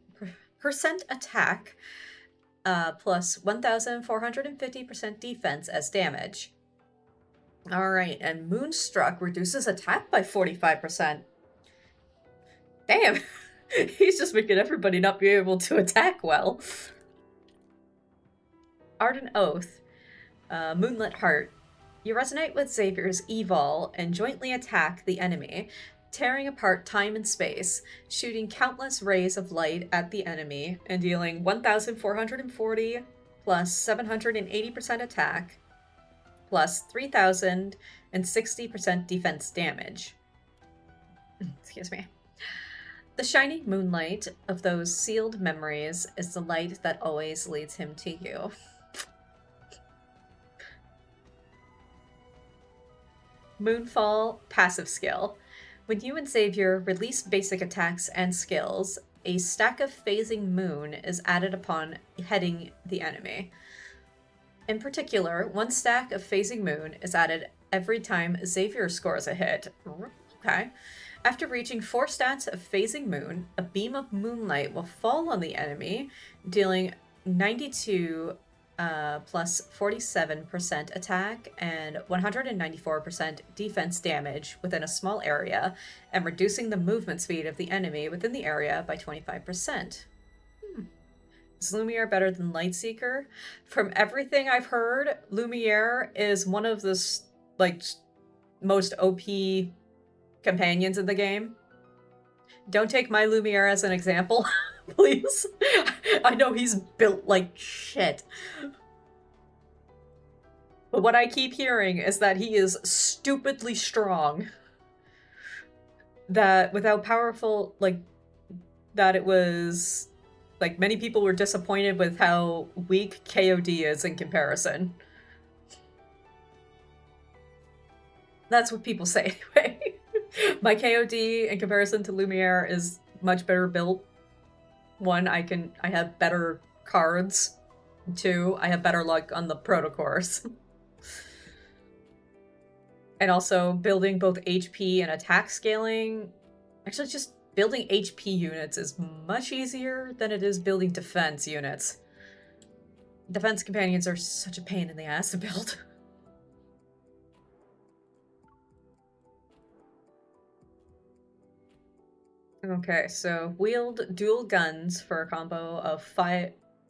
attack, plus 1,450% defense as damage. Alright, and Moonstruck reduces attack by 45%. Damn! He's just making everybody not be able to attack well. Ardent Oath. Moonlit Heart. You resonate with Xavier's Evol and jointly attack the enemy, tearing apart time and space, shooting countless rays of light at the enemy, and dealing 1,440 plus 780% attack, plus 3,060% defense damage. Excuse me. The shining moonlight of those sealed memories is the light that always leads him to you. Moonfall passive skill. When you and Xavier release basic attacks and skills, a stack of phasing moon is added upon hitting the enemy. In particular, 1 stack of phasing moon is added every time Xavier scores a hit. Okay. After reaching 4 stats of phasing moon, a beam of moonlight will fall on the enemy, dealing 92 plus 47% attack and 194% defense damage within a small area, and reducing the movement speed of the enemy within the area by 25%. Is Lumiere better than Lightseeker? From everything I've heard, Lumiere is one of the most OP companions in the game. Don't take my Lumiere as an example, please. I know he's built like shit. But what I keep hearing is that he is stupidly strong. That with how powerful, that it was, many people were disappointed with how weak KOD is in comparison. That's what people say anyway. My KOD in comparison to Lumiere is much better built. 1, I have better cards. 2, I have better luck on the protocores. And also building both HP and attack scaling. Actually, just building HP units is much easier than it is building defense units. Defense companions are such a pain in the ass to build. Okay, so wield dual guns for a combo of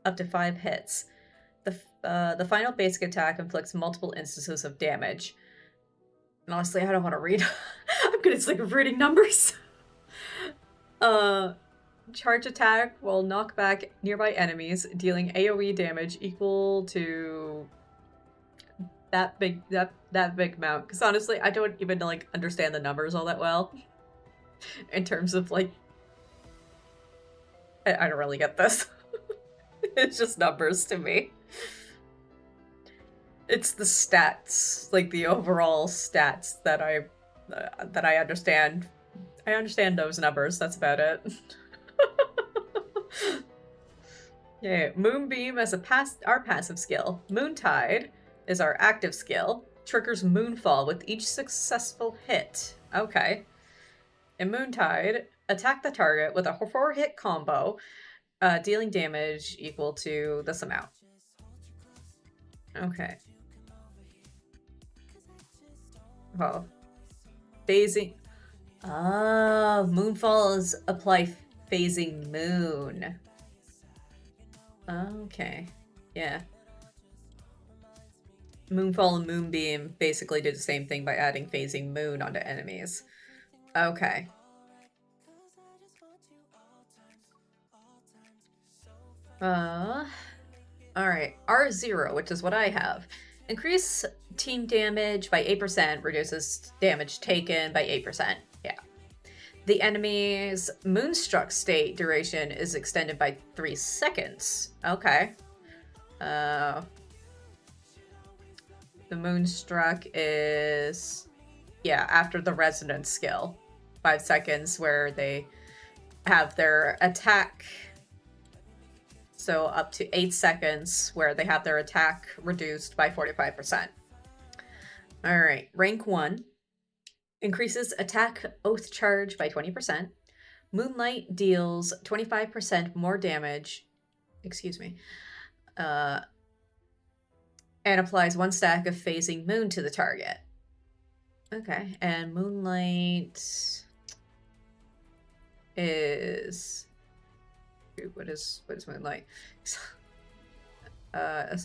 up to 5 hits. The final basic attack inflicts multiple instances of damage. And honestly, I don't want to read. I'm getting sick of reading numbers. Charge attack will knock back nearby enemies, dealing AoE damage equal to that big amount. Because honestly, I don't even like understand the numbers all that well. In terms of like, I don't really get this. It's just numbers to me. It's the stats, like the overall stats that I understand. I understand those numbers. That's about it. Yeah, Moonbeam as our passive skill. Moontide is our active skill. Triggers Moonfall with each successful hit. Okay. In Moontide, attack the target with a 4-hit combo, dealing damage equal to this amount. Okay. Oh. Phasing. Oh, Moonfalls apply phasing moon. Okay. Yeah. Moonfall and Moonbeam basically do the same thing by adding phasing moon onto enemies. Okay. Alright. R0, which is what I have. Increase team damage by 8%, reduces damage taken by 8%. Yeah. The enemy's Moonstruck state duration is extended by 3 seconds. Okay. The Moonstruck is, yeah, after the Resonance skill. 5 seconds where they have their attack. So up to 8 seconds where they have their attack reduced by 45%. Alright, rank 1. Increases attack oath charge by 20%. Moonlight deals 25% more damage. Excuse me. And applies 1 stack of phasing moon to the target. Okay, and Moonlight is... What is Moonlight? Is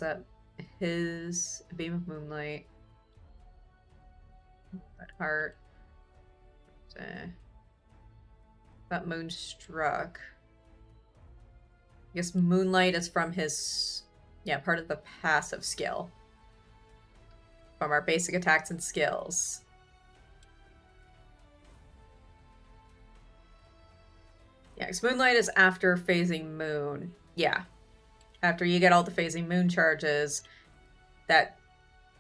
that his beam of moonlight? That heart. That Moonstruck. I guess Moonlight is from his, yeah, part of the passive skill. From our basic attacks and skills. Yeah, because Moonlight is after phasing moon. Yeah. After you get all the phasing moon charges, that,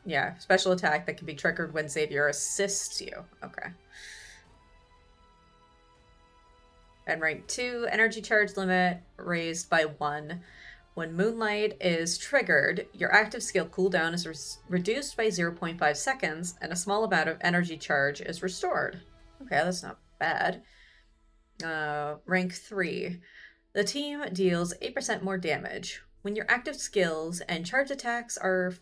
yeah, special attack that can be triggered when Xavier assists you. Okay. And rank 2, energy charge limit raised by 1. When Moonlight is triggered, your active skill cooldown is reduced by 0.5 seconds, and a small amount of energy charge is restored. Okay, that's not bad. Rank 3. The team deals 8% more damage. When your active skills and charge attacks are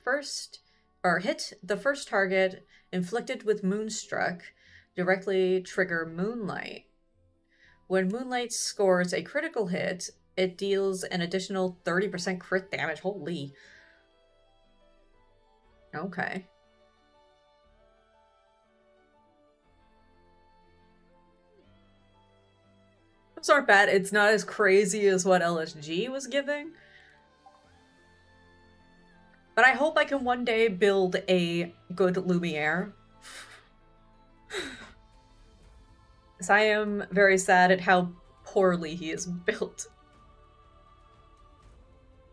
hit the first target inflicted with Moonstruck, directly trigger Moonlight. When Moonlight scores a critical hit, it deals an additional 30% crit damage. Holy. Okay. Those aren't bad. It's not as crazy as what LSG was giving. But I hope I can one day build a good Lumiere. Because I am very sad at how poorly he is built.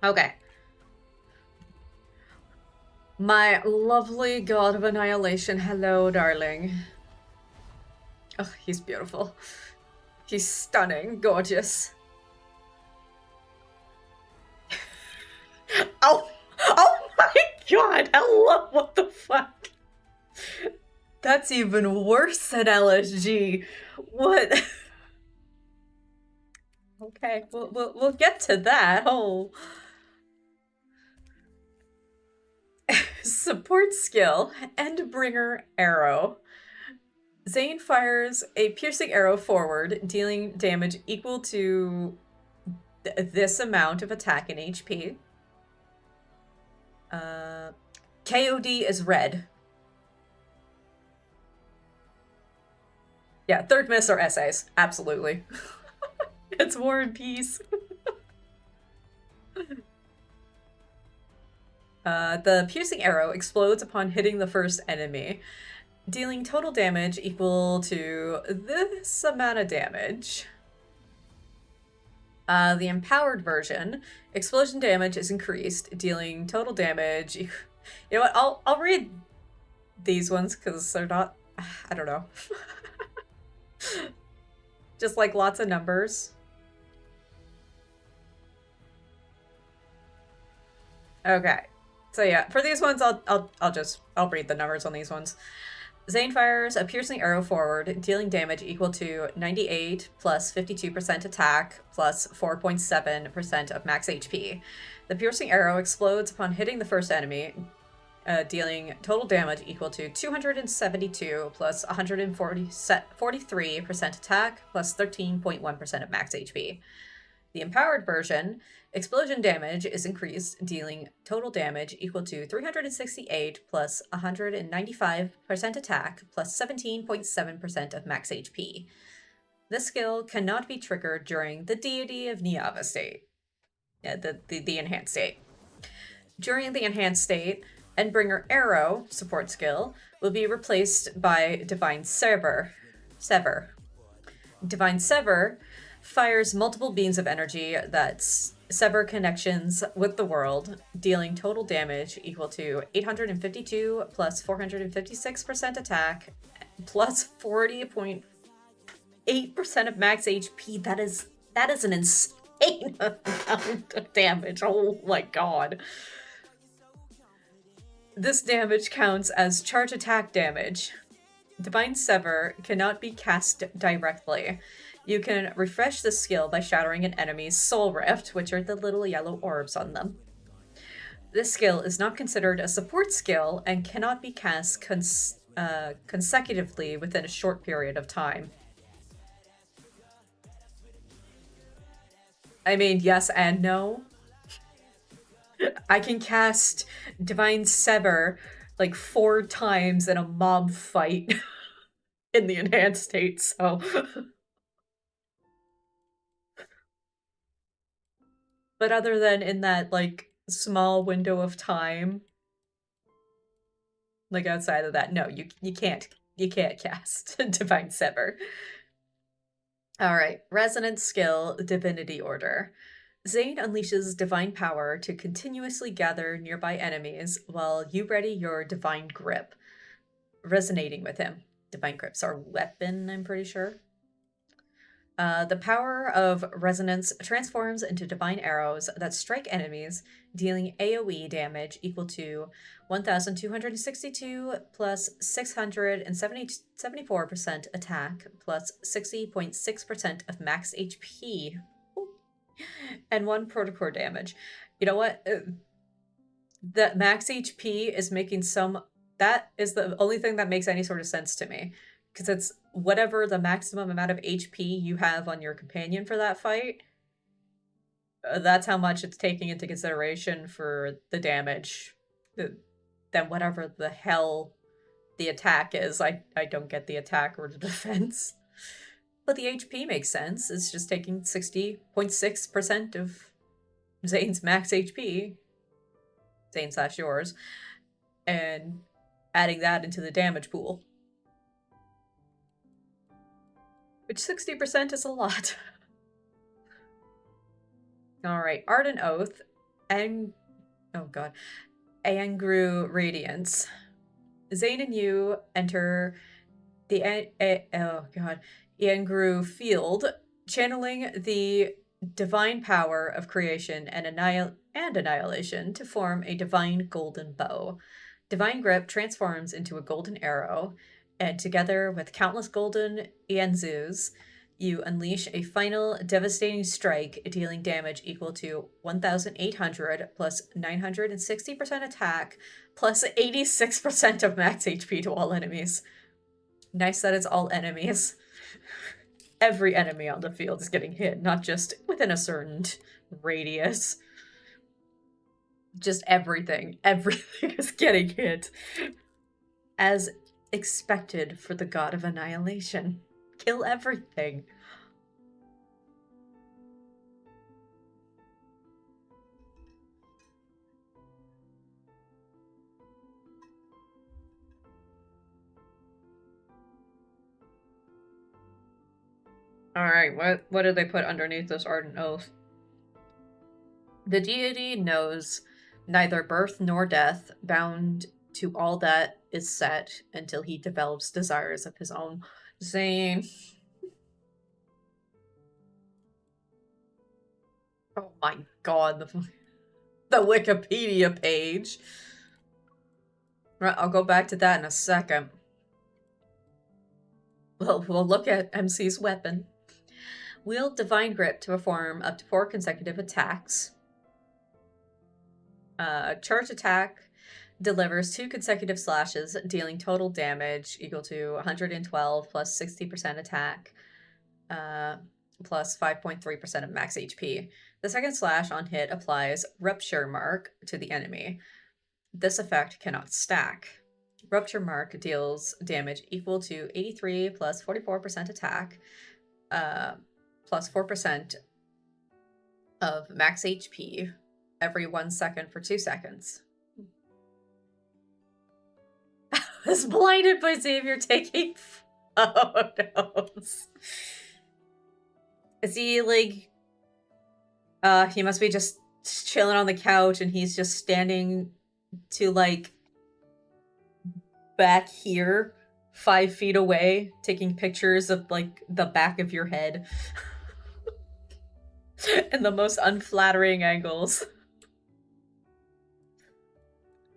Okay. My lovely god of annihilation. Hello, darling. Oh, he's beautiful. He's stunning, gorgeous. Oh my god, hello, what the fuck? That's even worse than LSG. What? Okay, we'll get to that. Oh. Support skill, Endbringer Arrow. Zane fires a piercing arrow forward, dealing damage equal to this amount of attack in HP. KOD is red. Yeah, third miss or essays. Absolutely. It's War and Peace. The piercing arrow explodes upon hitting the first enemy, dealing total damage equal to this amount of damage. The empowered version, explosion damage is increased, dealing total damage. You know what? I'll read these ones because they're not. I don't know. Just like lots of numbers. Okay. So yeah, for these ones, I'll read the numbers on these ones. Zane fires a piercing arrow forward, dealing damage equal to 98 plus 52% attack plus 4.7% of max HP. The piercing arrow explodes upon hitting the first enemy, dealing total damage equal to 272 plus 143% attack plus 13.1% of max HP. The empowered version, explosion damage is increased, dealing total damage equal to 368 plus 195% attack plus 17.7% of max HP. This skill cannot be triggered during the Deity of Niava state, the enhanced state. During the enhanced state, Endbringer Arrow, support skill, will be replaced by Divine Sever. Divine Sever fires multiple beams of energy that sever connections with the world, dealing total damage equal to 852 plus 456% attack plus 40.8% of max HP. That is an insane amount of damage. Oh my god. This damage counts as charge attack damage. Divine Sever cannot be cast directly. You can refresh the skill by shattering an enemy's soul rift, which are the little yellow orbs on them. This skill is not considered a support skill and cannot be cast consecutively within a short period of time. I mean, yes and no. I can cast Divine Sever like 4 times in a mob fight in the enhanced state, so... But other than in that, like, small window of time, like, outside of that, no, you can't cast Divine Sever. Alright, Resonance Skill, Divinity Order. Zane unleashes divine power to continuously gather nearby enemies while you ready your Divine Grip, resonating with him. Divine Grip's our weapon, I'm pretty sure. The power of resonance transforms into divine arrows that strike enemies, dealing AoE damage equal to 1,262 plus 674% attack plus 60.6% of max HP. And 1 protocore damage. You know what? The max HP is making some... That is the only thing that makes any sort of sense to me. Because it's whatever the maximum amount of HP you have on your companion for that fight. That's how much it's taking into consideration for the damage. Then whatever the hell the attack is. I don't get the attack or the defense. But the HP makes sense. It's just taking 60.6% of Zane's max HP. Zane/yours. And adding that into the damage pool. Which 60% is a lot. Alright, Ardent Oath. Angru Radiance. Zane and you enter the Angru field, channeling the divine power of creation and annihilation to form a divine golden bow. Divine Grip transforms into a golden arrow, And together with countless golden Ienzus, you unleash a final devastating strike, dealing damage equal to 1,800 plus 960% attack plus 86% of max HP to all enemies. Nice that it's all enemies. Every enemy on the field is getting hit, not just within a certain radius. Just everything. Everything is getting hit. As expected for the god of annihilation. Kill everything. Alright, what did they put underneath this ardent oath? The deity knows neither birth nor death, bound to all that is set until he develops desires of his own. Zane. Oh my god, the Wikipedia page. Right, I'll go back to that in a second. Well, we'll look at MC's weapon. Wield Divine Grip to perform up to 4 consecutive attacks. Charge attack delivers 2 consecutive slashes, dealing total damage equal to 112 plus 60% attack, plus 5.3% of max HP. The second slash on hit applies Rupture Mark to the enemy. This effect cannot stack. Rupture Mark deals damage equal to 83 plus 44% attack, plus 4% of max HP every 1 second for 2 seconds. I was blinded by Xavier taking photos. Is he like... he must be just chilling on the couch and he's just standing to like back here 5 feet away taking pictures of like the back of your head in the most unflattering angles.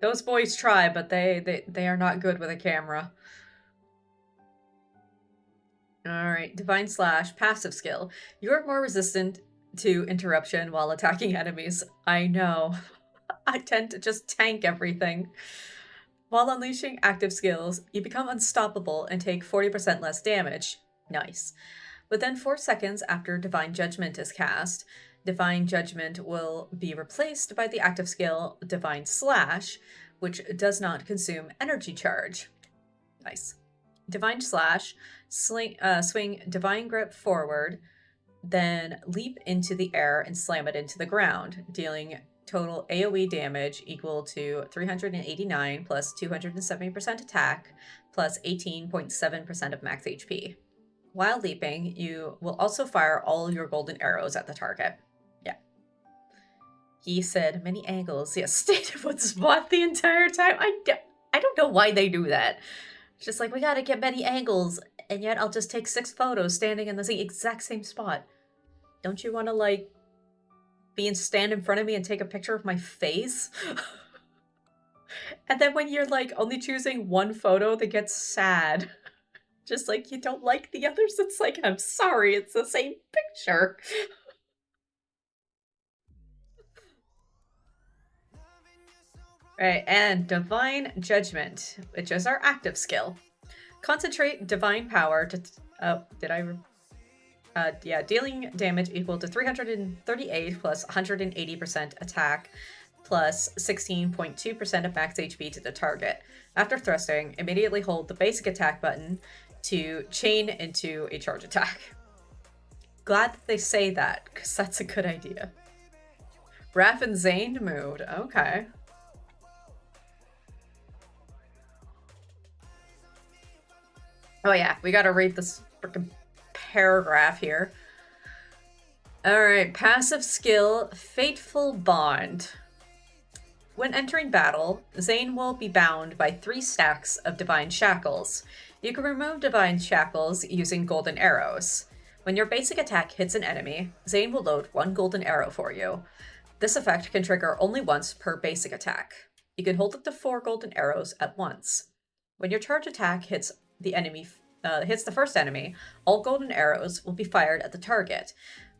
Those boys try, but they are not good with a camera. Alright, Divine Slash, passive skill. You are more resistant to interruption while attacking enemies. I know. I tend to just tank everything. While unleashing active skills, you become unstoppable and take 40% less damage. Nice. Within 4 seconds after Divine Judgment is cast, Divine Judgment will be replaced by the active skill Divine Slash, which does not consume energy charge. Nice. Divine Slash, swing Divine Grip forward, then leap into the air and slam it into the ground, dealing total AoE damage equal to 389 plus 270% attack, plus 18.7% of max HP. While leaping, you will also fire all your golden arrows at the target. Yeah. He said many angles. Yes, stayed in one spot the entire time. I don't know why they do that. It's just like, we gotta get many angles, and yet I'll just take 6 photos standing in the exact same spot. Don't you want to, like, stand in front of me and take a picture of my face? And then when you're, like, only choosing one photo, that gets sad. Just like, you don't like the others. It's like, I'm sorry, it's the same picture. Right, and Divine Judgment, which is our active skill. Concentrate Divine Power to... dealing damage equal to 338 plus 180% attack, plus 16.2% of max HP to the target. After thrusting, immediately hold the basic attack button to chain into a charge attack. Glad that they say that, because that's a good idea. Raph and Zane mood. Okay. Oh yeah, we gotta read this freaking paragraph here. Alright, passive skill, Fateful Bond. When entering battle, Zane will be bound by 3 stacks of Divine Shackles. You can remove Divine Shackles using golden arrows. When your basic attack hits an enemy, Zane will load 1 golden arrow for you. This effect can trigger only once per basic attack. You can hold up to 4 golden arrows at once. When your charge attack hits the enemy hits the first enemy, all golden arrows will be fired at the target,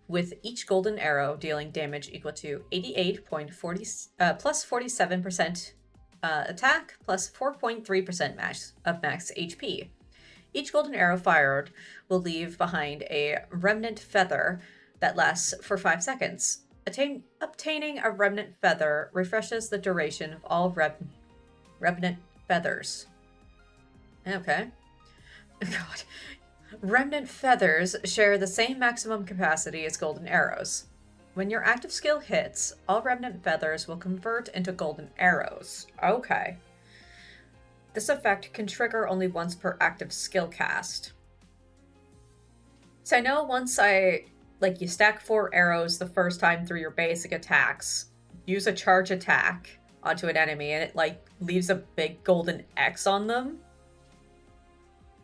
with each golden arrow dealing damage equal to 88.40 plus 47% attack plus 4.3% max HP. Each golden arrow fired will leave behind a remnant feather that lasts for 5 seconds. Obtaining a remnant feather refreshes the duration of all remnant feathers. Okay. God. Remnant feathers share the same maximum capacity as golden arrows. When your active skill hits, all remnant feathers will convert into golden arrows. Okay. This effect can trigger only once per active skill cast. So I know once you stack 4 arrows the first time through your basic attacks, use a charge attack onto an enemy, and it leaves a big golden X on them.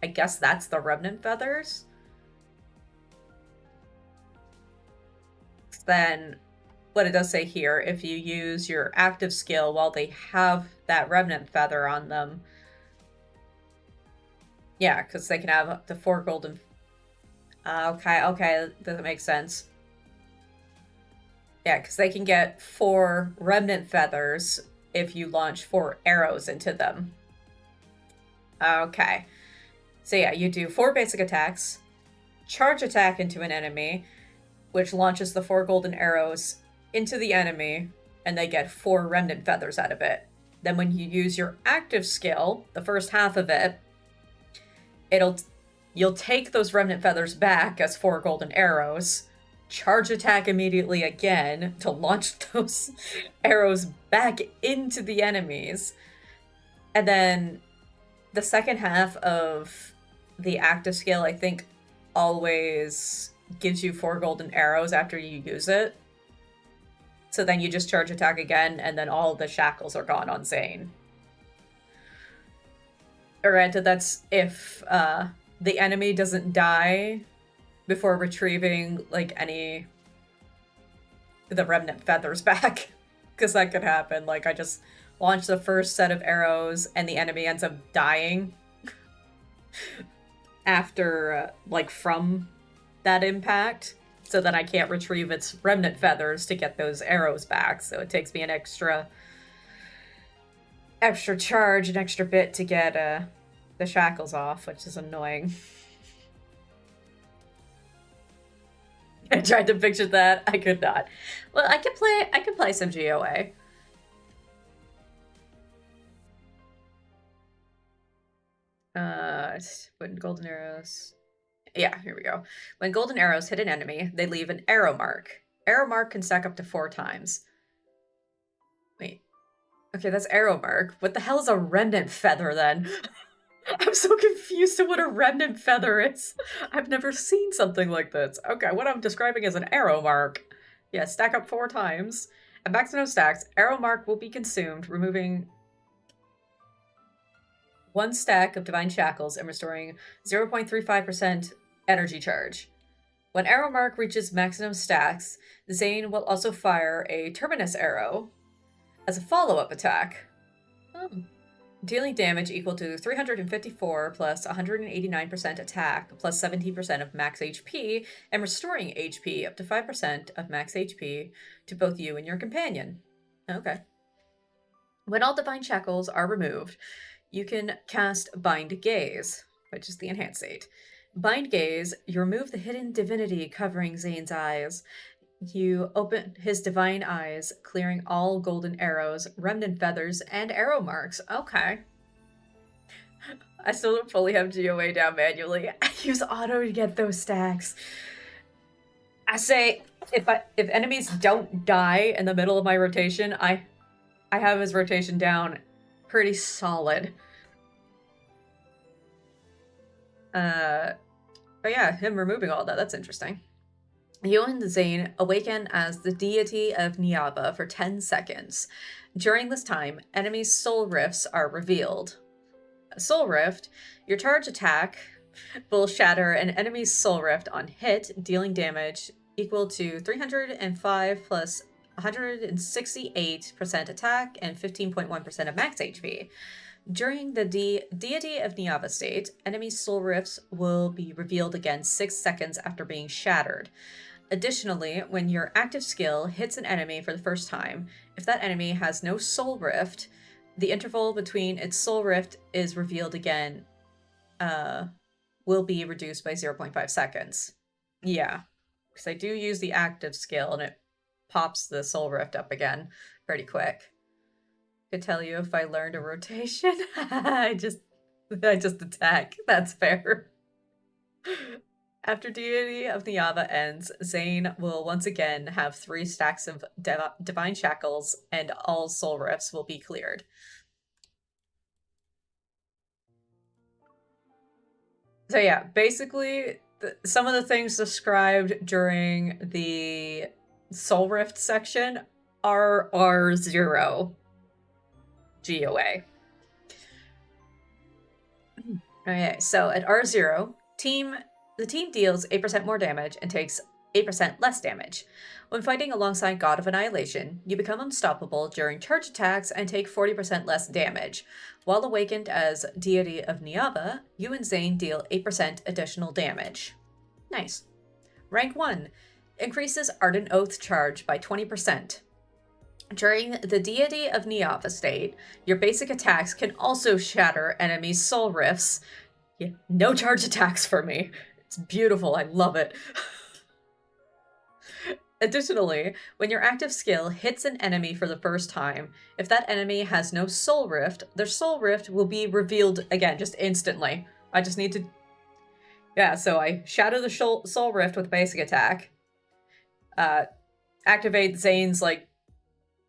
I guess that's the remnant feathers. Then what it does say here, if you use your active skill while they have that remnant feather on them, yeah, because they can have up to 4 golden. Okay, that makes sense. Yeah, because they can get 4 remnant feathers if you launch 4 arrows into them. Okay. So yeah, you do 4 basic attacks, charge attack into an enemy, which launches the 4 golden arrows into the enemy, and they get 4 remnant feathers out of it. Then when you use your active skill, the first half of it, you'll take those remnant feathers back as 4 golden arrows, charge attack immediately again to launch those arrows back into the enemies. And then the second half of the active skill, I think, always gives you 4 golden arrows after you use it. So then you just charge attack again, and then all the shackles are gone on Zane. Granted, that's if the enemy doesn't die before retrieving the remnant feathers back, because that could happen. I just launch the first set of arrows and the enemy ends up dying after from that impact, so then I can't retrieve its remnant feathers to get those arrows back, so it takes me an extra charge, an extra bit to get the shackles off, which is annoying. I tried to picture that. I could not. Well, I could play some GOA. When golden arrows... Yeah, here we go. When golden arrows hit an enemy, they leave an arrow mark. Arrow mark can stack up to 4 times. Wait. Okay, that's arrow mark. What the hell is a remnant feather, then? I'm so confused to what a remnant feather is. I've never seen something like this. Okay, what I'm describing is an arrow mark. Yeah, stack up 4 times. At maximum stacks, arrow mark will be consumed, removing 1 stack of divine shackles and restoring 0.35% energy charge. When arrow mark reaches maximum stacks, Zane will also fire a terminus arrow as a follow-up attack. Dealing damage equal to 354 plus 189% attack plus 17% of max HP, and restoring HP up to 5% of max HP to both you and your companion. Okay. When all divine shackles are removed, you can cast Bind Gaze, which is the enhanced state. Bind Gaze, you remove the hidden divinity covering Zane's eyes. You open his divine eyes, clearing all golden arrows, remnant feathers, and arrow marks. Okay. I still don't fully have GOA down manually. I use auto to get those stacks. I say, if enemies don't die in the middle of my rotation, I have his rotation down pretty solid. But yeah, him removing all that, that's interesting. You and Zane awaken as the deity of Niaba for 10 seconds. During this time, enemies' soul rifts are revealed. A soul rift, your charge attack will shatter an enemy's soul rift on hit, dealing damage equal to 305 plus 168% attack and 15.1% of max HP. During the Deity of Nyava state, enemy soul rifts will be revealed again 6 seconds after being shattered. Additionally, when your active skill hits an enemy for the first time, if that enemy has no soul rift, the interval between its soul rift is revealed again will be reduced by 0.5 seconds. Yeah, because I do use the active skill and it pops the soul rift up again pretty quick. Could tell you if I learned a rotation. I just attack. That's fair. After Deity of Nyava ends, Zane will once again have 3 stacks of Divine Shackles, and all soul rifts will be cleared. So yeah, basically, some of the things described during the soul rift section are R0 GOA. Okay, so at R0, the team deals 8% more damage and takes 8% less damage. When fighting alongside God of Annihilation, you become unstoppable during charge attacks and take 40% less damage. While awakened as Deity of Nyava, you and Zane deal 8% additional damage. Nice. Rank 1. Increases Ardent Oath charge by 20%. During the Deity of Nyava state, your basic attacks can also shatter enemies' soul rifts. Yeah, no charge attacks for me. It's beautiful, I love it. Additionally, when your active skill hits an enemy for the first time, if that enemy has no soul rift, their soul rift will be revealed again, just instantly. I just need to... Yeah, so I shatter the soul rift with a basic attack. Activate Zane's, like,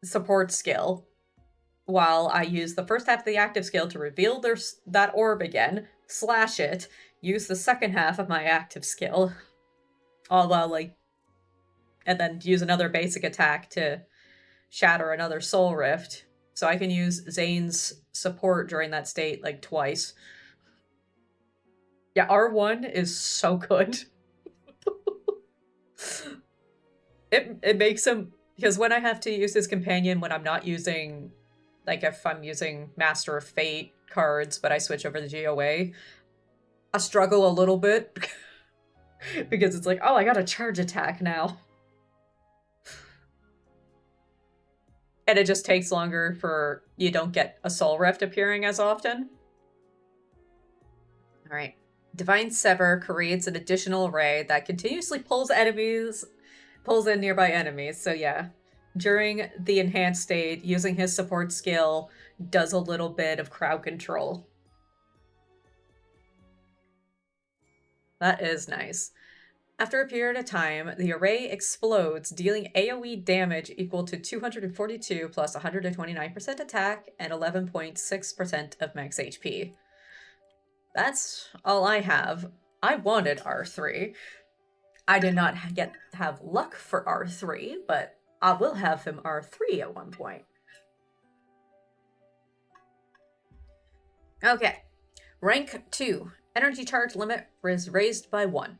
support skill, while I use the first half of the active skill to reveal that orb again, slash it, use the second half of my active skill, all while, like, and then use another basic attack to shatter another soul rift. So I can use Zane's support during that state, like, twice. Yeah, R1 is so good. It makes him... Because when I have to use his companion, when I'm not using... Like, if I'm using Master of Fate cards, but I switch over to GOA, I struggle a little bit. Because it's like, oh, I got a charge attack now. And it just takes longer for you don't get a soul rift appearing as often. Alright. Divine Sever creates an additional array that continuously pulls in nearby enemies. So yeah, during the enhanced state, using his support skill does a little bit of crowd control. That is nice. After a period of time, the array explodes, dealing AoE damage equal to 242 plus 129% attack and 11.6% of max HP. That's all I have. I wanted R3. I did not have luck for R3, but I will have him R3 at one point. Okay. Rank 2. Energy charge limit is raised by 1.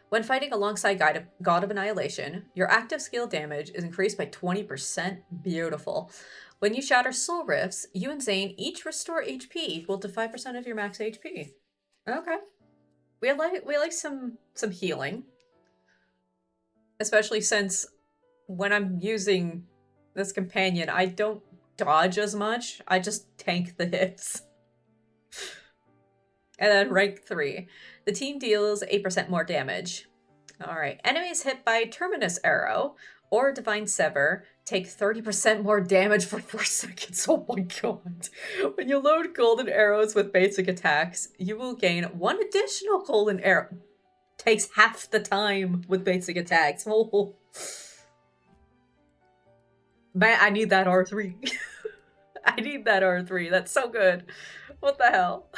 When fighting alongside God of Annihilation, your active skill damage is increased by 20%. Beautiful. When you shatter soul rifts, you and Zane each restore HP equal to 5% of your max HP. Okay. We like some healing. Especially since when I'm using this companion, I don't dodge as much. I just tank the hits. And then rank 3. The team deals 8% more damage. Alright, enemies hit by Terminus Arrow or Divine Sever take 30% more damage for 4 seconds. Oh my god. When you load golden arrows with basic attacks, you will gain 1 additional golden arrow. Takes half the time with basic attacks. Oh. Man, I need that R3. I need that R3. That's so good. What the hell?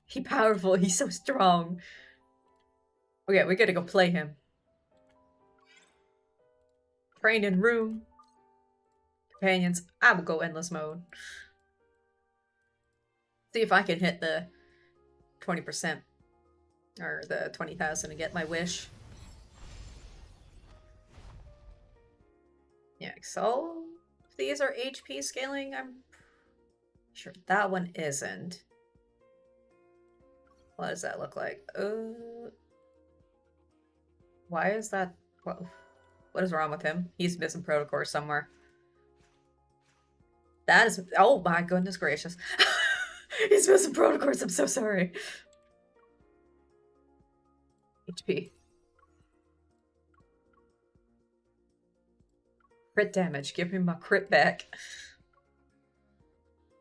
He's powerful. He's so strong. Okay, we gotta go play him. Training room. Companions. I will go endless mode. See if I can hit the 20%. Or the 20,000 and get my wish. Yeah, so if these are HP scaling, I'm Sure, that one isn't. What does that look like? Why is that? What is wrong with him? He's missing protocore somewhere. That is. Oh my goodness gracious. He's missing protocores. I'm so sorry. HP. Crit damage. Give me my crit back.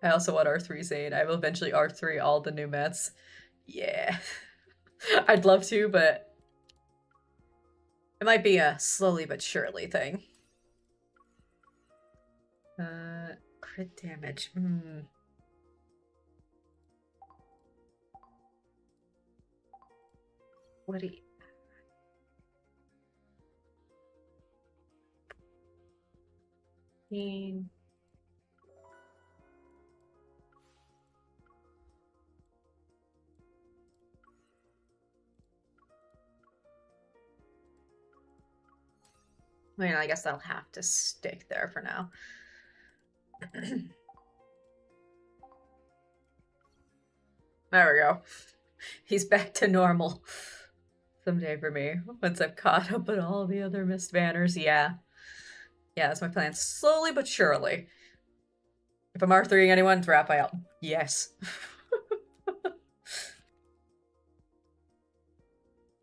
I also want R3 Zane. I will eventually R3 all the new mets. Yeah. I'd love to, but it might be a slowly but surely thing. Crit damage. What do you... I mean, I guess that'll have to stick there for now. There we go. He's back to normal. Someday for me. Once I've caught up with all the other missed banners, yeah. Yeah, that's my plan. Slowly but surely. If I'm R3ing anyone, it's Raphael. Yes.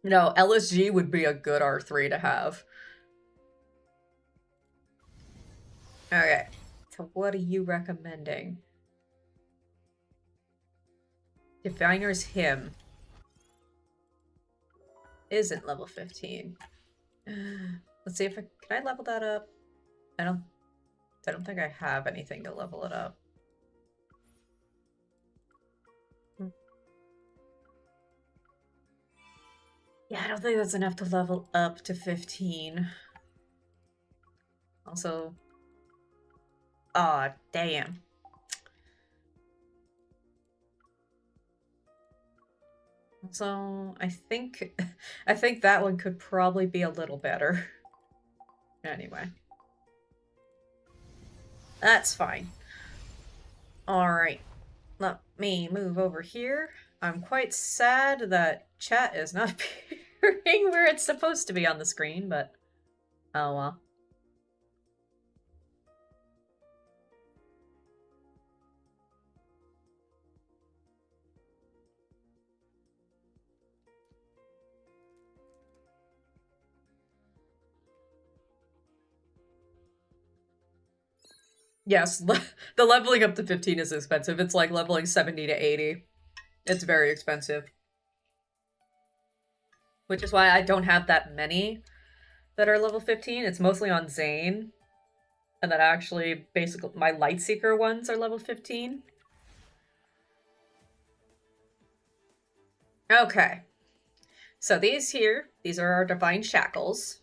No, LSG would be a good R3 to have. Okay, so what are you recommending? Diviner's Hymn isn't level 15. Let's see if can I level that up? I don't think I have anything to level it up. Yeah, I don't think that's enough to level up to 15. Also, aw, damn. So I think that one could probably be a little better. Anyway. That's fine. Alright. Let me move over here. I'm quite sad that chat is not appearing where it's supposed to be on the screen, but oh well. Yes, the leveling up to 15 is expensive. It's like leveling 70 to 80. It's very expensive. Which is why I don't have that many that are level 15. It's mostly on Zane. And then actually, basically, my Lightseeker ones are level 15. Okay. So these are our Divine Shackles.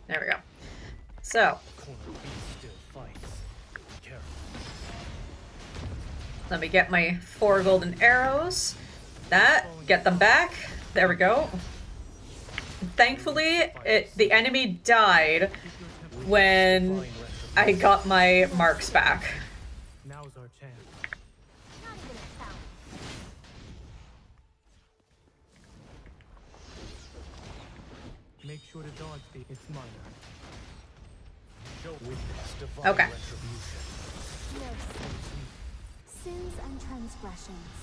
There we go. So. Let me get my 4 golden arrows. Get them back. There we go. Thankfully, the enemy died when I got my marks back. Now's our chance. Not even a sound. Make sure to dodge it's minor. Okay. No sin. Sins and transgressions.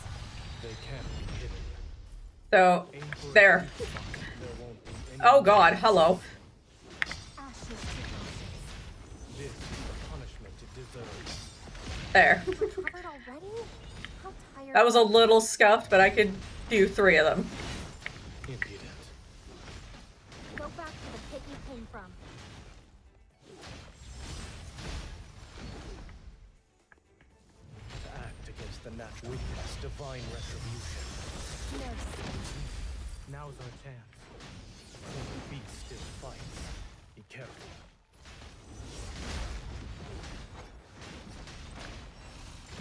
They can't be hidden. So, there. Oh god, hello. Ashes to ashes. This is the punishment it deserves. There. Covered already? How tired That was a little scuffed, but I could do 3 of them. Impudent. Go back to the pit you came from. To act against the natural witness divine retribution. No sin. Now's our chance. When the beast still fights, be careful.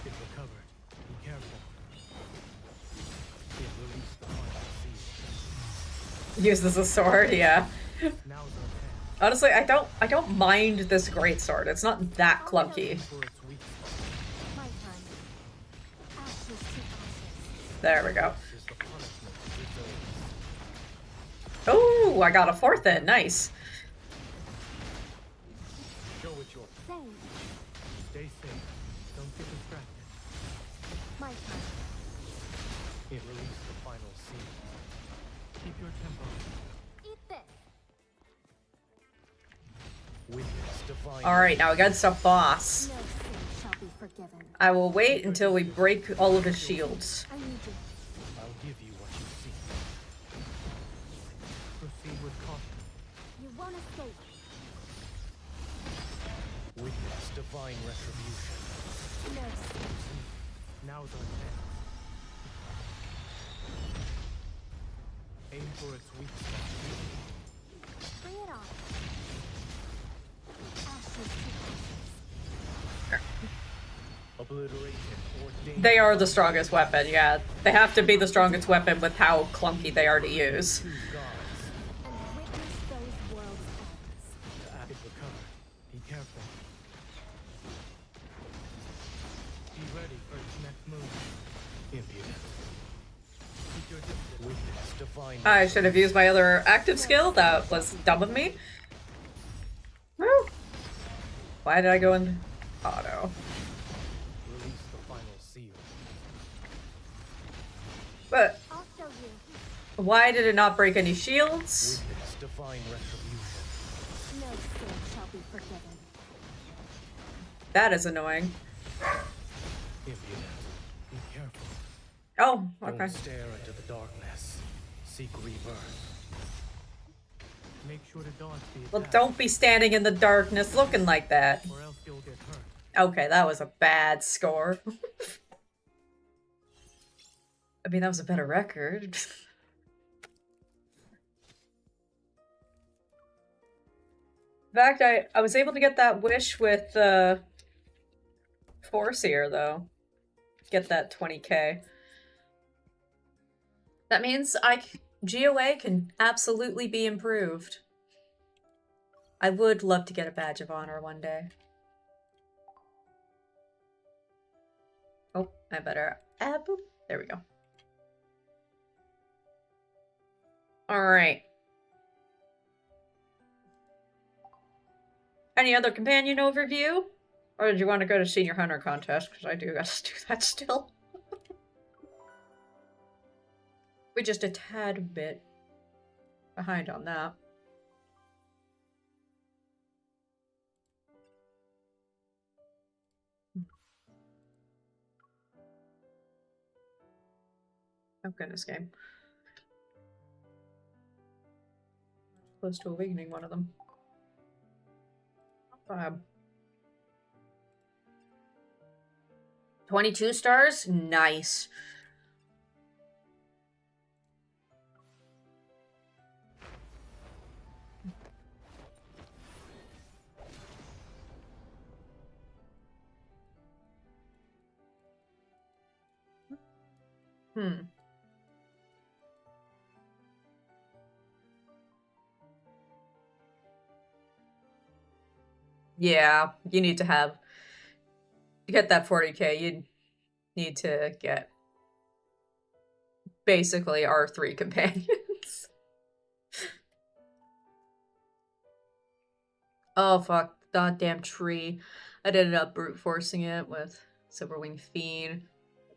It recovered. Be careful. It released the final seal. Use this as a sword, yeah. Now's our chance. Honestly, I don't mind this greatsword. It's not that clunky. For its weak spot. There we go. This is the punishment it deserves. Oh, I got a 4th in. Nice. Show it your Same. stay safe. Don't get distracted. My turn. It released the final seal. Keep your tempo. Eat this. Witness divine. Alright, now against a boss. No sin shall be forgiven. I will wait until we break all of his shields. I need you. I'll give you what you seek. Proceed with caution. You won't escape. Witness divine retribution. No sin. Now's our chance. Aim for its weak spot. Bring it on. Ashes to ashes. Obliteration or danger. They are the strongest weapon, yeah. They have to be the strongest weapon with how clunky they are to use. Two gods. And witness those world's ends. To act recover. Be careful. Be ready for its next move. Impudent. Keep your distance. Witness divine. I should have used my other active skill. That was dumb of me. Woo. Why did I go in auto? Release the final seal. But I'll show you. why did it not break any shields? Witness divine retribution. No sin shall be forgiven. That is annoying. Impudent. Be careful. Oh, okay. Don't stare into the darkness. Seek rebirth. Make sure to dodge the attack. Well, don't be standing in the darkness looking like that. Or else you'll get hurt. Okay, that was a bad score. I mean, that was a better record. In fact, I was able to get that wish with Forseer, though. Get that 20k. That means GOA can absolutely be improved. I would love to get a badge of honor one day. Oh, I better... boop. There we go. Alright. Any other companion overview? Or did you want to go to Senior Hunter Contest? Because I do got to do that still. We're just a tad bit behind on that. Oh goodness, game. Close to awakening one of them. Not bad. 22 stars? Nice. Yeah, you need to have... To get that 40k, you need to get basically our 3 companions. Oh fuck, goddamn tree. I ended up brute forcing it with Silverwing Fiend.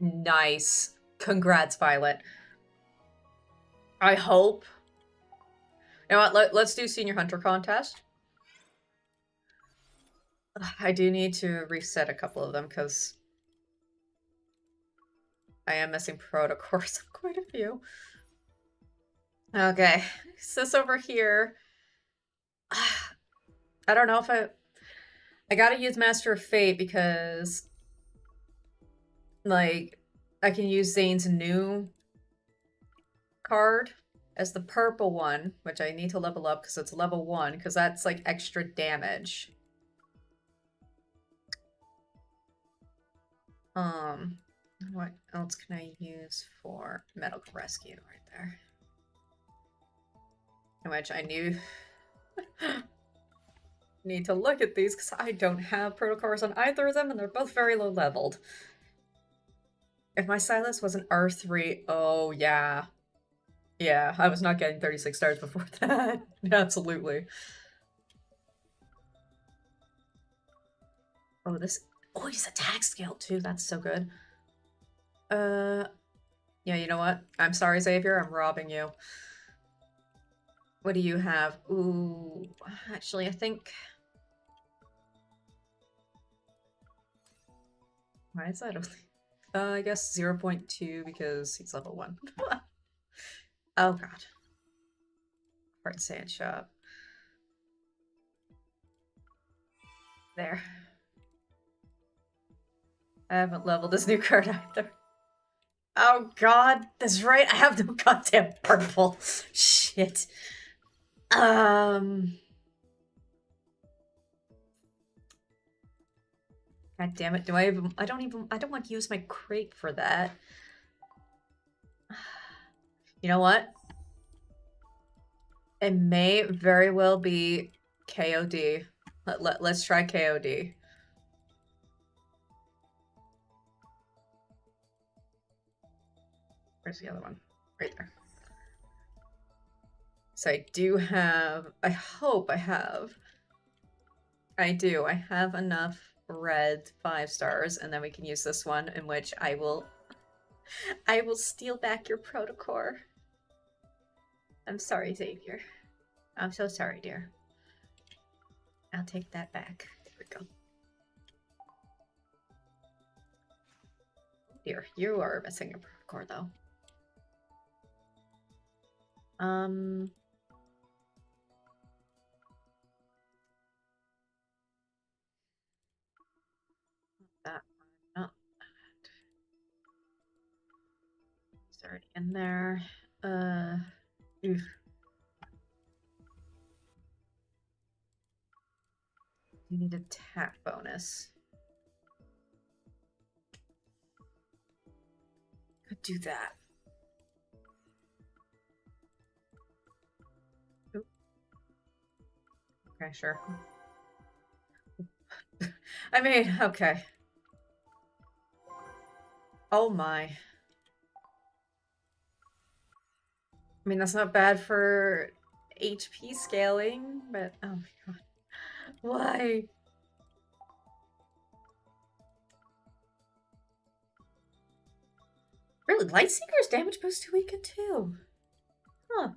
Nice. Congrats, Violet. I hope. You know what, let's do Senior Hunter Contest. I do need to reset a couple of them because I am missing protocores on quite a few. Okay, so this over here. I don't know if I gotta use Master of Fate because, like, I can use Zane's new card as the purple one, which I need to level up because it's level 1, because that's, like, extra damage. What else can I use for medical rescue right there? Which I need to look at these because I don't have protocores on either of them and they're both very low leveled. If my Silas was an R3, oh yeah. Yeah, I was not getting 36 stars before that. Absolutely. Oh, oh, he's attack scale too. That's so good. Yeah, you know what? I'm sorry, Xavier. I'm robbing you. What do you have? Ooh, actually, I think... Why is that only... I guess 0.2 because he's level 1. Oh, God. Hard sand shop. There. I haven't leveled this new card either. Oh, God. That's right. I have no goddamn purple. Shit. God damn it, I don't want to use my crate for that. You know what? It may very well be KOD. Let's try KOD. Where's the other one? Right there. So I do have, I hope I have. I do. I have enough red 5 stars, and then we can use this one in which I will steal back your protocore. I'm sorry, Xavier. I'm so sorry, dear. I'll take that back. There we go. Dear, you are missing a protocore though. That one. Oh, it's already in there. Oof. You need attack bonus. Could do that. Oop. Okay, sure. I mean, okay. Oh my. I mean, that's not bad for HP scaling, but oh my god. Why? Really, Lightseeker's damage boost to weaken too. Huh.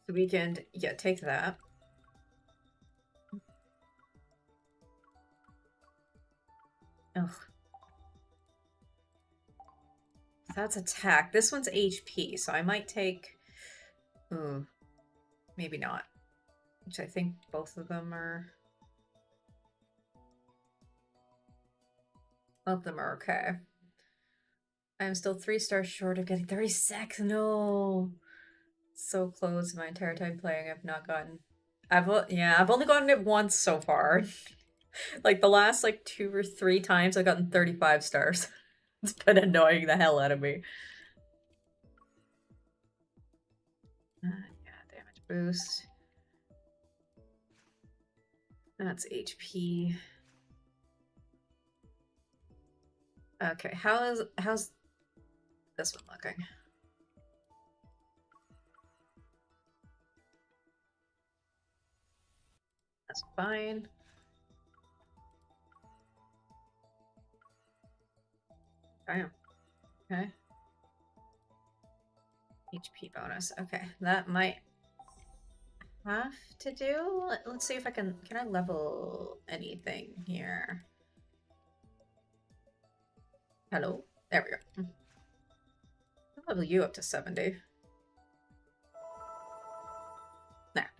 The weekend, yeah, take that. Ugh. That's attack. This one's HP, so I might take... Ooh. Maybe not. Which I think both of them are... Both of them are okay. I'm still 3 stars short of getting 36. No! So close my entire time playing. I've not gotten... I've only gotten it once so far. Like the last like 2 or 3 times I've gotten 35 stars. It's been annoying the hell out of me. Yeah, damage boost. That's HP. Okay, how's this one looking? That's fine. Damn. Okay. HP bonus. Okay, that might have to do. Let's see if I can I level anything here? Hello? There we go. I'll level you up to 70. There.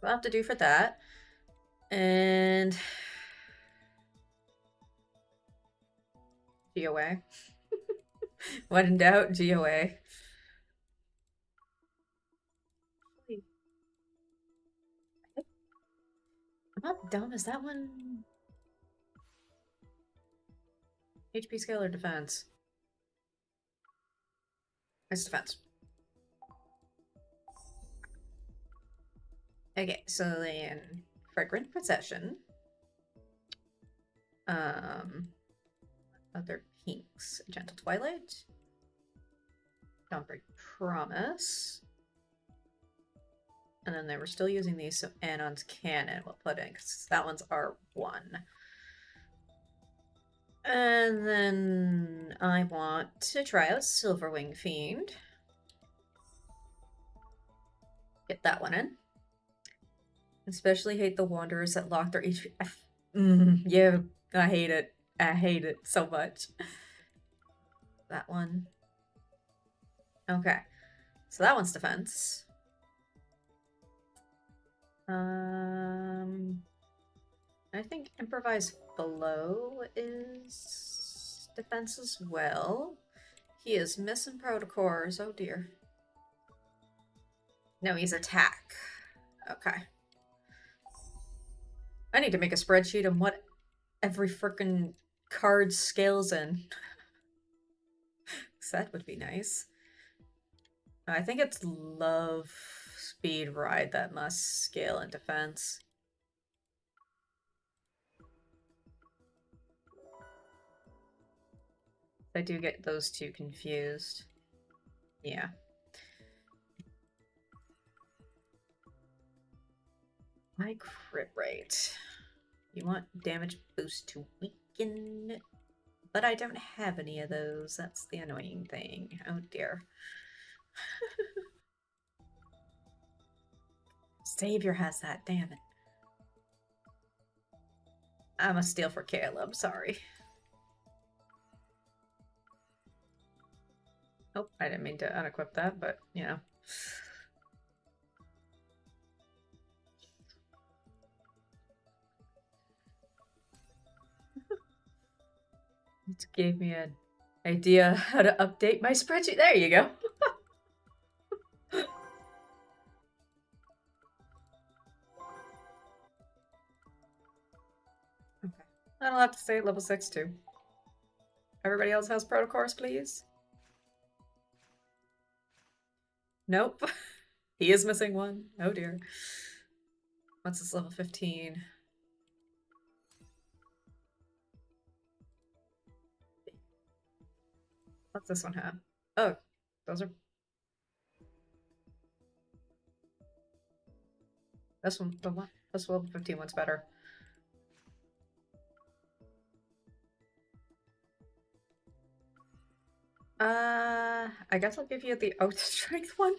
We'll have to do for that. And GOA. When in doubt, GOA. I'm not dumb. Is that one HP scale or defense? It's defense. Okay, so then Fragrant Procession. Other pinks. Gentle Twilight. Don't Break Promise. And then they were still using these, so Anon's Cannon we'll put in, because that one's R1. And then I want to try out Silverwing Fiend. Get that one in. Especially hate the Wanderers that lock their HP. Yeah, I hate it. I hate it so much. That one. Okay. So that one's defense. I think Improvise Below is defense as well. He is missing protocores. Oh dear. No, he's attack. Okay. I need to make a spreadsheet on what every frickin' card scales in. That would be nice. I think it's Love, Speed, Ride that must scale in defense. I do get those two confused. Yeah. My crit rate. You want damage boost to weaken, but I don't have any of those. That's the annoying thing. Oh dear. Savior has that, damn it. I'm a steal for Caleb, sorry. Oh, I didn't mean to unequip that, but, you know. It gave me an idea how to update my spreadsheet. There you go. Okay. I'll have to stay at level 6 too. Everybody else has protocores, please? Nope. He is missing one. Oh dear. What's this level 15? What's this one have? Oh, those are... This one, the one, this level 15 one's better. I guess I'll give you the Oath Strength one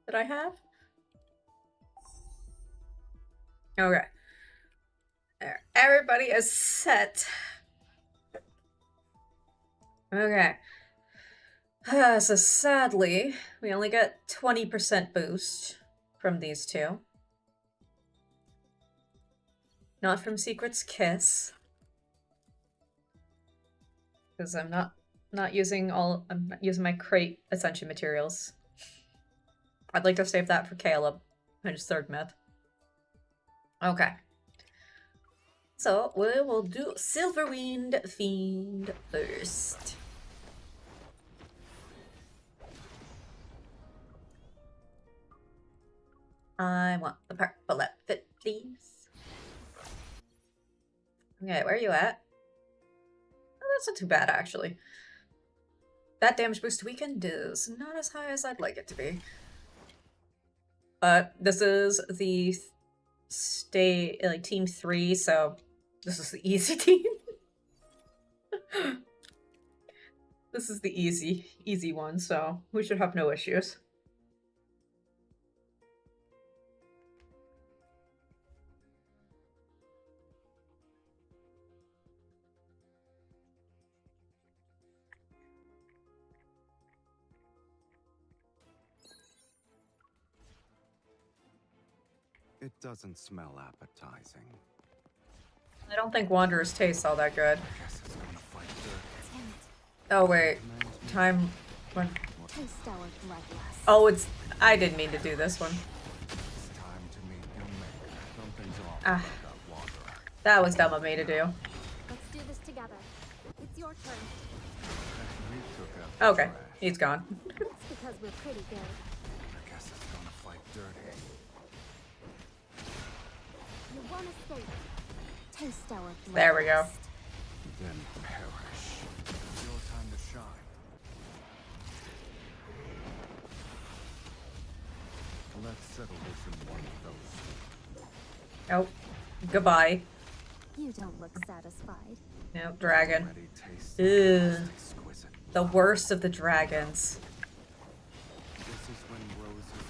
that I have. Okay. There. Everybody is set. Okay. So sadly, we only get 20% boost from these two. Not from Secret's Kiss. Because I'm not using I'm not using my crate ascension materials. I'd like to save that for Caleb, his third myth. Okay. So we will do Silverwing Fiend first. I want the purple outfit, please. Okay, where are you at? Oh, that's not too bad, actually. That damage boost to weaken is not as high as I'd like it to be. But this is the team 3, so this is the easy team. This is the easy one, so we should have no issues. It doesn't smell appetizing. I don't think Wanderers taste all that good. I guess it's gonna fight Oh wait, time when? Taste our bloodlust. Oh, it's. I didn't mean to do this one. It's time to meet your maker. Something's off Ah. about that wanderer. That was dumb of me to do. Let's do this together. It's your turn. We took out the Okay, trash. he's gone. That's because we're pretty good. I guess it's gonna fight dirty. You won't escape. Taste our blood. There we go. Then perish. It's your time to shine. Let's settle this in one fell swoop. Oh, goodbye. You don't look satisfied. No, dragon. Already taste Ugh. most exquisite. The worst of the dragons. This is when roses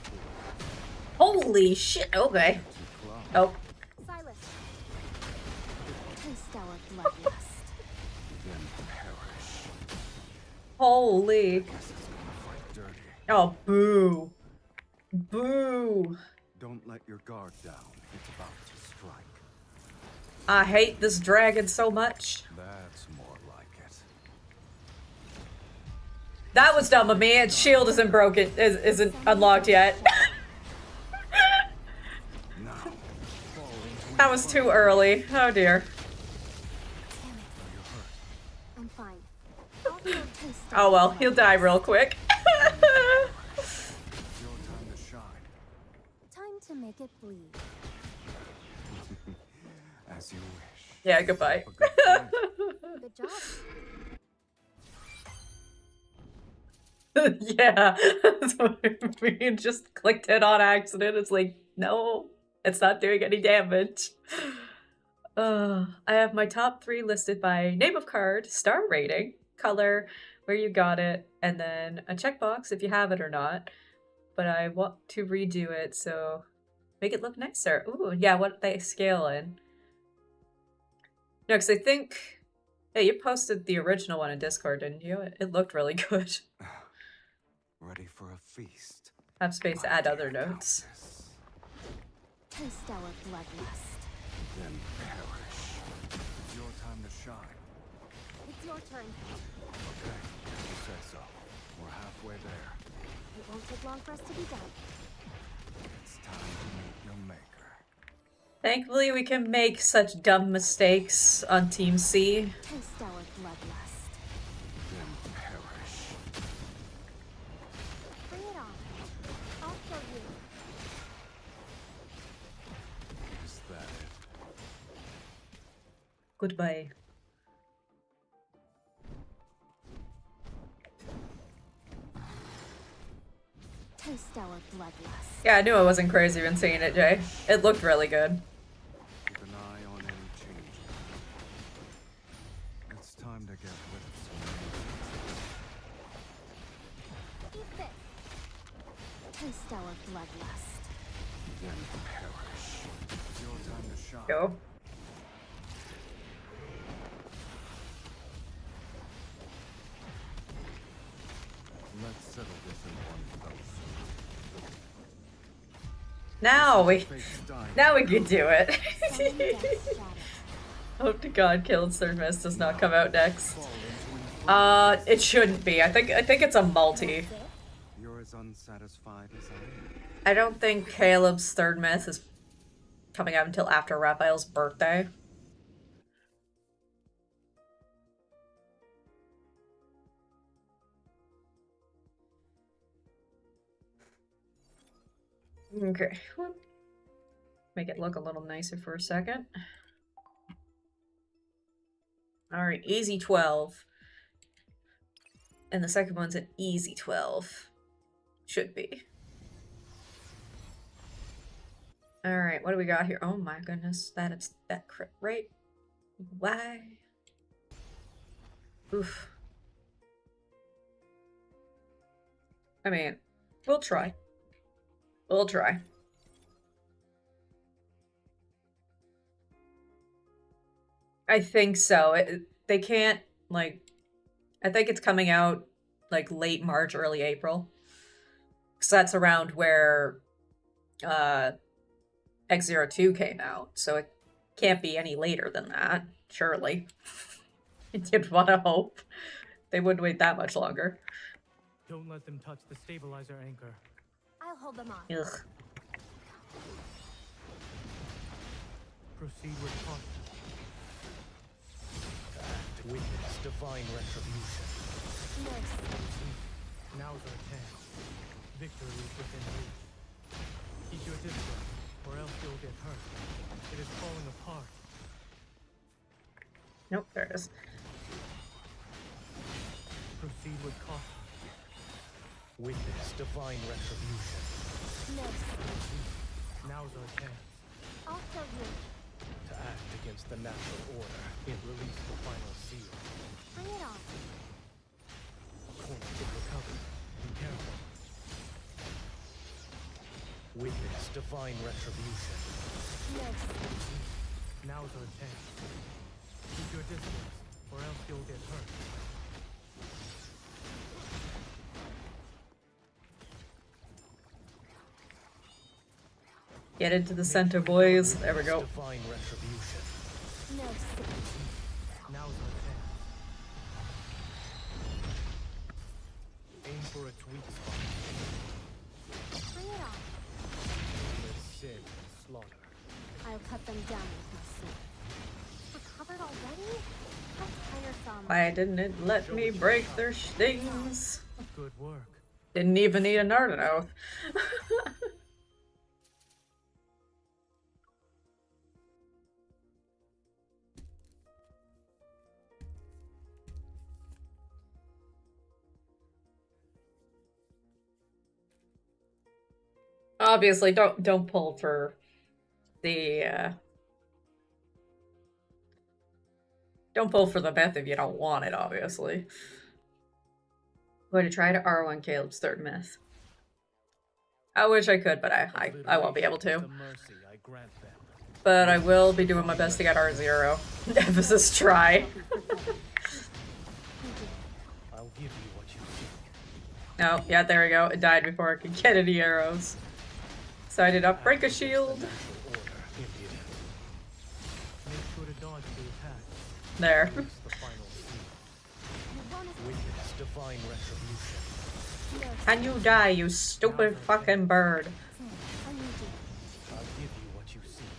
bloom. Holy shit, okay. To climb. Oh, Silas. Taste our bloodlust. Then perish. holy. Guess it's gonna fight dirty. Oh, boo. Boo. Don't let your guard down. It's about to strike. I hate this dragon so much. That's more like it. That was dumb of me. Its shield isn't broken, isn't unlocked yet. Now, fall into That was too early. Oh dear. Damn it. you're hurt. I'm fine. I'll go taste Oh our well, he'll die real quick. It's your time to shine. Time to make it bleed. As you wish. Yeah, goodbye. A good fight. Good job. Yeah, that's what I mean. Just clicked it on accident. It's like, no, it's not doing any damage. I have my top 3 listed by name of card, star rating, color, where you got it, and then a checkbox if you have it or not. But I want to redo it, so make it look nicer. Ooh, yeah, what they scale in. No, because I think... Yeah, you posted the original one in Discord, didn't you? It looked really good. Ready for a feast. Have space to add other notes. Countess. Taste our bloodlust. Then perish. It's your time to shine. It's your turn. Okay, you say so. We're halfway there. It won't take long for us to be done. It's time to meet your maker. Thankfully, we can make such dumb mistakes on Team C. Taste our bloodlust. Then perish. Bring it on. I'll show you. Is that it? Goodbye. Taste our bloodlust. Yeah, I knew I wasn't crazy when seeing it, Jay. It looked really good. Keep an eye on any changes. It's time to get rid of some names. Eat this. Taste our bloodlust. Then perish. It's your time to shine. Go. Let's settle this in one fell swoop. Now we Fate's can do it. Summon death's shadow. Hope to God Killed's third miss does not come out next. fall into It shouldn't be. I think it's a multi. You're as unsatisfied as I am. I don't think Caleb's third myth is coming out until after Raphael's birthday. Okay. Make it look a little nicer for a second. Alright, easy 12. And the second one's an easy 12. Should be. Alright, what do we got here? Oh my goodness, that crit rate. Why? Oof. I mean, we'll try. We'll try. I think so. They can't, like... I think it's coming out, like, late March, early April. Because that's around where X02 came out. So it can't be any later than that, surely. You'd want to hope. They wouldn't wait that much longer. Don't let them touch the stabilizer anchor. I'll hold them off. Ugh. Proceed with caution. Act witness divine retribution. Nurse. Now's our chance. Victory is within reach. Keep your distance. or else you'll get hurt. It is falling apart. Nope, there it is. Proceed with caution. Witness divine retribution. No. Now's our chance I'll show you. to act against the natural order and release the final seal. Bring it on. Corner can recover. Be careful. Witness divine retribution. No. Now's our chance. Keep your distance, or else you'll get hurt. Get into the center, boys. There we go. Divine retribution. No. Now's our chance. Aim for its weak spot. Bring it on. Let sin and slaughter. I'll cut them down with my sword. Recovered already? How tiresome. Why didn't it let me break their stings? Good work. Didn't even need an art oath. Obviously, don't pull for the don't pull for the myth if you don't want it, obviously. I'm going to try to R1 Caleb's third myth. I wish I could, but I won't be able to. The mercy I grant them. But I will be doing my best to get R0. Emphasis try. I'll give you what you seek. Oh, yeah, there we go. It died before I could get any arrows. Sided up, break a shield. Natural order, impudent. Make sure to dodge the attack. There. Release the final seal. You want to Witness divine retribution. no. Can you die, you stupid fucking bird? I need you. I'll give you what you seek.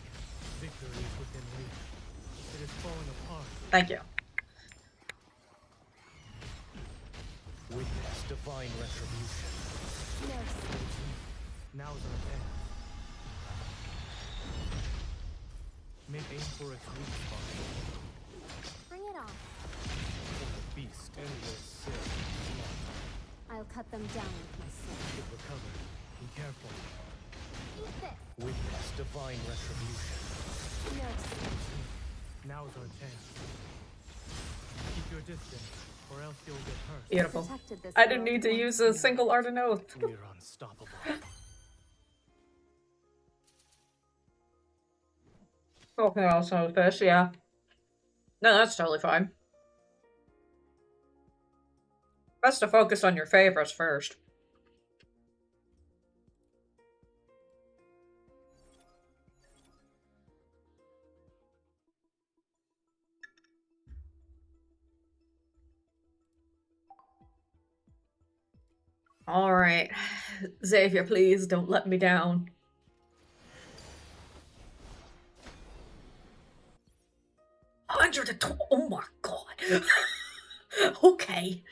Victory is within reach. It is falling apart. Thank you. Witness divine retribution. No. Now's our chance. Make aim for its weak spot. Bring it on. For the beast, endless sin. I'll cut them down with my sword. Get recovered. Be careful. Eat this. Witness divine retribution. No. Now's our chance. Keep your distance, or else you'll get hurt. Beautiful. Protected this I didn't world need to once use a more. single art and oath. We're unstoppable. Okay, also fish, yeah. No, that's totally fine. Best to focus on your favorites first. Alright. Xavier, please don't let me down. Oh my god. Okay.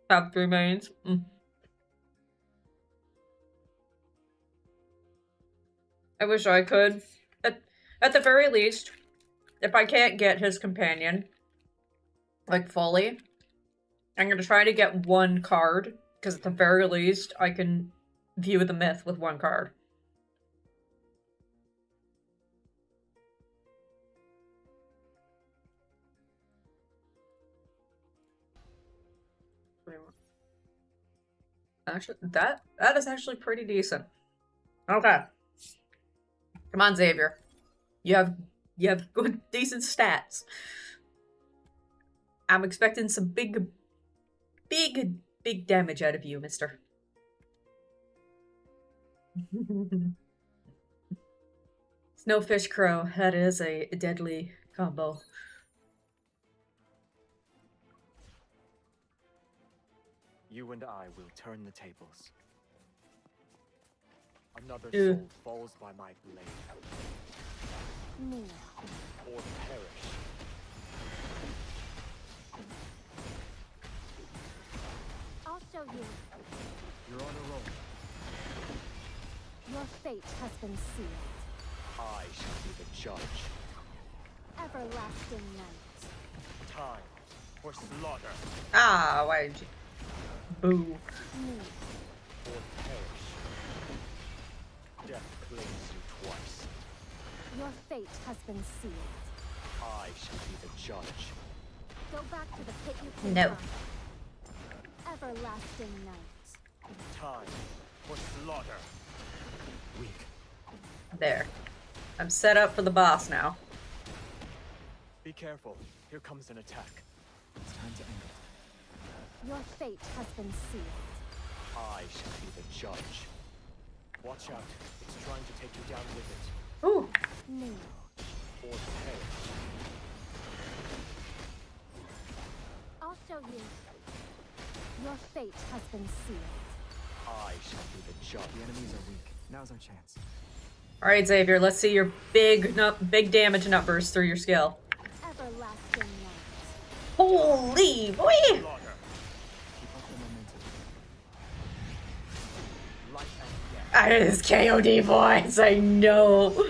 Have 3 mains. I wish I could. At the very least, if I can't get his companion, like fully, I'm gonna try to get 1 card, because at the very least, I can view the myth with 1 card. Actually, that is actually pretty decent. Okay. Come on, Xavier. You have good, decent stats. I'm expecting some big damage out of you, mister. Snowfish Crow. That is a deadly combo. You and I will turn the tables. Another Ew. soul falls by my blade, No. or perish. I'll show you. You're on a roll. Your fate has been sealed. I shall be the judge. Everlasting night. Time for slaughter Ah, why did you... Boo. Me. or perish. Death claims you twice. Your fate has been sealed. I shall be the judge. Go back to the pit you came No. from. Everlasting night. Time for slaughter. Weak. There. I'm set up for the boss now. Be careful. Here comes an attack. It's time to end it. Your fate has been sealed. I shall be the judge. Watch out. It's trying to take you down with it. Ooh. Kneel. Or perish. I'll show you. Your fate has been sealed. I shall be the judge. The enemies are weak. Now's our chance. All right, Xavier. Let's see your big damage numbers through your skill. Everlasting night. Holy boy! Slaughter. Keep up the momentum. Life and death. That is KOD boys. I know. Die.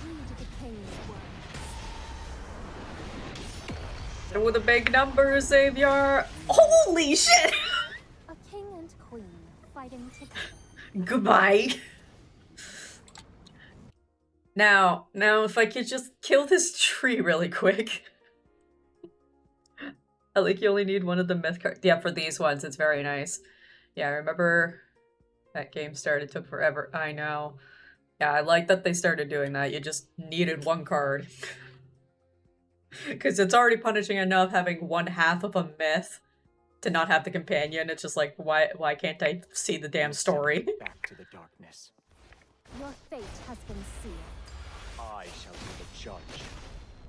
Heed the king's words. With the big numbers, Xavier. Holy shit! A king and queen fighting together. Goodbye. Now, if I could just kill this tree really quick. I like you only need one of the myth cards. Yeah, for these ones, it's very nice. Yeah, I remember that game started, took forever. I know. Yeah, I like that they started doing that. You just needed one card. Because it's already punishing enough having one half of a myth to not have the companion. It's just like, why can't I see the damn story? Back to the darkness. Your fate has been sealed. I shall be the judge.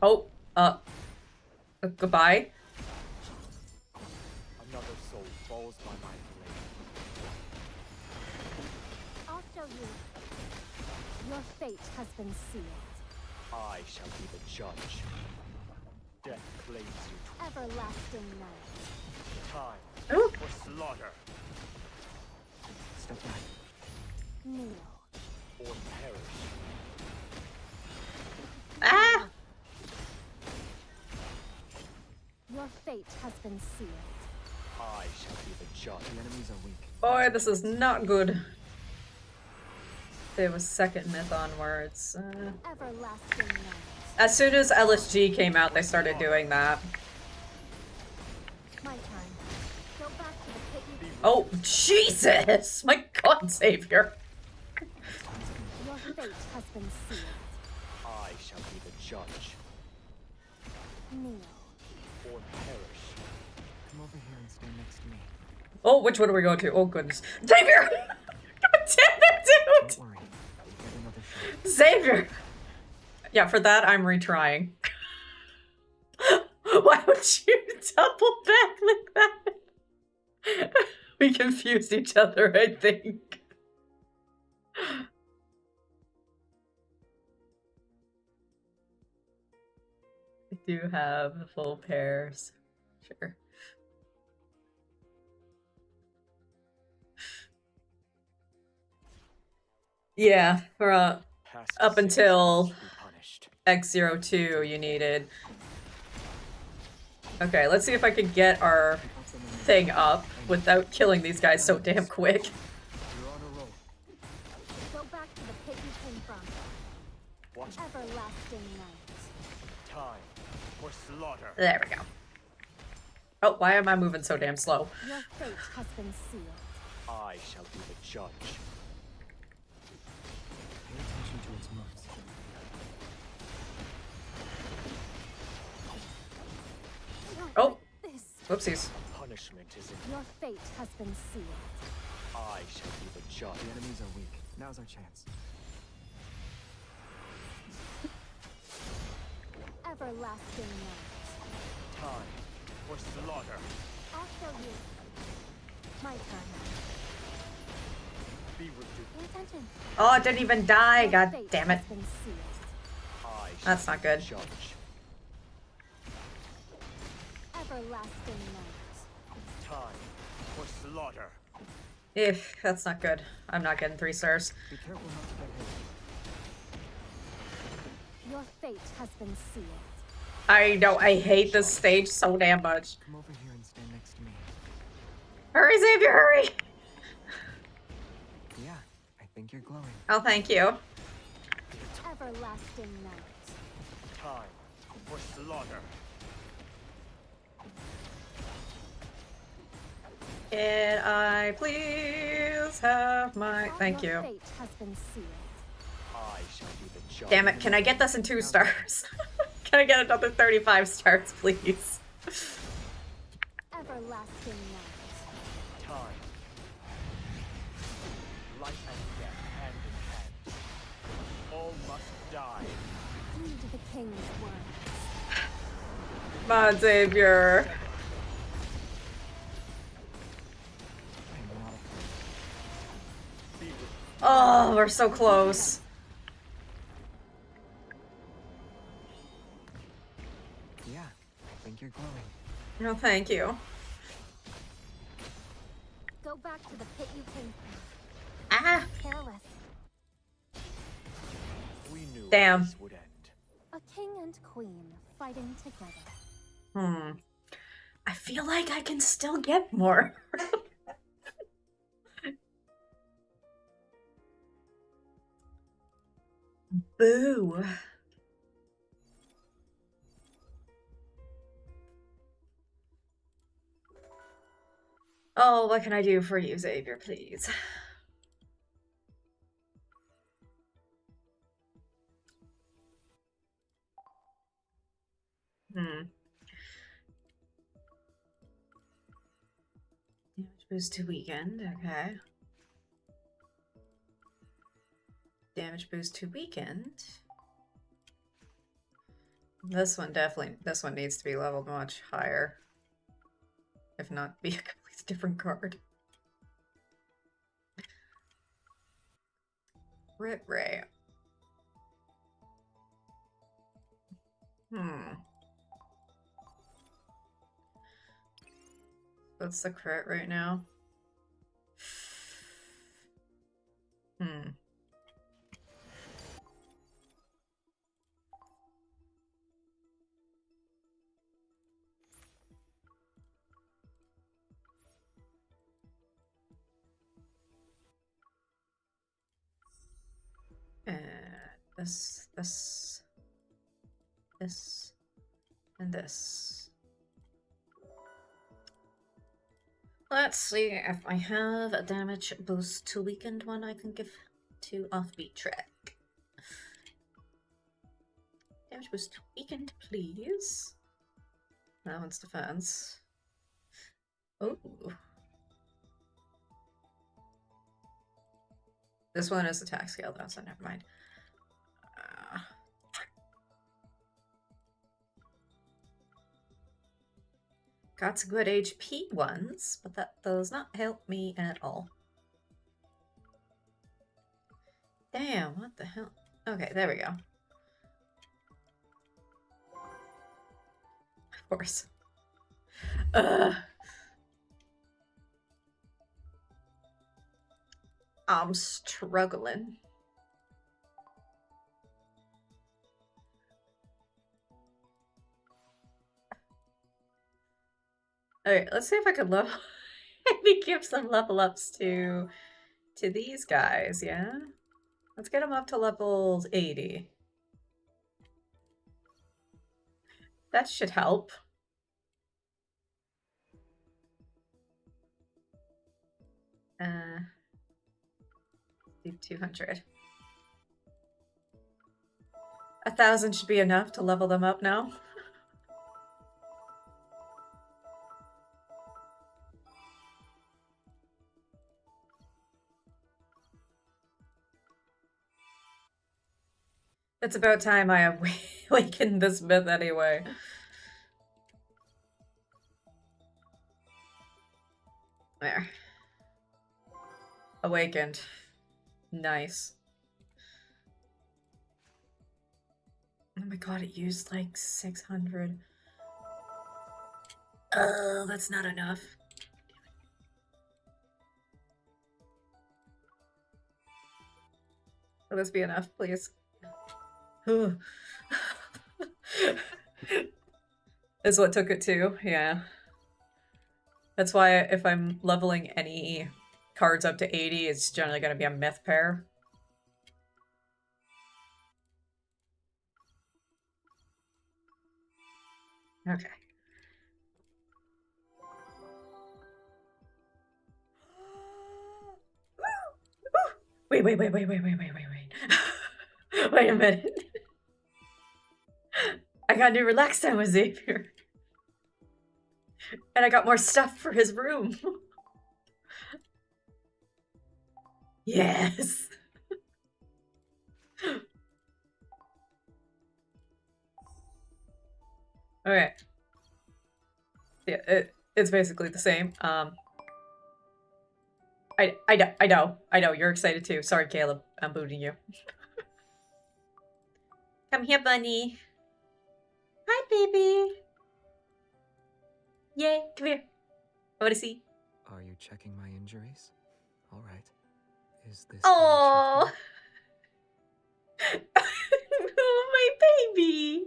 Oh, goodbye. Another soul falls by my blade. I'll show you. Your fate has been sealed. I shall be the judge. Death claims you Everlasting night. time Ooh. for slaughter Step back. Kneel. or perish. Ah! Your fate has been sealed. I shall be the judge. The enemies are weak. Boy, this is not good. There was second myth onwards. Everlasting night. As soon as LSG came out, they started doing that. My time. Go back to the pit you came Oh, Jesus! My God, Savior. Your fate has been sealed. I shall be the judge Kneel. or perish. Come over here and stand next to me. Oh, which one are we going to? Oh, goodness. Xavier! God damn it, Don't dude! worry. You'll get another shot. Xavier! Yeah, for that, I'm retrying. Why would you double back like that? We confused each other, I think. I do have the full pairs. Sure. Yeah, for Past up sins until must be punished. X02 you needed. Okay, let's see if I can get our Keep up the momentum. thing up without killing these guys so damn quick. You're on a roll. Go back to the pit you came from. Watch Everlasting night. time for slaughter. There we go. Oh, why am I moving so damn slow? Your fate has been sealed. I shall be the judge. Pay attention to its moves. Oh, This. whoopsies. Punishment is in. Your fate has been sealed. I shall be the judge. The enemies are weak. Now's our chance. Everlasting night. Time for slaughter. I'll show you. My turn. Be reduced. Pay attention. Oh, it didn't even die. Your God fate damn it. has been sealed. I shall That's not be good. the judge. Everlasting night. Time for slaughter. If that's not good. I'm not getting 3 stars. Be careful not to get hit. Your fate has been sealed. I know, I hate this stage so damn much. Come over here and stand next to me. Hurry, Xavier, hurry! Yeah, I think you're glowing. Oh, thank you. Everlasting night. Time for slaughter. Can I please have my... Thank Your you. fate has been sealed. I shall be the judge. Damn it, can I get this in 2 stars? Can I get another 35 stars, please? Everlasting night. Time. Life and death, hand in hand. All must die. Heed the king's words. Come on, Xavier. I'm not afraid. Oh, we're so close. Yeah, I think you're glowing. No, thank you. Go back to the pit you came from. Ah! Careless. We knew Damn. this would end. A king and queen fighting together. I feel like I can still get more. Boo. Oh, what can I do for you, Xavier, please? Damage boost to weakened, okay. Damage boost to weakened. This one needs to be leveled much higher. If not, be a completely different card. Crit Ray. What's the crit right now? This, and this. Let's see if I have a damage boost to weakened one I can give to Offbeat Track. Damage boost to weakened, please. That one's defense. Oh. This one is attack scale though, so never mind. Got some good HP ones, but that does not help me at all. Damn, what the hell? Okay, there we go. Of course. I'm struggling. Alright, let's see if I can level maybe give some level ups to these guys, yeah? Let's get them up to levels 80. That should help. Do 200. 1,000 should be enough to level them up now. It's about time I awakened this myth anyway. There. Awakened. Nice. Oh my god, it used like 600. Oh, that's not enough. Let this be enough, please. Is what took it to, yeah. That's why if I'm leveling any cards up to 80, it's generally going to be a myth pair. Okay. Wait. Wait a minute. I got new relax time with Xavier. And I got more stuff for his room. Yes. Okay. Yeah, it's basically the same. I know, you're excited too. Sorry, Caleb, I'm booting you. Come here, bunny. Hi, baby. Yay, come here. I want to see. Are you checking my injuries? All right. Is this? Oh, oh, my baby.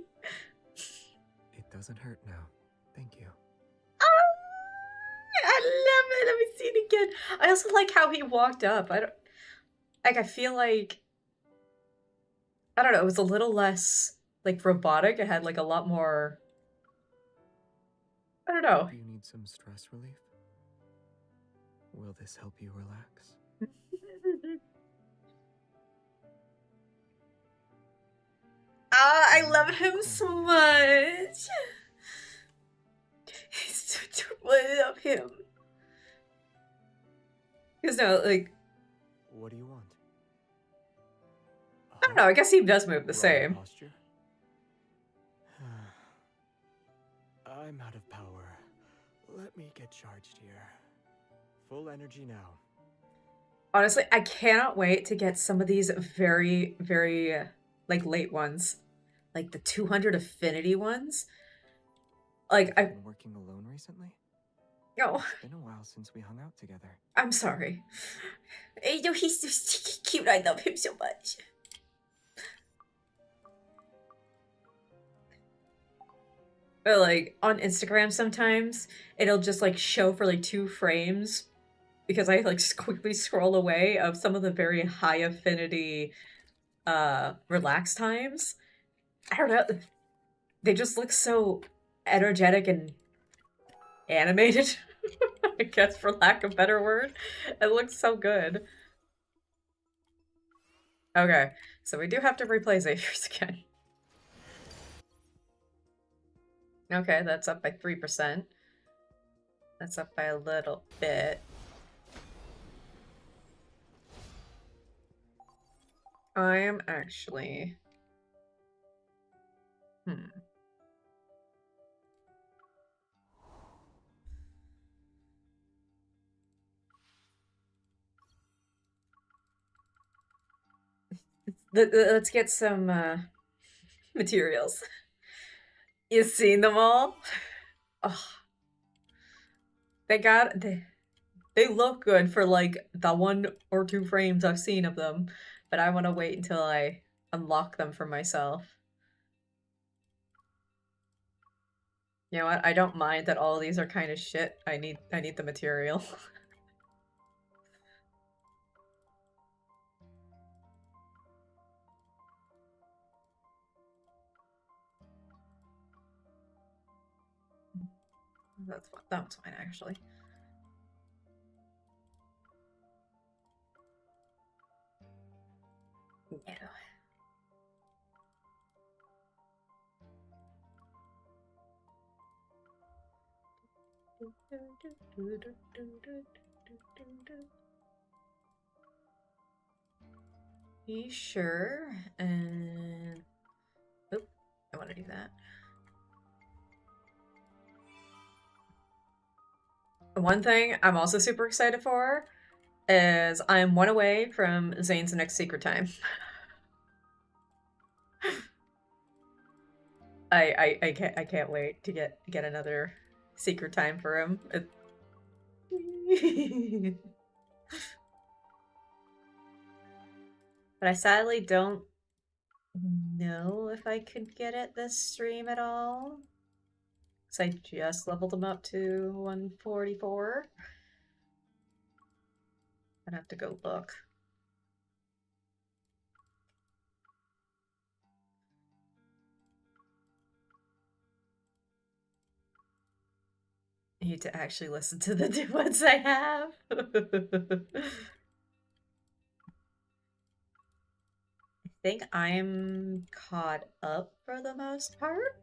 It doesn't hurt now. Thank you. Oh, I love it. Let me see it again. I also like how he walked up. I feel like, I don't know, it was a little less like robotic. It had like a lot more, I don't know. Do you need some stress relief? Will this help you relax? I love him so much. He's so adorable. I love him. Because no, like, What do you want? I don't know. I guess he does move the same. Posture? I'm out of power. Let me get charged here. Full energy now. Honestly, I cannot wait to get some of these very, very, like, late ones. Like, the 200 affinity ones. Like, I've been working alone recently? No. It's been a while since we hung out together. I'm sorry. You know, he's so cute. I love him so much. But, like, on Instagram sometimes, it'll just, like, show for, like, 2 frames. Because I, like, quickly scroll away of some of the very high affinity, relax times. I don't know. They just look so energetic and animated. I guess, for lack of a better word. It looks so good. Okay, so we do have to replay Xavier's again. Okay, that's up by 3%. That's up by a little bit. I am actually... Let's get some materials. You've seen them all? Oh. They look good for like the 1 or 2 frames I've seen of them, but I want to wait until I unlock them for myself. You know what? I don't mind that all of these are kind of shit. I need the material. That's fine actually. No. You sure? And oh, I want to do that. One thing I'm also super excited for is I'm 1 away from Zane's next secret time. I can't wait to get another secret time for him. But I sadly don't know if I could get it this stream at all. Because I just leveled them up to 144. I'd have to go look. I need to actually listen to the new ones I have. I think I'm caught up for the most part.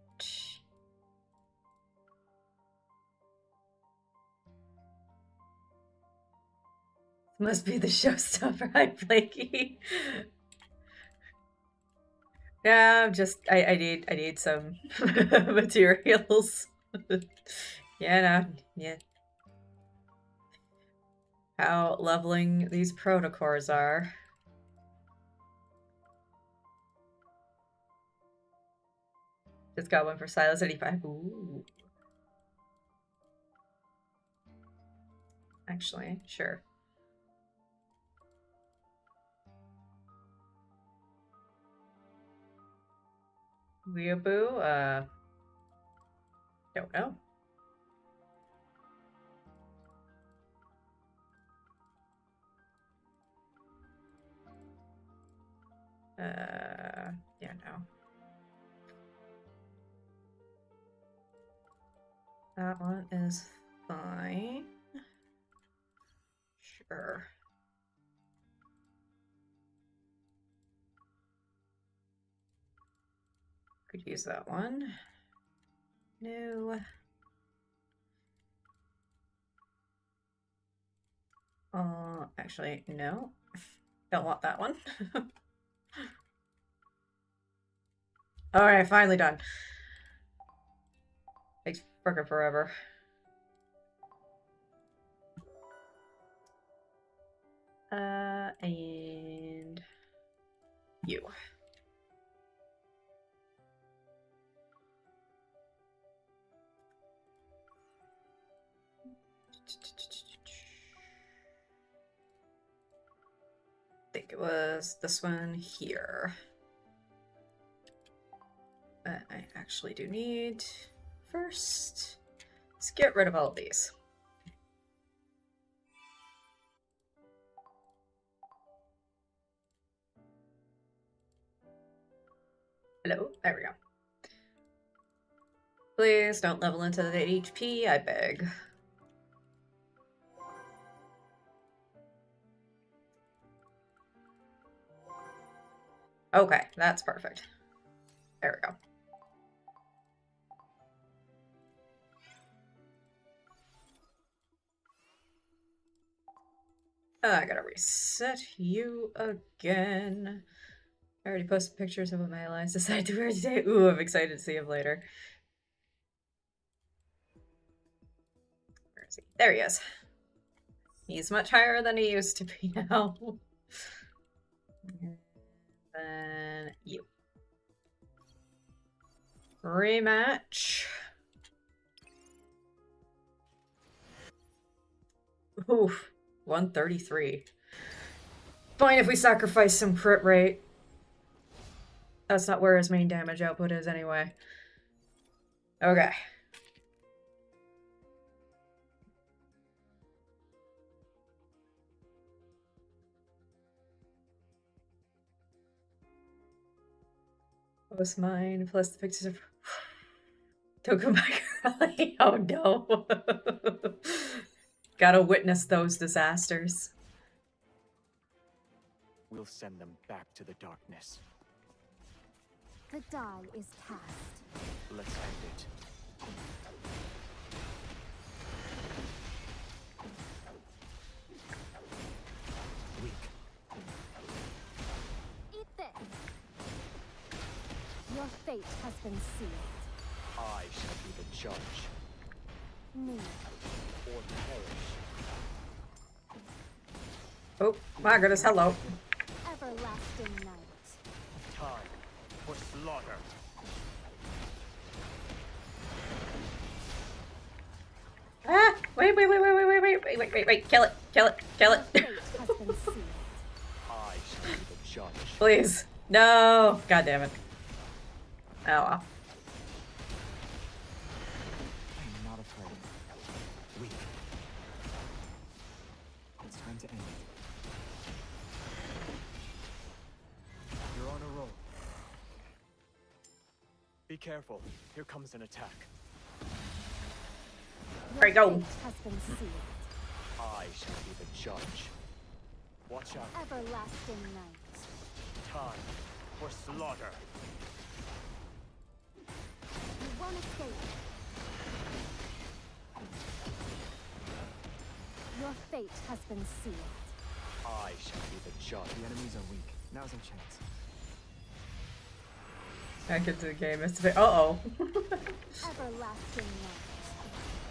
Must be the showstopper, right, Blakey? Yeah, I'm just I need some materials. Yeah, no, yeah. How leveling these protocores are. Just got one for Silas 85. Ooh. Actually, sure. Weeaboo? Don't know. Yeah, no. That one is fine. Sure. Could use that one. No. Actually, no. Don't want that one. Alright, finally done. Takes frickin' forever. And you. I think it was this one here. I actually do need first. Let's get rid of all of these. Hello, there we go. Please don't level into the HP, I beg. Okay, that's perfect. There we go. I gotta reset you again. I already posted pictures of what my allies decided to wear today. Ooh, I'm excited to see him later. Where is he? There he is. He's much higher than he used to be now. And then you. Rematch. Oof. 133. Fine if we sacrifice some crit rate. That's not where his main damage output is anyway. Okay. What was mine? Plus the pictures of... Don't come back early. Oh no. Gotta witness those disasters. We'll send them back to the darkness. The die is cast. Let's end it. Weak. Eat this! Your fate has been sealed. I shall be the judge. Me. Or perish. Oh, my goodness, hello. Everlasting night. Time for slaughter. Ah! Wait, kill it, kill it, kill it. Your fate has been sealed. I shall be the judge. Please. No. God damn it. Oh well. I am not afraid. Weak. It's time to end it. You're on a roll. Be careful. Here comes an attack. There you go. Your fate has been sealed. I shall be the judge. Watch out. Everlasting night. Time for slaughter. You won't escape. Your fate has been sealed. I shall be the judge. The enemies are weak. Now's our chance. Back into the game. It's uh oh. Everlasting night.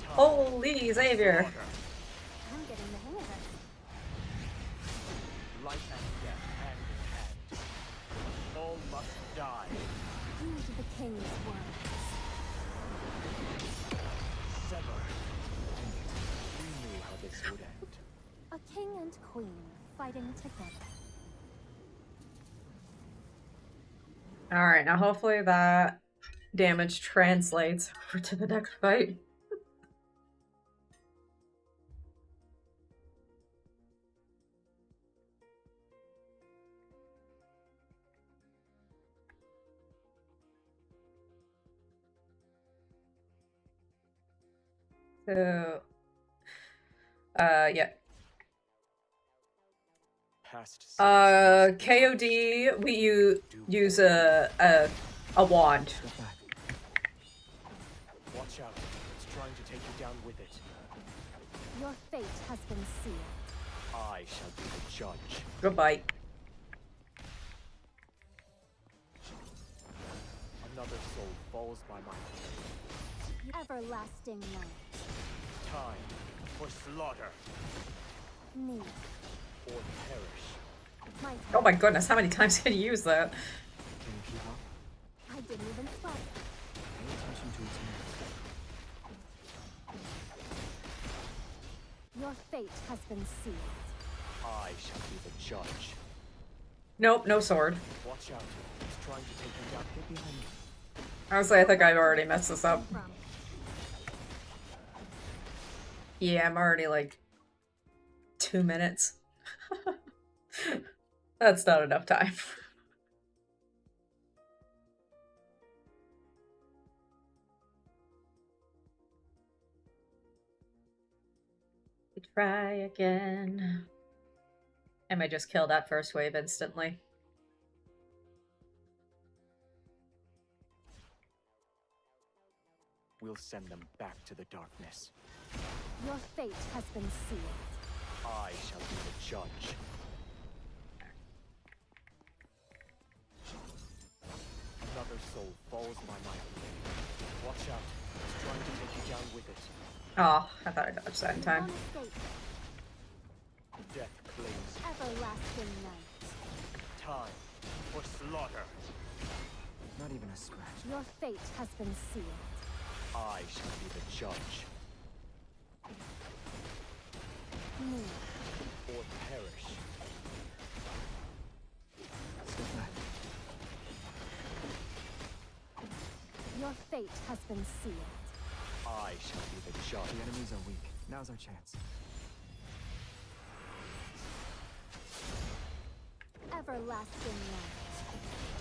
Holy Xavier. Slaughter. I'm getting the hang of it. Life and death hand in hand. All must die. Due to the king's words. Sever. We knew how this would end. A king and queen fighting together. Alright, now hopefully that damage translates over to the next fight. So, yeah. Past KOD, we use a wand. Step back. Watch out. It's trying to take you down with it. Your fate has been sealed. I shall be the judge. Goodbye. Another soul falls by my hand. Everlasting night. Time for slaughter Me. or perish. My Oh my goodness, how many times can you use that? Can you keep up? I didn't even sweat. Pay attention to its needs. Your fate has been sealed. I shall be the judge. Nope, no sword. Watch out. It's trying to take you down. Get behind me. Honestly, I think I've already messed this up. From. Yeah, I'm already like 2 minutes. That's not enough time. Try again. I might just kill that first wave instantly. We'll send them back to the darkness. Your fate has been sealed. I shall be the judge. Another soul falls by my hand. Watch out. It's trying to take you down with it. Oh, I thought I dodged that in You time. won't escape. Death clings. Everlasting night. Time for slaughter. Not even a scratch. Your fate has been sealed. I shall be the judge. Me. Or perish. Step back. Your fate has been sealed. I shall be the judge. The enemies are weak. Now's our chance. Everlasting night.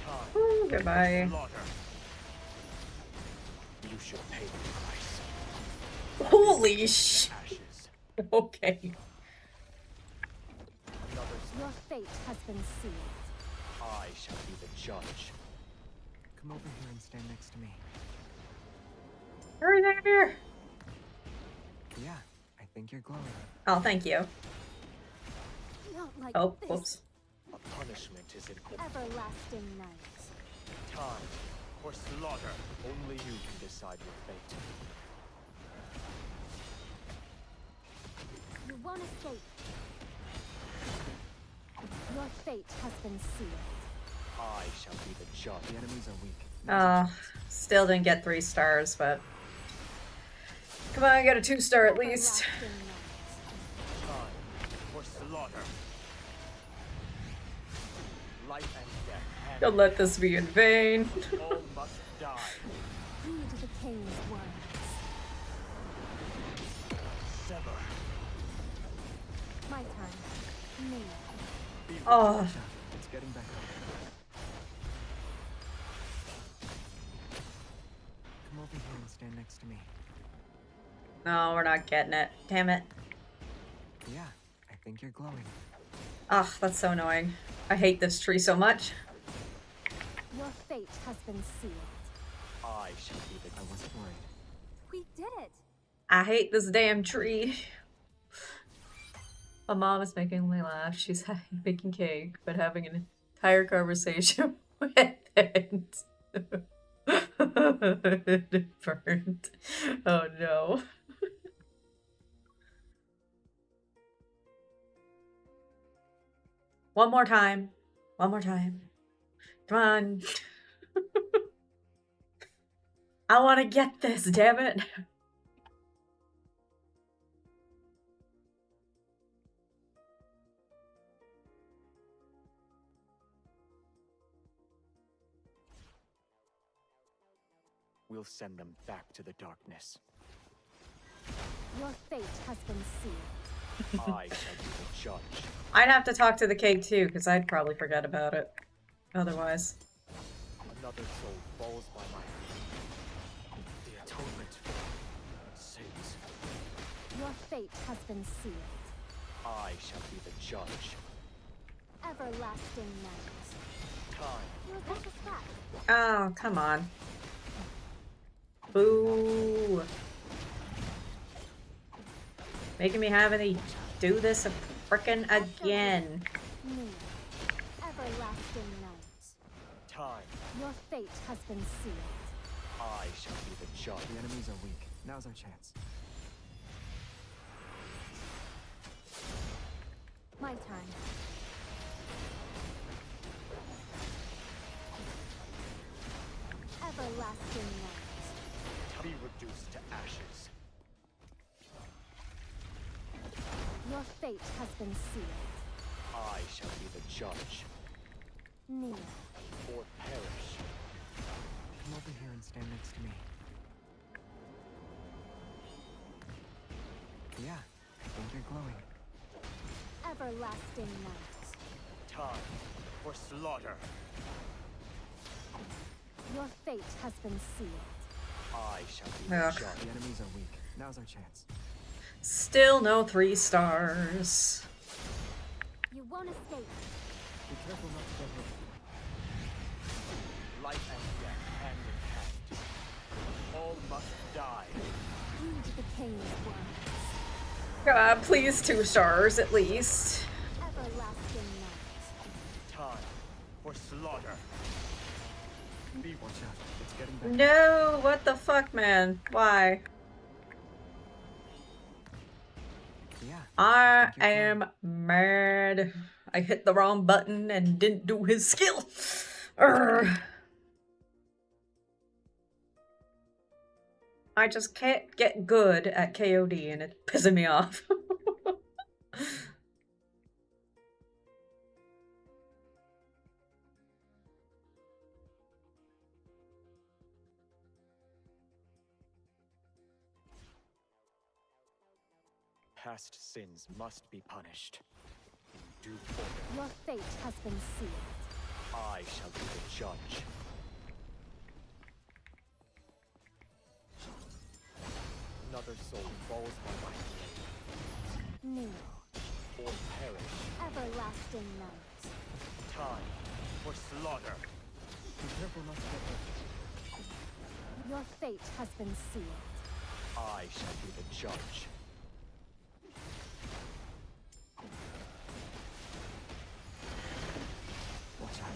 Time Ooh, goodbye. for slaughter. You should pay the price. Holy sh! Ashes. Okay. Another Your fate has been sealed. I shall be the judge. Come over here and stand next to me. Hurry there! Yeah, I think you're glowing. Oh, thank you. Not like Oh, this. whoops. A punishment is in Everlasting night. time for slaughter. Only you can decide your fate. You won't escape. Your fate has been sealed. I shall be the judge. The enemies are weak. Now's our Still didn't get 3 stars, but... Come on, I got a 2-star at least. Everlasting night. Time for slaughter. Life and death. hand Don't in let this be in vain. hand. All must die. Heed the king's words. Sever. My turn. Me. Be Oh, It's getting better. Come over here and stand next to me. no, we're not getting it. Damn it. Yeah, I think you're glowing. Ugh, that's so annoying. I hate this tree so much. Your fate has been sealed. I shall be the. I wasn't worried. We did it. I hate this damn tree. My mom is making me laugh. She's baking cake, but having an entire conversation with it. It burned. Oh no. One more time. One more time. Come on. I want to get this, damn it. We'll send them back to the darkness. Your fate has been sealed. I shall be the judge. I'd have to talk to the cake too, because I'd probably forget about it. Otherwise. Another soul falls by my hand. The atonement for sins. Your fate has been sealed. I shall be the judge. Everlasting night. Time. You're back to scratch. Oh, come on. Boo. Making me have to do this frickin' again. Me. Everlasting night. Time. Your fate has been sealed. I shall be the judge. The enemies are weak. Now's our chance. My turn. Everlasting night. Be reduced to ashes. Your fate has been sealed. I shall be the judge. Kneel. Or perish. Come over here and stand next to me. Yeah, I think you're glowing. Everlasting night. Time for slaughter. Your fate has been sealed. I shall be Ugh. the judge. The enemies are weak. Now's our chance. Still no 3 stars. You won't escape. Be careful not to get hit. Life and death, hand in hand. All must die. Heed the king's words. God, please 2 stars at least. Everlasting night. Time for slaughter. Be watch out. It's getting better. No, what the fuck, man? Why? Yeah. I Thank you, am mad. I hit the wrong button and didn't do his skill. Urgh. I just can't get good at KOD and it's pissing me off. Past sins must be punished. In due order. Your fate has been sealed. I shall be the judge. Another soul falls by my blade. Kneel. Or perish. Everlasting night. Time for slaughter. Be careful not to get hurt. Your fate has been sealed. I shall be the judge. Watch out.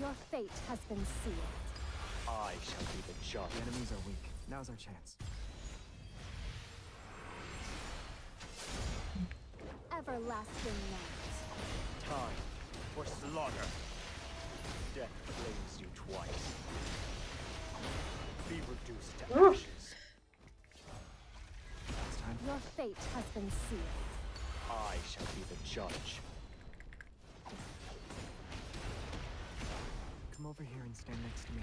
Your fate has been sealed. I shall be the judge. The enemies are weak. Now's our chance. Everlasting night. Time for slaughter. Death claims you twice. Be reduced to Oof. ashes. It's time. Your fate has been sealed. I shall be the judge. Come over here and stand next to me.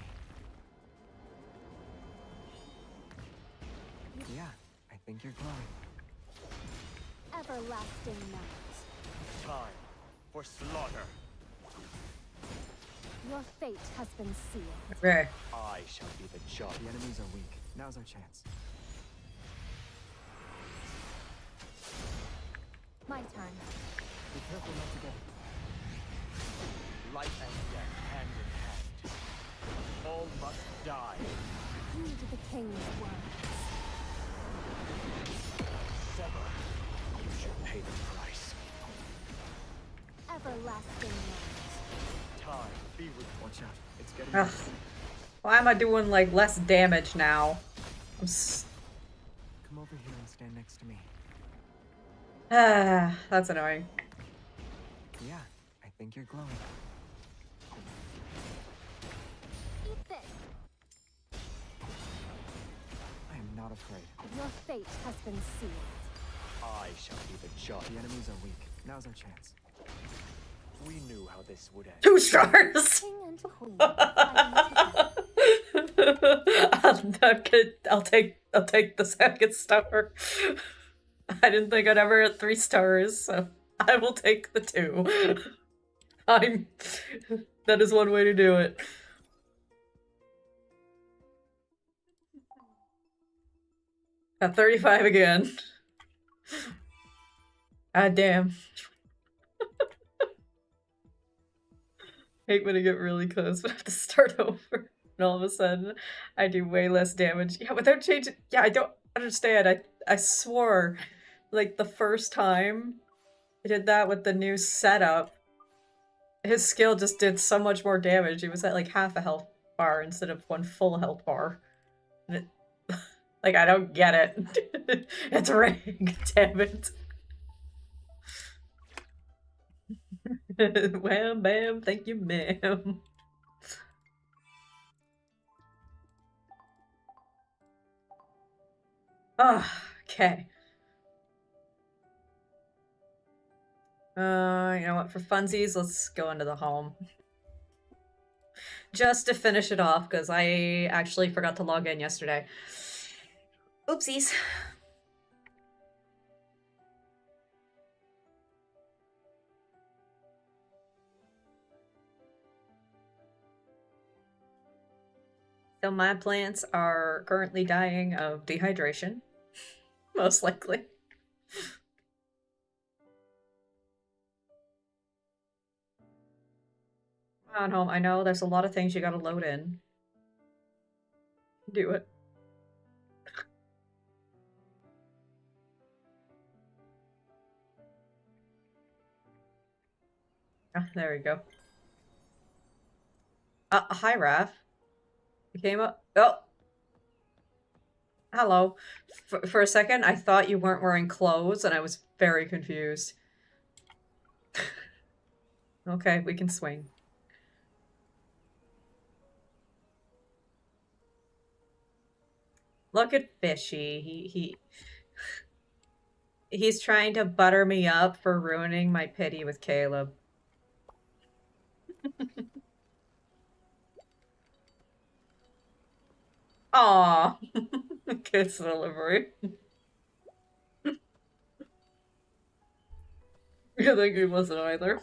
Yeah, I think you're glowing. Everlasting night. Time for slaughter. Your fate has been sealed. Okay. I shall be the judge. The enemies are weak. Now's our chance. My turn. Be careful not to get life and death hand in hand. All must die. Heed the king's words. Sever. You should pay the price. Everlasting night. Time. Be with. Watch out. It's getting. Ugh. Why am I doing like less damage now? Come over here and stand next to me. Ah, that's annoying. Yeah, I think you're glowing. Eat this. I am not afraid. Your fate has been sealed. I shall be the judge. The enemies are weak. Now's our chance. We knew how this would end. 2 stars. King and queen. fighting together. I'll take the second star. I didn't think I'd ever get 3 stars, so I will take the 2. That is one way to do it. At 35 again. Ah, damn. Hate when I get really close, but I have to start over. And all of a sudden, I do way less damage. Yeah, without changing. Yeah, I don't understand. I swore, like, the first time I did that with the new setup, his skill just did so much more damage. He was at, like, half a health bar instead of 1 full health bar. And it, like, I don't get it. It's rigged, damn it. Wham, bam, thank you, ma'am. Ah, okay. You know what, for funsies, let's go into the home. Just to finish it off, because I actually forgot to log in yesterday. Oopsies. So my plants are currently dying of dehydration. Most likely. Come on, home. I know there's a lot of things you gotta load in. Do it. Ah, there we go. Hi, Raph. You came up. Oh! Hello. For a second, I thought you weren't wearing clothes, and I was very confused. Okay, we can swing. Look at Fishy. He's trying to butter me up for ruining my pity with Caleb. Aww. Kiss delivery. You think he wasn't either.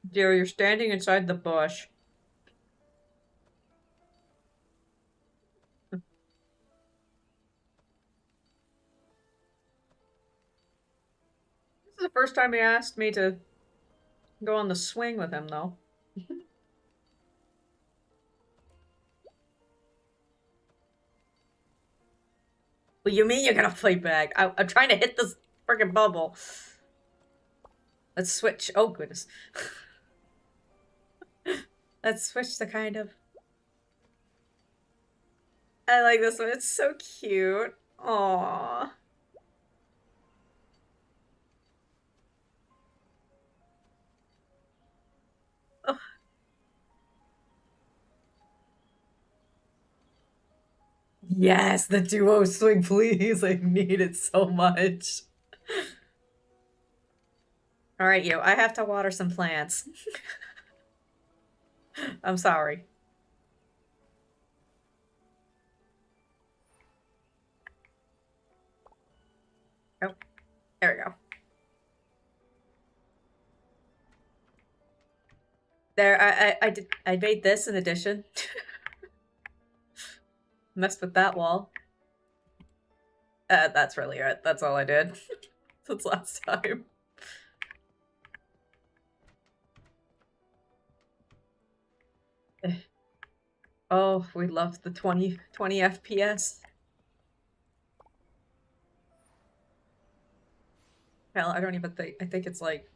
Dear, you're standing inside the bush. This is the first time he asked me to go on the swing with him, though. What you mean you're gonna fight back? I'm trying to hit this freaking bubble. Let's switch. Oh, goodness. Let's switch the kind of... I like this one. It's so cute. Aww. Oh. Yes, the duo swing, please. I need it so much. All right, you. I have to water some plants. I'm sorry. Oh, there we go. There, I made this in addition. Messed with that wall. That's really it. That's all I did. Since last time. Oh, we love the 20 FPS. Hell, I don't even think, I think it's like,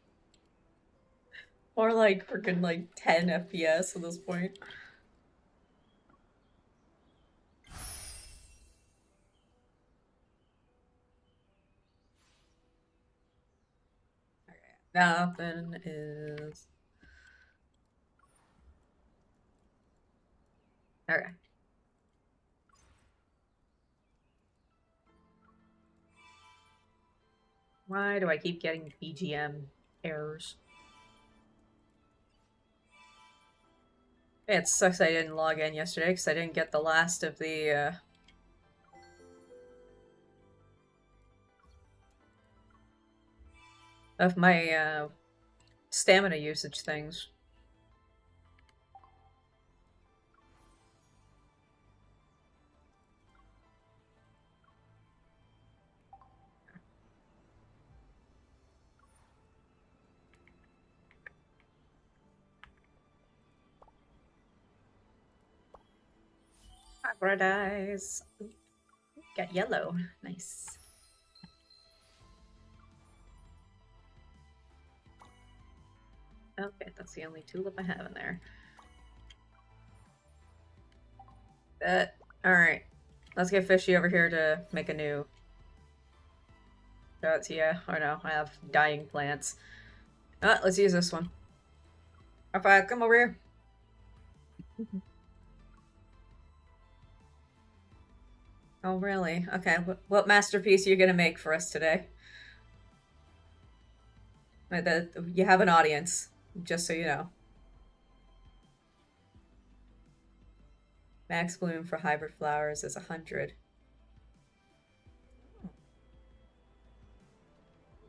more like freaking like 10 FPS at this point. Okay, nothing is... Okay. Why do I keep getting BGM errors? It sucks I didn't log in yesterday because I didn't get the last of the, of my, stamina usage things. Paradise. Got yellow. Nice. Okay, that's the only tulip I have in there. Alright. Let's get Fishy over here to make a new... yeah, or no, I have dying plants. Let's use this one. Alright, come over here. Oh, really? Okay, what masterpiece are you gonna make for us today? You have an audience, just so you know. Max bloom for hybrid flowers is 100.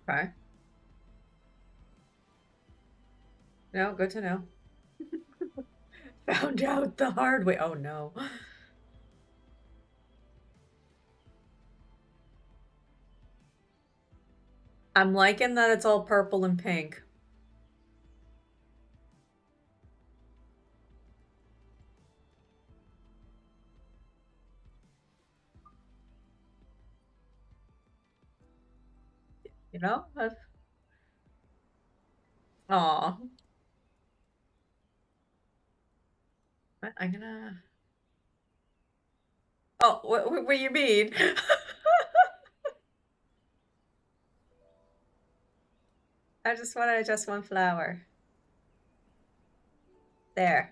Okay. No, good to know. Found out the hard way. Oh no. I'm liking that it's all purple and pink. You know? Aw. I'm gonna... Oh, what do you mean? I just wanted just one flower. There.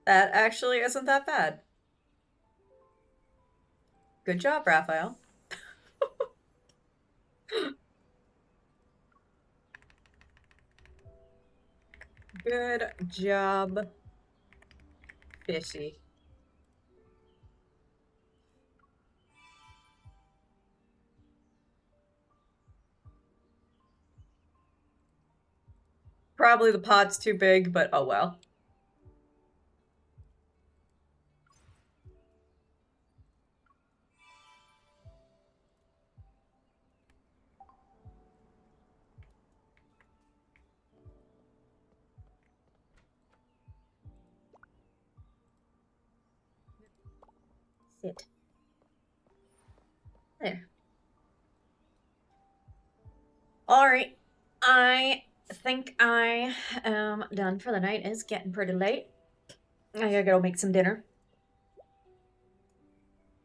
That actually isn't that bad. Good job, Raphael. Good job, Fishy. Probably the pot's too big, but oh well. Sit. There. Alright. I think I am done for the night. It's getting pretty late. I gotta go make some dinner.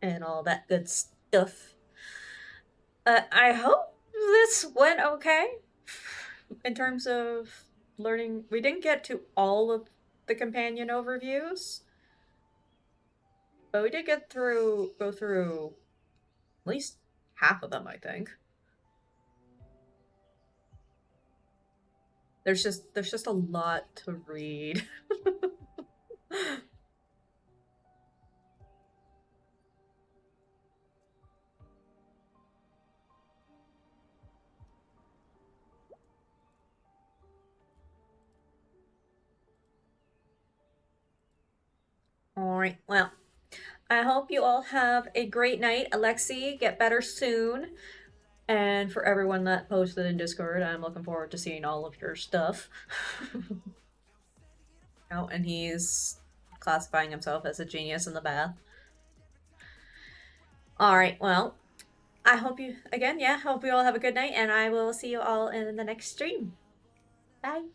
And all that good stuff. I hope this went okay. In terms of learning. We didn't get to all of the companion overviews. But we did go through at least half of them, I think. There's just a lot to read. Alright, well, I hope you all have a great night. Alexi, get better soon. And for everyone that posted in Discord, I'm looking forward to seeing all of your stuff. Oh, and he's classifying himself as a genius in the bath. Alright, well, I hope you, again, yeah, hope you all have a good night, and I will see you all in the next stream. Bye.